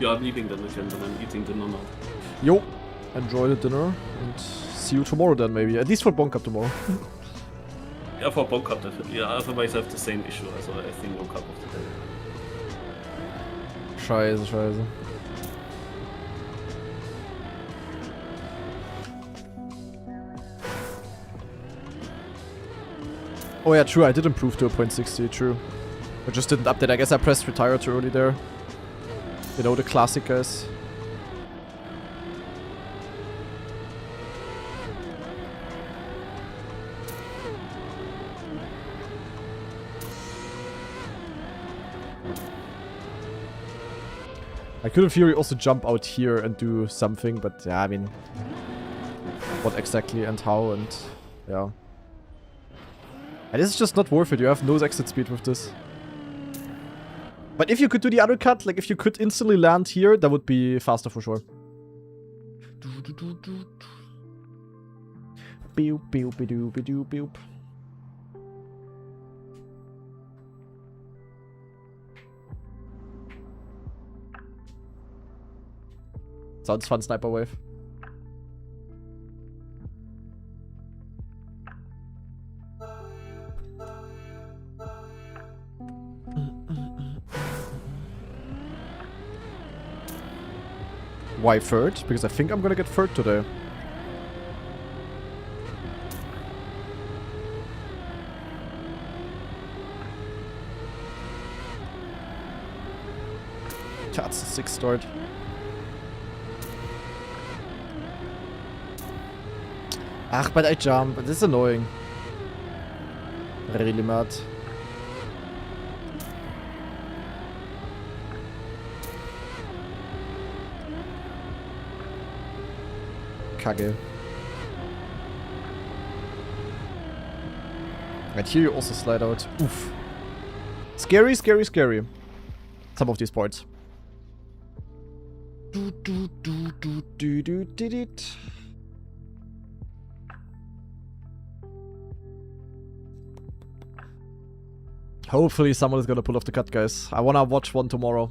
Yeah, I'm leaving then again, then I'm eating dinner now. Yo, enjoy the dinner and see you tomorrow then, maybe. At least for Bonk Cup tomorrow. Yeah, for Bonk Cup definitely. Yeah, otherwise I have the same issue. Also, I think no Cup of the day. Scheiße, scheiße. Oh yeah, true, I did improve to a 0.60, true. I just didn't update. I guess I pressed retire too early there. You know, the classic, guys. I could in theory also jump out here and do something, but yeah, I mean... What exactly and how and... yeah. And this is just not worth it, you have no exit speed with this. But if you could do the other cut, like if you could instantly land here, that would be faster for sure. Boop, boop, boop, boop, boop. Sounds fun, sniper wave. Why third? Because I think I'm gonna get third today. That's a 6 start. Ach, but I jump. This is annoying. Really mad. Kage. And here you also slide out. Oof. Scary, scary, scary. Some of these parts. Hopefully someone is gonna pull off the cut, guys. I wanna watch one tomorrow.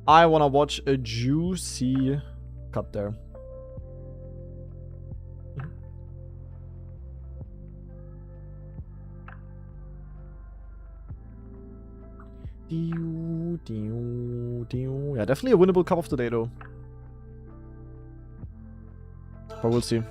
I wanna watch a juicy cut there. Yeah, definitely a winnable cup of the day, though. But we'll see.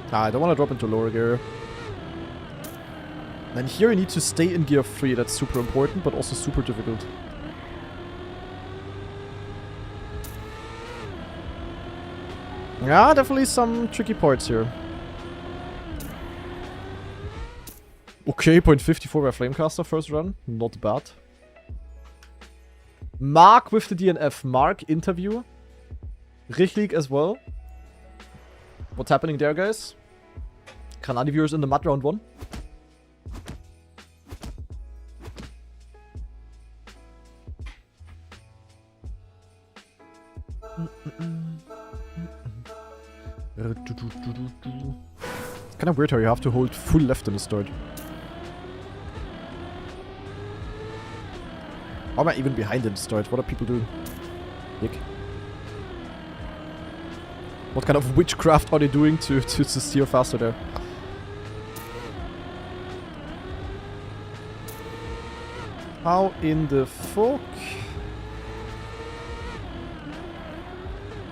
I don't want to drop into lower gear. And here you need to stay in gear 3. That's super important, but also super difficult. Yeah, definitely some tricky parts here. Okay, 0.54 by Flamecaster first run. Not bad. Mark with the DNF. Mark interview. Richtig as well. What's happening there, guys? Kanadi viewers in the mud round 1. It's kind of weird how you have to hold full left in the start. How am I even behind in the start? What are people doing? Nick. What kind of witchcraft are they doing to steer faster there? How in the fuck?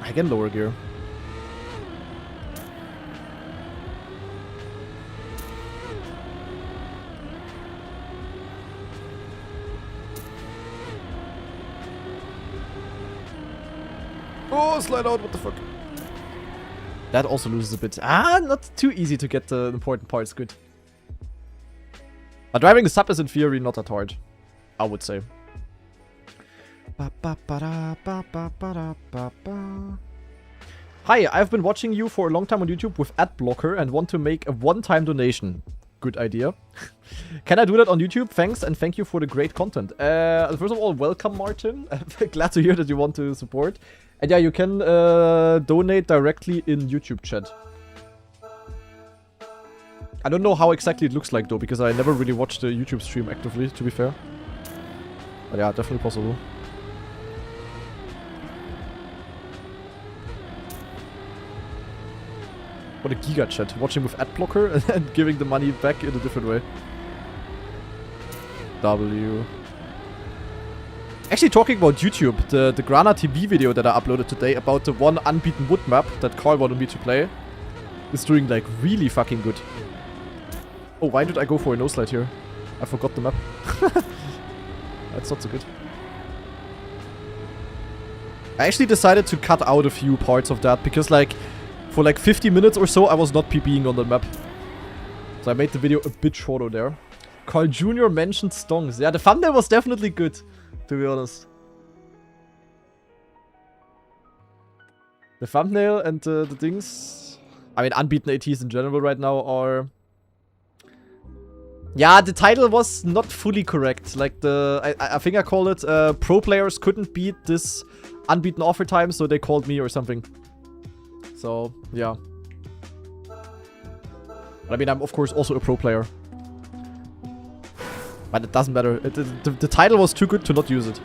Again, lower gear. Oh, slide out, what the fuck? That also loses a bit. Ah, not too easy to get the important parts good. But driving the sub is in theory not that hard, I would say. Hi, I've been watching you for a long time on YouTube with ad blocker and want to make a one-time donation. Good idea. Can I do that on YouTube? Thanks, and thank you for the great content. First of all, welcome, Martin. Glad to hear that you want to support. And yeah, you can donate directly in YouTube chat. I don't know how exactly it looks like, though, because I never really watched the YouTube stream actively, to be fair. But yeah, definitely possible. What a giga chat. Watching with adblocker and giving the money back in a different way. W. Actually, talking about YouTube, the Grana TV video that I uploaded today about the one unbeaten wood map that Carl wanted me to play is doing like really fucking good. Oh, why did I go for a no-slide here? I forgot the map. That's not so good. I actually decided to cut out a few parts of that because like for like 50 minutes or so I was not PBing on the map. So I made the video a bit shorter there. Carl Jr. mentioned stongs. Yeah, the thumbnail was definitely good, to be honest. The thumbnail and the things... I mean, unbeaten ATs in general right now are... Yeah, the title was not fully correct. Like I think I called it pro players couldn't beat this unbeaten offer time, so they called me or something. So, yeah. But I mean, I'm of course also a pro player. But it doesn't matter. The title was too good to not use it.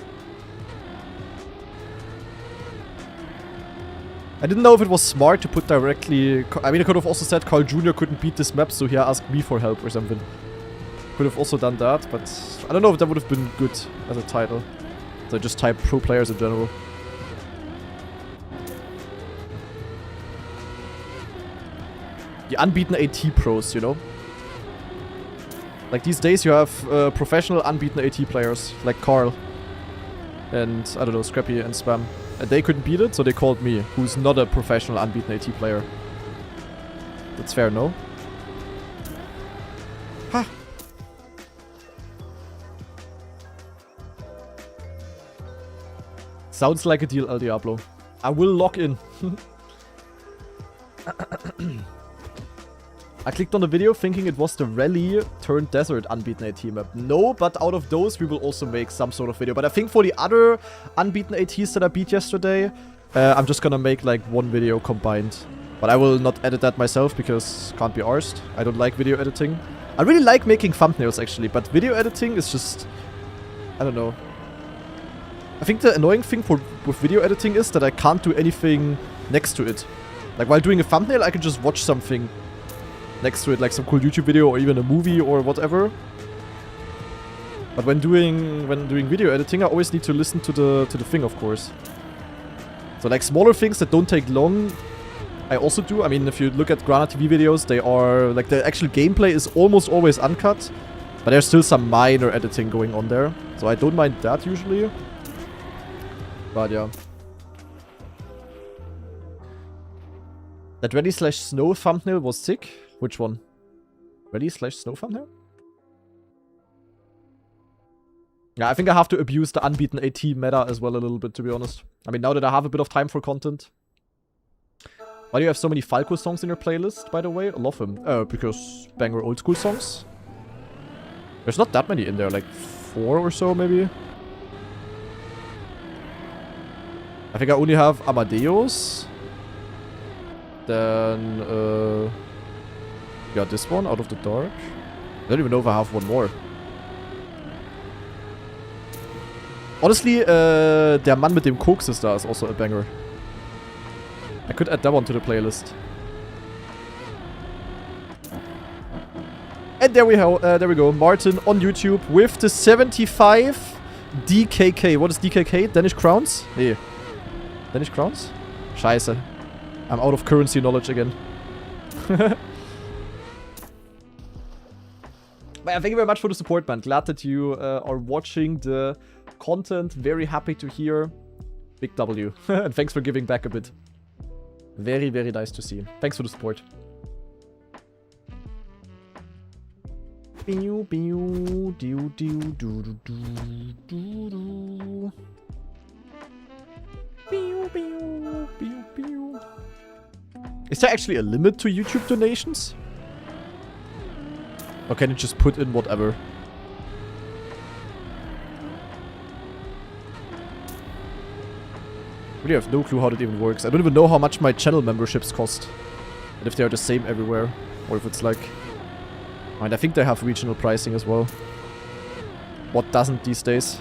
I didn't know if it was smart to put directly... I mean, I could have also said Carl Jr. couldn't beat this map, so he asked me for help or something. Could have also done that, but I don't know if that would have been good as a title. So I just type pro players in general. the unbeaten AT pros, you know? Like these days you have professional unbeaten AT players, like Carl. And, I don't know, Scrappy and Spam. And they couldn't beat it, so they called me, who's not a professional unbeaten AT player. That's fair, no? Ha! Sounds like a deal, El Diablo. I will log in. I clicked on the video thinking it was the rally turned desert unbeaten AT map. No, but out of those we will also make some sort of video. But I think for the other unbeaten ATs that I beat yesterday, I'm just gonna make like one video combined. But I will not edit that myself because can't be arsed. I don't like video editing. I really like making thumbnails actually, but video editing is just... I don't know. I think the annoying thing with video editing is that I can't do anything next to it. Like while doing a thumbnail, I can just watch something next to it, like some cool YouTube video or even a movie or whatever. But when doing video editing, I always need to listen to the thing, of course. So like smaller things that don't take long, I also do. I mean, if you look at Grana TV videos, they are like the actual gameplay is almost always uncut, but there's still some minor editing going on there. So I don't mind that usually. But yeah. That ready/snow thumbnail was sick. Which one? Ready/snow thumbnail? Yeah, I think I have to abuse the unbeaten AT meta as well a little bit, to be honest. I mean, now that I have a bit of time for content. Why do you have so many Falco songs in your playlist, by the way? I love them. Because banger old school songs. There's not that many in there, like 4 or so maybe. I think I only have Amadeus. Then, yeah, this one, Out of the Dark. I don't even know if I have one more. Honestly, Der Mann mit dem Koks ist da is also a banger. I could add that one to the playlist. And there we go. Martin on YouTube with the 75 DKK. What is DKK? Danish crowns? Nee. Danish crowns? Scheiße. I'm out of currency knowledge again. But yeah, thank you very much for the support, man. Glad that you are watching the content. Very happy to hear. Big W. And thanks for giving back a bit. Very, very nice to see. Thanks for the support. Is there actually a limit to YouTube donations? Or can you just put in whatever? Really have no clue how that even works. I don't even know how much my channel memberships cost. And if they are the same everywhere. Or if it's like... And I think they have regional pricing as well. What doesn't these days?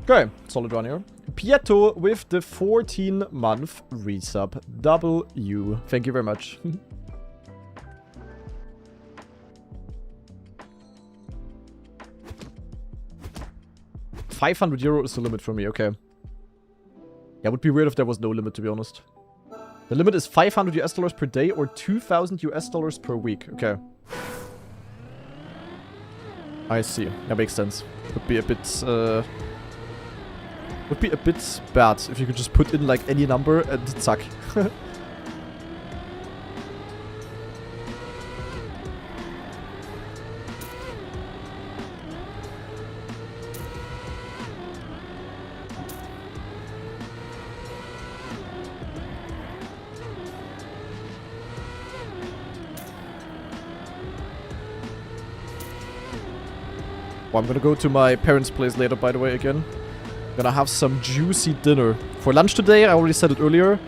Okay, solid run here. Pieto with the 14-month resub. W. Thank you very much. €500 is the limit for me, okay. Yeah, would be weird if there was no limit, to be honest. The limit is $500 per day or $2,000 per week. Okay. I see. That makes sense. Would be a bit, would be a bit bad if you could just put in like any number and zack. Well, I'm gonna go to my parents' place later, by the way, again. Gonna have some juicy dinner. For lunch today, I already said it earlier,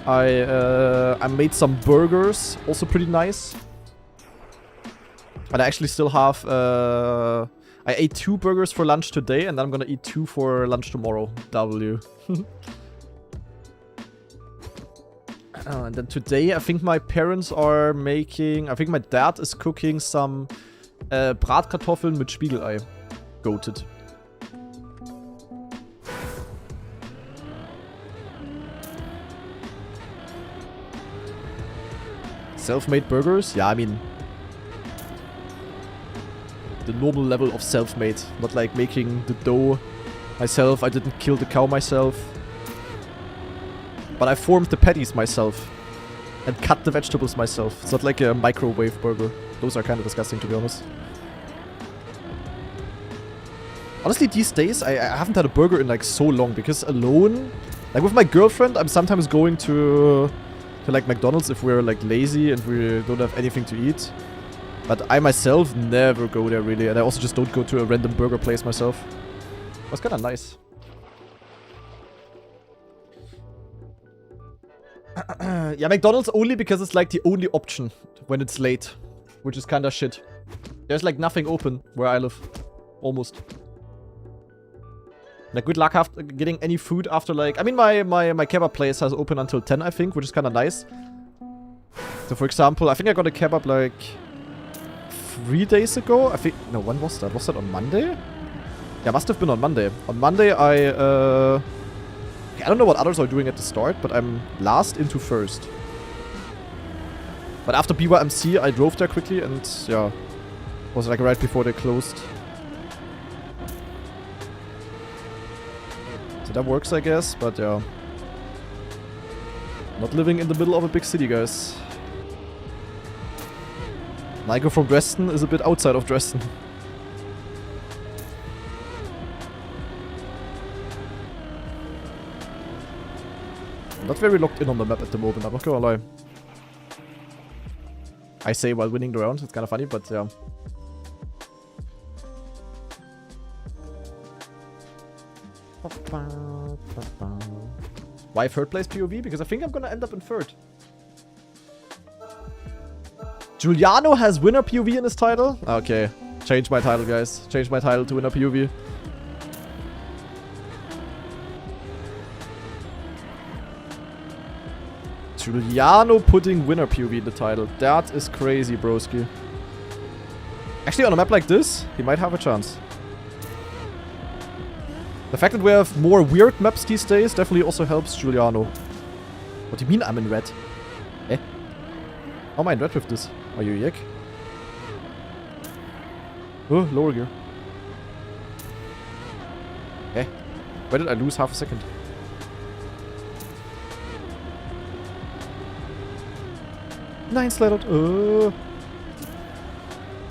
I made some burgers, also pretty nice. And I actually still have I ate 2 burgers for lunch today, and then I'm gonna eat 2 for lunch tomorrow. W. And then today, I think my parents are making... I think my dad is cooking some Bratkartoffeln mit Spiegelei. Goated. Self-made burgers? Yeah, I mean... the normal level of self-made. Not like making the dough myself. I didn't kill the cow myself. But I formed the patties myself. And cut the vegetables myself. It's not like a microwave burger. Those are kind of disgusting, to be honest. Honestly, these days, I haven't had a burger in like so long. Because alone... like with my girlfriend, I'm sometimes going to like McDonald's if we're like lazy and we don't have anything to eat. But I myself never go there really. And I also just don't go to a random burger place myself. That's kind of nice. Yeah, McDonald's only because it's like the only option when it's late. Which is kind of shit. There's like nothing open where I live. Almost. Like good luck after getting any food after like... I mean my kebab place has open until 10 I think, which is kind of nice. So for example, I think I got a kebab like 3 days ago. I think... no, when was that? Was that on Monday? Yeah, must have been on Monday. On Monday I don't know what others are doing at the start, but I'm last into first. But after BYMC, I drove there quickly and, yeah, was like right before they closed. So that works, I guess, but yeah. Not living in the middle of a big city, guys. Nico from Dresden is a bit outside of Dresden. I'm not very locked in on the map at the moment, I'm not gonna lie. I say while winning the round, it's kind of funny, but yeah. Why third place POV? Because I think I'm gonna end up in third. Giuliano has winner POV in his title? Okay. Change my title, guys. Change my title to winner POV. Giuliano putting winner POV in the title. That is crazy, broski. Actually, on a map like this, he might have a chance. The fact that we have more weird maps these days definitely also helps Giuliano. What do you mean I'm in red? Eh? How am I in red with this? Are you yak? Oh, lower gear. Eh? Where did I lose half a second? Nine slattered.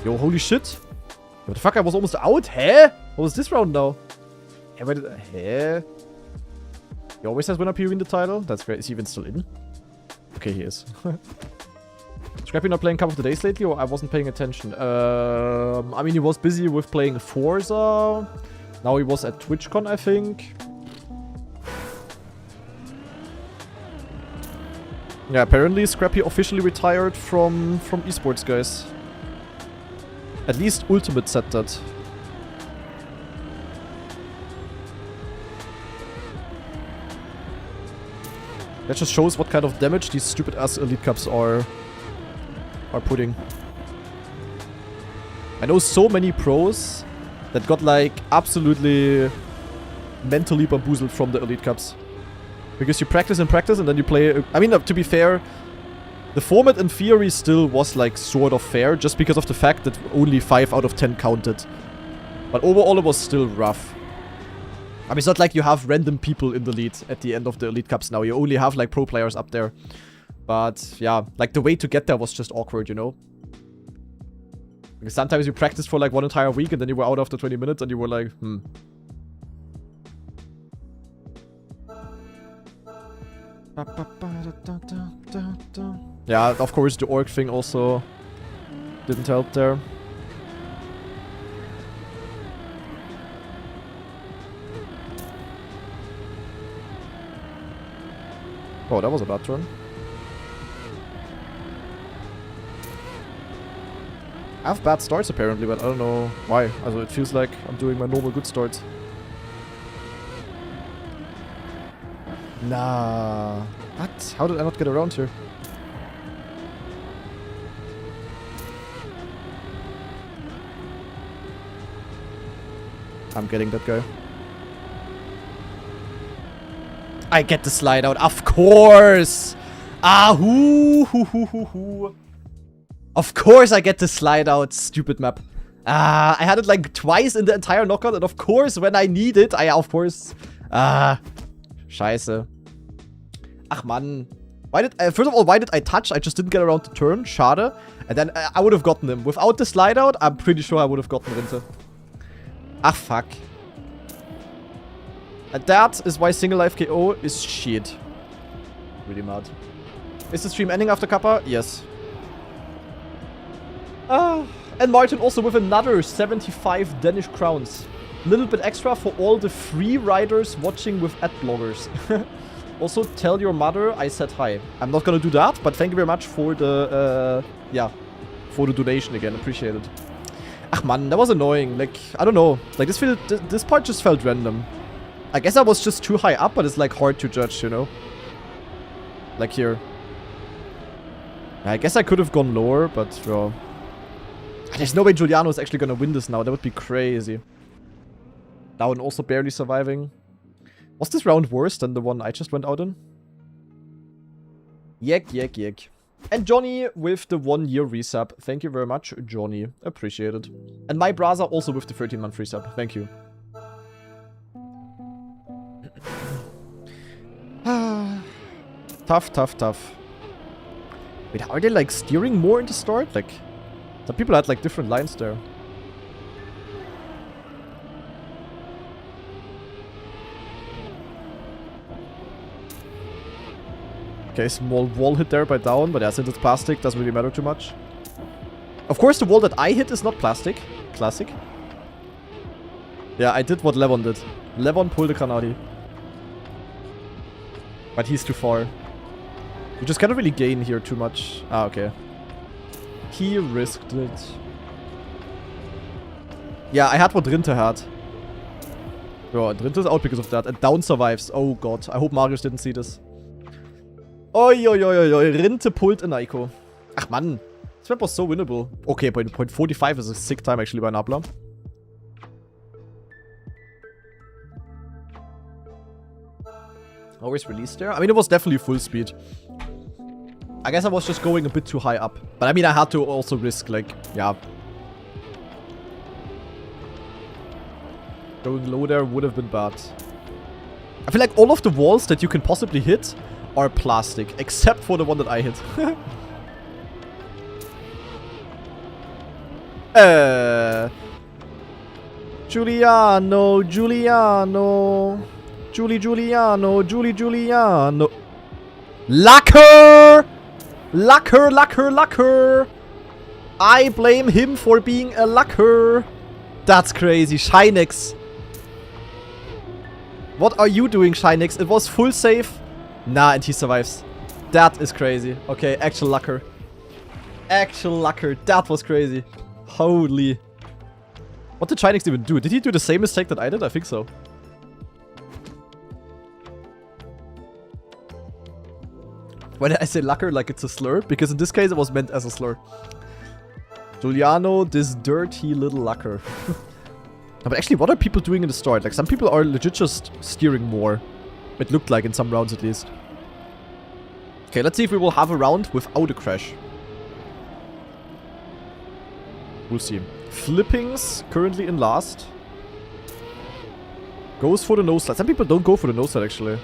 Yo, holy shit. What the fuck? I was almost out? Hä? What was this round now? Hey, where did I... Hä? He always has winner POV in the title? That's great. Is he even still in? Okay, he is. Scrappy not playing Cup of the Days lately, or I wasn't paying attention? I mean, he was busy with playing Forza. Now he was at TwitchCon, I think. Yeah, apparently Scrappy officially retired from esports, guys. At least Ultimate said that. That just shows what kind of damage these stupid ass Elite Cups are putting. I know so many pros that got like absolutely mentally bamboozled from the Elite Cups. Because you practice and practice and then you play... I mean, to be fair, the format in theory still was like sort of fair just because of the fact that only 5 out of 10 counted. But overall it was still rough. I mean, it's not like you have random people in the lead at the end of the Elite Cups now. You only have like pro players up there. But yeah, like the way to get there was just awkward, you know? Because sometimes you practiced for like one entire week and then you were out after 20 minutes and you were like, Yeah, of course the orc thing also didn't help there. Oh, that was a bad turn. I have bad starts apparently, but I don't know why. Also, it feels like I'm doing my normal good starts. Nah. What? How did I not get around here? I'm getting that guy. I get the slide out. Of course! Ah, hoo. Of course I get the slide out. Stupid map. Ah, I had it like twice in the entire knockout. And of course, when I need it, Scheiße. Ach, Mann. First of all, why did I touch? I just didn't get around the turn. Schade. And then I would have gotten him. Without the slide out, I'm pretty sure I would have gotten Rinte. Ach, fuck. And that is why single life KO is shit. Really mad. Is the stream ending after Kappa? Yes. And Martin also with another 75 Danish crowns. Little bit extra for all the free riders watching with adbloggers. Also, tell your mother I said hi. I'm not gonna do that, but thank you very much for the, for the donation again. Appreciate it. Ach man, that was annoying. Like, I don't know. Like, this part just felt random. I guess I was just too high up, but it's like hard to judge, you know? Like here. I guess I could have gone lower, but there's no way Giuliano is actually gonna win this now. That would be crazy. Down also barely surviving. Was this round worse than the one I just went out in? Yek. And Johnny with the 1-year resub. Thank you very much, Johnny. Appreciate it. And my brother also with the 13-month resub. Thank you. Tough. Wait, are they like steering more in the start? Like, some people had like different lines there. Okay, small wall hit there by down, but yeah, since it's plastic, doesn't really matter too much. Of course, the wall that I hit is not plastic. Classic. Yeah, I did what Levon did. Levon pulled the Granadi. But he's too far. You just cannot really gain here too much. Ah, okay. He risked it. Yeah, I had what Rinte had. Yeah, and Rinte is out because of that. And down survives. Oh god. I hope Marius didn't see this. Oi. Rinte pulled a Naiko. Ach man. This map was so winnable. Okay, point 45 is a sick time actually by Nabla. Always released there. I mean, it was definitely full speed. I guess I was just going a bit too high up. But I mean, I had to also risk, like, yeah. Going low there would have been bad. I feel like all of the walls that you can possibly hit are plastic. Except for the one that I hit. Giuliano. Giuliano. Lucker! I blame him for being a lucker. That's crazy. Shinex. What are you doing, Shinex? It was full safe. Nah, and he survives. That is crazy. Okay, actual lucker. That was crazy. Holy. What did Shinex even do? Did he do the same mistake that I did? I think so. Why did I say lucker like it's a slur? Because in this case it was meant as a slur. Giuliano, this dirty little lucker. But actually, what are people doing in the start? Like, some people are legit just steering more. It looked like in some rounds at least. Okay, let's see if we will have a round without a crash. We'll see. Flippings currently in last. Goes for the nose slide. Some people don't go for the nose slide actually.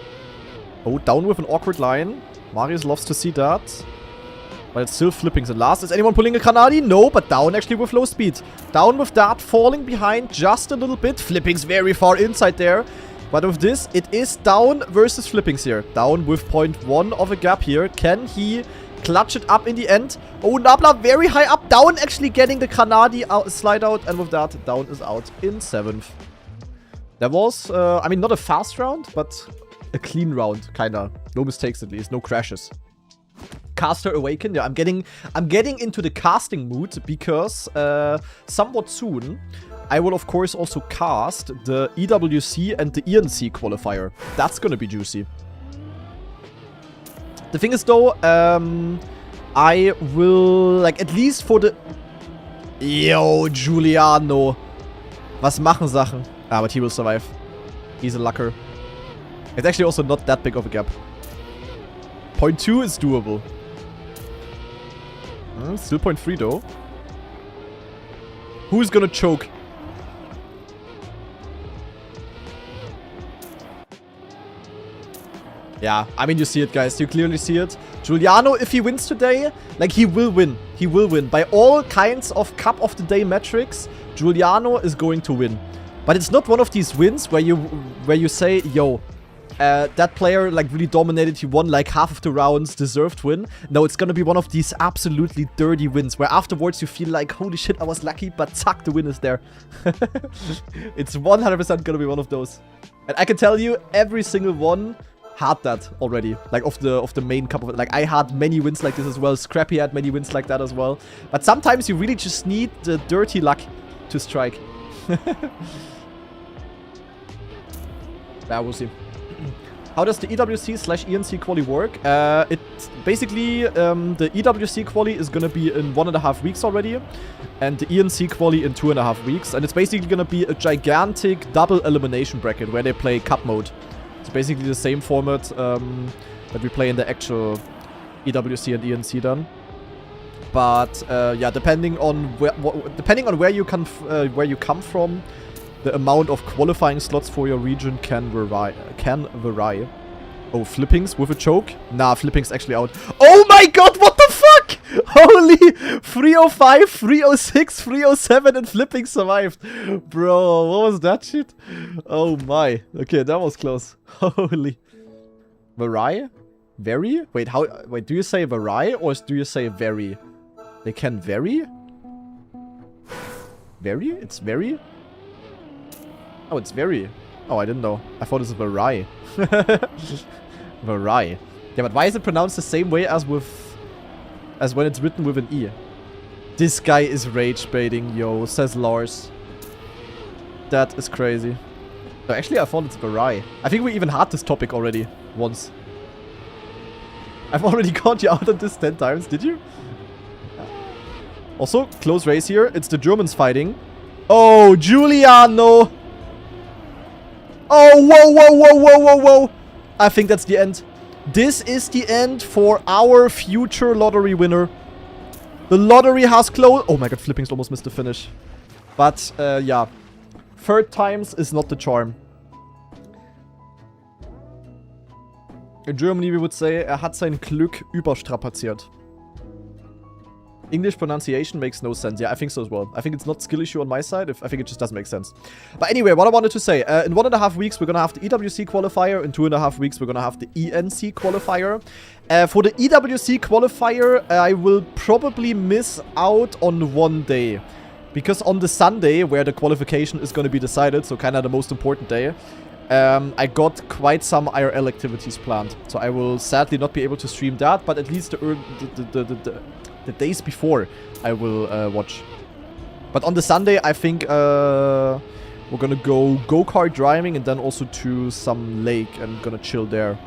Oh, down with an awkward line. Marius loves to see that. But it's still flippings in last. Is anyone pulling a Granadi? No, but down actually with low speed. Down with that, falling behind just a little bit. Flippings very far inside there. But with this, it is down versus flippings here. Down with 0.1 of a gap here. Can he clutch it up in the end? Oh, Nabla very high up. Down actually getting the Granadi slide out. And with that, down is out in 7th. That was, I mean, not a fast round, but a clean round, kinda. No mistakes at least, no crashes. Caster Awaken. Yeah, I'm getting into the casting mood because somewhat soon I will of course also cast the EWC and the ENC qualifier. That's gonna be juicy. The thing is though, I will, like, at least for the... Yo, Giuliano. Was machen Sachen? Ah, but he will survive. He's a lucker. It's actually also not that big of a gap. 0.2 is doable. Still 0.3 though. Who's gonna choke? Yeah, I mean, you see it, guys. You clearly see it. Giuliano, if he wins today, like, he will win. He will win. By all kinds of Cup of the Day metrics, Giuliano is going to win. But it's not one of these wins where you say, yo, that player, like, really dominated. He won, like, half of the rounds, deserved win. No, it's gonna be one of these absolutely dirty wins where afterwards you feel like, holy shit, I was lucky, but zack, the win is there. It's 100% gonna be one of those. And I can tell you, every single one had that already, like, of the main cup of it. Like, I had many wins like this as well. Scrappy had many wins like that as well. But sometimes you really just need the dirty luck to strike. Yeah, we'll see. How does the EWC/ENC quali work? It's basically, the EWC quali is gonna be in 1.5 weeks already, and the ENC quali in 2.5 weeks. And it's basically gonna be a gigantic double elimination bracket where they play cup mode. It's basically the same format that we play in the actual EWC and ENC then. But yeah, depending on where you come from, the amount of qualifying slots for your region can vary. Oh, Flippings with a choke? Nah, Flippings actually out. Oh my god, what the fuck? Holy 305, 306, 307 and Flipping survived. Bro, what was that shit? Oh my. Okay, that was close. Holy. Vary? Vary? Wait, wait, do you say vary or do you say vary? They can vary? Vary? It's vary? Oh, it's very. Oh, I didn't know. I thought it was vary. Vary. Yeah, but why is it pronounced the same way as when it's written with an E? This guy is rage baiting, yo, says Lars. That is crazy. No, actually, I thought it's vary. I think we even had this topic already once. I've already caught you out on this 10 times, did you? Also, close race here. It's the Germans fighting. Oh, Giuliano! Oh, whoa, whoa, whoa, whoa, whoa, whoa. I think that's the end. This is the end for our future lottery winner. The lottery has closed. Oh my god, Flippings almost missed the finish. But, yeah. Third times is not the charm. In Germany, we would say, hat sein Glück überstrapaziert. English pronunciation makes no sense. Yeah, I think so as well. I think it's not skill issue on my side. I think it just doesn't make sense. But anyway, what I wanted to say. In 1.5 weeks, we're going to have the EWC qualifier. In 2.5 weeks, we're going to have the ENC qualifier. For the EWC qualifier, I will probably miss out on one day. Because on the Sunday, where the qualification is going to be decided, so kind of the most important day, I got quite some IRL activities planned. So I will sadly not be able to stream that, but at least the days before I will watch. But on the Sunday, I think we're gonna go go-kart driving and then also to some lake and gonna chill there.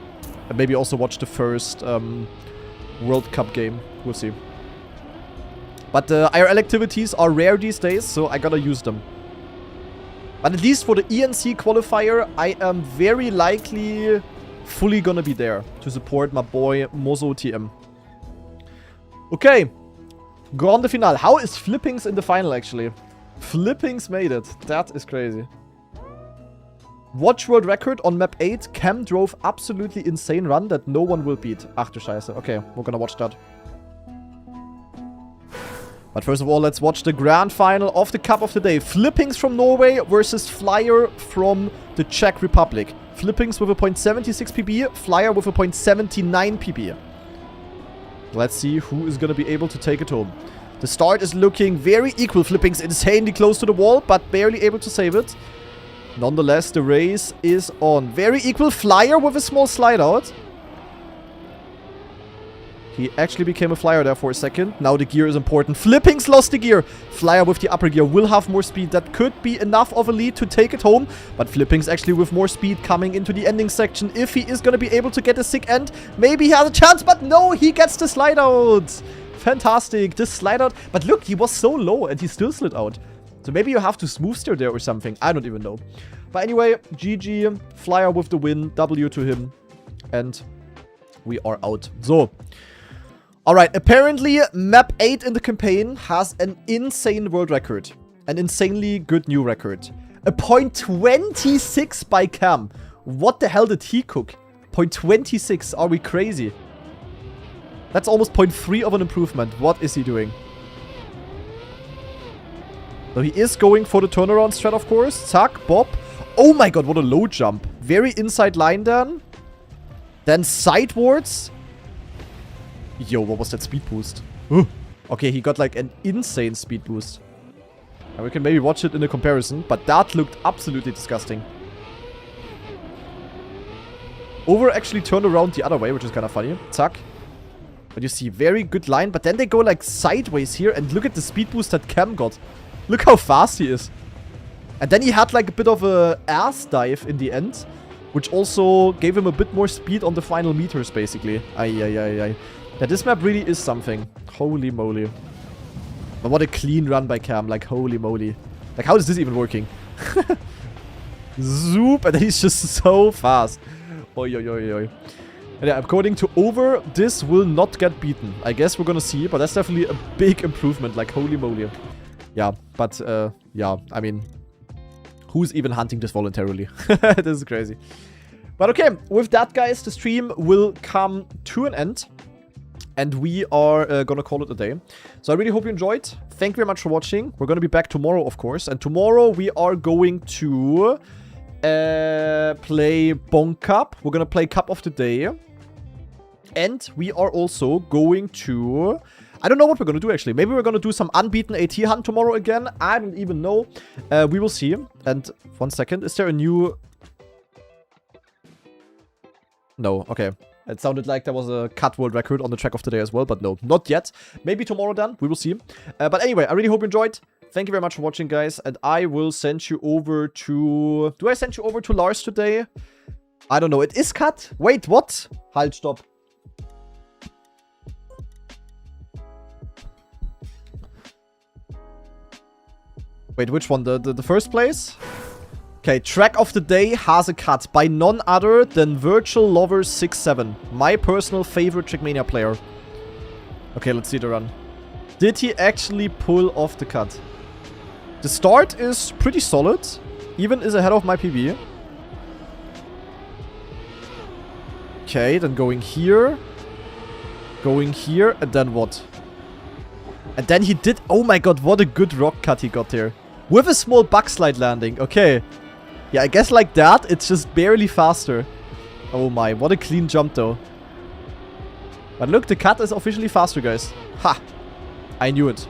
And maybe also watch the first World Cup game. We'll see. But the IRL activities are rare these days, so I gotta use them. But at least for the ENC qualifier, I am very likely fully gonna be there to support my boy Mozo TM. Okay. Grande Finale. How is Flippings in the final, actually? Flippings made it. That is crazy. Watch world record on map 8. Cam drove absolutely insane run that no one will beat. Ach du Scheiße. Okay, we're gonna watch that. But first of all, let's watch the grand final of the Cup of the Day. Flippings from Norway versus Flyer from the Czech Republic. Flippings with a 0.76 PB. Flyer with a 0.79 PB. Let's see who is going to be able to take it home. The start is looking very equal. Flippings insanely close to the wall, but barely able to save it. Nonetheless, the race is on. Very equal. Flyer with a small slide out. He actually became a flyer there for a second. Now the gear is important. Flippings lost the gear. Flyer with the upper gear will have more speed. That could be enough of a lead to take it home. But Flippings actually with more speed coming into the ending section. If he is going to be able to get a sick end, maybe he has a chance. But no, he gets the slide out. Fantastic. The slide out. But look, he was so low and he still slid out. So maybe you have to smooth steer there or something. I don't even know. But anyway, GG. Flyer with the win. W to him. And we are out. So. Alright, apparently map 8 in the campaign has an insane world record. An insanely good new record. A 0.26 by Cam. What the hell did he cook? 0.26, are we crazy? That's almost 0.3 of an improvement. What is he doing? So he is going for the turnaround strat, of course. Zack, Bob. Oh my god, what a low jump. Very inside line then. Then sidewards. Yo, what was that speed boost? Okay, he got like an insane speed boost. And we can maybe watch it in a comparison, but that looked absolutely disgusting. Over actually turned around the other way, which is kind of funny. Zack. But you see, very good line, but then they go like sideways here, and look at the speed boost that Cam got. Look how fast he is. And then he had like a bit of a ass dive in the end, which also gave him a bit more speed on the final meters, basically. Ay. Yeah, this map really is something. Holy moly. But what a clean run by Cam. Like, holy moly. Like, how is this even working? Zoop. And then he's just so fast. Oi. And yeah, according to Over, this will not get beaten. I guess we're gonna see. But that's definitely a big improvement. Like, holy moly. Yeah, but, yeah, I mean, who's even hunting this voluntarily? This is crazy. But okay, with that, guys, the stream will come to an end. And we are gonna call it a day. So I really hope you enjoyed. Thank you very much for watching. We're gonna be back tomorrow, of course. And tomorrow we are going to play Bonk Cup. We're gonna play Cup of the Day. And we are also going to... I don't know what we're gonna do, actually. Maybe we're gonna do some unbeaten AT hunt tomorrow again. I don't even know. We will see. And 1 second. Is there a new... No, okay. It sounded like there was a cut world record on the track of the day as well, but no, not yet. Maybe tomorrow then, we will see. But anyway, I really hope you enjoyed. Thank you very much for watching, guys. And I will send you over to... Do I send you over to Lars today? I don't know. It is cut. Wait, what? Halt, stop. Wait, which one? The first place? Okay, track of the day has a cut by none other than Virtual Lover 67, my personal favorite Trackmania player. Okay, let's see the run. Did he actually pull off the cut? The start is pretty solid, even is ahead of my PB. Okay, then going here, and then what? And then he did... Oh my god, what a good rock cut he got here. With a small backslide landing, okay. Yeah, I guess like that, it's just barely faster. Oh my, what a clean jump though. But look, the cut is officially faster, guys. Ha! I knew it.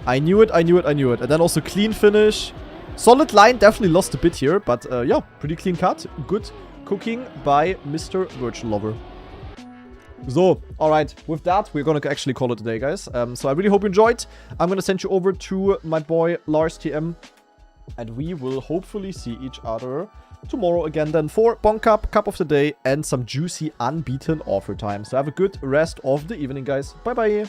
I knew it. And then also clean finish. Solid line, definitely lost a bit here. But yeah, pretty clean cut. Good cooking by Mr. Virtual Lover. So, alright, with that, we're gonna actually call it a day, guys. So I really hope you enjoyed. I'm gonna send you over to my boy, Lars TM. And we will hopefully see each other tomorrow again then for Bonk Cup, Cup of the Day, and some juicy unbeaten offer time. So have a good rest of the evening, guys. Bye-bye.